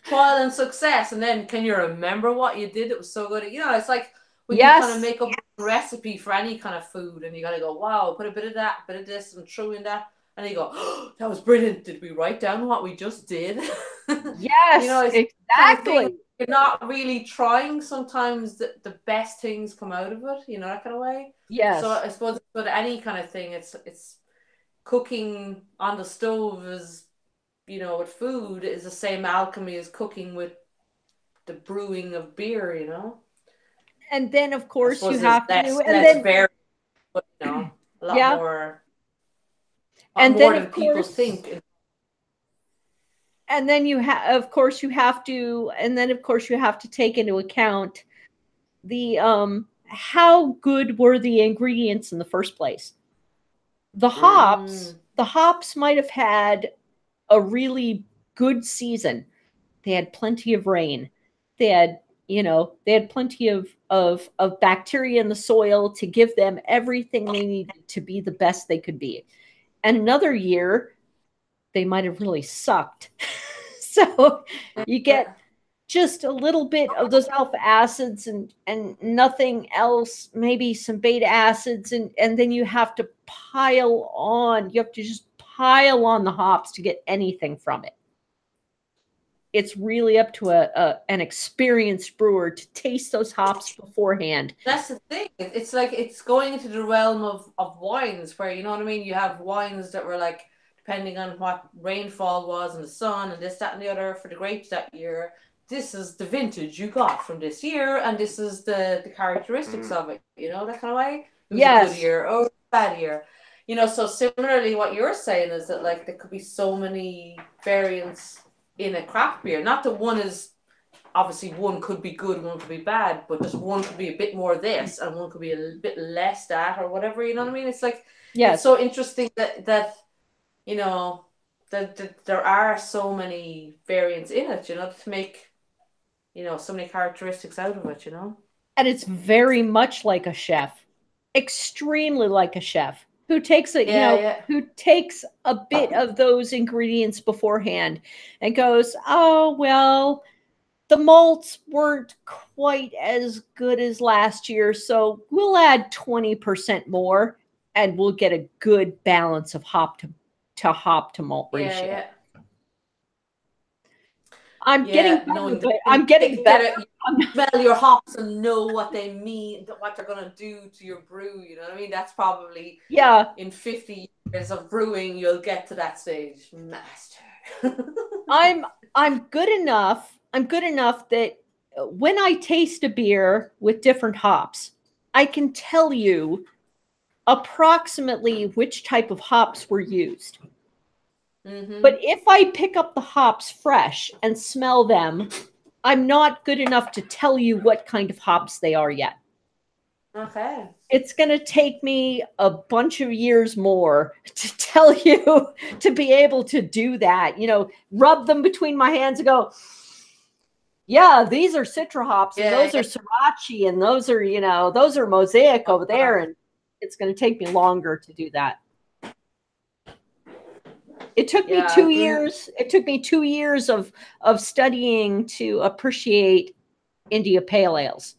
Trial and success. And then can you remember what you did? It was so good. You know, it's like when you kind of make up a recipe for any kind of food and you got to go, wow, put a bit of that, bit of this and throw in that. And you go, oh, that was brilliant. Did we write down what we just did? Yes, you know, exactly. Kind of you're not really trying. Sometimes the best things come out of it, you know, that kind of way. Yes. So I suppose with any kind of thing, it's cooking on the stove is, you know, with food is the same alchemy as cooking with the brewing of beer, you know. And then, of course, you have to, but, you know, a lot more. And more then, than people think. And then you have to take into account the how good were the ingredients in the first place. The hops might have had a really good season. They had plenty of rain. They had plenty of bacteria in the soil to give them everything they needed to be the best they could be. And another year, they might have really sucked. So you get just a little bit of those alpha acids and nothing else, maybe some beta acids, and then you have to pile on. You have to just pile on the hops to get anything from it. It's really up to an experienced brewer to taste those hops beforehand. That's the thing. It's like it's going into the realm of wines where, you know what I mean? You have wines that were like, depending on what rainfall was and the sun and this, that, and the other for the grapes that year, this is the vintage you got from this year and this is the characteristics of it, you know, that kind of way. It was a good year or a bad year. You know, so similarly what you're saying is that like there could be so many variants in a craft beer. Not that one is, obviously one could be good, one could be bad, but just one could be a bit more this and one could be a bit less that or whatever, you know what I mean? It's like, it's so interesting that you know, that there are so many variants in it, you know, to make, you know, so many characteristics out of it, you know? And it's very much like a chef, extremely like a chef. Who takes who takes a bit of those ingredients beforehand and goes, oh, well, the malts weren't quite as good as last year, so we'll add 20% more and we'll get a good balance of hop to malt ratio. Yeah. I'm getting better. Smell your hops and know what they mean, what they're going to do to your brew. You know what I mean? That's probably in 50 years of brewing, you'll get to that stage, master. I'm good enough. I'm good enough that when I taste a beer with different hops, I can tell you approximately which type of hops were used. Mm-hmm. But if I pick up the hops fresh and smell them, I'm not good enough to tell you what kind of hops they are yet. Okay. It's going to take me a bunch of years more to tell you, to be able to do that. You know, rub them between my hands and go, yeah, these are Citra hops, and those are Sriracha, and those are, you know, those are Mosaic over there. And it's going to take me longer to do that. It took me 2 years. It took me 2 years of studying to appreciate India Pale Ales.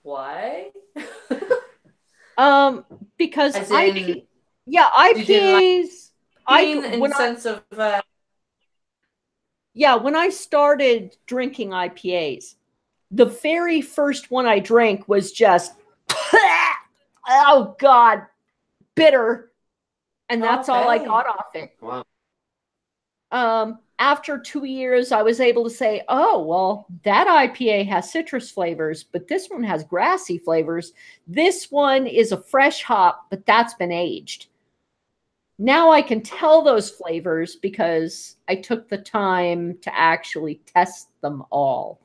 Why? Because As in, IPAs. When I started drinking IPAs, the very first one I drank was just, oh God, bitter, and that's all I got off it. Wow. After 2 years, I was able to say, oh, well, that IPA has citrus flavors, but this one has grassy flavors. This one is a fresh hop, but that's been aged. Now I can tell those flavors because I took the time to actually test them all.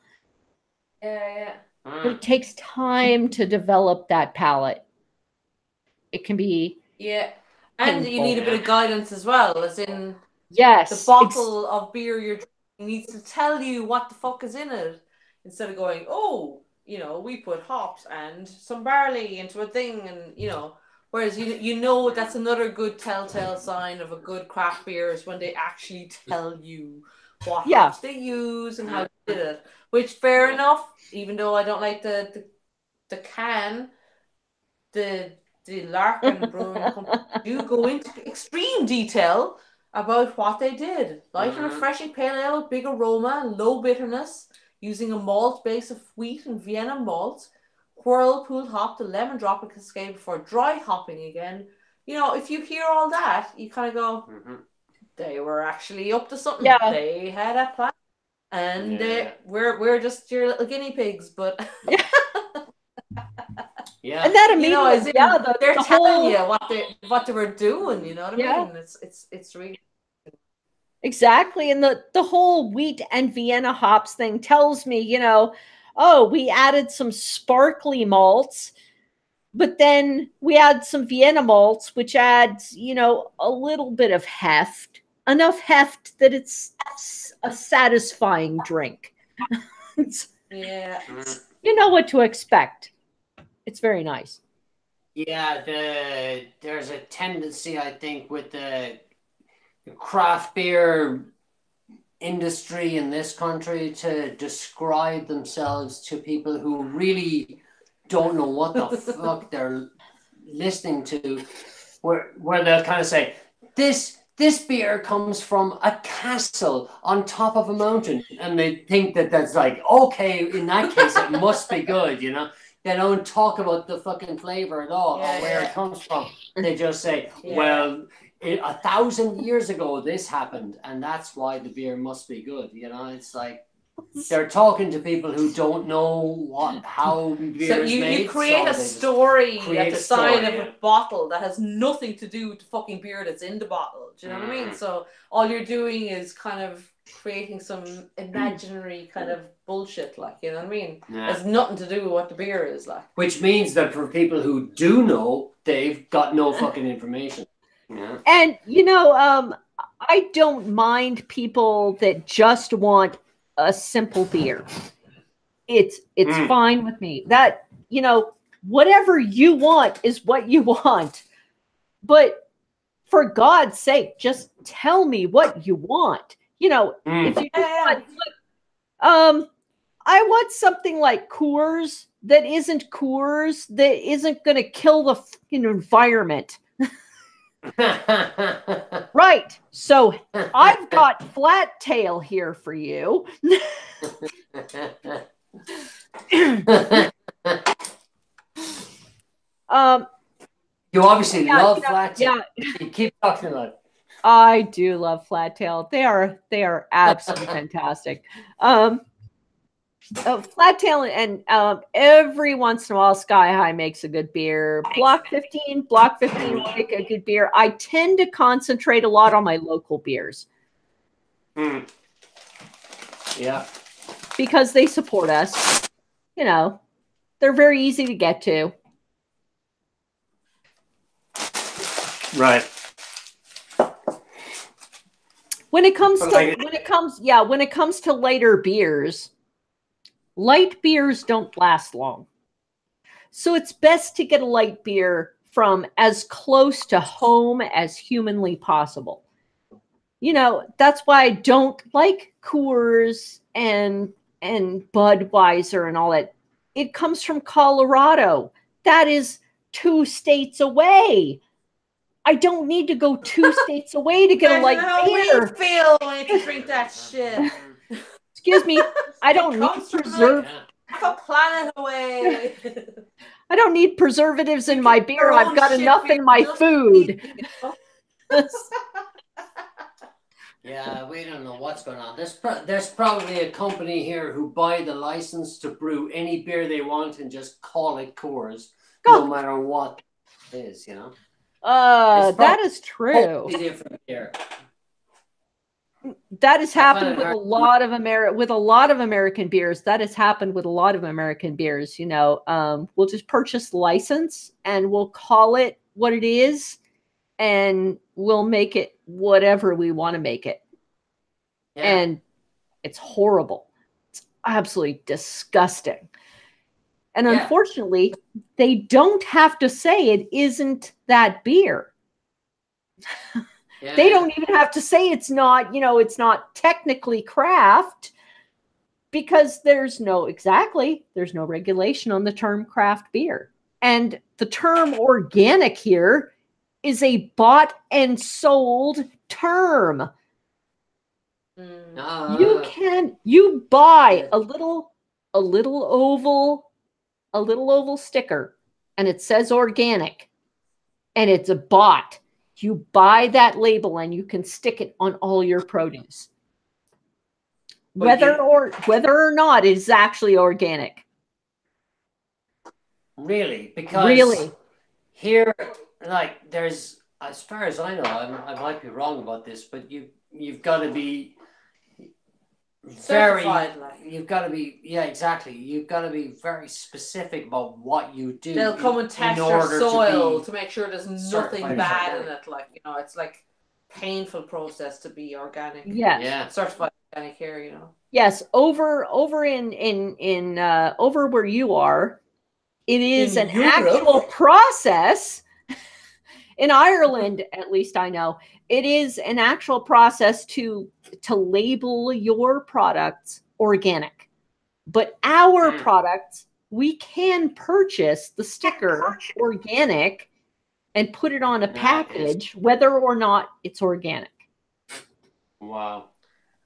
Yeah. But it takes time to develop that palate. It can be and painful. You need a bit of guidance as well, as in the bottle of beer you're drinking needs to tell you what the fuck is in it, instead of going, oh, you know, we put hops and some barley into a thing, and you know, whereas you know that's another good telltale sign of a good craft beer is when they actually tell you what hops they use and how they did it. Which, fair enough, even though I don't like the can, the Larkin Brewing Company do go into extreme detail about what they did. Light and refreshing pale ale, big aroma, low bitterness, using a malt base of wheat and Vienna malt, whirlpool hop the lemon drop and cascade before dry hopping again. You know, if you hear all that, you kind of go, they were actually up to something. Yeah. They had a plan. And we're just your little guinea pigs, but... Yeah, and that immediately, they're telling you what they were doing. You know what I mean? It's really exactly. And the whole wheat and Vienna hops thing tells me, you know, oh, we added some sparkly malts, but then we add some Vienna malts, which adds, you know, a little bit of heft, enough heft that it's a satisfying drink. You know what to expect. It's very nice. Yeah, there's a tendency, I think, with the craft beer industry in this country to describe themselves to people who really don't know what the fuck they're listening to, where they'll kind of say, this beer comes from a castle on top of a mountain, and they think that's like, okay, in that case it must be good, you know. They don't talk about the fucking flavor at all, or where it comes from. They just say, well, 1,000 years ago this happened, and that's why the beer must be good. You know, it's like they're talking to people who don't know how beer is made. You create a story at the side of a bottle that has nothing to do with the fucking beer that's in the bottle. Do you know what I mean? So all you're doing is kind of creating some imaginary kind of bullshit, like, you know what I mean? It has nothing to do with what the beer is like. Which means that for people who do know, they've got no fucking information. Yeah. And you know, I don't mind people that just want a simple beer. It's fine with me. That, you know, whatever you want is what you want. But for God's sake, just tell me what you want. You know, if you want, I want something like Coors that isn't Coors, that isn't going to kill the environment. Right. So I've got Flat Tail here for you. You obviously love Flat Tail. You keep talking about it. I do love flat tail. They are absolutely fantastic. Flat tail and every once in a while Sky High makes a good beer. Block 15 will make a good beer. I tend to concentrate a lot on my local beers. Yeah. Because they support us. You know, they're very easy to get to. Right. When it comes to lighter beers, light beers don't last long. So it's best to get a light beer from as close to home as humanly possible. You know, that's why I don't like Coors and Budweiser and all that. It comes from Colorado. That is 2 states away. I don't need to go 2 states away to get a light beer. We feel when you drink that shit. Excuse me, I don't need half a planet away. I don't need preservatives in my beer. I've got enough in my food. Yeah, we don't know what's going on. There's probably a company here who buy the license to brew any beer they want and just call it Coors, no matter what it is, you know. That is true. Different beer. That has happened with a lot of American beers. That has happened with a lot of American beers. You know, we'll just purchase the license and we'll call it what it is, and we'll make it whatever we want to make it. Yeah. And it's horrible. It's absolutely disgusting. And unfortunately, they don't have to say it isn't that beer. They don't even have to say it's not, you know, it's not technically craft, because there's no regulation on the term craft beer. And the term organic here is a bought and sold term. You buy a little oval sticker and it says organic and it's a bought. You buy that label and you can stick it on all your produce. Whether or not it is actually organic. Really? Because here, like, there's, as far as I know, I might be wrong about this, but you've got to be you've got to be you've got to be very specific about what you do. They'll come and test your soil to make sure there's nothing bad in it. Like, you know, it's like painful process to be organic. Certified organic here, you know. Yes, over in over where you are, it is an actual process. In Ireland, at least I know, it is an actual process to label your products organic. But our products, we can purchase the sticker organic and put it on a package, whether or not it's organic. Wow.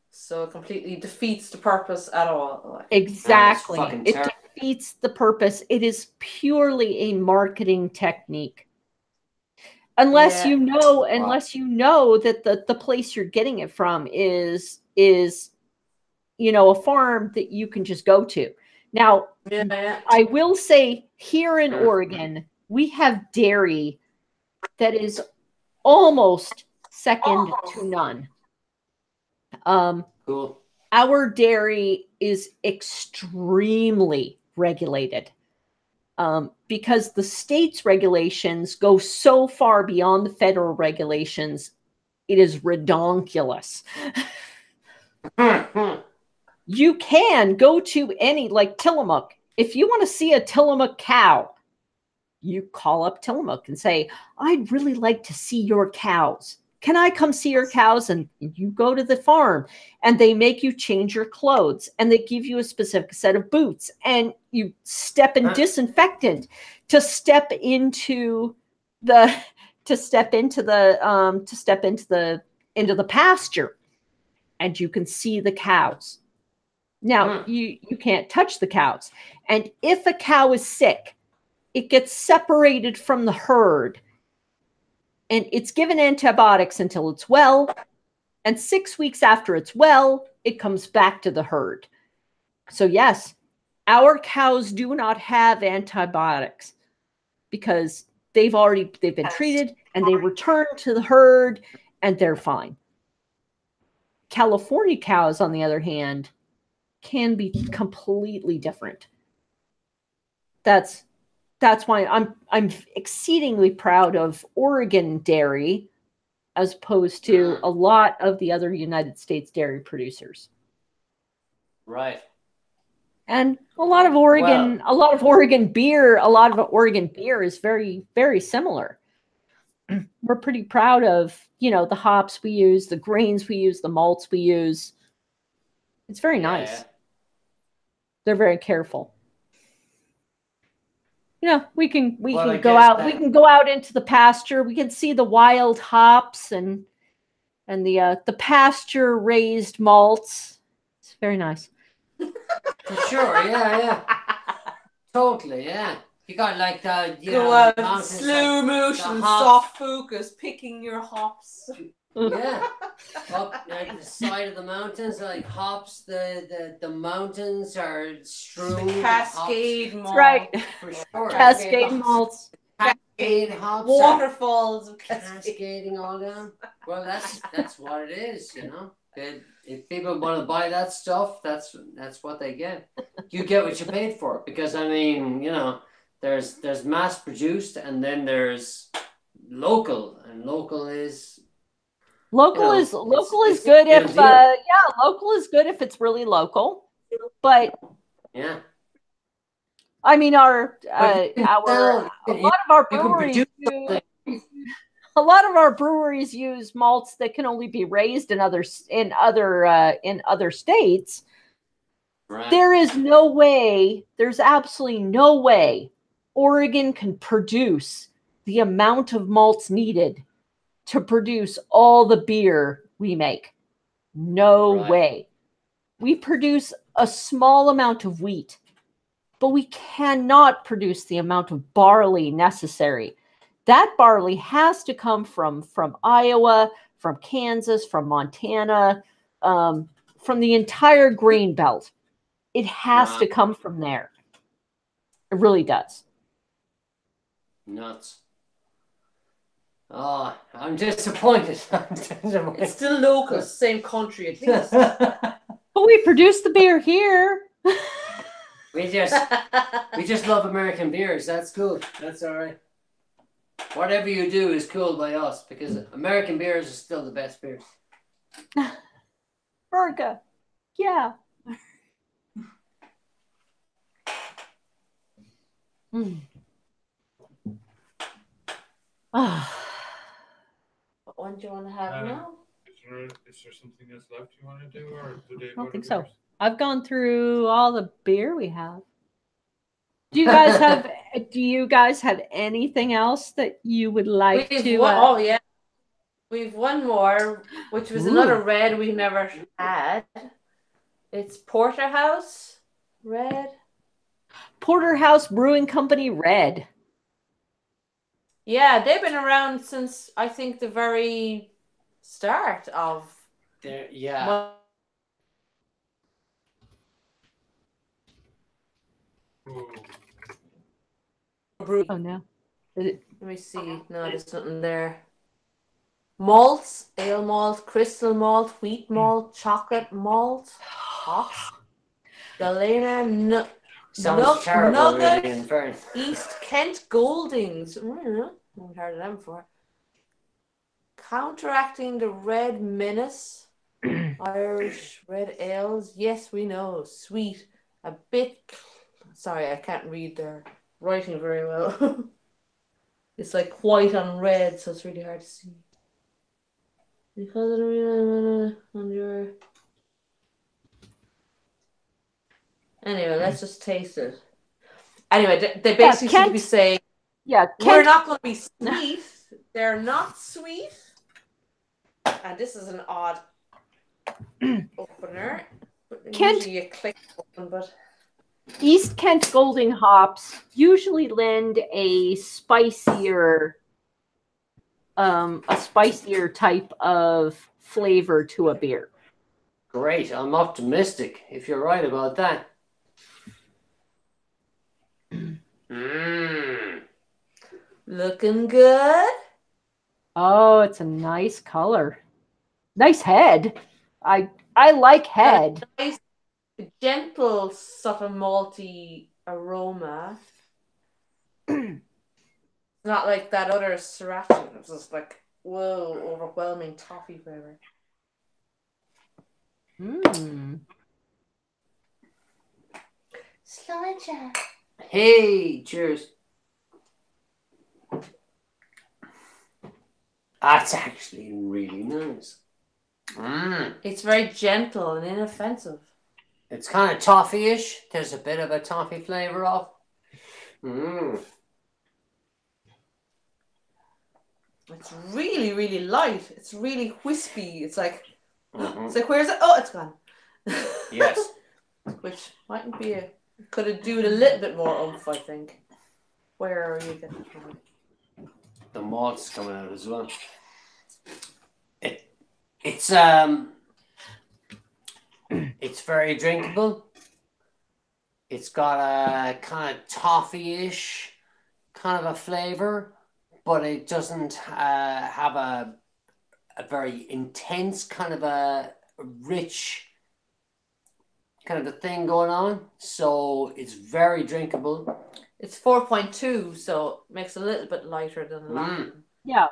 So it completely defeats the purpose at all. Exactly. It defeats the purpose. It is purely a marketing technique. Unless you know that the place you're getting it from is you know, a farm that you can just go to. Now, I will say here in Oregon, we have dairy that is almost second to none. Cool. Our dairy is extremely regulated. Because the state's regulations go so far beyond the federal regulations, it is redonkulous. You can go to any, like Tillamook. If you want to see a Tillamook cow, you call up Tillamook and say, I'd really like to see your cows. Can I come see your cows? And you go to the farm and they make you change your clothes and they give you a specific set of boots and you step in disinfectant to step into the pasture, and you can see the cows. Now you can't touch the cows. And if a cow is sick, it gets separated from the herd and it's given antibiotics until it's well. And 6 weeks after it's well, it comes back to the herd. So yes, our cows do not have antibiotics because they've been treated and they return to the herd and they're fine. California cows, on the other hand, can be completely different. That's why I'm exceedingly proud of Oregon dairy as opposed to a lot of the other United States dairy producers. Right. And a lot of Oregon beer is very, very similar. We're pretty proud of, the hops we use, the grains we use, the malts we use. It's very nice. Yeah. They're very careful. We can I go guess out. We can go out into the pasture. We can see the wild hops and the pasture raised malts. It's very nice. For sure, yeah. Totally, yeah. You got like the Go out slow motion, soft focus, picking your hops. Yeah. Up like the side of the mountains, like hops, the mountains are strewn. The cascade malts. Right. For sure. Cascade malts. Cascade hops. Waterfalls of Cascading all down. Well, that's what it is, If people want to buy that stuff, that's what they get. You get what you paid for, because there's mass produced and then there's local, and local is local is good if local is good if it's really local, but yeah. I mean a lot of our breweries use malts that can only be raised in other states. Right. There's absolutely no way Oregon can produce the amount of malts needed to produce all the beer we make. No way. We produce a small amount of wheat, but we cannot produce the amount of barley necessary. That barley has to come from Iowa, from Kansas, from Montana, from the entire grain belt. It has to come from there. It really does. Nuts. Oh, I'm disappointed. It's still local, same country at least. But we produce the beer here. We just love American beers. That's cool. That's all right. Whatever you do is cool by us, because American beers are still the best beers. Virga. Yeah. What one do you want to have now? Is there something else left you want to do, or today? I don't think so. I've gone through all the beer we have. Do you guys have anything else that you would like to? Oh yeah, we've one more, which was another red we never had. It's Porterhouse Red. Porterhouse Brewing Company Red. Yeah, they've been around since I think the very start of. Yeah. Oh no. Let me see. No, there's nothing there. Malts, ale malt, crystal malt, wheat malt, chocolate malt, hops, Galena, Sounds terrible, Nugget, really, in fairness. East Kent Goldings. I haven't heard of them before. Counteracting the Red Menace, Irish red ales. Yes, we know. Sweet. A bit. Sorry, I can't read their writing very well. It's like white on red, so it's really hard to see. Because on your. Anyway, let's just taste it. Anyway, they basically seem to be saying, we're not going to be sweet. They're not sweet. And this is an odd opener. Usually you click open, but East Kent Golding hops usually lend a spicier a spicier type of flavor to a beer. Great. I'm optimistic if you're right about that. Looking good. Oh, it's a nice color. Nice head. I like head. Nice, gentle, subtle malty aroma. Not like that other sriracha. It's just like, whoa, overwhelming toffee flavor. Sláinte. Hey, cheers. That's actually really nice. It's very gentle and inoffensive. It's kind of toffee-ish. There's a bit of a toffee flavor off. It's really, really light. It's really wispy. It's like, where's it? Oh, it's gone. Yes. Which mightn't be could have do it a little bit more oomph, I think. Where are you getting it from? The malt's coming out as well. It's very drinkable. It's got a kind of toffee-ish kind of a flavor, but it doesn't have a very intense kind of a rich kind of a thing going on. So it's very drinkable. It's 4.2, so it makes it a little bit lighter than the last one. Yeah.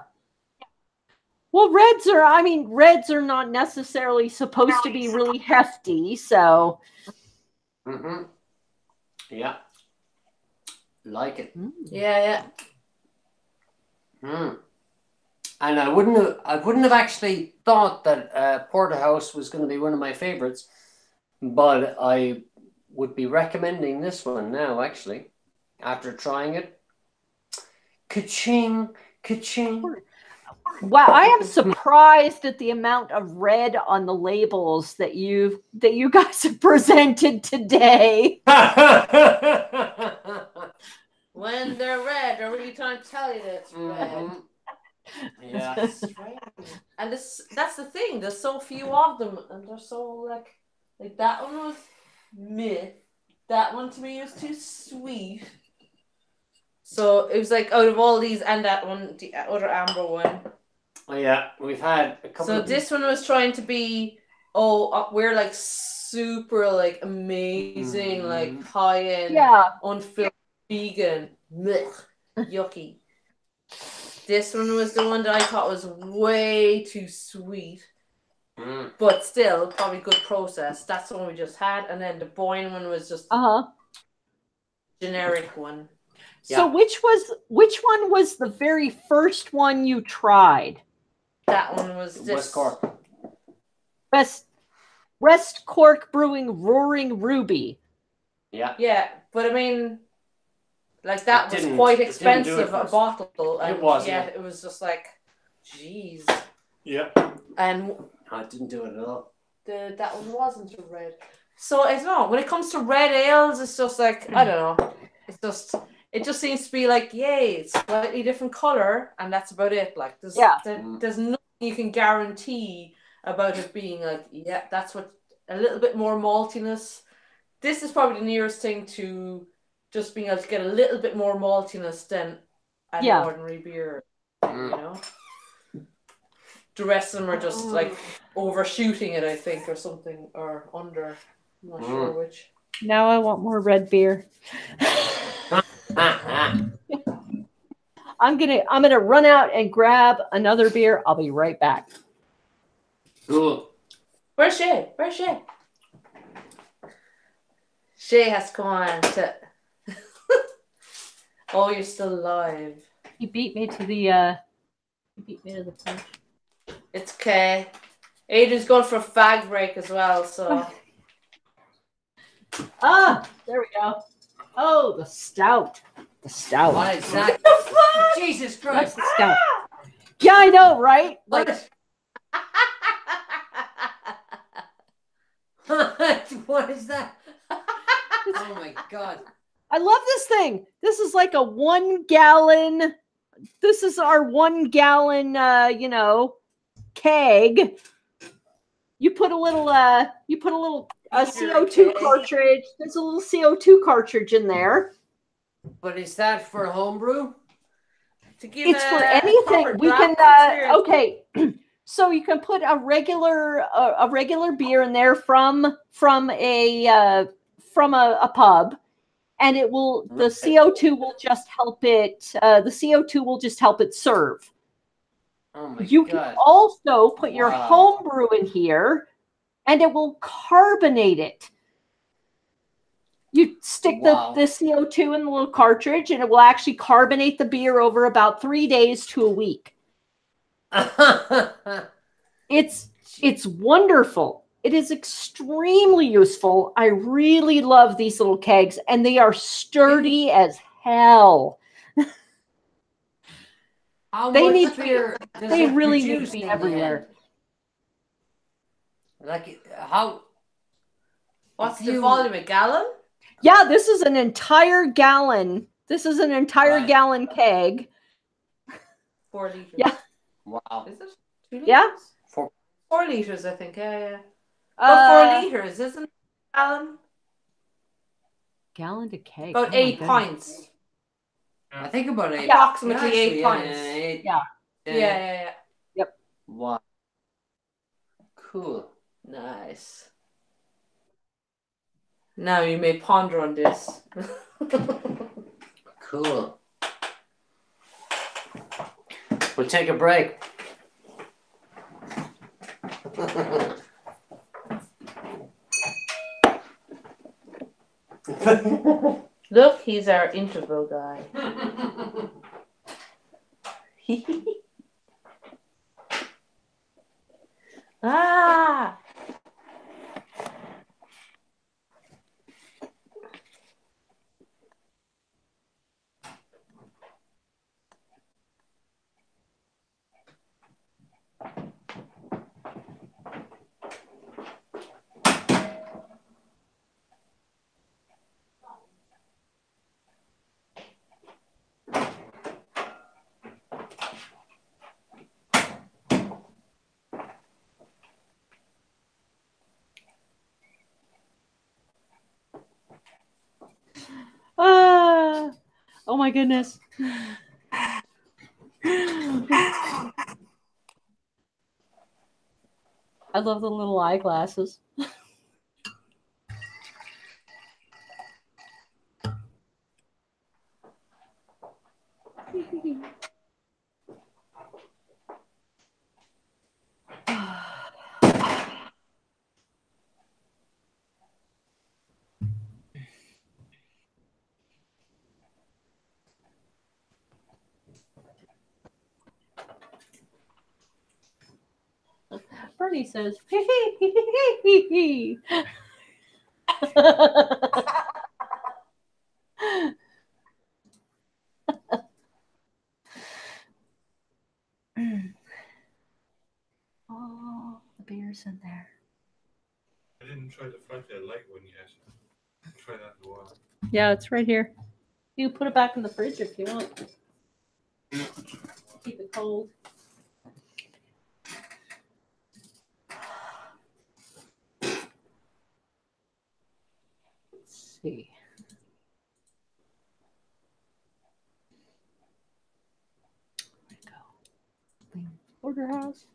Well, reds are not necessarily supposed to be really hefty, so. Yeah. Like it. Yeah. And I wouldn't have actually thought that Porterhouse was going to be one of my favorites, but I would be recommending this one now, actually, after trying it. Ka-ching, ka-ching. Wow, I am surprised at the amount of red on the labels that you guys have presented today. When they're red, they're really trying to tell you that it's red. Yeah. And that's the thing. There's so few of them, and they're so like that one was meh. That one to me was too sweet. So it was like out of all these and that one, the other amber one. Oh yeah, we've had a couple. So this one was trying to be, we're like super like amazing, like high end, unfiltered vegan, blech, yucky. This one was the one that I thought was way too sweet, but still probably good process. That's the one we just had, and then the Boyne one was just generic one. So which one was the very first one you tried? That one was this. West Cork. West Cork Brewing Roaring Ruby. Yeah. Yeah, but I mean, like that was quite expensive a bottle, and it was. Yeah, it was just like, geez. Yeah. And I didn't do it at all. That one wasn't a red. So I don't know. When it comes to red ales, it's just like I don't know. It just seems to be like, yay, it's slightly different color, and that's about it. Like, there's nothing you can guarantee about it being like, yeah, that's what a little bit more maltiness. This is probably the nearest thing to just being able to get a little bit more maltiness than an ordinary beer. You know, the rest of them are just like overshooting it, I think, or something, or under. I'm not sure which. Now I want more red beer. I'm gonna run out and grab another beer. I'll be right back. Cool. Where's Shay? Shay has to come on to. Oh, you're still alive. He beat me to the punch. It's okay. Adrian's going for a fag break as well, so. There we go. Oh, the stout. What is that? Jesus Christ. That's the stout. Yeah, I know, right? What is that? Oh my God. I love this thing. This is like a 1 gallon our 1 gallon, keg. You put a little CO2 cartridge. There's a little CO2 cartridge in there. But is that for homebrew? It's for anything. We can okay. So you can put a regular beer in there from a pub, and it will the CO2 will just help it. The CO2 will just help it serve. Oh my You God. can also put your home brew in here, and it will carbonate it. You stick the CO2 in the little cartridge, and it will actually carbonate the beer over about 3 days to a week. It's wonderful. It is extremely useful. I really love these little kegs, and they are sturdy as hell. They really need to be everywhere. Like how? What's the volume? A gallon? Yeah, this is an entire gallon. This is an entire gallon keg. 4 liters. Yeah. Wow. Is it 2 liters? Yeah. 4 liters, I think. Yeah. But 4 liters, isn't it? Gallon to keg. About 8 pints. I think about 8. Approximately 8 pints. Yeah. Yep. Wow. Cool. Nice. Now you may ponder on this. Cool. We'll take a break. Look, he's our interval guy. Ah! Oh my goodness. I love the little eyeglasses. Bernie says, hee hee hee hee hee hee. Oh, the beer's in there. I didn't try the flashlight light one yet. I'll try that in a while. Yeah, it's right here. You can put it back in the fridge if you want. Keep it cold. Let's see. Where'd it go? Porterhouse.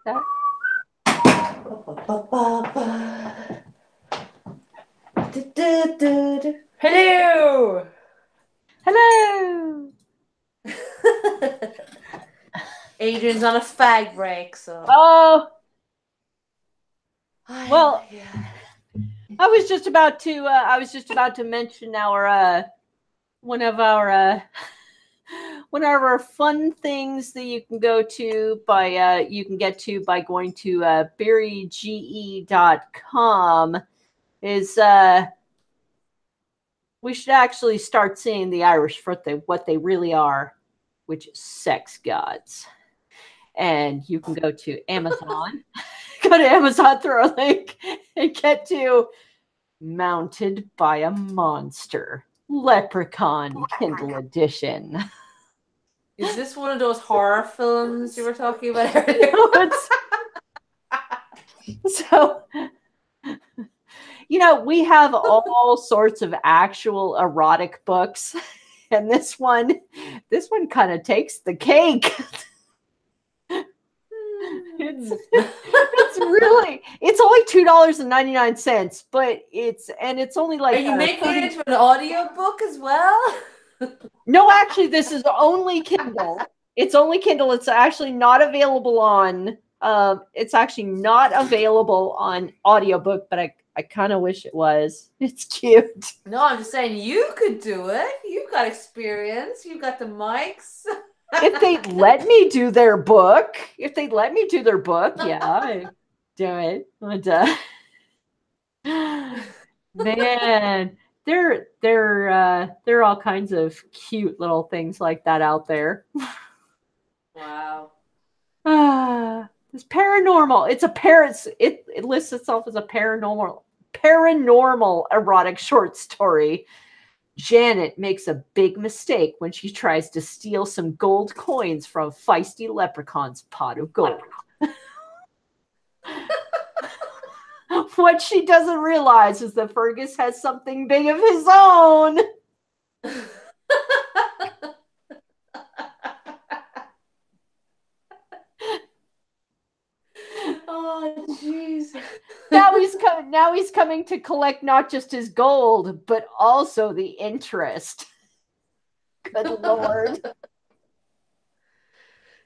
That. Hello! Hello! Adrian's on a fag break, so. Oh! Well, yeah. I was just about to mention our one of our fun things that you can go to by going to beeryge.com. is we should actually start seeing the Irish for what they really are, which is sex gods. And you can go to Amazon, go to Amazon, throw a link, and get to Mounted by a Monster, Leprechaun Kindle Edition. Is this one of those horror films you were talking about earlier? So, we have all sorts of actual erotic books, and this one kind of takes the cake. It's only $2.99, but it's only like. Are you making it into an audio book as well? No, actually, this is only Kindle. It's only Kindle. It's actually not available on. It's actually not available on audiobook, but I kind of wish it was. It's cute. No, I'm just saying you could do it. You've got experience. You've got the mics. If they let me do their book, yeah, I do it. But, man, there are all kinds of cute little things like that out there. Wow. It's paranormal. It lists itself as a paranormal erotic short story. Janet makes a big mistake when she tries to steal some gold coins from feisty leprechaun's pot of gold. What she doesn't realize is that Fergus has something big of his own. Oh, jeez. Now he's coming to collect not just his gold, but also the interest. Good Lord.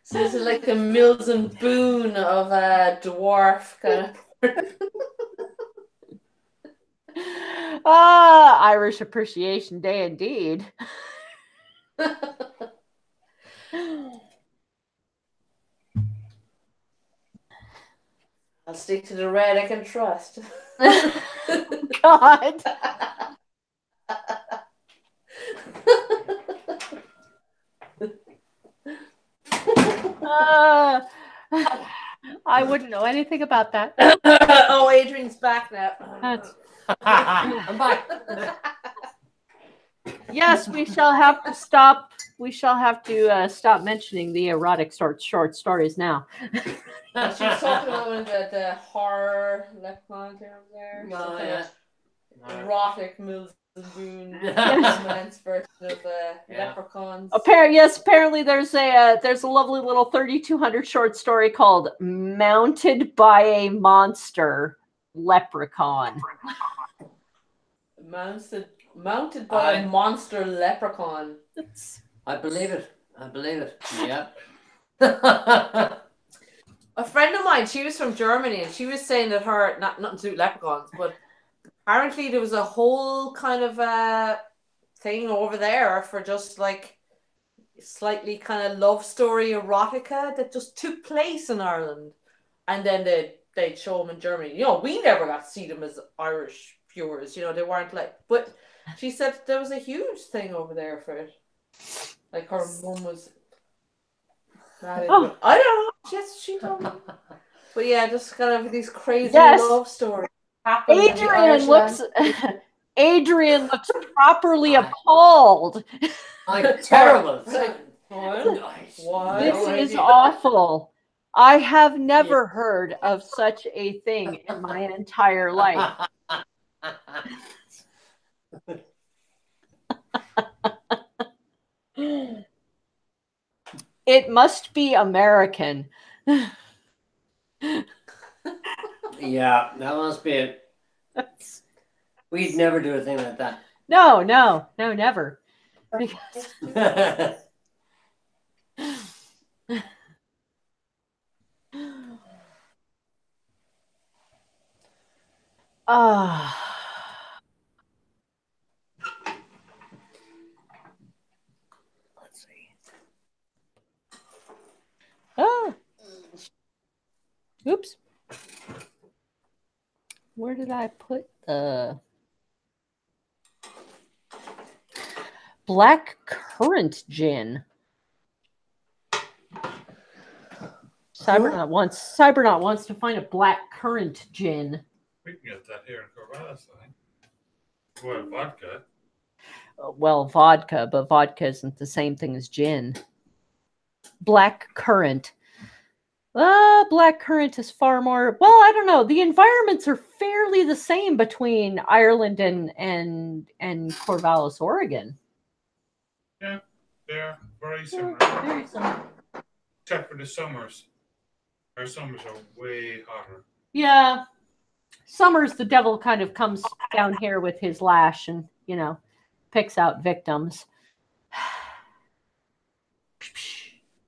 So this is like a Mills and Boone of a dwarf kind of. Irish Appreciation Day indeed. I'll stick to the red I can trust. God. I wouldn't know anything about that. Oh, Adrian's back now. I'm back. Yes, we shall have to stop. We shall have to stop mentioning the erotic short stories now. She was talking about the horror leprechaun term there. Oh, yeah. Erotic Mills and Boone romance version of leprechauns. Apparently there's a lovely little 3,200 short story called Mounted by a Monster, Leprechaun. Mounted by a monster leprechaun. I believe it. Yeah. A friend of mine, she was from Germany, and she was saying that nothing to do with leprechauns, but apparently there was a whole kind of thing over there for just like slightly kind of love story erotica that just took place in Ireland, and then they'd show them in Germany. We never got to see them as Irish viewers. They weren't like. But she said there was a huge thing over there for it. Like her mum was. I don't know. Yes, she told me. But yeah, just kind of these crazy love stories. Adrian looks properly appalled. Terrible. What? This is awful. I have never heard of such a thing in my entire life. It must be American. Yeah, that must be it. We'd never do a thing like that. No, never. Let's see. Oops. Where did I put the black currant gin? Cybernaut wants to find a black currant gin. We can get that here in Corvallis, I think. Well, vodka. Well, vodka, but vodka isn't the same thing as gin. Black currant. Black currant is far more. Well, I don't know. The environments are fairly the same between Ireland and Corvallis, Oregon. Yeah, they're very similar. Very similar. Except for the summers. Our summers are way hotter. Yeah. Summers, the devil kind of comes down here with his lash and, picks out victims.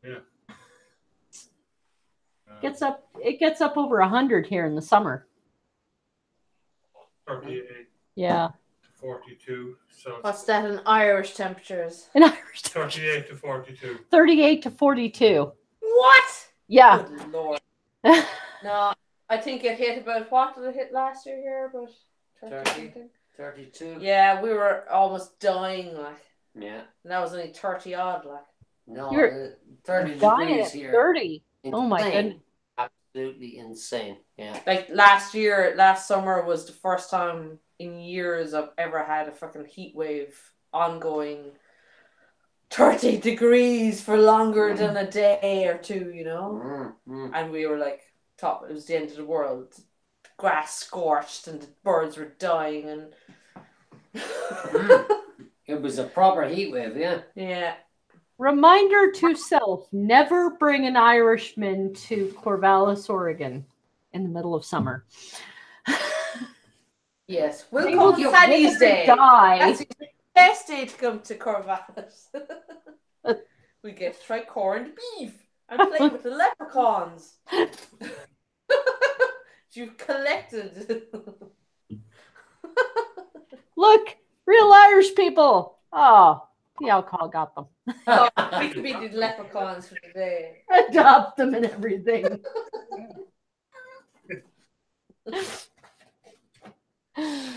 Yeah. It gets up over 100 here in the summer. 38 Yeah. to 42 Celsius. What's that in Irish temperatures? In Irish 38 to 42. 38 to 42. What? Yeah. Good Lord. No, I think it hit about, what did it hit last year here? About 30 something? 32. Yeah, we were almost dying, like. Yeah. And that was only 30 odd, like. No, You're 30 dying degrees at here. 30. Oh my Insane. goodness. Absolutely insane. Yeah. Like last summer was the first time in years I've ever had a fucking heat wave ongoing 30 degrees for longer than a day or two, And we were like, it was the end of the world. The grass scorched and the birds were dying and It was a proper heat wave, yeah. yeah. Reminder to self, never bring an Irishman to Corvallis, Oregon in the middle of summer. Yes, we'll come to Paddy's Day. That's the best day to come to Corvallis. We get to try corned beef and play with the leprechauns. You've collected. Look, real Irish people. Oh, the alcohol got them. Oh, we could be the leprechauns for the day. Adopt them and everything.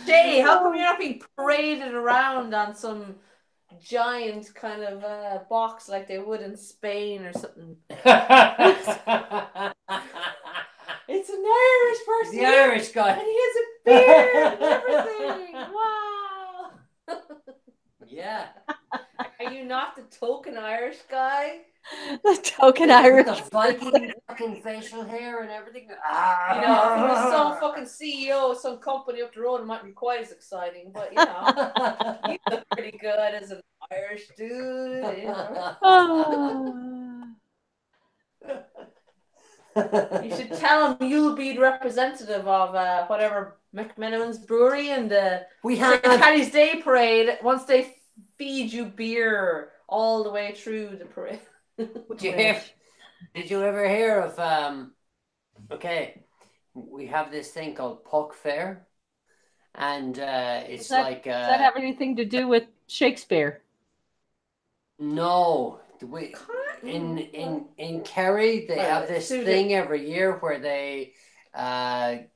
Jay, how come you're not being paraded around on some giant kind of box like they would in Spain or something? It's an Irish person. The Irish guy. And he has a beard and everything. Wow. Yeah. Are you not the token Irish guy? The token Irish. The Viking fucking facial hair and everything. If it was some fucking CEO of some company up the road, it might be quite as exciting. But, you look pretty good as an Irish dude. You should tell him you'll be the representative of whatever McMenamin's Brewery and the St. Paddy's Day parade once they feed you beer all the way through the parade. Did you ever hear of we have this thing called Puck Fair, and it's does that have anything to do with Shakespeare? No, in Kerry they have this thing every year where they have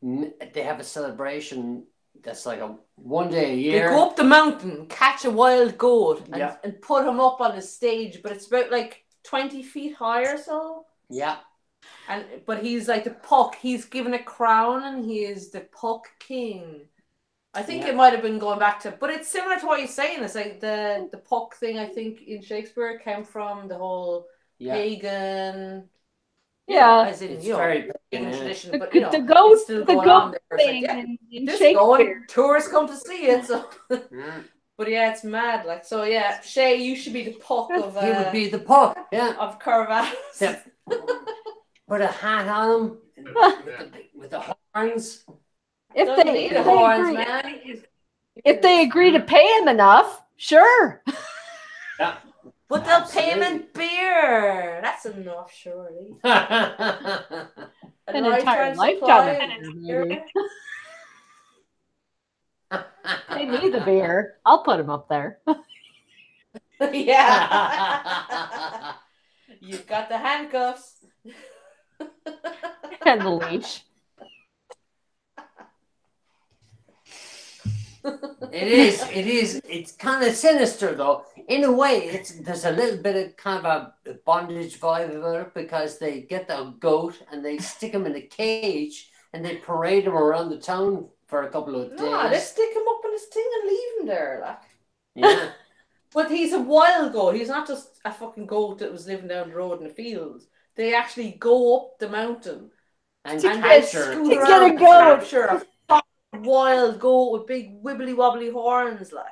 a celebration that's like a one day a year. They go up the mountain, catch a wild goat, and put him up on a stage, but it's about like 20 feet high or so. Yeah. But he's like the Puck. He's given a crown, and he is the Puck King. I think it might have been going back to, but it's similar to what you're saying. It's like the Puck thing. I think in Shakespeare came from the whole pagan. Yeah, as in it's very pagan tradition. But the goat thing in Shakespeare. Tourists come to see it. So, but yeah, it's mad. Like so, yeah. Shay, you should be the Puck of. He would be the Puck, of Corvallis. Yeah. Put a hat on him with the horns. If they agree to pay him enough, sure. Yeah. But they'll pay him in beer. That's enough, surely. An entire lifetime. Pay me the beer. I'll put him up there. Yeah. You've got the handcuffs. And the leash. It is. It's kind of sinister, though. In a way, there's a little bit of kind of a bondage vibe about it, because they get the goat and they stick him in a cage and they parade him around the town for a couple of days. No, they stick him up in his thing and leave him there, like. Yeah. But he's a wild goat. He's not just a fucking goat that was living down the road in the fields. They actually go up the mountain And and capture. scoot To around get a and goat. capture a fucking wild goat with big wibbly wobbly horns, like.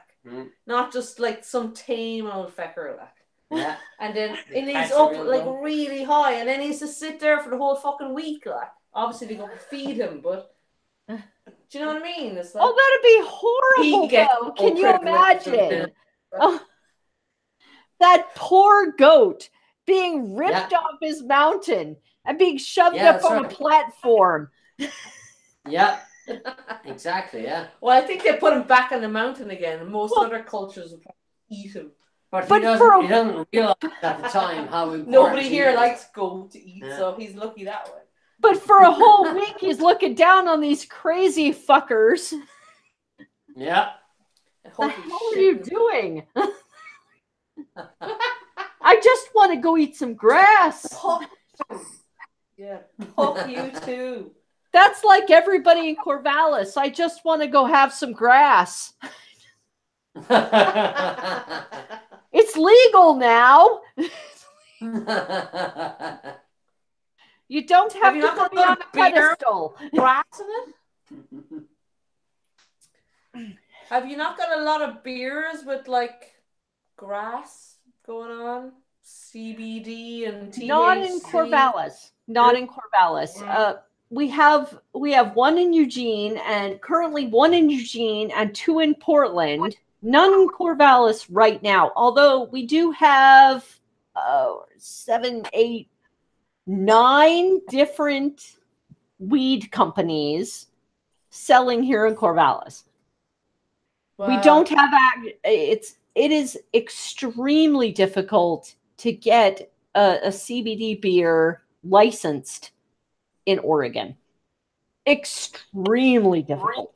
Not just like some tame old fecker, like. Yeah. And then and he's Catch a up real like goat. really high, and then he's to sit there for the whole fucking week, like. Obviously they go feed him, but do you know what I mean? It's like, Oh, that'd be horrible, He gets though. Can you privilege and imagine? Oh, that poor goat being ripped off his mountain and being shoved Yeah, up that's on a right. platform. Yeah. Exactly. Yeah. well, I think they put him back on the mountain again, and most other cultures would probably eat him. But But he doesn't realize at the time how important Nobody he here is. likes goat to eat, Yeah. so he's lucky that way. But for a whole week, he's looking down on these crazy fuckers. Yeah. What the hell are you doing? I just want to go eat some grass. Yeah, fuck you too. That's like everybody in Corvallis. I just want to go have some grass. It's legal now. You don't have you to not got put me on a beer? pedestal. Grass in it? Have you not got a lot of beers with like grass going on? CBD and THC? Not in Corvallis. Not in Corvallis. We have one in Eugene, and currently one in Eugene and two in Portland. None in Corvallis right now. Although we do have 7, 8, 9 different weed companies selling here in Corvallis. We don't have it is extremely difficult to get a CBD beer licensed in Oregon. Extremely difficult.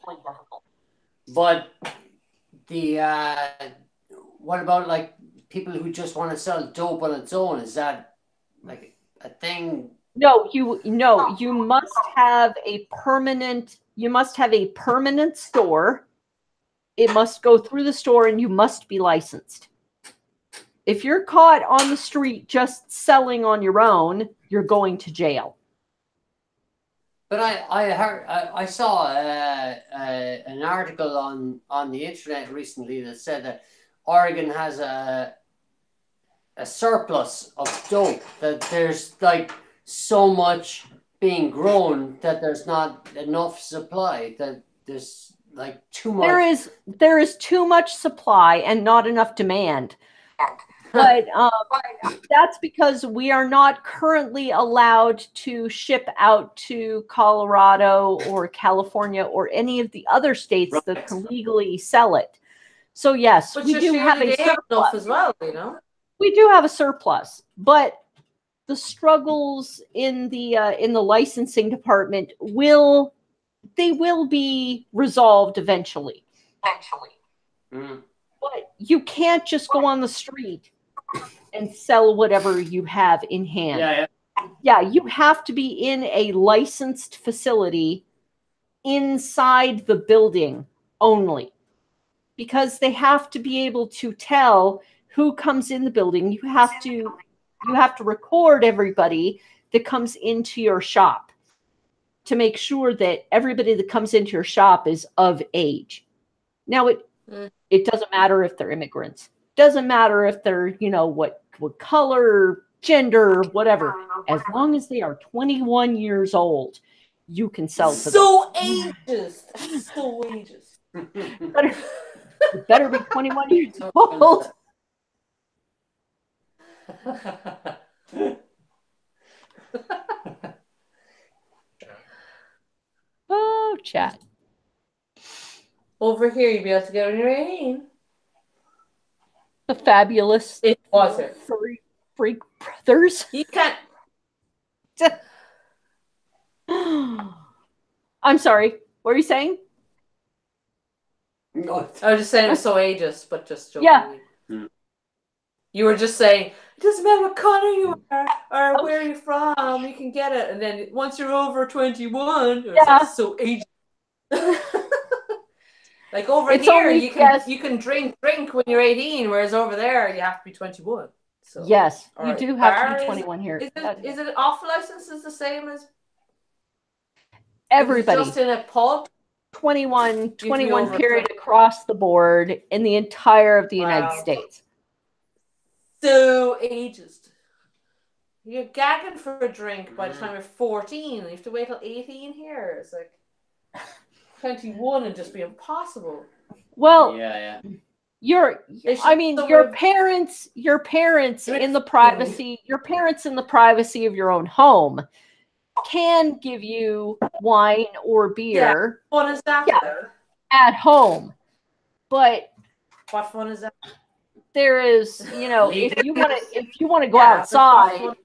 But what about like people who just want to sell dope on its own? Is that like a thing? No, you must have a permanent store. It must go through the store and you must be licensed. If you're caught on the street just selling on your own, you're going to jail. But I saw an article on the internet recently that said that Oregon has a surplus of dope, that there's like so much being grown that there's not enough supply, that there's like too much. There is too much supply and not enough demand. But that's because we are not currently allowed to ship out to Colorado or California or any of the other states that can legally sell it. So yes, But we do have a enough surplus. as well, you know. We do have a surplus, but the struggles in the licensing department will be resolved eventually. Mm. But you can't just go on the street and sell whatever you have in hand. Yeah, you have to be in a licensed facility inside the building only, because they have to be able to tell who comes in the building. You have to record everybody that comes into your shop to make sure that everybody that comes into your shop is of age. Now it doesn't matter if they're immigrants. Doesn't matter if they're, what color, gender, whatever. As long as they are 21 years old, you can sell to them. So ageist. So ageist. You better be 21 years old. Oh, chat. Over here, you'd be able to get on your 18. The fabulous It was it. Freak Brothers. You can't. I'm sorry. What are you saying? No. I was just saying it was so ageist, but just jokingly. Yeah. You were just saying, it doesn't matter what color you are or where you're from, you can get it. And then once you're over 21, it's like so ageist. Like over It's here, only- you can yes. you can drink when you're 18, whereas over there you have to be 21. So Yes, you Alright. do have to Bar be is- 21 here. Is it off licenses the same as Everybody. just in a pub? 21 over period 20. across the board in the entire of the United Wow. States. So ageist. You're gagging for a drink by the time you're 14. You have to wait till 18 here. It's like 21 and just be impossible. Well, Yeah. your parents in the privacy of your own home can give you wine or beer What is that? at home. But What fun is that? there is, if you want to go Yeah, outside, fun.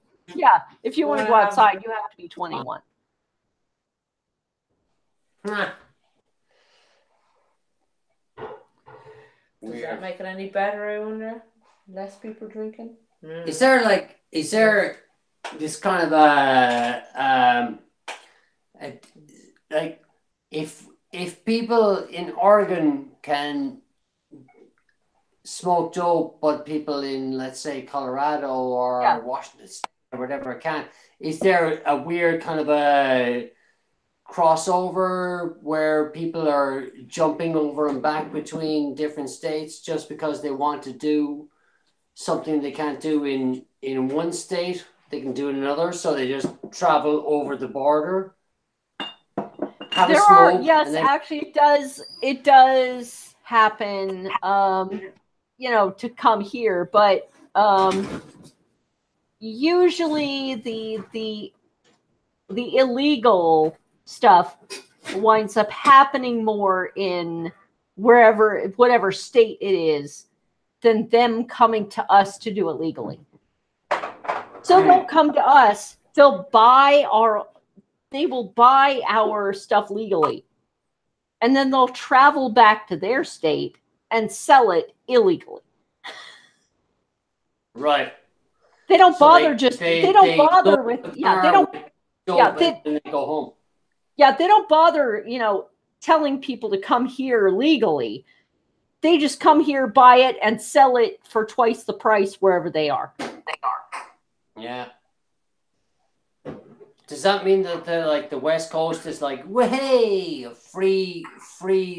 if you want to go outside, you have to be 21. Does that make it any better, I wonder? Less people drinking? Is there this kind of like if people in Oregon can smoke dope, but people in, let's say, Colorado or Washington State or whatever can't, is there a weird kind of a crossover where people are jumping over and back between different states just because they want to do something they can't do in one state, they can do in another, so they just travel over the border, have a smoke, actually it does happen, to come here, but usually the illegal stuff winds up happening more in whatever state it is than them coming to us to do it legally. So they'll come to us, they will buy our stuff legally, and then they'll travel back to their state and sell it illegally. Right. They don't bother they don't go home. Yeah, they don't bother, telling people to come here legally. They just come here, buy it, and sell it for twice the price wherever they are. Yeah. Does that mean that the West Coast is like, hey, a free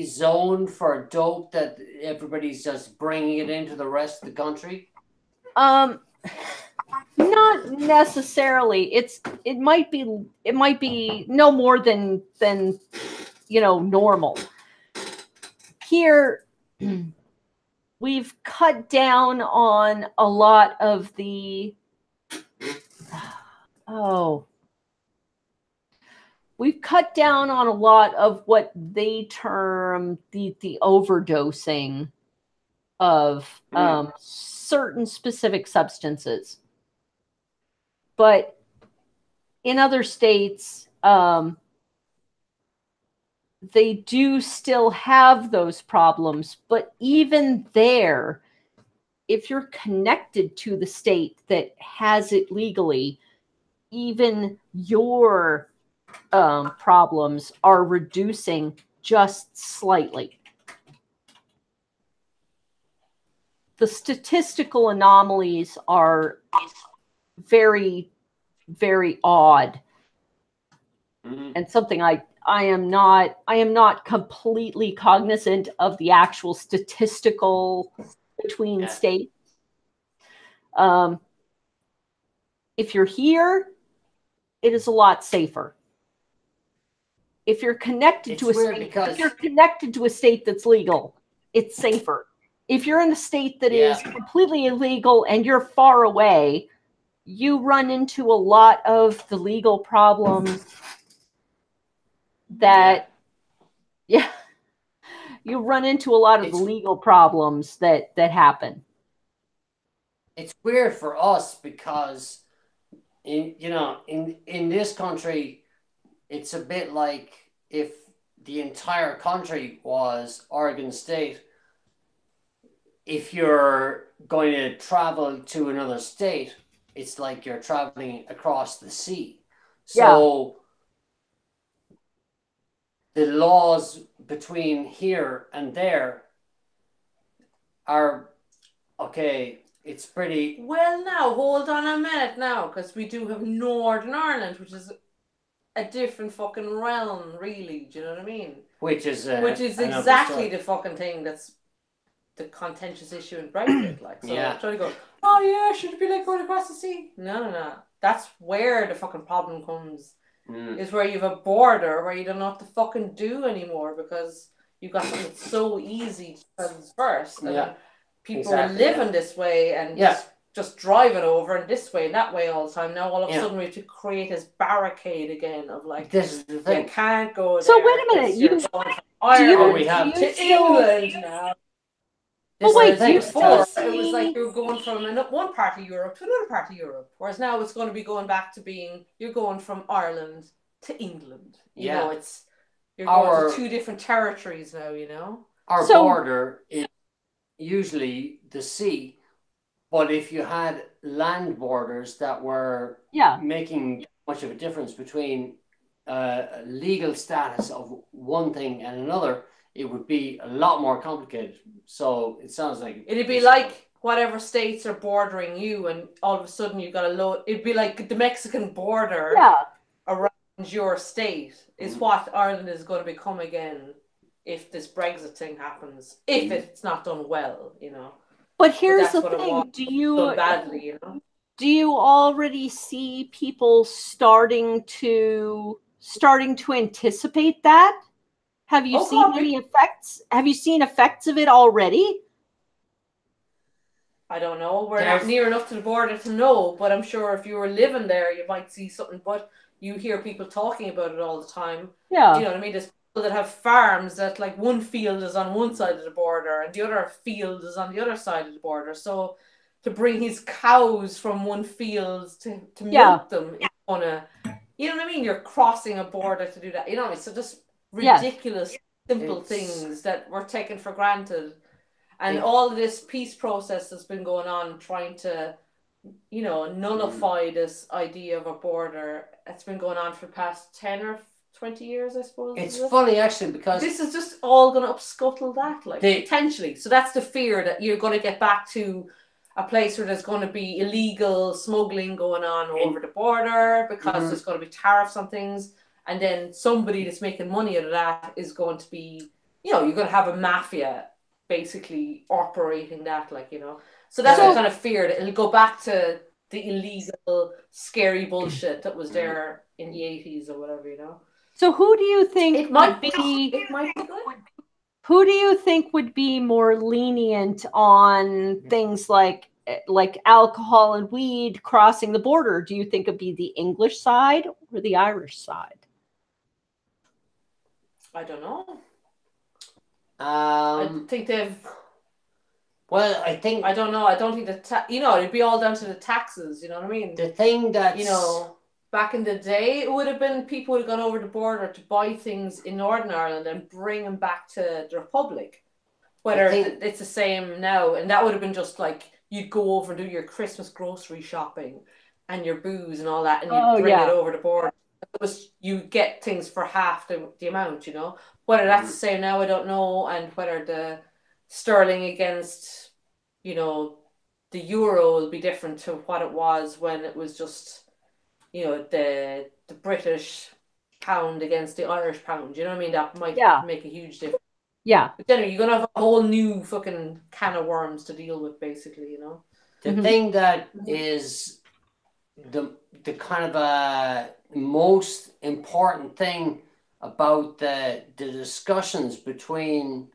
zone for dope that everybody's just bringing it into the rest of the country? Not necessarily. It might be no more than normal. Here, we've cut down on a lot of the we've cut down on a lot of what they term the overdosing of certain specific substances. But in other states, they do still have those problems. But even there, if you're connected to the state that has it legally, even your problems are reducing just slightly. The statistical anomalies are very, very odd, and something I am not completely cognizant of the actual statistical between states. If you're here, it is a lot safer. If you're connected to a state that's legal, it's safer. If you're in a state that is completely illegal and you're far away, you run into a lot of the legal problems that you run into a lot of the legal problems that happen. It's weird for us because in this country, it's a bit like if the entire country was Oregon State, if you're going to travel to another state, it's like you're traveling across the sea. So the laws between here and there are, okay, it's pretty... Well, now, hold on a minute now, because we do have Northern Ireland, which is a different fucking realm, really. Do you know what I mean? Which is exactly the fucking thing that's the contentious issue in Brexit. Like, so trying to go, oh yeah, should it be like going across the sea? No. That's where the fucking problem comes. Is where you have a border where you don't know what to fucking do anymore because you've got something that's so easy to traverse. And people are living this way and just driving over and this way and that way all the time. Now all of a sudden we have to create this barricade again of like, this is the thing. You can't go there. So wait a minute, we have to England now. But wait, it was like you were going from one part of Europe to another part of Europe, whereas now it's going to be going back to being you're going from Ireland to England. You know, you're going to two different territories now. You know, our border is usually the sea, but if you had land borders that were making much of a difference between legal status of one thing and another, it would be a lot more complicated. So it sounds like it'd be like whatever states are bordering you, and all of a sudden you got a load. It'd be like the Mexican border around your state is what Ireland is going to become again if this Brexit thing happens. If it's not done well, you know. But here's the thing: do you already see people starting to anticipate that? Have you seen any effects? Have you seen effects of it already? I don't know. We're not near enough to the border to know, but I'm sure if you were living there, you might see something. But you hear people talking about it all the time. Yeah. Do you know what I mean? There's people that have farms that like one field is on one side of the border and the other field is on the other side of the border. So to bring his cows from one field to milk them is gonna, you know what I mean? You're crossing a border to do that. You know what I mean? So just ridiculous, simple things that were taken for granted. And all of this peace process that's been going on, trying to, you know, nullify this idea of a border. It's been going on for the past 10 or 20 years, I suppose. It's funny, actually, because this is just all going to upscuttle that, like, potentially. So that's the fear that you're going to get back to a place where there's going to be illegal smuggling going on over the border because there's going to be tariffs on things. And then somebody that's making money out of that is going to be, you know, you're going to have a mafia basically operating that, like, you know. So that's the kind of fear that it'll go back to the illegal, scary bullshit that was there in the 80s or whatever, you know. So who do you think it might be good? Who do you think would be more lenient on things like alcohol and weed crossing the border? Do you think it'd be the English side or the Irish side? I don't know. I think they've. Well, I don't know. I don't think you know, it'd be all down to the taxes. You know what I mean? The thing that, you know, back in the day, it would have been people would have gone over the border to buy things in Northern Ireland and bring them back to the Republic. Whether it's the same now, and that would have been just like you'd go over and do your Christmas grocery shopping and your booze and all that, and you'd bring it over the border. It was, you get things for half the amount, you know. Whether that's the same now, I don't know, and whether the sterling against, you know, the euro will be different to what it was when it was just, you know, the British pound against the Irish pound. You know what I mean? That might make a huge difference. Yeah. But anyway, you're gonna have a whole new fucking can of worms to deal with, basically, you know. The thing that is the kind of most important thing about the discussions between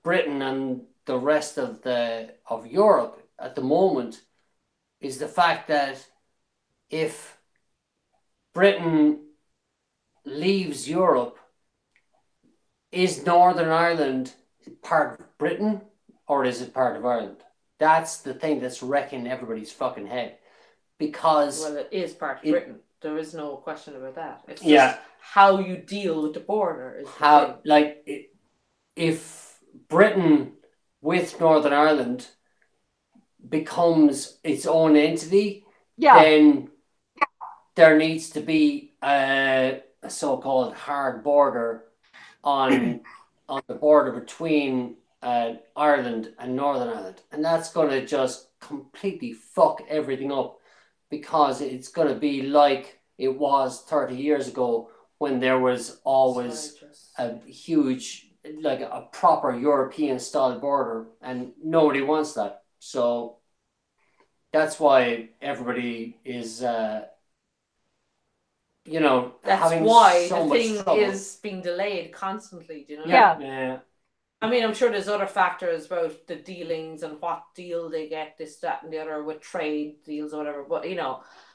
Britain and the rest of Europe at the moment is the fact that if Britain leaves Europe, is Northern Ireland part of Britain or is it part of Ireland? That's the thing that's wrecking everybody's fucking head. Because it is part of Britain. There is no question about that. It's just how you deal with the border. Is How, like, if Britain with Northern Ireland becomes its own entity, then there needs to be a so-called hard border on the border between Ireland and Northern Ireland, and that's going to just completely fuck everything up, because it's going to be like it was 30 years ago when there was always a huge, like a proper European style border, and nobody wants that. So that's why everybody is that's having why so the much thing trouble. is being delayed constantly. Do you know? Yeah. I mean, I'm sure there's other factors about the dealings and what deal they get, this, that, and the other with trade deals or whatever. But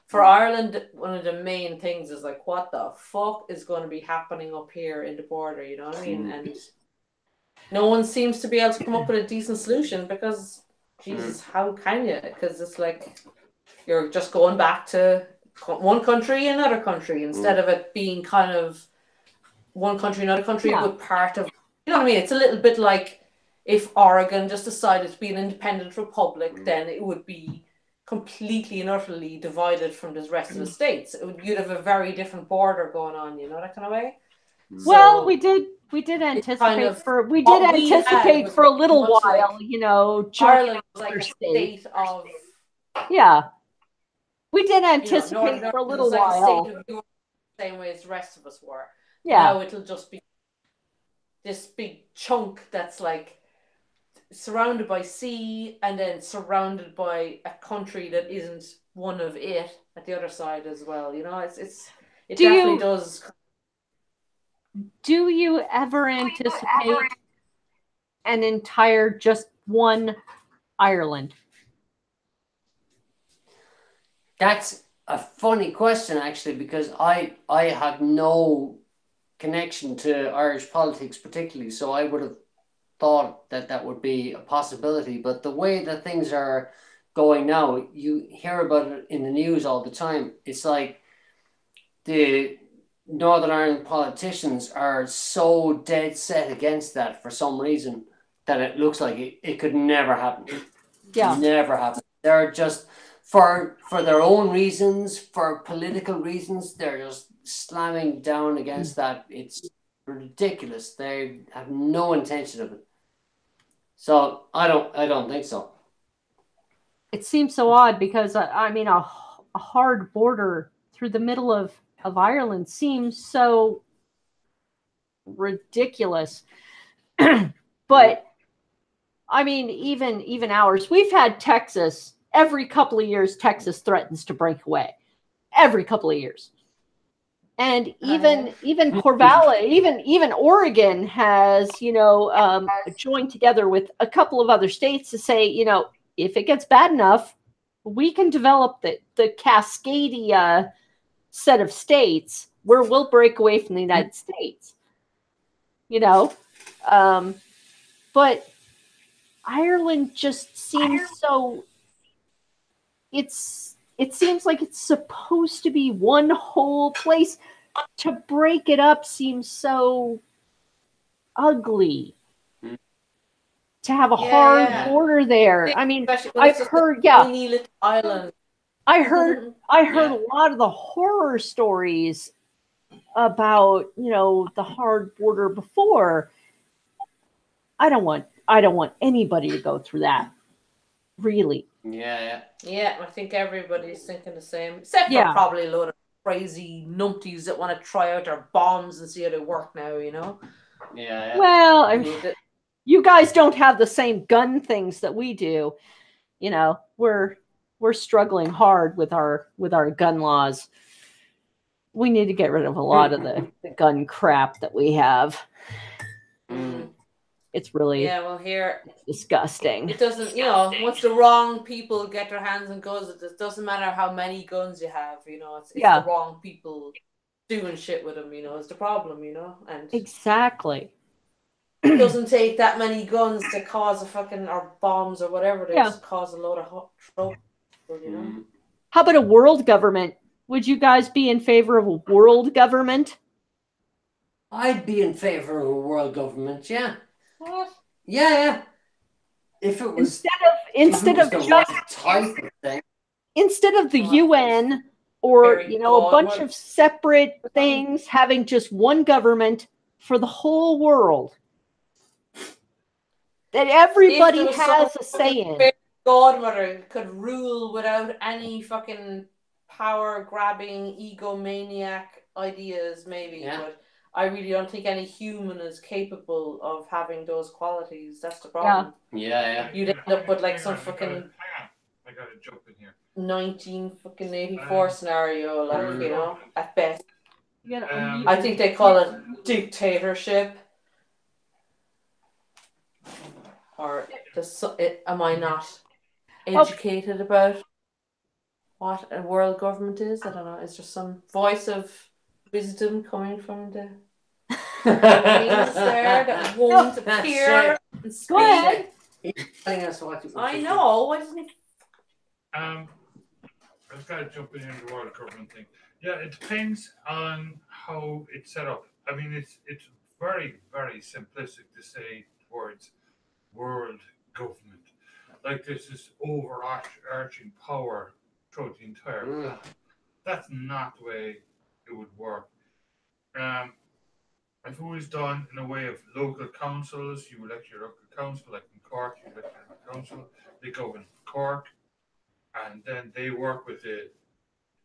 for Ireland, one of the main things is like, what the fuck is going to be happening up here in the border? You know what I mean? And no one seems to be able to come up with a decent solution, because Jesus, how can you? Because it's like you're just going back to one country, another country, instead of it being kind of one country, another country, with part of, you know what I mean? It's a little bit like if Oregon just decided to be an independent republic, then it would be completely and utterly divided from the rest of the states. You'd have a very different border going on, that kind of way. Well, we did anticipate for a little while, Ireland was like a state of we did anticipate for a little while. Like a state of Europe, same way as the rest of us were. Yeah. Now it'll just be this big chunk that's like surrounded by sea and then surrounded by a country that isn't one of it at the other side as well. It definitely does. Do you ever anticipate an entire just one Ireland? That's a funny question, actually, because I have no connection to Irish politics particularly, so I would have thought that would be a possibility. But the way that things are going now, you hear about it in the news all the time. It's like the Northern Ireland politicians are so dead set against that for some reason that it looks like it could never happen. Never happen. They're just for their own reasons, for political reasons, they're just slamming down against that. It's ridiculous. They have no intention of it. So I don't think so. It seems so odd, because I mean a hard border through the middle of Ireland seems so ridiculous. But I mean, even ours, we've had Texas. Every couple of years, Texas threatens to break away. Every couple of years. And even Corvallis, even Oregon has, joined together with a couple of other states to say, if it gets bad enough, we can develop the Cascadia set of states where we'll break away from the United States. But Ireland just seems so. It seems like it's supposed to be one whole place. To break it up seems so ugly. To have a hard border there. I mean, I've heard, island. I heard a lot of the horror stories about, the hard border before. I don't want anybody to go through that. Really. Yeah. I think everybody's thinking the same, except for probably a load of crazy numpties that want to try out their bombs and see how they work now. Yeah. Well, I mean, you guys don't have the same gun things that we do. We're struggling hard with our gun laws. We need to get rid of a lot of the gun crap that we have. It's really here disgusting. It doesn't, once the wrong people get their hands on guns, it doesn't matter how many guns you have, it's the wrong people doing shit with them, is the problem, and exactly. It doesn't take that many guns to cause or bombs or whatever it is, cause a load of trouble, How about a world government Would you guys be in favor of a world government? I'd be in favor of a world government, yeah. What? Yeah. If it was Instead of the just right type of thing. instead of the Well, UN or very a broad. bunch of separate things, having just one government for the whole world that everybody If there has was a some say in. fairy godmother could rule without any fucking power grabbing egomaniac ideas, maybe. Yeah. But I really don't think any human is capable of having those qualities. That's the problem. Yeah. You'd end up with like some Hang on, fucking I gotta jump in here. 1984 scenario, like, you know, at best. Um, I think they call it dictatorship. Or am I not educated about what a world government is? I don't know. Is there some voice of wisdom coming from the things there that won't appear and speak? Go ahead. Telling us what I know. Why doesn't he? I just gotta jump in here the world government thing. Yeah, it depends on how it's set up. I mean, it's very, very simplistic to say the words world government. Like there's this overarching power throughout the entire planet. That's not the way it would work. If it was done in a way of local councils, you elect your local council, like in Cork, you elect your local council, they govern Cork, and then they work with the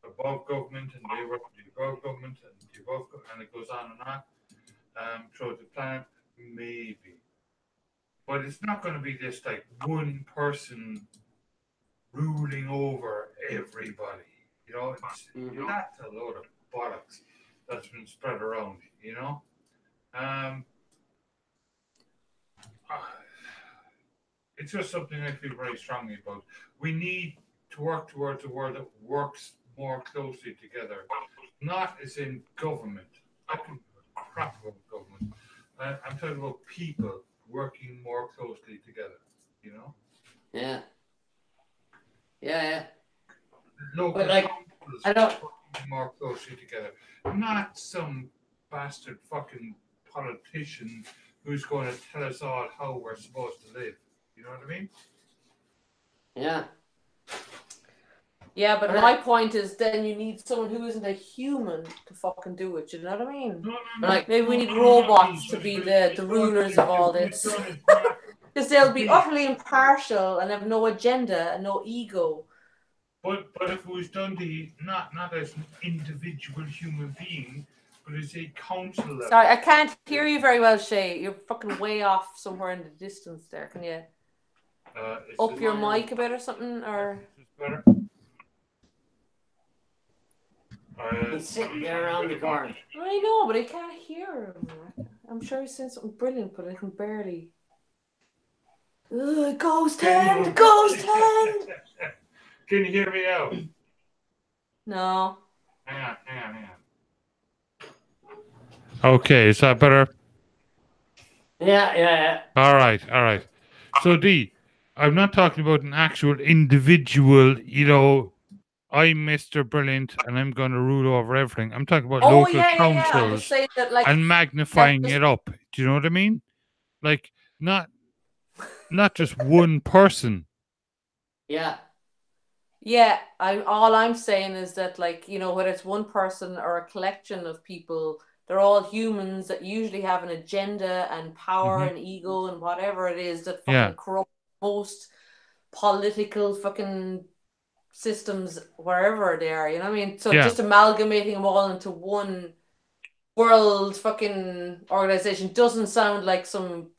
above government, and they work with the above government, and the above, and it goes on and on throughout the planet, maybe. But it's not going to be this like one person ruling over everybody. You know, that's a load of bollocks that's been spread around, you know. It's just something I feel very strongly about. We need to work towards a world that works more closely together, not as in government. I can crap about government. I'm talking about people working more closely together, you know? Yeah. Local But like, I don't working more closely together. Not some bastard fucking politician who's going to tell us all how we're supposed to live. You know what I mean? Yeah. Yeah, but my point is then you need someone who isn't a human to fucking do it. You know what I mean? No, Like maybe we need robots to be the rulers of all this. Because they'll be utterly impartial and have no agenda and no ego. But if it was done not as an individual human being, but as a council level. Sorry, I can't hear you very well, Shay. You're fucking way off somewhere in the distance there. Can you up your mic a bit or something? Or better? He's sitting there around the corner. I know, but I can't hear him. I'm sure he's saying something brilliant, but I can barely. Ghost hand! Ghost hand! Can you hear me now? No. Hang on. Okay, is that better? Yeah. All right. So, Dee, I'm not talking about an actual individual, you know, I'm Mr. Brilliant and I'm going to rule over everything. I'm talking about local councils I'm just saying that, like, and magnifying it up. Do you know what I mean? Like, not just one person. Yeah. Yeah, all I'm saying is that, like, you know, whether it's one person or a collection of people, they're all humans that usually have an agenda and power and ego and whatever it is that fucking corrupt most political fucking systems wherever they are, you know what I mean? So just amalgamating them all into one world fucking organization doesn't sound like some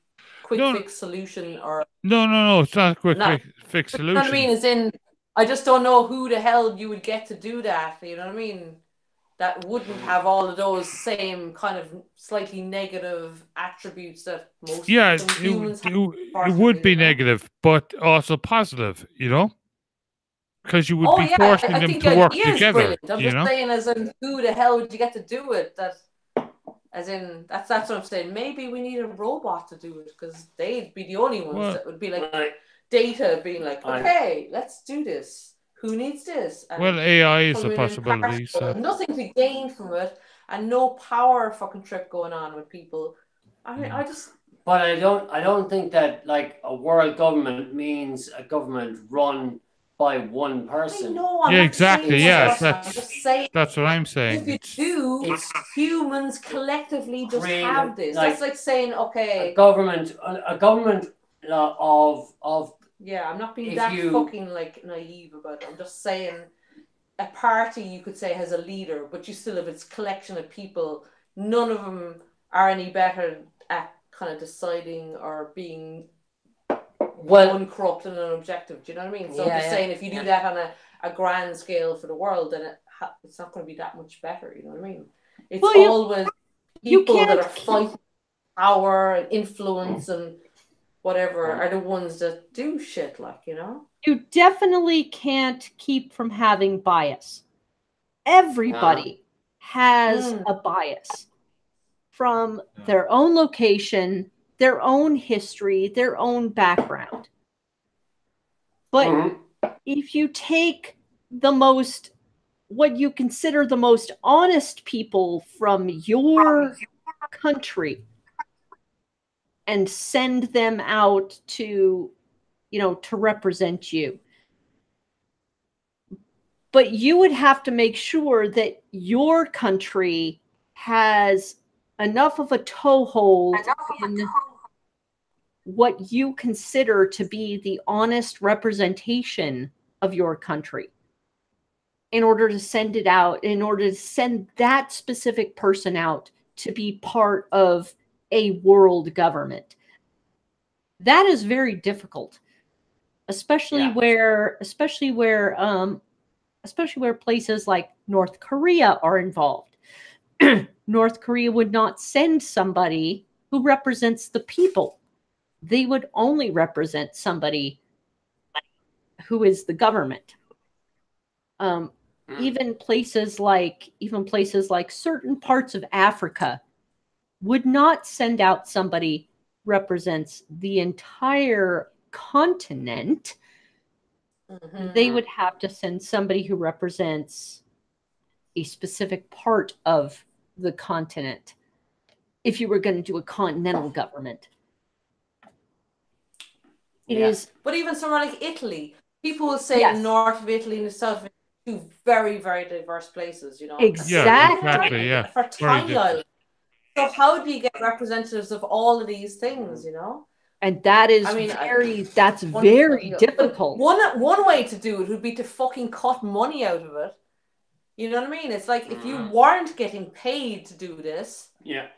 quick fix solution or... No, it's not a quick fix solution. You know what I mean? As in, I just don't know who the hell you would get to do that, you know what I mean? That wouldn't have all of those same kind of slightly negative attributes that most humans have. It would be negative, but also positive, you know? Because you would be forcing them to work together. Brilliant. I'm just saying, as in, who the hell would you get to do it? As in, that's what I'm saying. Maybe we need a robot to do it because they'd be the only ones that would be like data being like, okay, let's do this. who needs this? And Well, AI is a come in possibility. impartial, So and nothing to gain from it, and no power fucking trip going on with people. I mean, I just. But I don't think that like a world government means a government run by one person. I know, I'm yeah, not exactly. saying Yeah, one person, I'm just saying that's what I'm saying. if you do, humans collectively just Really, have this. like, That's like saying, okay, a government of yeah, I'm not being if that you- fucking like naive about it. I'm just saying a party you could say has a leader, but you still have its collection of people. None of them are any better at kind of deciding or being uncorrupted and objective. Do you know what I mean? So I'm just saying, if you do that on a grand scale for the world, then it's not going to be that much better. You know what I mean? It's always people that are fighting power and influence and whatever are the ones that do shit, like, you know? You definitely can't keep from having bias. Everybody has a bias from their own location, their own history, their own background. But if you take what you consider the most honest people from your country and send them out to, to represent you. But you would have to make sure that your country has enough of a toehold in what you consider to be the honest representation of your country in order to send it out, in order to send that specific person out to be part of a world government. That is very difficult, especially where places like North Korea are involved. North Korea would not send somebody who represents the people. They would only represent somebody who is the government. Even places like certain parts of Africa would not send out somebody who represents the entire continent. They would have to send somebody who represents a specific part of the continent if you were going to do a continental government. It is. But even somewhere like Italy, people will say the north of Italy and the south of Italy, two very, very diverse places, you know? Exactly. For tiny islands. So how do you get representatives of all of these things, you know? And that is very difficult. One way to do it would be to fucking cut money out of it. You know what I mean? It's like if you weren't getting paid to do this,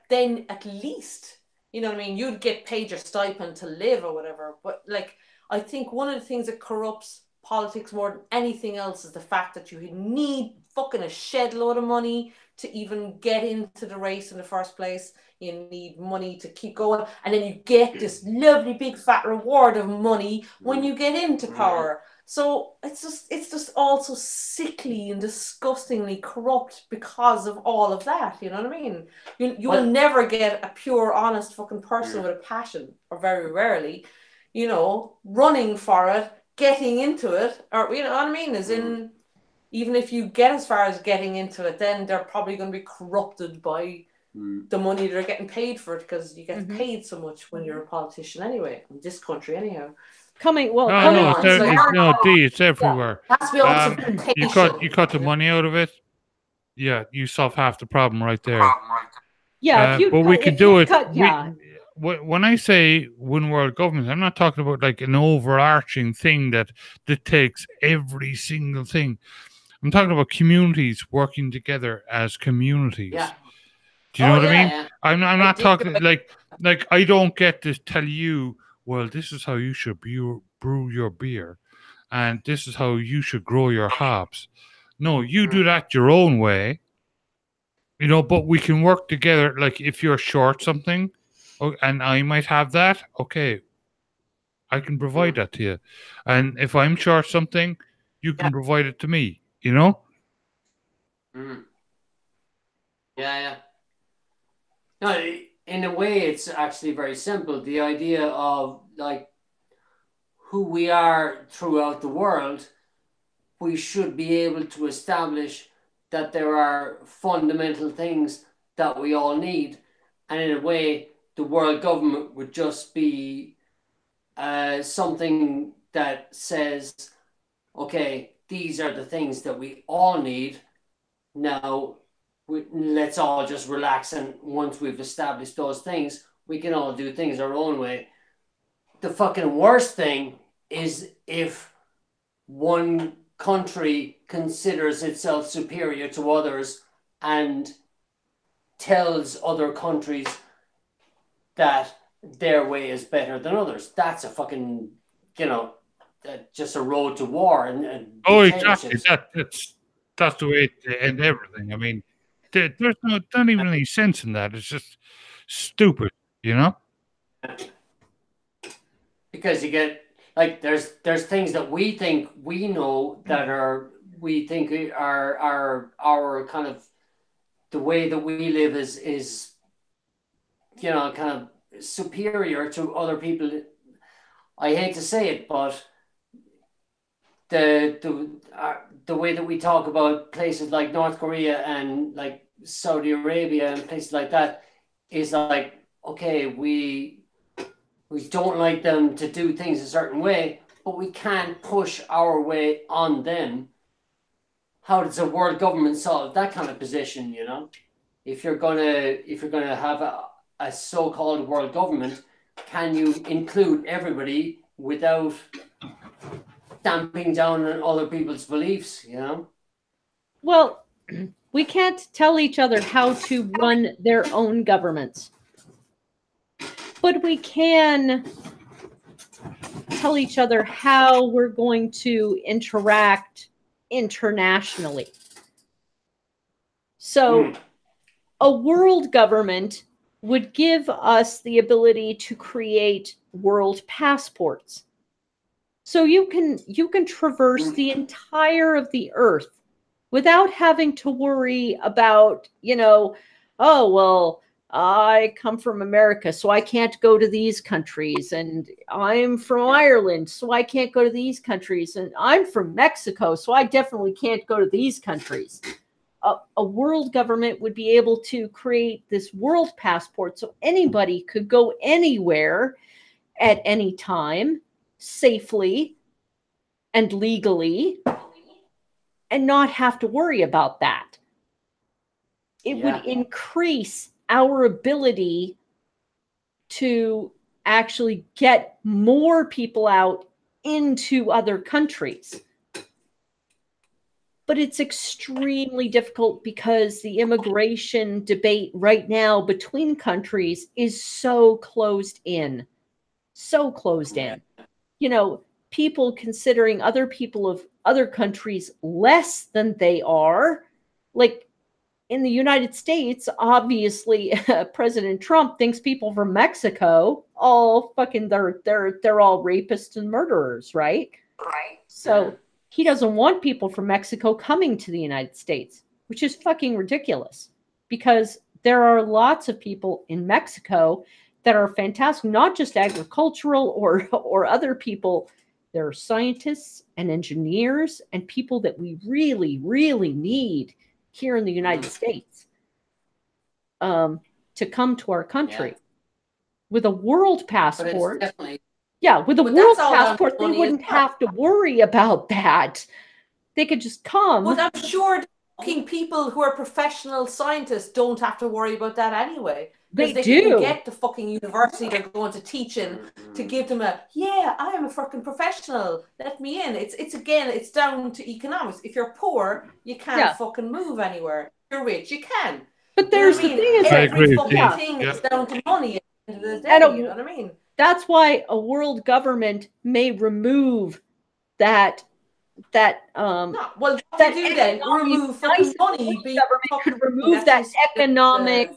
then at least, you know what I mean, you'd get paid your stipend to live or whatever. But like, I think one of the things that corrupts politics more than anything else is the fact that you need fucking a shed load of money to even get into the race in the first place. You need money to keep going, and then you get this lovely big fat reward of money when you get into power. So it's just all so sickly and disgustingly corrupt because of all of that. You know what I mean? You will never get a pure, honest fucking person with a passion, or very rarely, you know, running for it, getting into it, or you know what I mean? As in, even if you get as far as getting into it, then they're probably going to be corrupted by the money they're getting paid for it, because you get paid so much when you're a politician anyway, in this country anyhow. It's everywhere. You cut the money out of it. Yeah, you solve half the problem right there. But we can do it. When I say one world government, I'm not talking about like an overarching thing that takes every single thing. I'm talking about communities working together as communities. Yeah. Do you know what I mean? Yeah. I'm not talking like I don't get to tell you, well, this is how you should brew your beer, and this is how you should grow your hops. No, you do that your own way. You know, but we can work together. Like if you're short something, and I might have that, okay, I can provide that to you. And if I'm short something, you can provide it to me. You know? Yeah. No, in a way, it's actually very simple. The idea of like who we are throughout the world we should be able to establish that there are fundamental things that we all need. And in a way, the world government would just be something that says, okay, these are the things that we all need. Now, let's all just relax. And once we've established those things, we can all do things our own way. The fucking worst thing is if one country considers itself superior to others and tells other countries that their way is better than others. That's a fucking, just a road to war. And oh, exactly. That's the way to end everything. I mean, there's not even any sense in that. It's just stupid, Because you get, like, there's things that we think we know that are our kind of, the way that we live is kind of superior to other people. I hate to say it, but the way that we talk about places like North Korea and like Saudi Arabia and places like that is like, okay, we don't like them to do things a certain way, but we can't push our way on them. How does a world government solve that kind of position, If you're gonna have a so-called world government, can you include everybody without stamping down on other people's beliefs, Well, we can't tell each other how to run their own governments. But we can tell each other how we're going to interact internationally. So a world government would give us the ability to create world passports. So you can traverse the entire of the earth without having to worry about, oh, well, I come from America, so I can't go to these countries. And I'm from Ireland, so I can't go to these countries. And I'm from Mexico, so I definitely can't go to these countries. A world government would be able to create this world passport so anybody could go anywhere at any time safely and legally and not have to worry about that. It would increase our ability to actually get more people out into other countries. But it's extremely difficult because the immigration debate right now between countries is so closed in. So closed in. People considering other people of other countries less than they are. Like in the United States, obviously, President Trump thinks people from Mexico all fucking they're all rapists and murderers, right? Right. So he doesn't want people from Mexico coming to the United States, which is fucking ridiculous because there are lots of people in Mexico that are fantastic, not just agricultural or other people. There are scientists and engineers and people that we really, really need here in the United States to come to our country. With a world passport. With a world passport, they wouldn't have to worry about that. They could just come. But I'm sure the fucking people who are professional scientists don't have to worry about that anyway. They do. Can get the fucking university they're going to teach in to give them I am a fucking professional. Let me in. It's down to economics. If you're poor, you can't fucking move anywhere. If you're rich, you can. But there's the thing is, every fucking thing is down to money at the end of the day. You know what I mean? That's why a world government may remove that. Remove money. Government could remove that economic.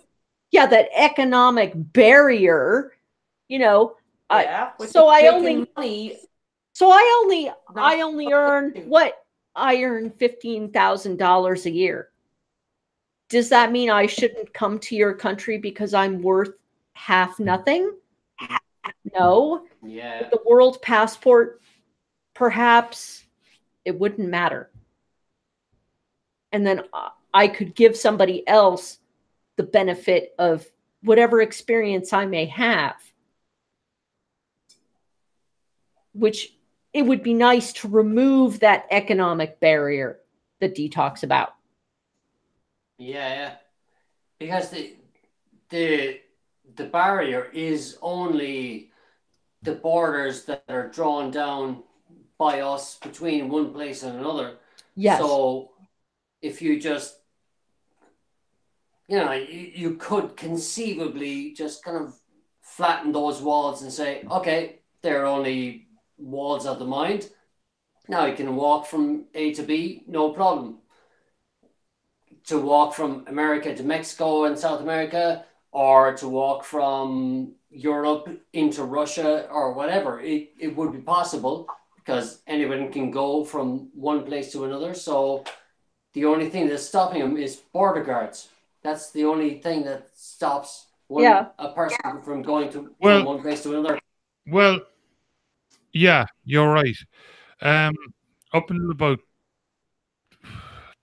That economic barrier, so I only earn what? I earn $15,000 a year. Does that mean I shouldn't come to your country because I'm worth half nothing? No. Yeah. With the world passport, perhaps it wouldn't matter. and then I could give somebody else the benefit of whatever experience I may have, which it would be nice to remove that economic barrier that Dee talks about. Yeah. Because the barrier is only the borders that are drawn down by us between one place and another. Yes. So if you just, you could conceivably just kind of flatten those walls and say, okay, they're only walls of the mind. Now you can walk from A to B, no problem. To walk from America to Mexico and South America, or to walk from Europe into Russia or whatever, it would be possible because anyone can go from one place to another. So the only thing that's stopping them is border guards. That's the only thing that stops a person from going from one place to another. Well, yeah, you're right. Up until about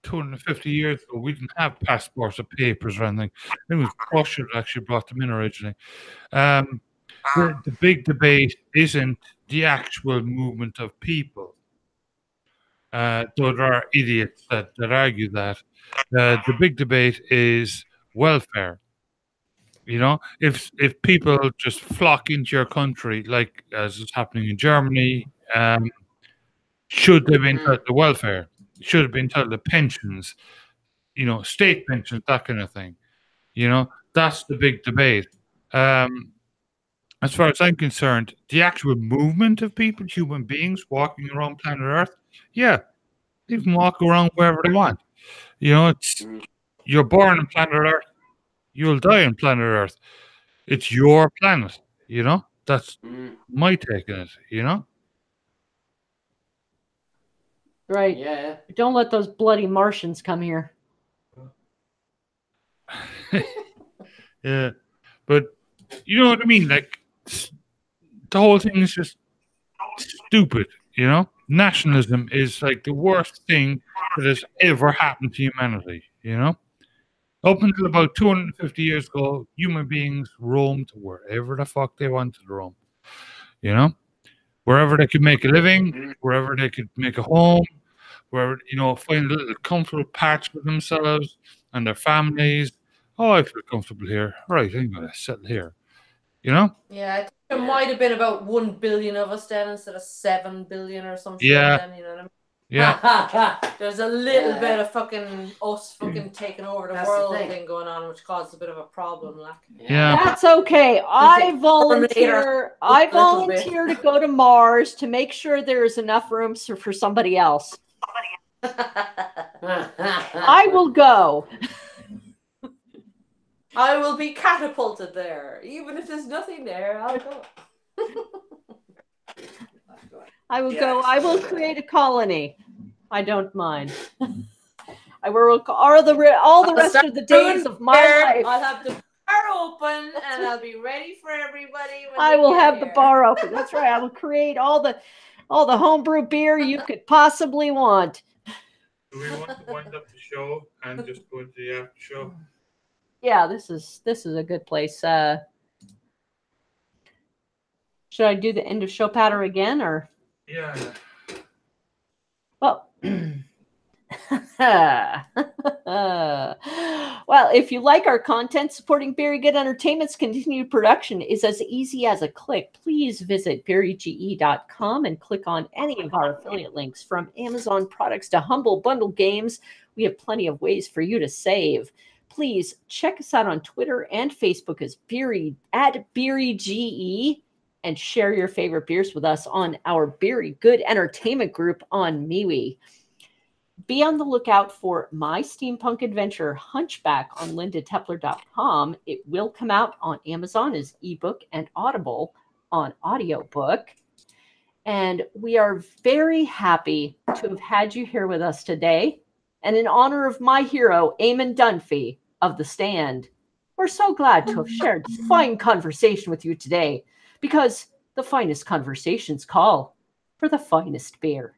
250 years ago, we didn't have passports or papers or anything. It was Russia that actually brought them in originally. The big debate isn't the actual movement of people. Though there are idiots that argue that. The big debate is welfare. If people just flock into your country, like as is happening in Germany, should they be entitled to welfare? Should have been entitled to pensions, state pensions, that kind of thing. That's the big debate. As far as I'm concerned, the actual movement of people, human beings walking around planet Earth, yeah, they can walk around wherever they want. You're born on planet Earth, you'll die on planet Earth. It's your planet, That's my take on it, Right. Yeah. Don't let those bloody Martians come here. Yeah. But you know what I mean? Like, the whole thing is just stupid, Nationalism is like the worst thing that has ever happened to humanity, Up until about 250 years ago, human beings roamed wherever the fuck they wanted to roam, Wherever they could make a living, wherever they could make a home, wherever, find a little comfortable patch for themselves and their families. Oh, I feel comfortable here. Right, I'm going to settle here. Yeah, I think there might have been about 1 billion of us then instead of 7 billion or something. Yeah. Then, you know what I mean? Yeah. There's a little bit of us taking over the world thing going on, which caused a bit of a problem. Like. Yeah. That's okay. I volunteer to go to Mars to make sure there is enough room for somebody else. I will go. I will be catapulted there. Even if there's nothing there, I'll go. I will go. I will create a colony. I don't mind. I will all the rest of the days of my life. I'll have the bar open and I'll be ready for everybody. I will have the bar open. That's right. I will create all the homebrew beer you could possibly want. Do we want to wind up the show and just go into the after show? Yeah, this is a good place. Should I do the end of show patter again, or? Yeah. Well, well, if you like our content, supporting Beery Good Entertainment's continued production is as easy as a click. Please visit beeryge.com and click on any of our affiliate links. From Amazon products to Humble Bundle games, we have plenty of ways for you to save. Please check us out on Twitter and Facebook as Beery @BeeryGE, and share your favorite beers with us on our Beery Good Entertainment group on MeWe. Be on the lookout for My Steampunk Adventure Hunchback on lindatepler.com. It will come out on Amazon as ebook and Audible on audiobook. And we are very happy to have had you here with us today. And in honor of my hero, Eamon Dunphy of The Stand, we're so glad to have shared this fine conversation with you today, because the finest conversations call for the finest beer.